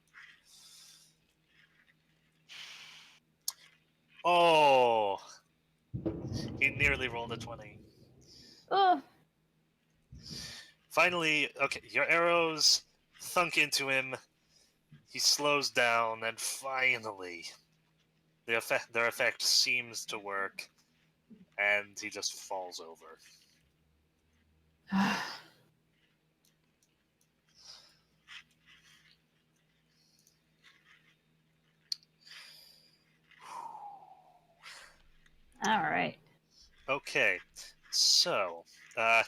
Oh! He nearly rolled a 20. Oh, Finally, okay, your arrows thunk into him. He slows down, and finally, their effect seems to work, and he just falls over. All right. Okay, so, yeah.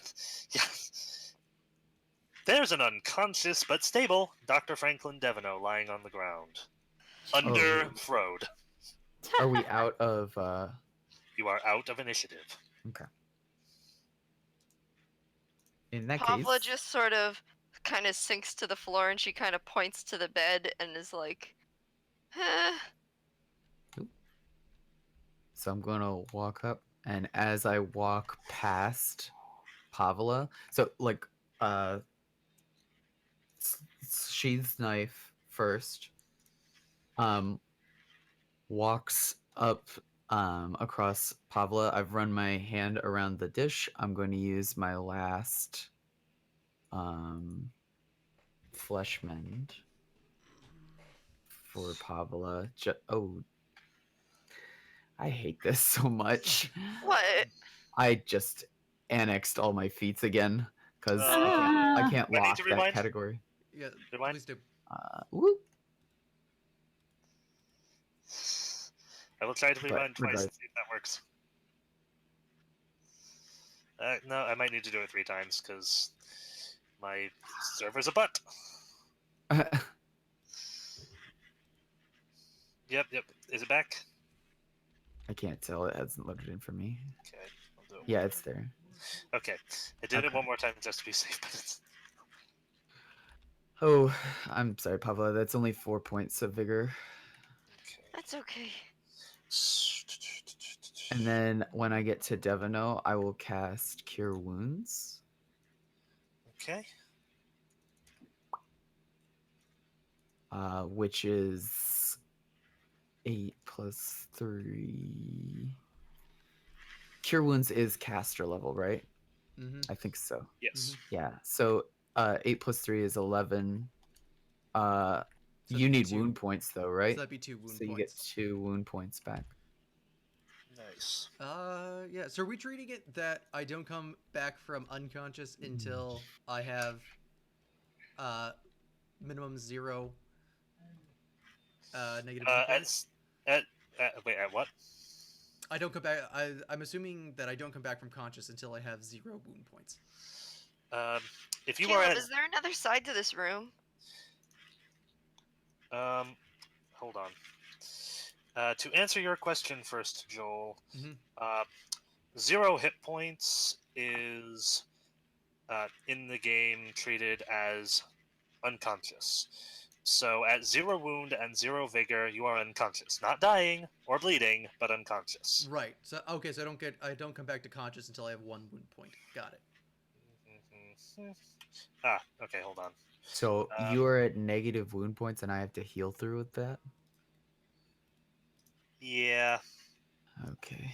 There's an unconscious but stable Dr. Franklin Devono lying on the ground. Under Oh. Frode. Are we out of You are out of initiative. okay. In that Pavla case, just sort of kind of sinks to the floor and she kind of points to the bed and is like, so I'm gonna walk up, and as I walk past Pavla, so like uh sheaths knife first, walks up across Pavla. I've run my hand around the dish. I'm going to use my last flesh mend for Pavla. Oh, I hate this so much. what? I just annexed all my feats again because Uh, I can't I need lock to that rewind. category. Yeah, Rewind. please do. Whoop. I will try to rewind twice regard- and see if that works. No, I might need to do it 3 times because my server's a butt. Yep. Is it back? I can't tell. It hasn't loaded in for me. Okay, I'll do it. Yeah, it's there. Okay, I did it Okay. one more time just to be safe, but it's... Oh, I'm sorry, Pavla. That's only 4 points of vigor. That's okay. And then when I get to Devino, I will cast Cure Wounds. Okay. Which is 8 plus 3. Cure Wounds is caster level, right? Mm-hmm. I think so. Yes. Yeah. So 8 plus 3 is 11. So You that'd be need 2. wound points though, right? So that'd be 2 wound So you get points. 2 wound points back. Nice. Yeah. So are we treating it that I don't come back from unconscious until I have minimum 0 negative wound points? At what? I don't come back. I'm assuming that I don't come back from conscious until I have 0 wound points. If you are Caleb, at... is there another side to this room? Hold on. To answer your question first, Joel, Mm-hmm. 0 hit points is in the game treated as unconscious. So at 0 wound and 0 vigor, you are unconscious. Not dying or bleeding, but unconscious. Right. So okay. So I don't come back to conscious until I have 1 wound point. Got it. Okay, hold on. So you are at negative wound points, and I have to heal through with that. Yeah. Okay.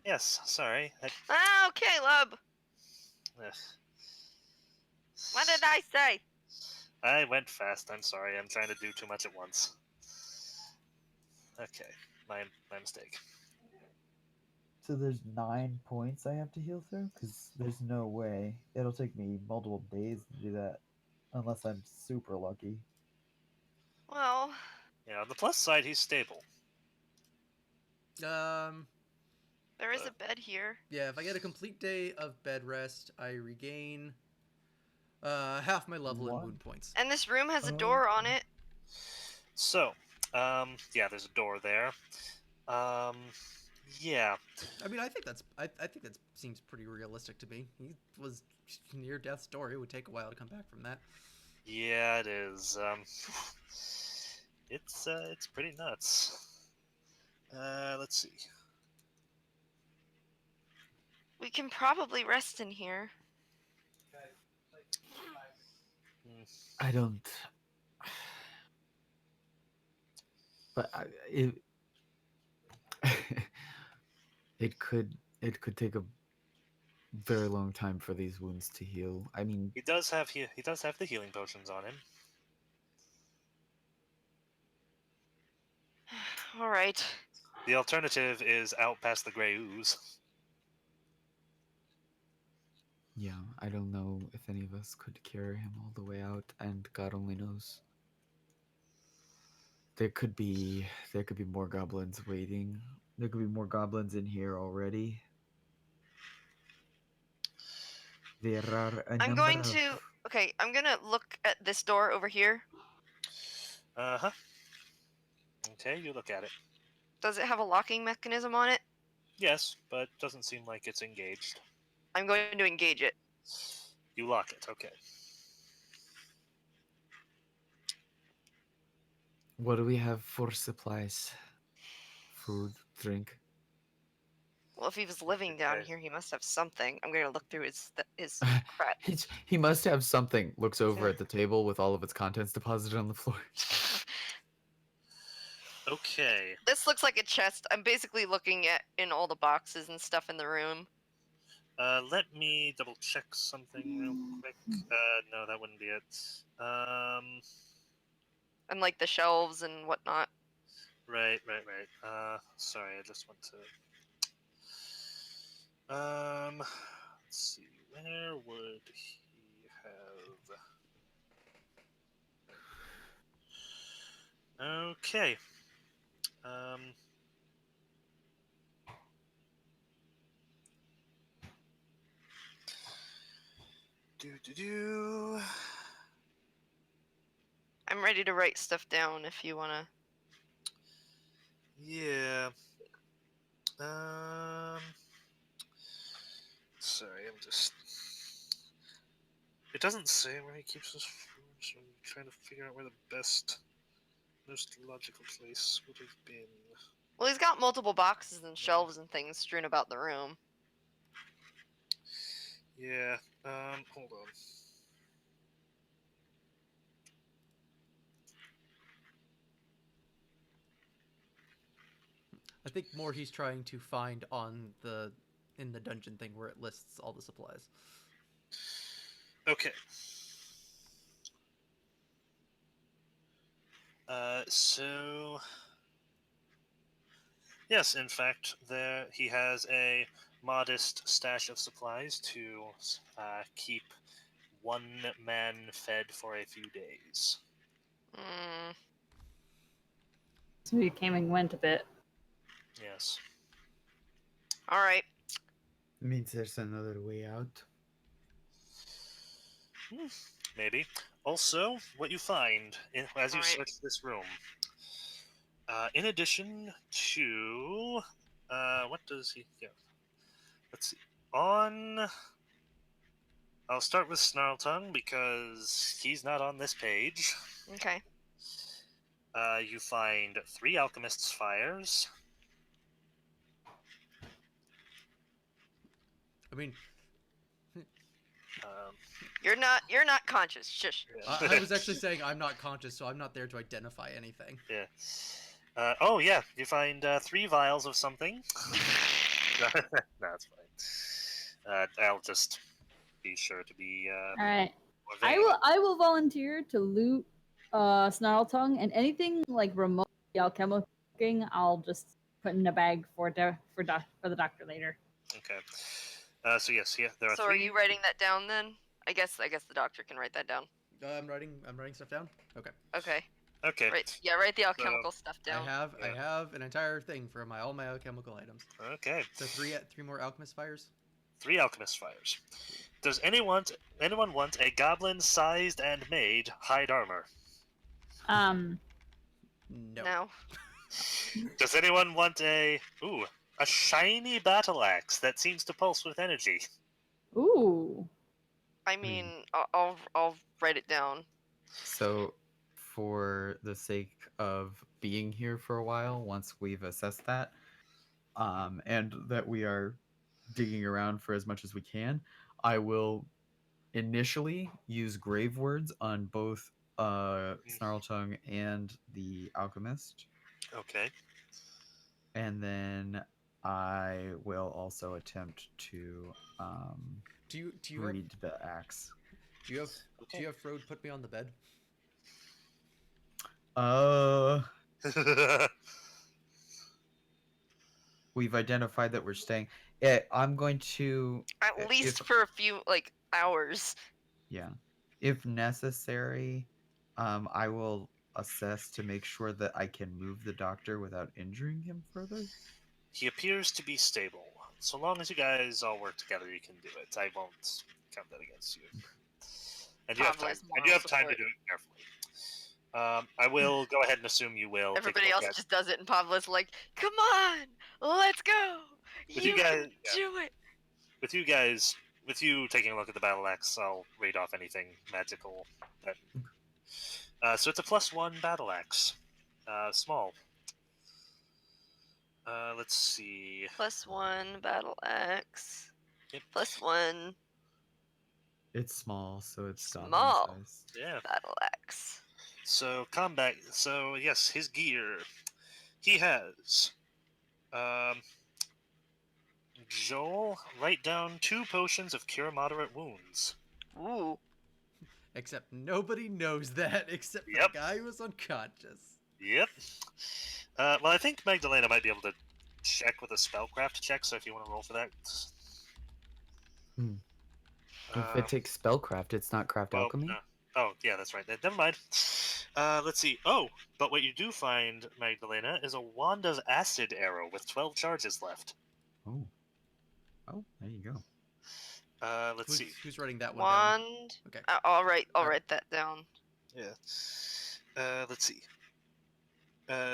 Yes, sorry. Oh, Caleb! What did I say? I went fast. I'm sorry. I'm trying to do too much at once. Okay, my mistake. So there's 9 points I have to heal through? Because there's no way. It'll take me multiple days to do that. Unless I'm super lucky. Well, Yeah, on the plus side, he's stable. there is a bed here. Yeah. If I get a complete day of bed rest, I regain half my level in 1? wound points. And this room has a Oh. door on it. So, yeah, there's a door there. Yeah. I mean, I think that seems pretty realistic to me. He was near death's door. It would take a while to come back from that. Yeah, it is. It's pretty nuts. Let's see. We can probably rest in here. I don't. But it could take a very long time for these wounds to heal. I mean, He does have the healing potions on him. All right. The alternative is out past the gray ooze. yeah, I don't know if any of us could carry him all the way out, and God only knows. There could be more goblins waiting. There could be more goblins in here already. There are a I'm number going of to. Okay, I'm gonna look at this door over here. Uh-huh. Okay, you look at it. Does it have a locking mechanism on it? Yes, but doesn't seem like it's engaged. I'm going to engage it. You lock it, okay. what do we have for supplies? Food, drink. Well, if he was living down Okay. here, he must have something. I'm gonna look through his crap. He must have something. Looks over at the table with all of its contents deposited on the floor. Okay. This looks like a chest. I'm basically looking at in all the boxes and stuff in the room. Let me double check something real quick. No, that wouldn't be it. And like the shelves and whatnot. Right. Sorry, I just want to. Let's see. Where would he have? Okay. Um. Do. I'm ready to write stuff down if you wanna. Yeah. Um. Sorry, I'm just. It doesn't say where he keeps his food, so I'm trying to figure out where the most logical place would have been. Well, he's got multiple boxes and shelves and things strewn about the room. Yeah. Hold on. I think more he's trying to find in the dungeon thing where it lists all the supplies. Okay. So yes, in fact, there he has a modest stash of supplies to keep one man fed for a few days. Mm, So you came and went a bit. Yes. all right. Means there's another way out. Maybe. Also, what you find as you Alright. search this room, in addition to, what does he? Yeah. Let's see. I'll start with Snarltongue because he's not on this page. Okay. You find 3 Alchemist's Fires. I mean, Um, You're not conscious. Shush. yeah. I was actually saying I'm not conscious, so I'm not there to identify anything. Yeah. Oh, yeah. You find 3 vials of something. No, that's fine. I'll just be sure to be All right. more I vague. will. I will volunteer to loot Snarl Tongue and anything like remotely alchemical looking. I'll just put in a bag for the doctor later. Okay. So yes, yeah, there are So 3. are you writing that down then? I guess the doctor can write that down. I'm writing stuff down. Okay. Okay. Okay. Write the alchemical stuff down. I have an entire thing for all my alchemical items. Okay. So three more alchemist fires. 3 Alchemist Fires. Does anyone want a goblin-sized and made hide armor? No. No. Does anyone want a shiny battle axe that seems to pulse with energy? Ooh. I mean, I'll write it down. So, for the sake of being here for a while, once we've assessed that, and that we are digging around for as much as we can, I will initially use grave words on both Snarltongue and the Alchemist, Okay. and then I will also attempt to Do you have read the axe. do you have Okay. do you have Frode put me on the bed? We've identified that we're staying. I'm going to, At least if for a few hours. yeah, if necessary, I will assess to make sure that I can move the doctor without injuring him further. He appears to be stable. So long as you guys all work together, you can do it. I won't count that against you. And you have time. Pavlo's And moral you have time to support. do it carefully. I will go ahead and assume you will. Everybody take a else look at, just does it, and Pavlo's like, "Come on, let's go. With You you guys- can yeah. do it." with you taking a look at the battle axe. I'll read off anything magical. So it's a +1 battle axe. Small. Let's see. +1 battle axe. Yep. +1 It's small, so it's goblin small size. Yeah. battle axe. So combat. So yes, his gear. He has. Joel, write down 2 potions of cure moderate wounds. Ooh. Except nobody knows that except for Yep. the guy who was unconscious. Yep. Well, I think Magdalena might be able to check with a spellcraft check. So if you want to roll for that. If it takes spellcraft, it's not craft Well, alchemy. oh, yeah, that's right. Never mind. Let's see. Oh, but what you do find, Magdalena, is a wand of acid arrow with 12 charges left. Oh, there you go. Let's see. Who's writing that one down? Wand. Okay. I'll write that down. Yeah. Let's see.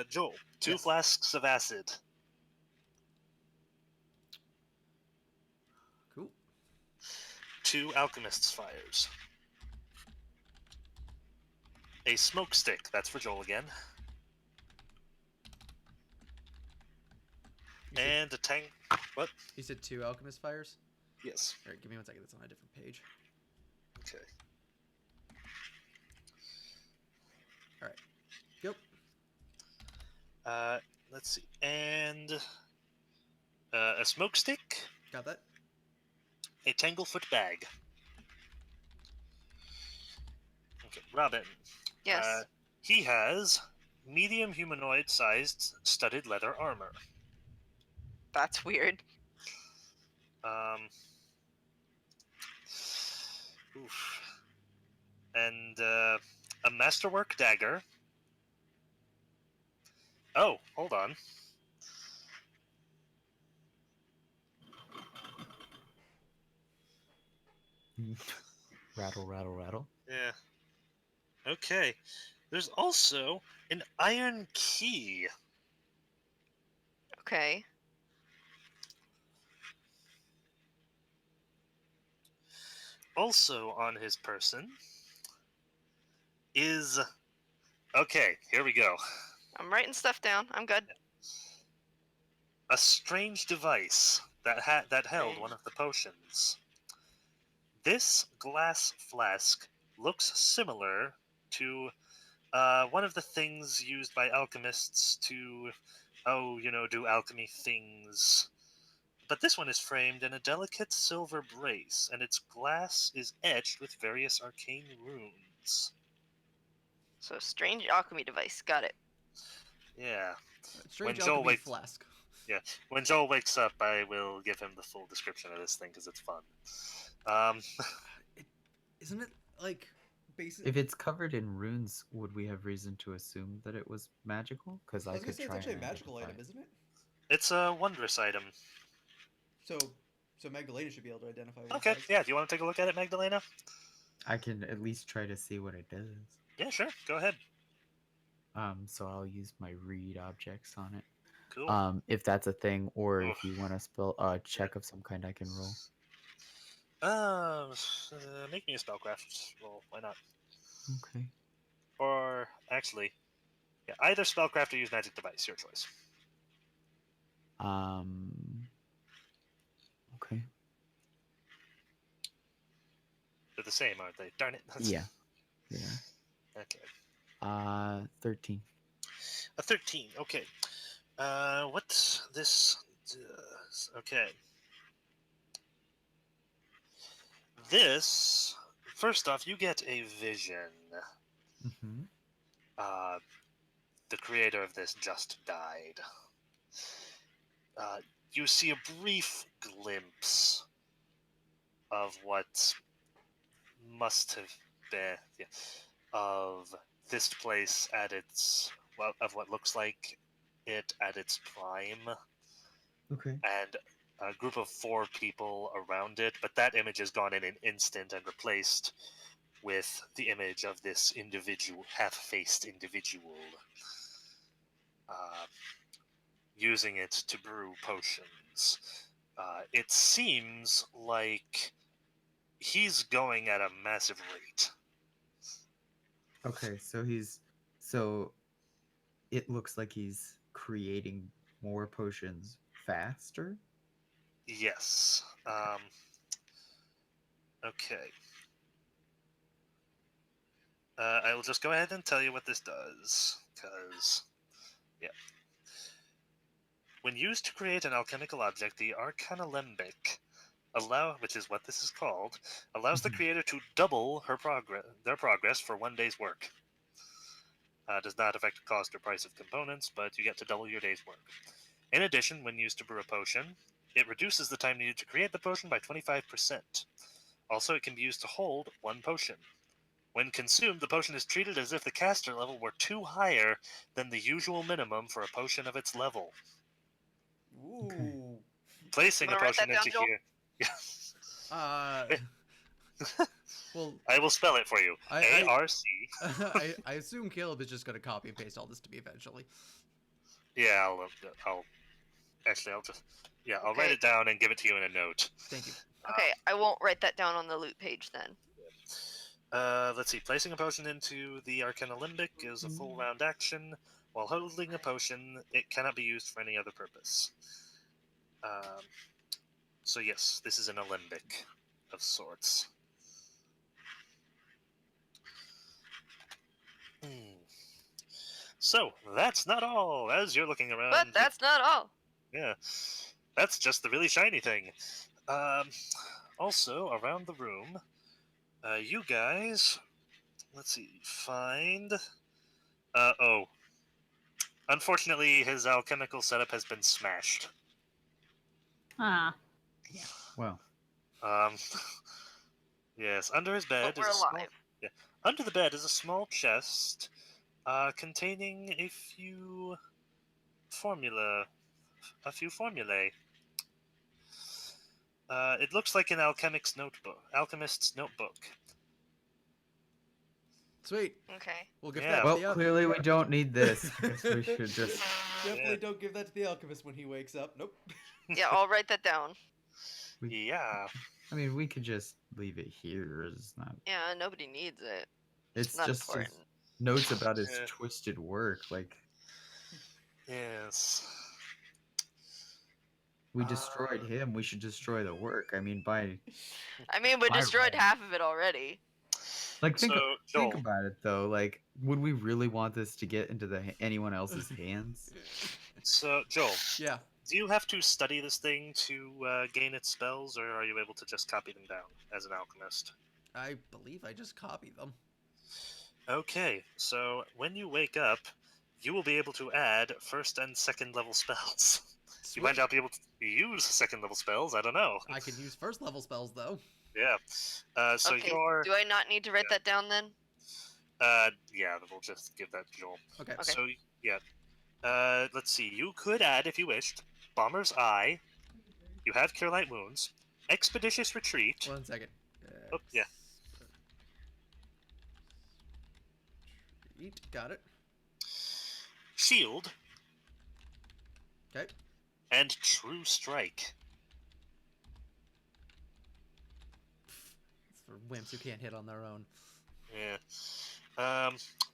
Joel, 2 Yes. flasks of acid. Cool. 2 alchemist's fires. A smoke stick. That's for Joel again. And a tank. What? You said 2 alchemist fires? Yes. Alright, give me 1 second, it's on a different page. Okay. Alright. Yep. Let's see. And a smoke stick. Got that? A tanglefoot bag. Okay, Robin. Yes. He has medium humanoid-sized studded leather armor. That's weird. Oof. And a masterwork dagger. Oh, hold on. Rattle, rattle, rattle. Yeah. Okay. There's also an iron key. Okay. Also on his person is... Okay, here we go. I'm writing stuff down. I'm good. A strange device that held one of the potions. This glass flask looks similar to one of the things used by alchemists to, do alchemy things. But this one is framed in a delicate silver brace, and its glass is etched with various arcane runes. So strange alchemy device. Got it. Yeah. Strange Joel alchemy wakes- flask. Yeah. When Joel wakes up, I will give him the full description of this thing because it's fun. Isn't it like basic? If it's covered in runes, would we have reason to assume that it was magical? Because I I was gonna could say it's try actually a and magical identify item, it. isn't it? It's a wondrous item. So Magdalena should be able to identify what Okay, it says. yeah. Do you want to take a look at it, Magdalena? I can at least try to see what it does. Yeah, sure. Go ahead. So I'll use my read objects on it. Cool. If that's a thing, or Oof. if you want to spell a check of some kind, I can roll. Make me a spellcraft roll. Why not? Okay. Or actually, yeah, either spellcraft or use magic device. Your choice. Okay. They're the same, aren't they? Darn it. Yeah. Yeah. Okay. 13. A 13. Okay. What's this? Okay. This, first off, you get a vision. Mm-hmm. Uh, the creator of this just died. You see a brief glimpse of what must have been, yeah, of this place at its, well, of what looks like it at its prime, Okay. and a group of 4 people around it, but that image is gone in an instant and replaced with the image of this individual, half-faced individual, uh, using it to brew potions. It seems like he's going at a massive rate. Okay, so it looks like he's creating more potions faster. Yes. Okay. I will just go ahead and tell you what this does, because, yeah. When used to create an alchemical object, the Arcanalembic, which is what this is called, allows the Mhm. creator to double their progress for 1 day's work. Does not affect the cost or price of components, but you get to double your day's work. In addition, when used to brew a potion, it reduces the time needed to create the potion by 25%. Also, it can be used to hold 1 potion. When consumed, the potion is treated as if the caster level were 2 higher than the usual minimum for a potion of its level. Okay. Ooh. Placing I'm a gonna write potion that down, into Joel. here. Uh. Well, I will spell it for you. I ARC. I assume Caleb is just gonna copy and paste all this to me eventually. Yeah, I'll actually, I'll write Okay. it down and give it to you in a note. Thank you. Okay, I won't write that down on the loot page then. Let's see. Placing a potion into the Arcanalembic is a full round action. While holding a potion, it cannot be used for any other purpose. So yes, this is an alembic of sorts. Hmm. So that's not all. As you're looking around, But that's not all. yeah, that's just the really shiny thing. Um, Also around the room, you guys, let's see, find. Oh, unfortunately, his alchemical setup has been smashed. Ah. Well, Um, yes, under his bed But is we're a small. alive. Yeah, under the bed is a small chest, containing formula, a few formulae. It looks like an alchemist's notebook. Sweet. Okay. We'll give Yeah. that well, to the clearly we don't need this. I guess we should just. Definitely Yeah. don't give that to the alchemist when he wakes up. Nope. Yeah, I'll write that down. Yeah. I mean, we could just leave it here. It's not. Yeah, nobody needs it. It's Not just his important. notes about his Yeah. twisted work. Like Yes. we destroyed him, we should destroy the work. I mean, by I mean, we by destroyed right. half of it already. Like So, think Joel, about it though. Like, would we really want this to get into anyone else's hands? Joel, Yeah. do you have to study this thing to gain its spells, or are you able to just copy them down as an alchemist? I believe I just copied them. Okay, so when you wake up, you will be able to add first and second level spells. You might Sweet. not be able to use second level spells, I don't know. I can use first level spells though. Yeah. So Okay, you're. do I not need to write that down then? Yeah, we'll just give that to Joel. Okay. Okay. So, yeah. Let's see. You could add, if you wished, Bomber's Eye. You have Cure Light Wounds. Expeditious Retreat. 1 second. Oh, yeah. Got it. Shield. Okay. And True Strike. It's for wimps who can't hit on their own. Yeah.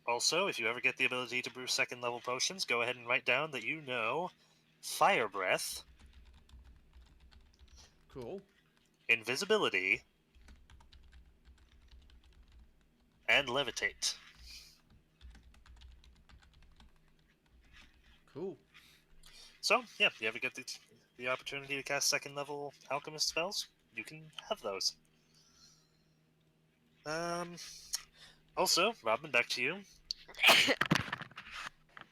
Also, if you ever get the ability to brew second level potions, go ahead and write down that you know Fire Breath, Cool. Invisibility, and Levitate. Cool. So, yeah, you ever get the the opportunity to cast second level alchemist spells, you can have those. Also, Robin, back to you.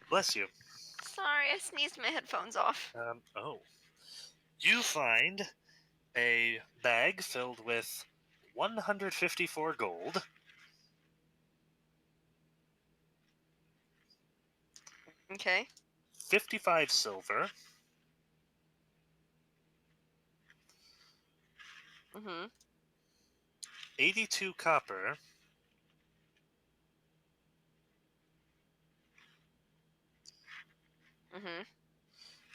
Bless you. Sorry, I sneezed my headphones off. Oh. You find a bag filled with 154 gold, Okay. 55 silver, Mhm. 82 copper, Mhm.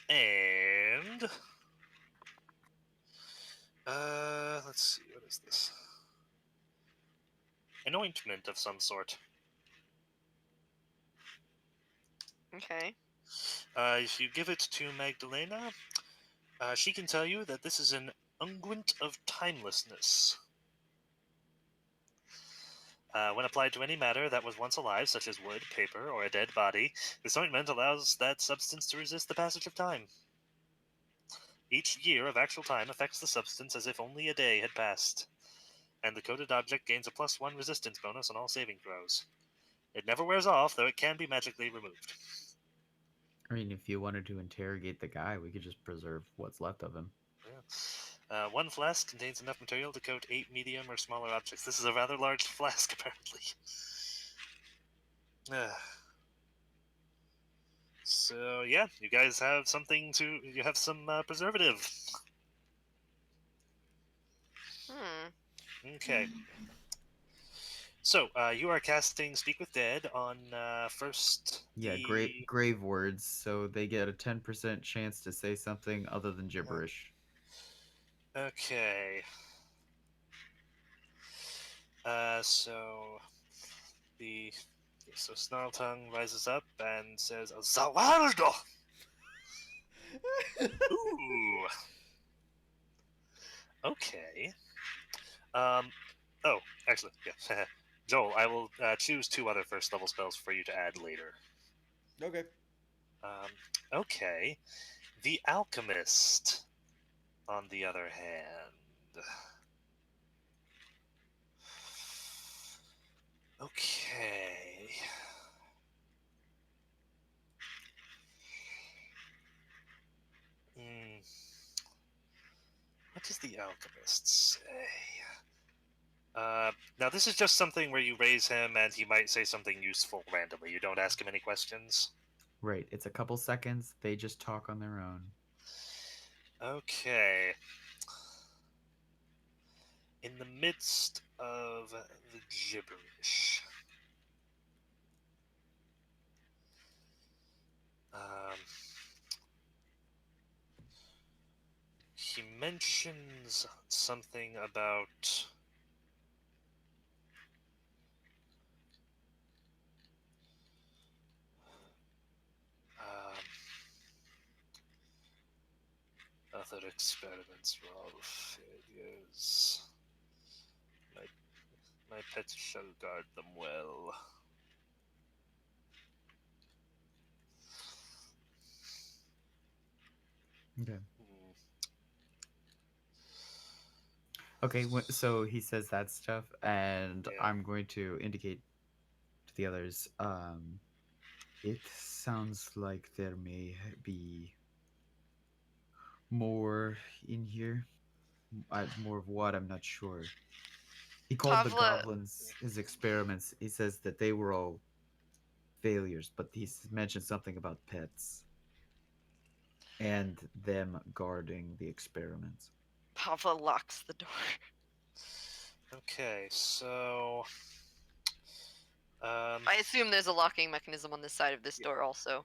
and let's see, what is this? An ointment of some sort. Okay. If you give it to Magdalena, she can tell you that this is an unguent of timelessness. When applied to any matter that was once alive, such as wood, paper, or a dead body, this ointment allows that substance to resist the passage of time. Each year of actual time affects the substance as if only a day had passed, and the coated object gains a +1 resistance bonus on all saving throws. It never wears off, though it can be magically removed. I mean, if you wanted to interrogate the guy, we could just preserve what's left of him. Yeah. One flask contains enough material to coat 8 medium or smaller objects. This is a rather large flask, apparently. So, yeah, you guys have something to... You have some preservative. Okay. So, you are casting Speak with Dead on first Yeah, the... grave words, so they get a 10% chance to say something other than gibberish. Okay. So the so Snarltongue rises up and says, "Zawaldo." Ooh. Okay. Oh, actually, yeah. Joel, I will choose 2 other first level spells for you to add later. Okay. Okay. The Alchemist, on the other hand. Okay. Hmm. What does the Alchemist say? Now, this is just something where you raise him and he might say something useful randomly. You don't ask him any questions. Right, it's a couple seconds, they just talk on their own. Okay. In the midst of the gibberish, um, he mentions something about um, other experiments were all failures. My pets shall guard them well. Okay. Hmm. Okay, so he says that stuff, and Yeah. I'm going to indicate to the others, it sounds like there may be more in here. More of what, I'm not sure. He called the Pavla. goblins his experiments. He says that they were all failures, but he's mentioned something about pets and them guarding the experiments. Pavla locks the door. Okay, so I assume there's a locking mechanism on this side of this door also.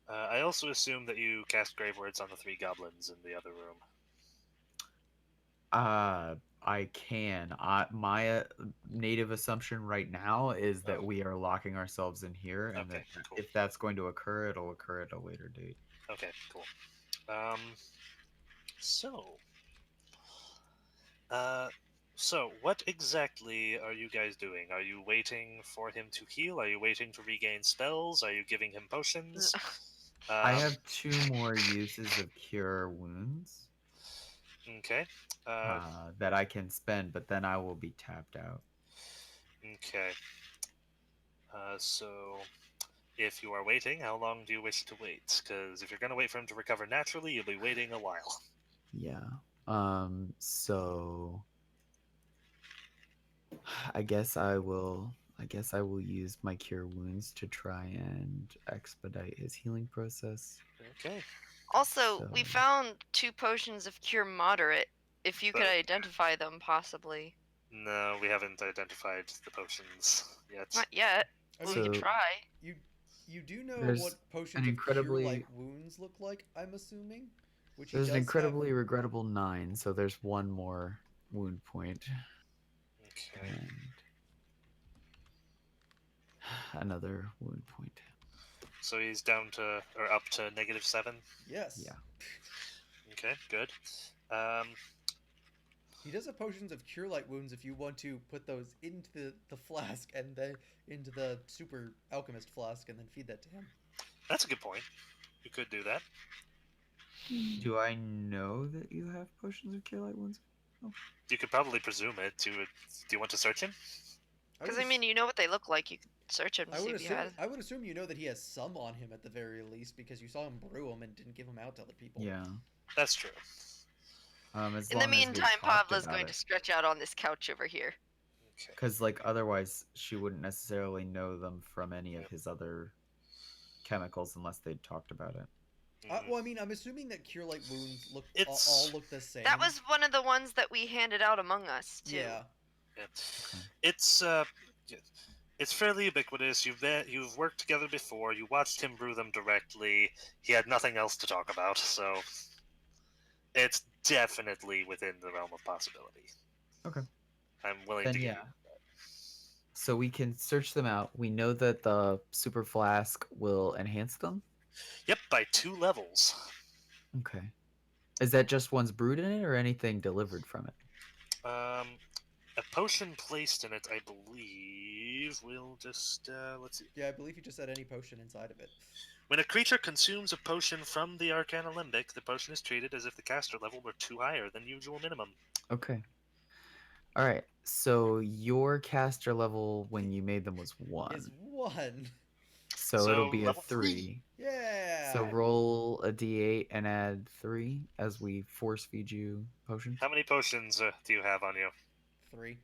I also assume that you cast grave words on the 3 goblins in the other room. I can. My native assumption right now is that Oh. we are locking ourselves in here, and Okay, that cool. if that's going to occur, it'll occur at a later date. Okay, cool. Um, so, uh, so what exactly are you guys doing? Are you waiting for him to heal? Are you waiting to regain spells? Are you giving him potions? I have 2 more uses of cure wounds Okay. that I can spend, but then I will be tapped out. Okay. So, if you are waiting, how long do you wish to wait? Because if you're going to wait for him to recover naturally, you'll be waiting a while. Yeah. So I guess I will use my cure wounds to try and expedite his healing process. Okay. Also, we So- found 2 potions of cure moderate. If you could But- identify them, possibly. No, we haven't identified the potions yet. Not yet. I Well, mean, we could So- try. you do know There's what potions an of incredibly- cure light wounds look like, I'm assuming. Which he There's an does incredibly regrettable 9, so there's 1 more wound point Okay. and another wound point. So he's down to, or up to -7? Yes. Yeah. Okay, good. He does have potions of cure light wounds if you want to put those into the flask and into the super alchemist flask and then feed that to him. That's a good point. You could do that. Do I know that you have potions of cure light wounds? You could probably presume it. Do you want to search him? Because, I mean, you know what they look like. You could search them to see if you had. I would assume you know that he has some on him at the very least because you saw him brew them and didn't give them out to other people. Yeah. That's true. As In the long as we meantime, talked Pavla's about going it. to stretch out on this couch over here. Okay. Because, like, otherwise she wouldn't necessarily know them from any of his other chemicals unless they'd talked about it. Well, I mean, I'm assuming that cure light wounds look It's- all look the same. That was one of the ones that we handed out among us, too. Yeah. Yeah. It's fairly ubiquitous. You've worked together before. You watched him brew them directly. He had nothing else to talk about, so it's definitely within the realm of possibility. Okay. I'm willing Then to give yeah. you. So we can search them out. We know that the super flask will enhance them. Yep, by 2 levels. Okay. Is that just one's brewed in it or anything delivered from it? A potion placed in it, I believe, will just let's see. Yeah, I believe you just said any potion inside of it. When a creature consumes a potion from the Arcana Limbic, the potion is treated as if the caster level were 2 higher than usual minimum. Okay. All right. So your caster level when you made them was 1. Is 1. So it'll be a level 3. Yeah. So roll a d8 and add 3 as we force feed you potions. How many potions do you have on you? 3.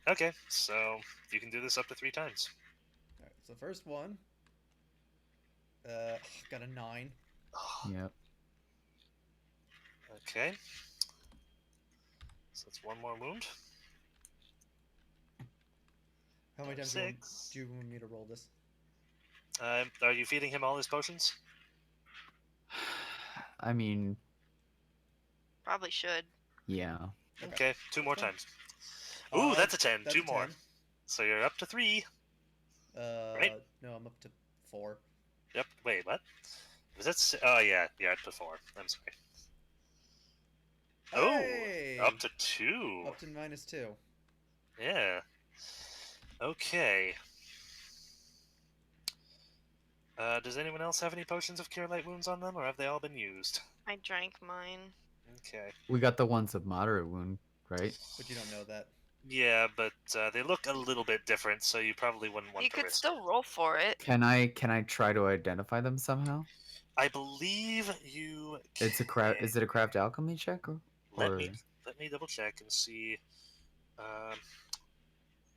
Okay, so you can do this up to 3 times. All right. So first one. Got a 9. Yep. Okay. So that's 1 more wound. How many times 6. do you want me to roll this? Are you feeding him all his potions? I mean, Probably should. yeah. Okay, 2 more fine. times. Ooh, that's a 10. That's 2 a more. 10. So you're up to 3. Right? No, I'm up to 4. Yep. Wait, what? Was that? Oh yeah, up to 4. I'm sorry. Hey! Oh, up to 2. Up to -2. Yeah. Okay. Does anyone else have any potions of cure light wounds on them, or have they all been used? I drank mine. Okay. We got the ones of moderate wound, right? But you don't know that. Yeah, but they look a little bit different, so you probably wouldn't want You to could risk still roll for it. Can I try to identify them somehow? I believe you. It's a craft. Is it a craft alchemy check or? Let me double check and see.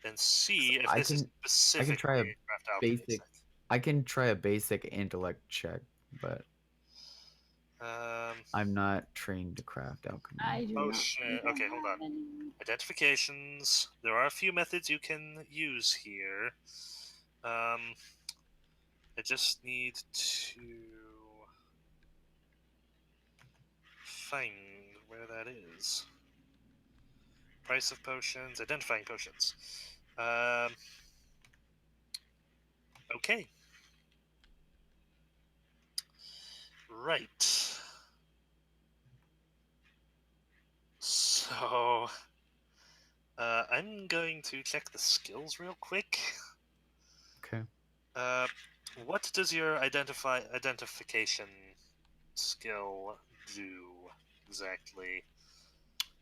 If I this is can- specifically try a craft alchemy basic- check. I can try a basic intellect check, but I'm not trained to craft alchemy. I do Oh not. shit! we don't Okay, hold have on. any. Identifications. There are a few methods you can use here. I just need to find where that is. Price of potions, identifying potions. Okay. Right. So, I'm going to check the skills real quick. Okay. What does your identification skill do exactly?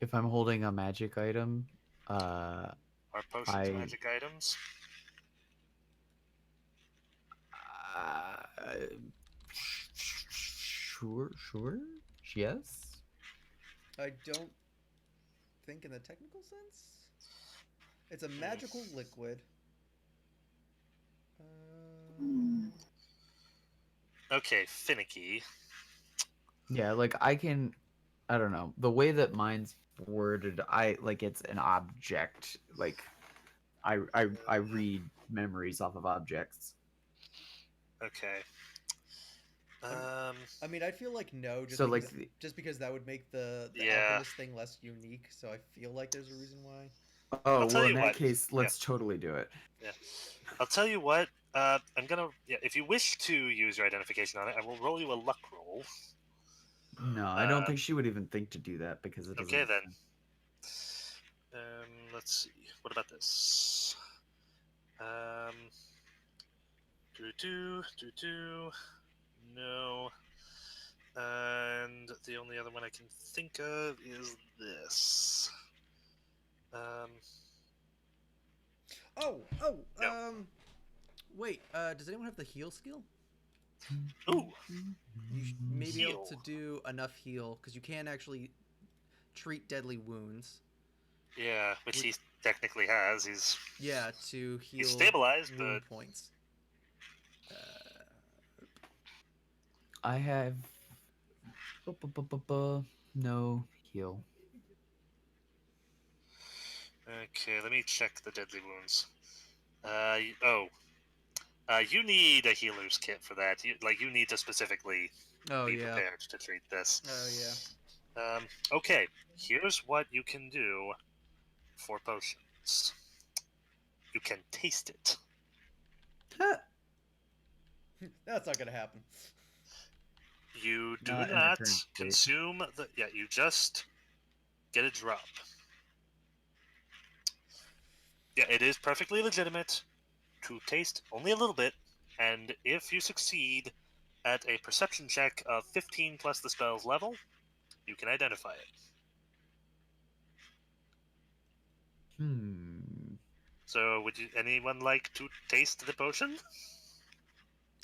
If I'm holding a magic item, Are potions I magic items? uh, sure, yes. I don't think in the technical sense. It's a Hmm. magical liquid. Okay, finicky. Yeah, like I can, I don't know. The way that mine's worded, I like it's an object. Like I read memories off of objects. Okay. I'm- Um. I mean, I feel like no, So like, just because that would make the Yeah. alchemist thing less unique. So I feel like there's a reason why. oh I'll tell well, in you that what. case, Yeah. let's totally do it. Yeah. I'll tell you what. I'm gonna. Yeah. If you wish to use your identification on it, I will roll you a luck roll. No, I don't Uh. think she would even think to do that because it doesn't Okay make then. sense. Let's see. What about this? Um. Do. No. And the only other one I can think of is this. Um. Oh, No. wait. Does anyone have the heal skill? Ooh. You may be able Heal. to do enough heal because you can actually treat deadly wounds. Yeah, which he technically has. Yeah, to heal stabilized, wound but points. I have no heal. okay. Let me check the deadly wounds. Oh. You need a healer's kit for that. You need to specifically Oh be yeah. prepared to treat this. Oh yeah. Okay. Here's what you can do for potions. You can taste it. That's not gonna happen. You do Not in our not current state. consume the. Yeah, you just get a drop. Yeah, it is perfectly legitimate to taste only a little bit, and if you succeed at a perception check of 15 plus the spell's level, you can identify it. So, would anyone like to taste the potion?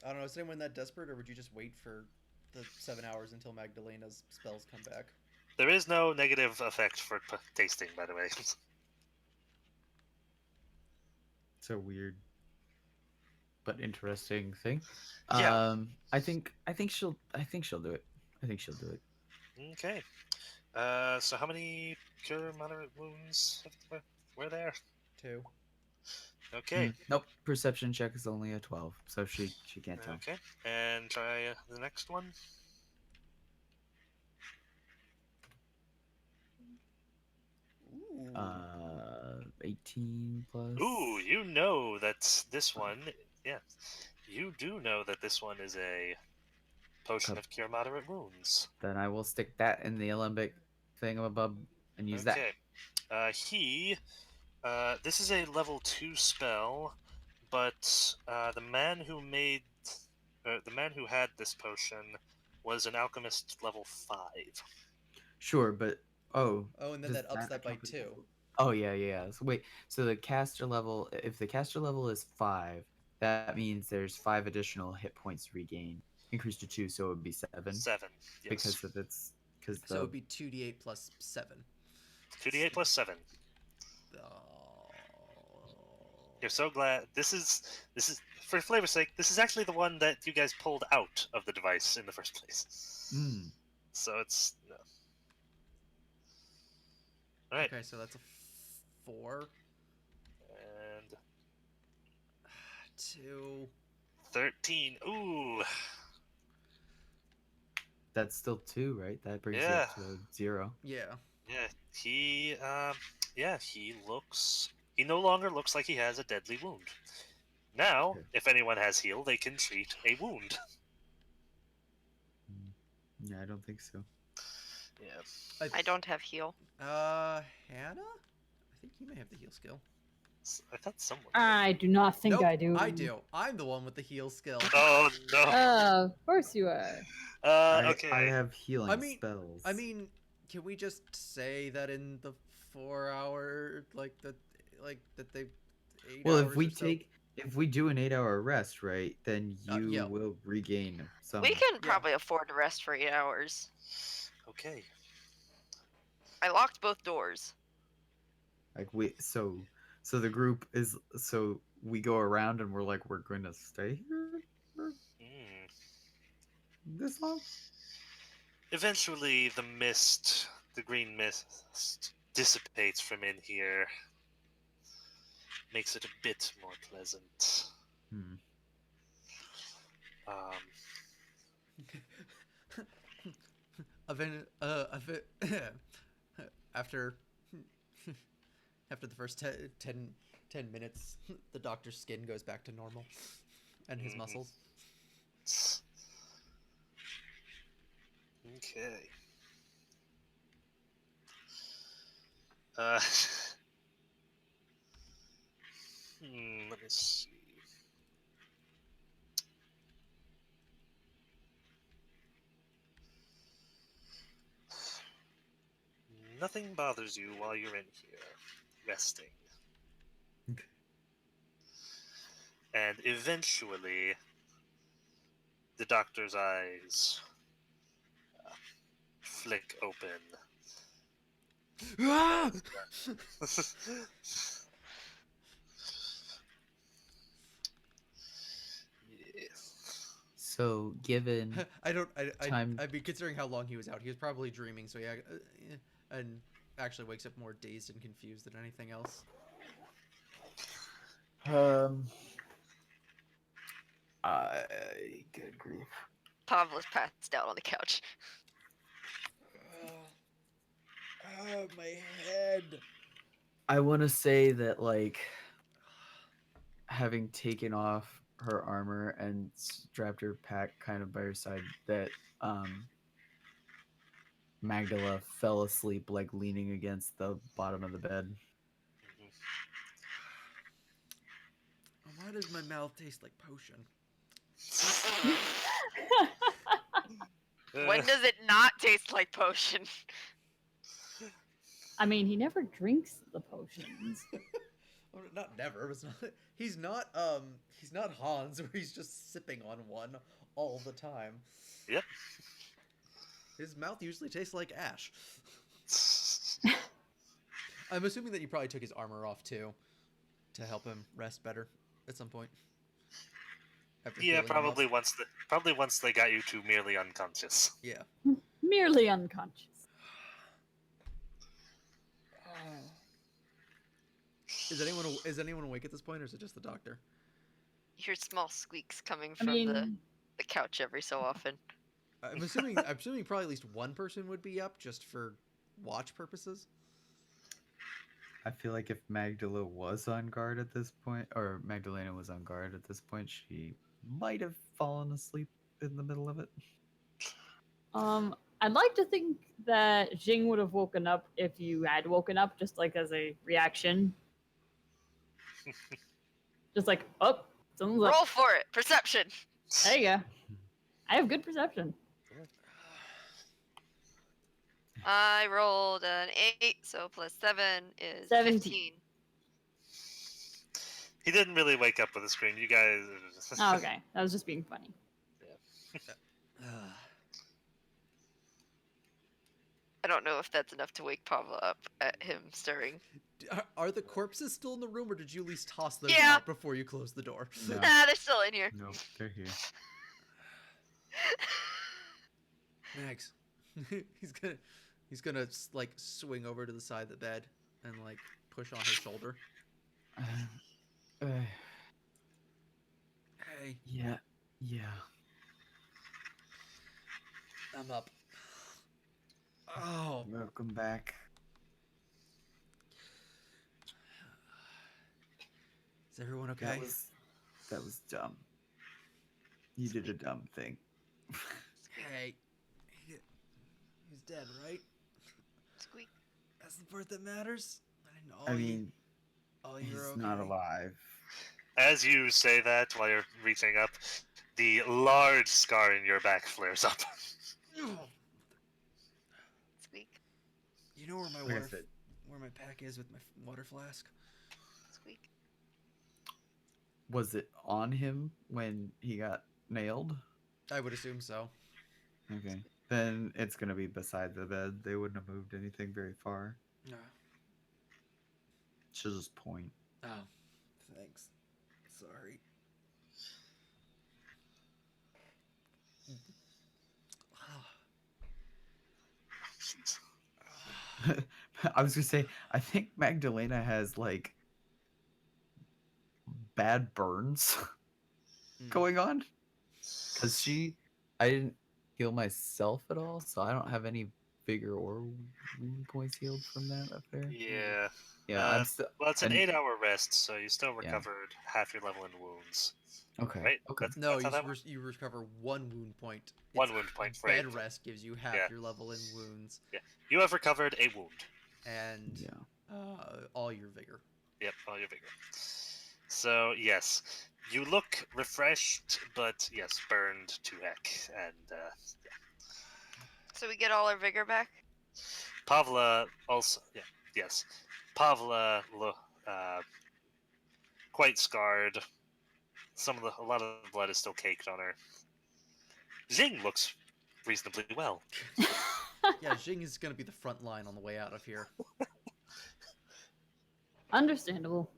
I don't know. Is anyone that desperate, or would you just wait for the 7 hours until Magdalena's spells come back? There is no negative effect for tasting, by the way. It's a weird but interesting thing. Yeah. I think she'll do it. I think she'll do it. Okay. So how many cure moderate wounds were there? 2. Okay. Nope. Perception check is only a 12, so she can't tell. Okay. And try the next one. Ooh. 18 plus. Ooh, you know that this one. Yeah. You do know that this one is a potion of cure moderate wounds. Then I will stick that in the alembic thingamabob and use that. Okay. This is a level 2 spell, but the man who had this potion was an alchemist level 5. Sure, but Oh, and then does that ups that by account for the 2. level? Oh yeah. So wait, so the caster level, if the caster level is 5, that means there's 5 additional hit points regained, increased to 2, so it would be 7 7, yes. because of its So it would be 2d8 plus 7. 2d8 plus 7. Oh. You're so glad. This is for flavor's sake. This is actually the one that you guys pulled out of the device in the first place. So it's no. All right. Okay, so that's a 4. And 2. 13. Ooh. That's still 2, right? That brings you Yeah. up to 0. Yeah. Yeah. He looks. He no longer looks like he has a deadly wound. Now, Okay. if anyone has heal, they can treat a wound. Yeah, I don't think so. Yeah. I don't have heal. Hannah? I think you may have the heal skill. I thought someone. I do not think Nope, I do. I do. I'm the one with the heal skill. Oh no. Of course you are. Okay. I have healing I mean- spells. I mean, can we just say that in the 4-hour, like that they 8 well, hours or so? if we do an 8-hour rest, right, then you yeah. will regain some. We can Yeah. probably afford to rest for 8 hours. Okay. I locked both doors. Like so the group is so we go around and we're like we're going to stay here for Hmm. this long. Eventually, the green mist, dissipates from in here, makes it a bit more pleasant. Hmm. Um, After after the first 10 minutes, the doctor's skin goes back to normal, and his Mhm. muscles. Okay. Let me see. Nothing bothers you while you're in here, resting. Okay. And eventually, the doctor's eyes flick open. Ah! Yes. So, given time, I'd be considering how long he was out. He was probably dreaming, so yeah, and actually wakes up more dazed and confused than anything else. Good grief. Pavlos passed out on the couch. My head. I want to say that, like, having taken off her armor and strapped her pack kind of by her side, that Magdala fell asleep, like, leaning against the bottom of the bed. Why does my mouth taste like potion? When does it not taste like potion? I mean, he never drinks the potions. Well, not never. It's not. He's not Hans, where he's just sipping on one all the time. Yep. His mouth usually tastes like ash. I'm assuming that you probably took his armor off too, to help him rest better at some point. After Yeah, healing him up. probably once they got you to merely unconscious. Yeah. Merely unconscious. Is anyone awake at this point, or is it just the doctor? You hear small squeaks coming I from mean, the couch every so often. I'm assuming probably at least one person would be up just for watch purposes. I feel like if Magdala was on guard at this point, or Magdalena was on guard at this point, she might have fallen asleep in the middle of it. I'd like to think that Jing would have woken up if you had woken up, just like as a reaction. Just like, oh, someone's Roll up. for it. Perception. There you go. I have good perception. I rolled an 8, so plus 7 is 17. 15. He didn't really wake up with a scream. You guys. Oh, okay, that was just being funny. I don't know if that's enough to wake Pavla up at him stirring. Are the corpses still in the room, or did you at least toss those Yeah. out before you closed the door? No. Nah, they're still in here. Nope, they're here. Max, he's gonna like swing over to the side of the bed and like push on her shoulder. Hey, Yeah. I'm up. Oh, Welcome back. is everyone okay? That was dumb. You did a dumb thing. Hey, he's dead, right? Squeak. That's the part that matters. I mean, Oh, you're He's okay. not alive. As you say that while you're reaching up, the large scar in your back flares up. Squeak, You know where my Like I said, where my pack is with my water flask? squeak. Was it on him when he got nailed? I would assume so. Okay. Then it's gonna be beside the bed. They wouldn't have moved anything very far. No. She'll just point. Oh, thanks. Sorry. I was gonna say, I think Magdalena has like bad burns going on. Cause I didn't heal myself at all, so I don't have any vigor or wound points healed from that up there. Yeah. Yeah, I'm still. Well, it's an And 8-hour rest, so you still yeah. recovered half your level in wounds. Okay. Right? Okay. No, That's how that works? you recover 1 wound point. One wound point for bed 8. rest gives you half Yeah. your level in wounds Yeah. You have recovered a wound. and Yeah. all your vigor. Yep, all your vigor. So, yes. You look refreshed, but yes, burned to heck. And So we get all our vigor back. Pavla also, yeah, yes. Pavla, quite scarred. A lot of the blood is still caked on her. Jing looks reasonably well. Yeah, Jing is going to be the front line on the way out of here. Understandable.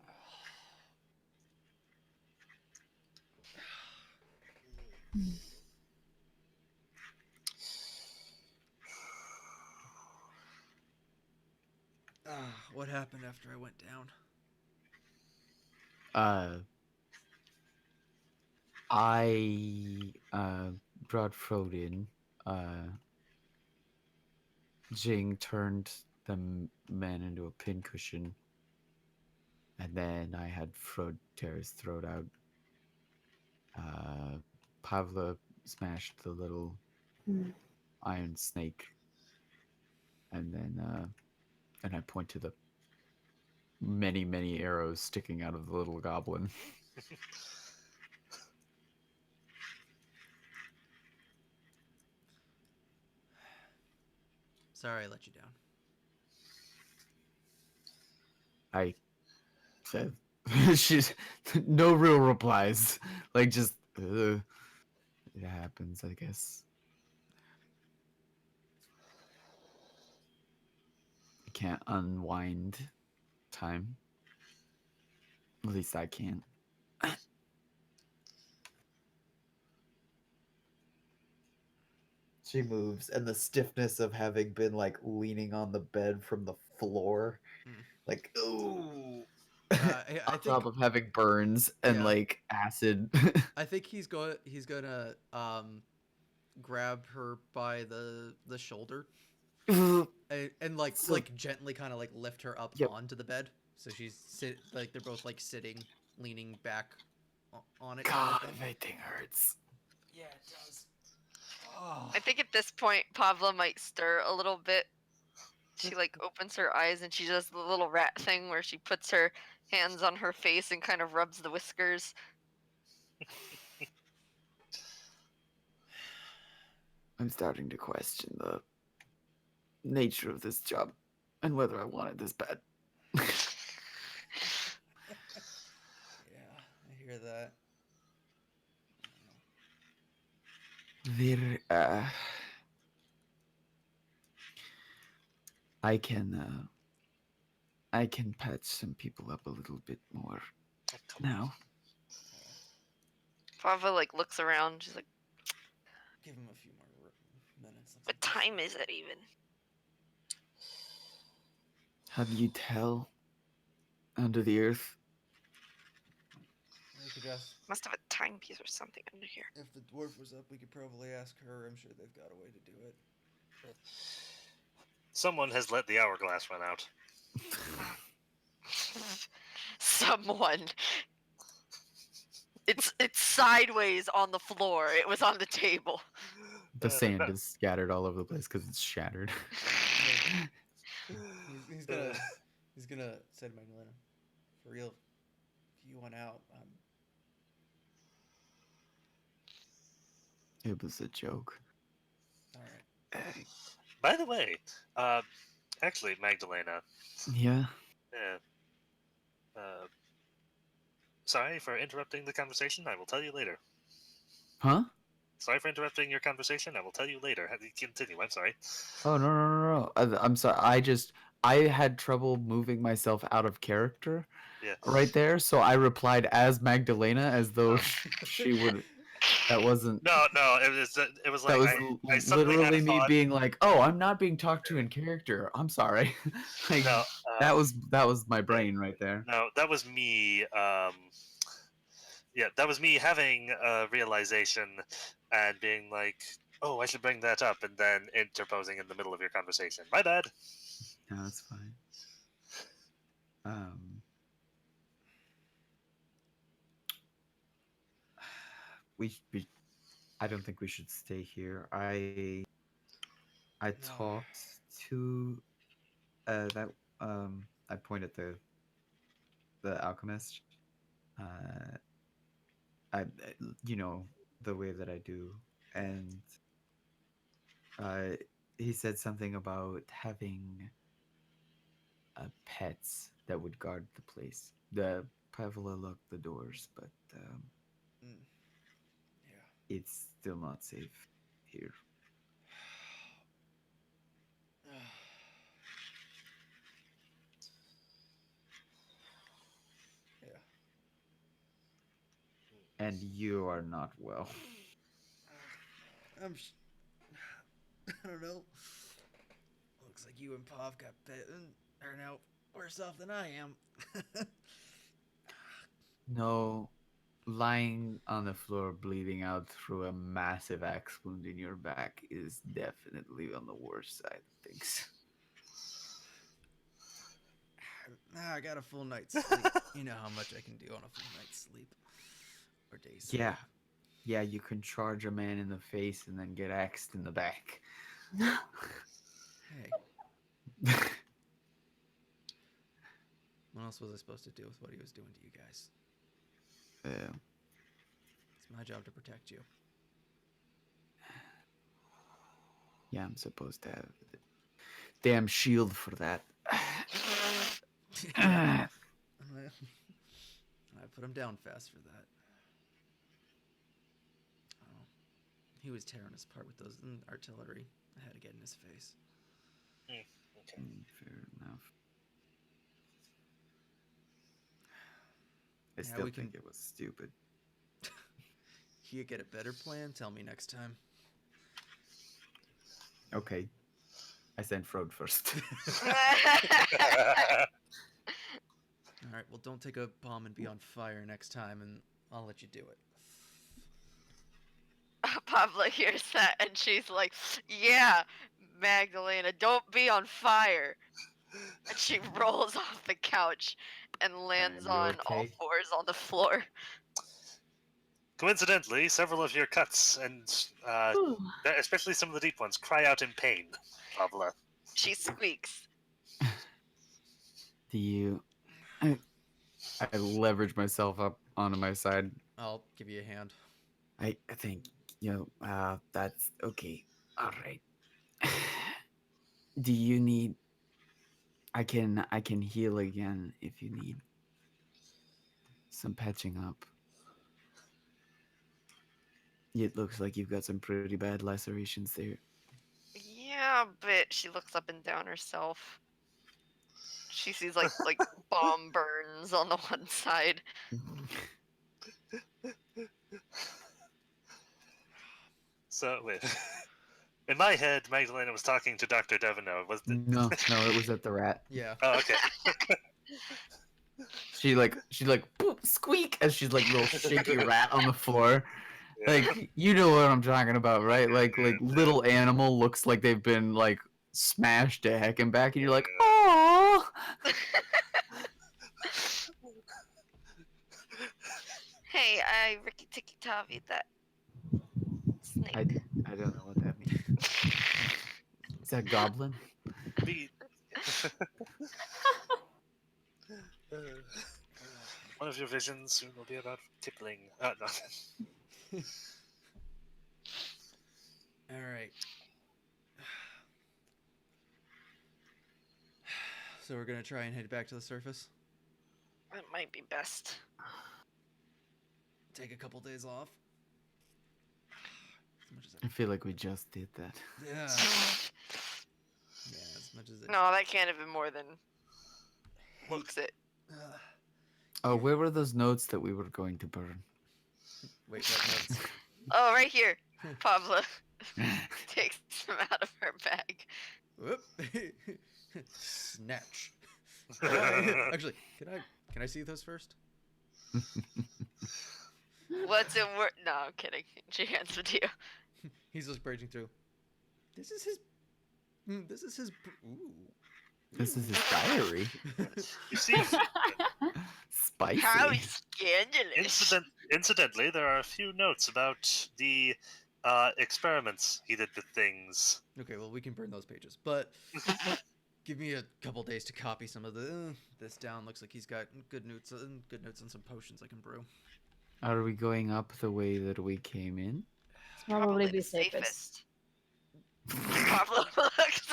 What happened after I went down? I brought Frode in. Jing turned the man into a pincushion, and then I had Frode tear his throat out. Pavla smashed the little iron snake, and then I point to the many arrows sticking out of the little goblin. Sorry I let you down. I said, she's no real replies, like just it happens, I guess. I can't unwind time. At least I can't. she moves, and the stiffness of having been like leaning on the bed from the floor, like ooh. I On think top of having burns and Yeah. like acid. I think he's gonna grab her by the shoulder and So- like gently kind of like lift her up Yep. onto the bed so they're both like sitting leaning back on it. God, kind of thing. everything hurts. Yeah, it does. Oh. I think at this point Pavla might stir a little bit. She like opens her eyes and she does the little rat thing where she puts her hands on her face and kind of rubs the whiskers. I'm starting to question the nature of this job and whether I want it this bad. Yeah, I hear that. There, I can patch some people up a little bit more now. Pavla like looks around. She's like, Give him a few more minutes. "What time is it even?" How do you tell? Under the earth? I could ask Must have a timepiece or something under here. if the dwarf was up. We could probably ask her. I'm sure they've got a way to do it. Someone has let the hourglass run out. Someone. It's sideways on the floor. It was on the table. The sand is scattered all over the place because it's shattered. He's gonna say to Magdalena, For real, if you went out, It was a joke. all right. By the way, uh, actually, Magdalena, Yeah. yeah, uh, sorry for interrupting the conversation. I will tell you later. Huh? Sorry for interrupting your conversation. I will tell you later. Continue. I'm sorry. Oh no. I'm sorry. I had trouble moving myself out of character Yeah. right there, so I replied as Magdalena as though Oh. she would. That wasn't. No, no. It was That like was I suddenly had a literally me thought. being like, "Oh, I'm not being talked to in character. I'm sorry." Like No, that was my brain right there. no, that was me. Yeah, that was me having a realization and being like, "Oh, I should bring that up," and then interposing in the middle of your conversation. My bad. No, that's fine. Um, we I don't think we should stay here. I No. talked to that I pointed the alchemist. Uh, you know the way that I do, and uh, he said something about having pets that would guard the place. The Pavla locked the doors, but Mm, yeah. it's still not safe here. Yeah. And you are not well. I'm. I don't know. Looks like you and Pav got are now worse off than I am. No, lying on the floor bleeding out through a massive axe wound in your back is definitely on the worst side of things. I got a full night's sleep. You know how much I can do on a full night's sleep or day's sleep. Yeah. Yeah, you can charge a man in the face and then get axed in the back. Hey, what else was I supposed to do with what he was doing to you guys? Yeah. It's my job to protect you. Yeah, I'm supposed to have a damn shield for that. I put him down fast for that. Oh, he was tearing us apart with those artillery. I had to get in his face. Okay. Fair enough. I Yeah, still we think can- it was stupid. You get a better plan? Tell me next time. Okay. I sent Frode first. All right, well, don't take a bomb and be on fire next time, and I'll let you do it. Pablo hears that and she's like, "Yeah, Magdalena, don't be on fire." And she rolls off the couch and lands You on all okay? fours on the floor. Coincidentally, several of your cuts, and especially some of the deep ones, cry out in pain, Pavla. She squeaks. Do you? I leverage myself up onto my side. I'll give you a hand. I think that's okay. All right. Do you need? I can heal again if you need some patching up. It looks like you've got some pretty bad lacerations there. Yeah, but she looks up and down herself. She sees like bomb burns on the one side. So, wait. In my head, Magdalena was talking to Dr. Devino. Was the... No, it was at the rat. Yeah. Oh, okay. She boop, squeak as she's like little shaky rat on the floor. Yeah. Like you know what I'm talking about, right? Like little animal looks like they've been like smashed to heck and back, and you're like, oh. Hey, I Ricky Tikki Tavi that snake. I don't know what that means. Is that goblin? Be... One of your visions soon will be about Kipling. No. All right. So we're gonna try and head back to the surface. That might be best. Take a couple days off. As much as I feel like we just did that. yeah, as much as it. No, that can't have been more than looks it. Oh, where were those notes that we were going to burn? Wait, what notes? Oh, right here. Pavla takes them out of her bag. Whoop. Snatch. Actually, can I see those first? What's it worth? No, I'm kidding. She hands it to you. He's just breaking through. This is his. This is his. Ooh. This is his diary. You see, Spicy. How scandalous. incidentally, there are a few notes about the experiments he did with things. Okay, well we can burn those pages, but give me a couple days to copy some of this down. Looks like he's got good notes and some potions I can brew. Are we going up the way that we came in? Probably the safest. Pavla looks.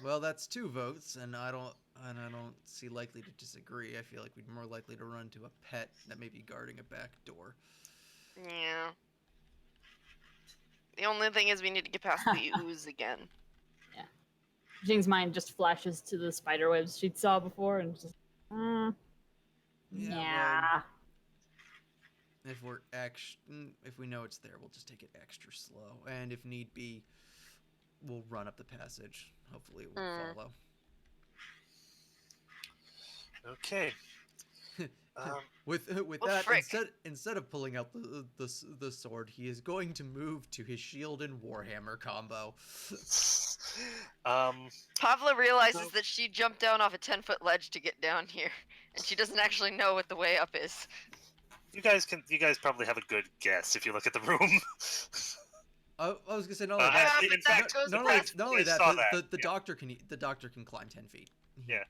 Well, that's 2 votes, and I don't see likely to disagree. I feel like we'd more likely to run into a pet that may be guarding a back door. Yeah. The only thing is we need to get past the ooze again. Jing's mind just flashes to the spider webs she'd saw before and just. Yeah. Well, if we know it's there, we'll just take it extra slow, and if need be, we'll run up the passage. Hopefully, it will follow. Okay. With Oh, that, frick. instead of pulling out the sword, he is going to move to his shield and warhammer combo. Pavla realizes that she jumped down off a 10-foot ledge to get down here, and she doesn't actually know what the way up is. You guys probably have a good guess if you look at the room. I was gonna say not only that, the doctor can climb 10 feet. Yeah.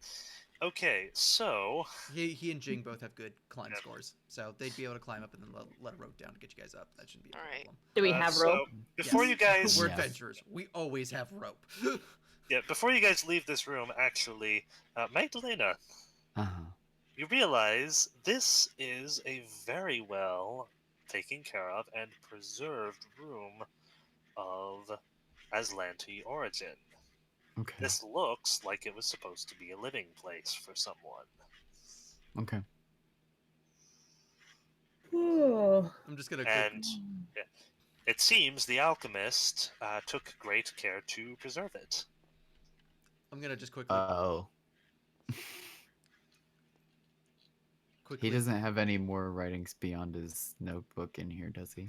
Okay, so he and Jing both have good climb scores, so they'd be able to climb up and then let a rope down to get you guys up. That shouldn't be a problem. Do we have rope? Before you guys, we're adventurers. We always have rope. Yeah, before you guys leave this room, actually, Magdalena, you realize this is a very well taken care of and preserved room of Aslanti origin. Okay. This looks like it was supposed to be a living place for someone. Okay. I'm just gonna. And it seems the alchemist took great care to preserve it. I'm gonna just quickly. He doesn't have any more writings beyond his notebook in here, does he?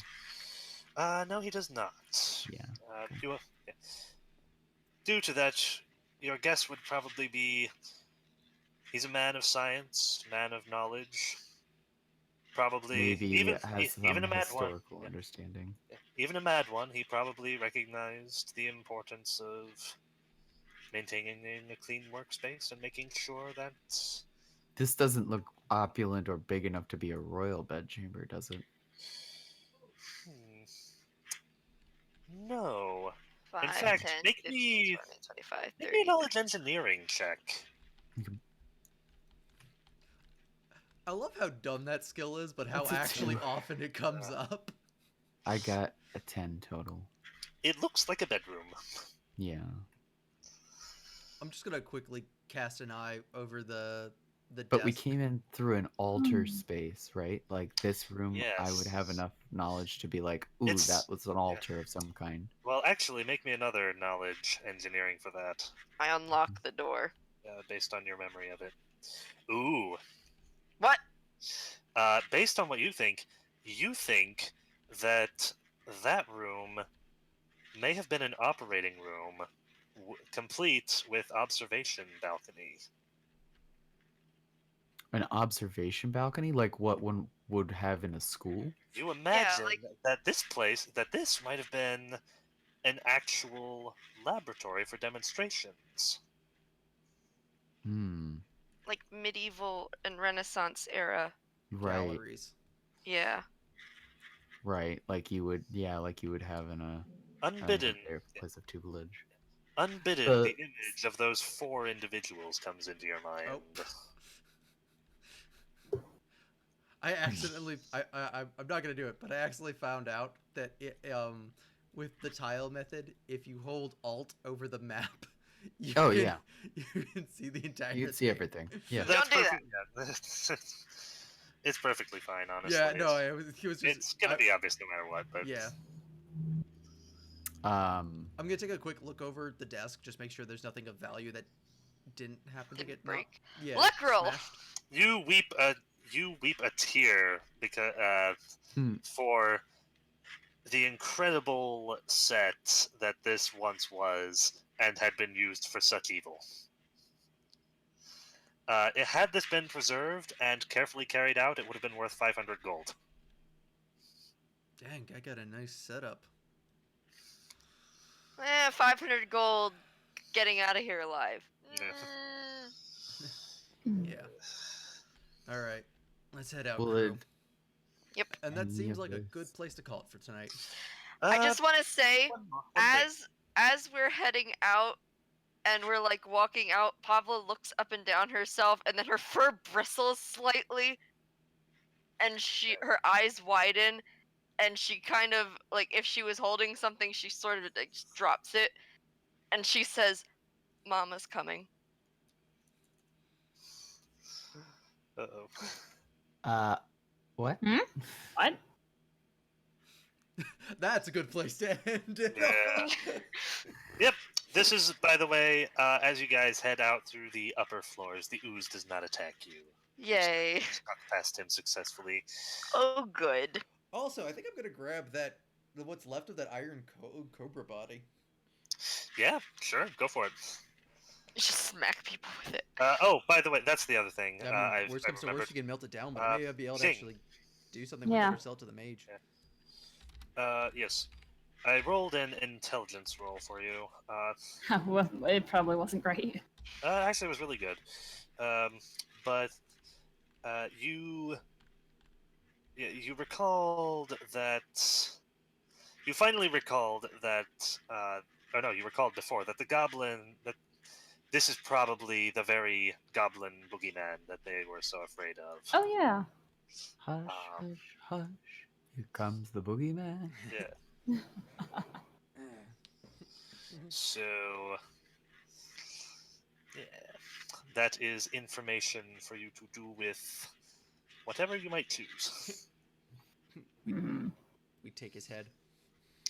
No, he does not. Yeah. Due to that, your guess would probably be he's a man of science, man of knowledge. Probably Maybe even has some even a mad historical one. understanding. Even a mad one, he probably recognized the importance of maintaining a clean workspace and making sure that. This doesn't look opulent or big enough to be a royal bedchamber, does it? No. 5, In fact, 10, make 15, me 20, 25, make 30. me a knowledge engineering check. I love how dumb that skill is, but how That's a actually 10. often it comes up. I got a 10 total. It looks like a bedroom. Yeah. I'm just gonna quickly cast an eye over the But we desk. came in through an altar space, right? Like this room, I would Yes. have enough knowledge to be like, ooh, that was an altar of some kind. Well, actually, make me another knowledge engineering for that, I unlock the door. based on your memory of it. Ooh. What? Based on what you think that that room may have been an operating room, complete with observation balcony. An observation balcony, like what one would have in a school? You imagine that this might have been an actual laboratory for demonstrations. like medieval and Renaissance era. Right. Galleries. Yeah. Right. Like you would have in a Unbidden, place of tutelage. unbidden, the image of those 4 individuals comes into your mind. Oh. I accidentally, I'm not gonna do it, but I accidentally found out that with the tile method, if you hold Alt over the map, you can see the entire. You can see everything. Yeah. Don't do that. Yeah. It's perfectly fine, honestly. Yeah, no, he was just. It's gonna be obvious no matter what, but Yeah. Um. I'm gonna take a quick look over the desk, just make sure there's nothing of value that didn't happen to Didn't get break. Yeah. Luck roll. Smashed. you weep a tear because for the incredible set that this once was and had been used for such evil. Had this been preserved and carefully carried out, it would have been worth 500 gold. Dang, I got a nice setup. 500 gold. Getting out of here alive. Yeah. All right, let's head out, Will crew. it- Yep. And that Any seems of like a this- good place to call it for tonight. I just want to say, one thing. as we're heading out and we're like walking out, Pavla looks up and down herself, and then her fur bristles slightly, and her eyes widen, and she kind of like, if she was holding something, she sort of like just drops it, and she says, "Mama's coming." Uh-oh. What? What? That's a good place to end it. Yeah. Yep. This is, by the way, as you guys head out through the upper floors, the ooze does not attack you. Yay. Snuck past him successfully. Oh, good. Also, I think I'm gonna grab what's left of that iron cobra body. Yeah, sure, go for it. Just smack people with it. Oh, by the way, that's the other thing. I mean, worst comes to worst, you can melt it down, but I may be able to King. actually do something with Yeah. it or sell it to the mage. Yes. I rolled an intelligence roll for you. Well, it probably wasn't great. Actually, it was really good. But you recalled that. You finally recalled that. Oh no, you recalled before that the goblin. That this is probably the very goblin boogeyman that they were so afraid of. Oh yeah. Hush, hush, hush. Here comes the boogeyman. Yeah. So, yeah, that is information for you to do with whatever you might choose. Mhm. We take his head,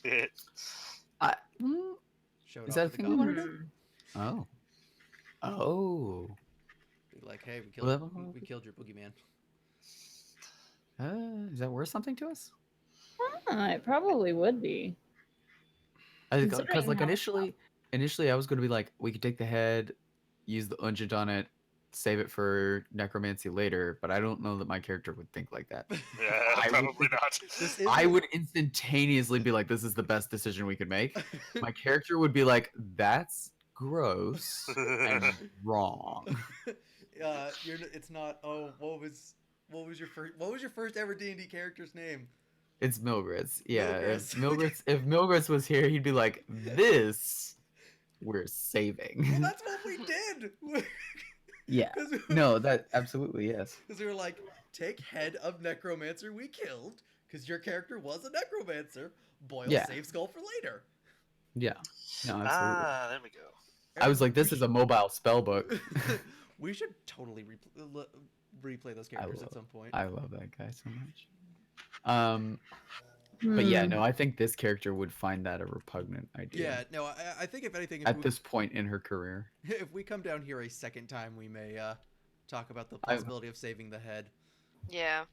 show it Is off that a to the thing we wanna goblin. do? Oh. Oh. Be like, hey, Well, we killed your boogeyman. Is that worth something to us? It probably would be. I think Considering because like how- initially I was going to be like, we could take the head, use the unguent on it, save it for necromancy later, but I don't know that my character would think like that. Yeah, I would- probably not. This is I would instantaneously be like, this is the best decision we could make. My character would be like, that's gross and wrong. It's not. Oh, what was your first ever D&D character's name? It's Milgrits. Yeah, Milgrits. if Milgrits was here, he'd be like, this we're saving. Well, that's what we did. Yeah. No, that absolutely yes. Because we were like, take head of necromancer we killed, because your character was a necromancer. Boil save skull for later. Yeah. No, absolutely. There we go. I was like, this is a mobile spell book. We should totally replay those characters at some point. I love that guy so much. But yeah, no, I think this character would find that a repugnant idea. Yeah, no, I think if anything, At this point in her career. if we come down here a second time, we may talk about the possibility of saving the head. Yeah.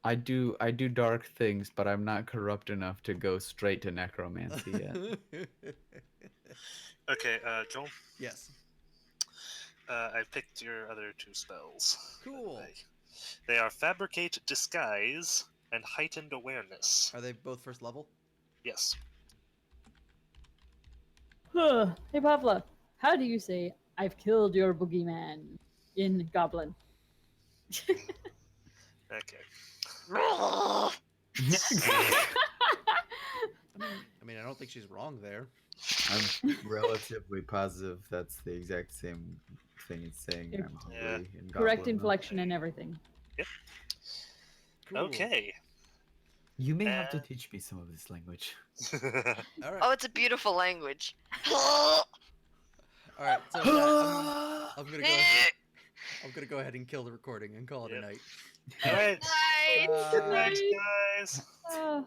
I do dark things, but I'm not corrupt enough to go straight to necromancy yet. Okay, Joel. Yes. I've picked your other 2 spells. Cool. They are Fabricate Disguise and Heightened Awareness. Are they both first level? Yes. Hey Pavla, how do you say I've killed your boogeyman? in Goblin. Okay. I mean, I don't think she's wrong there. I'm relatively positive that's the exact same thing it's saying. Yep. I'm Yeah. hungry in Correct Goblin, though. inflection and everything. Cool. Okay. You may have to teach me some of this language. All right. Oh, it's a beautiful language. All right. So yeah, I'm gonna go. Ahead, I'm gonna go ahead and kill the recording and call it a Yep. night. All right. Night. Bye. Thanks, guys. Uh,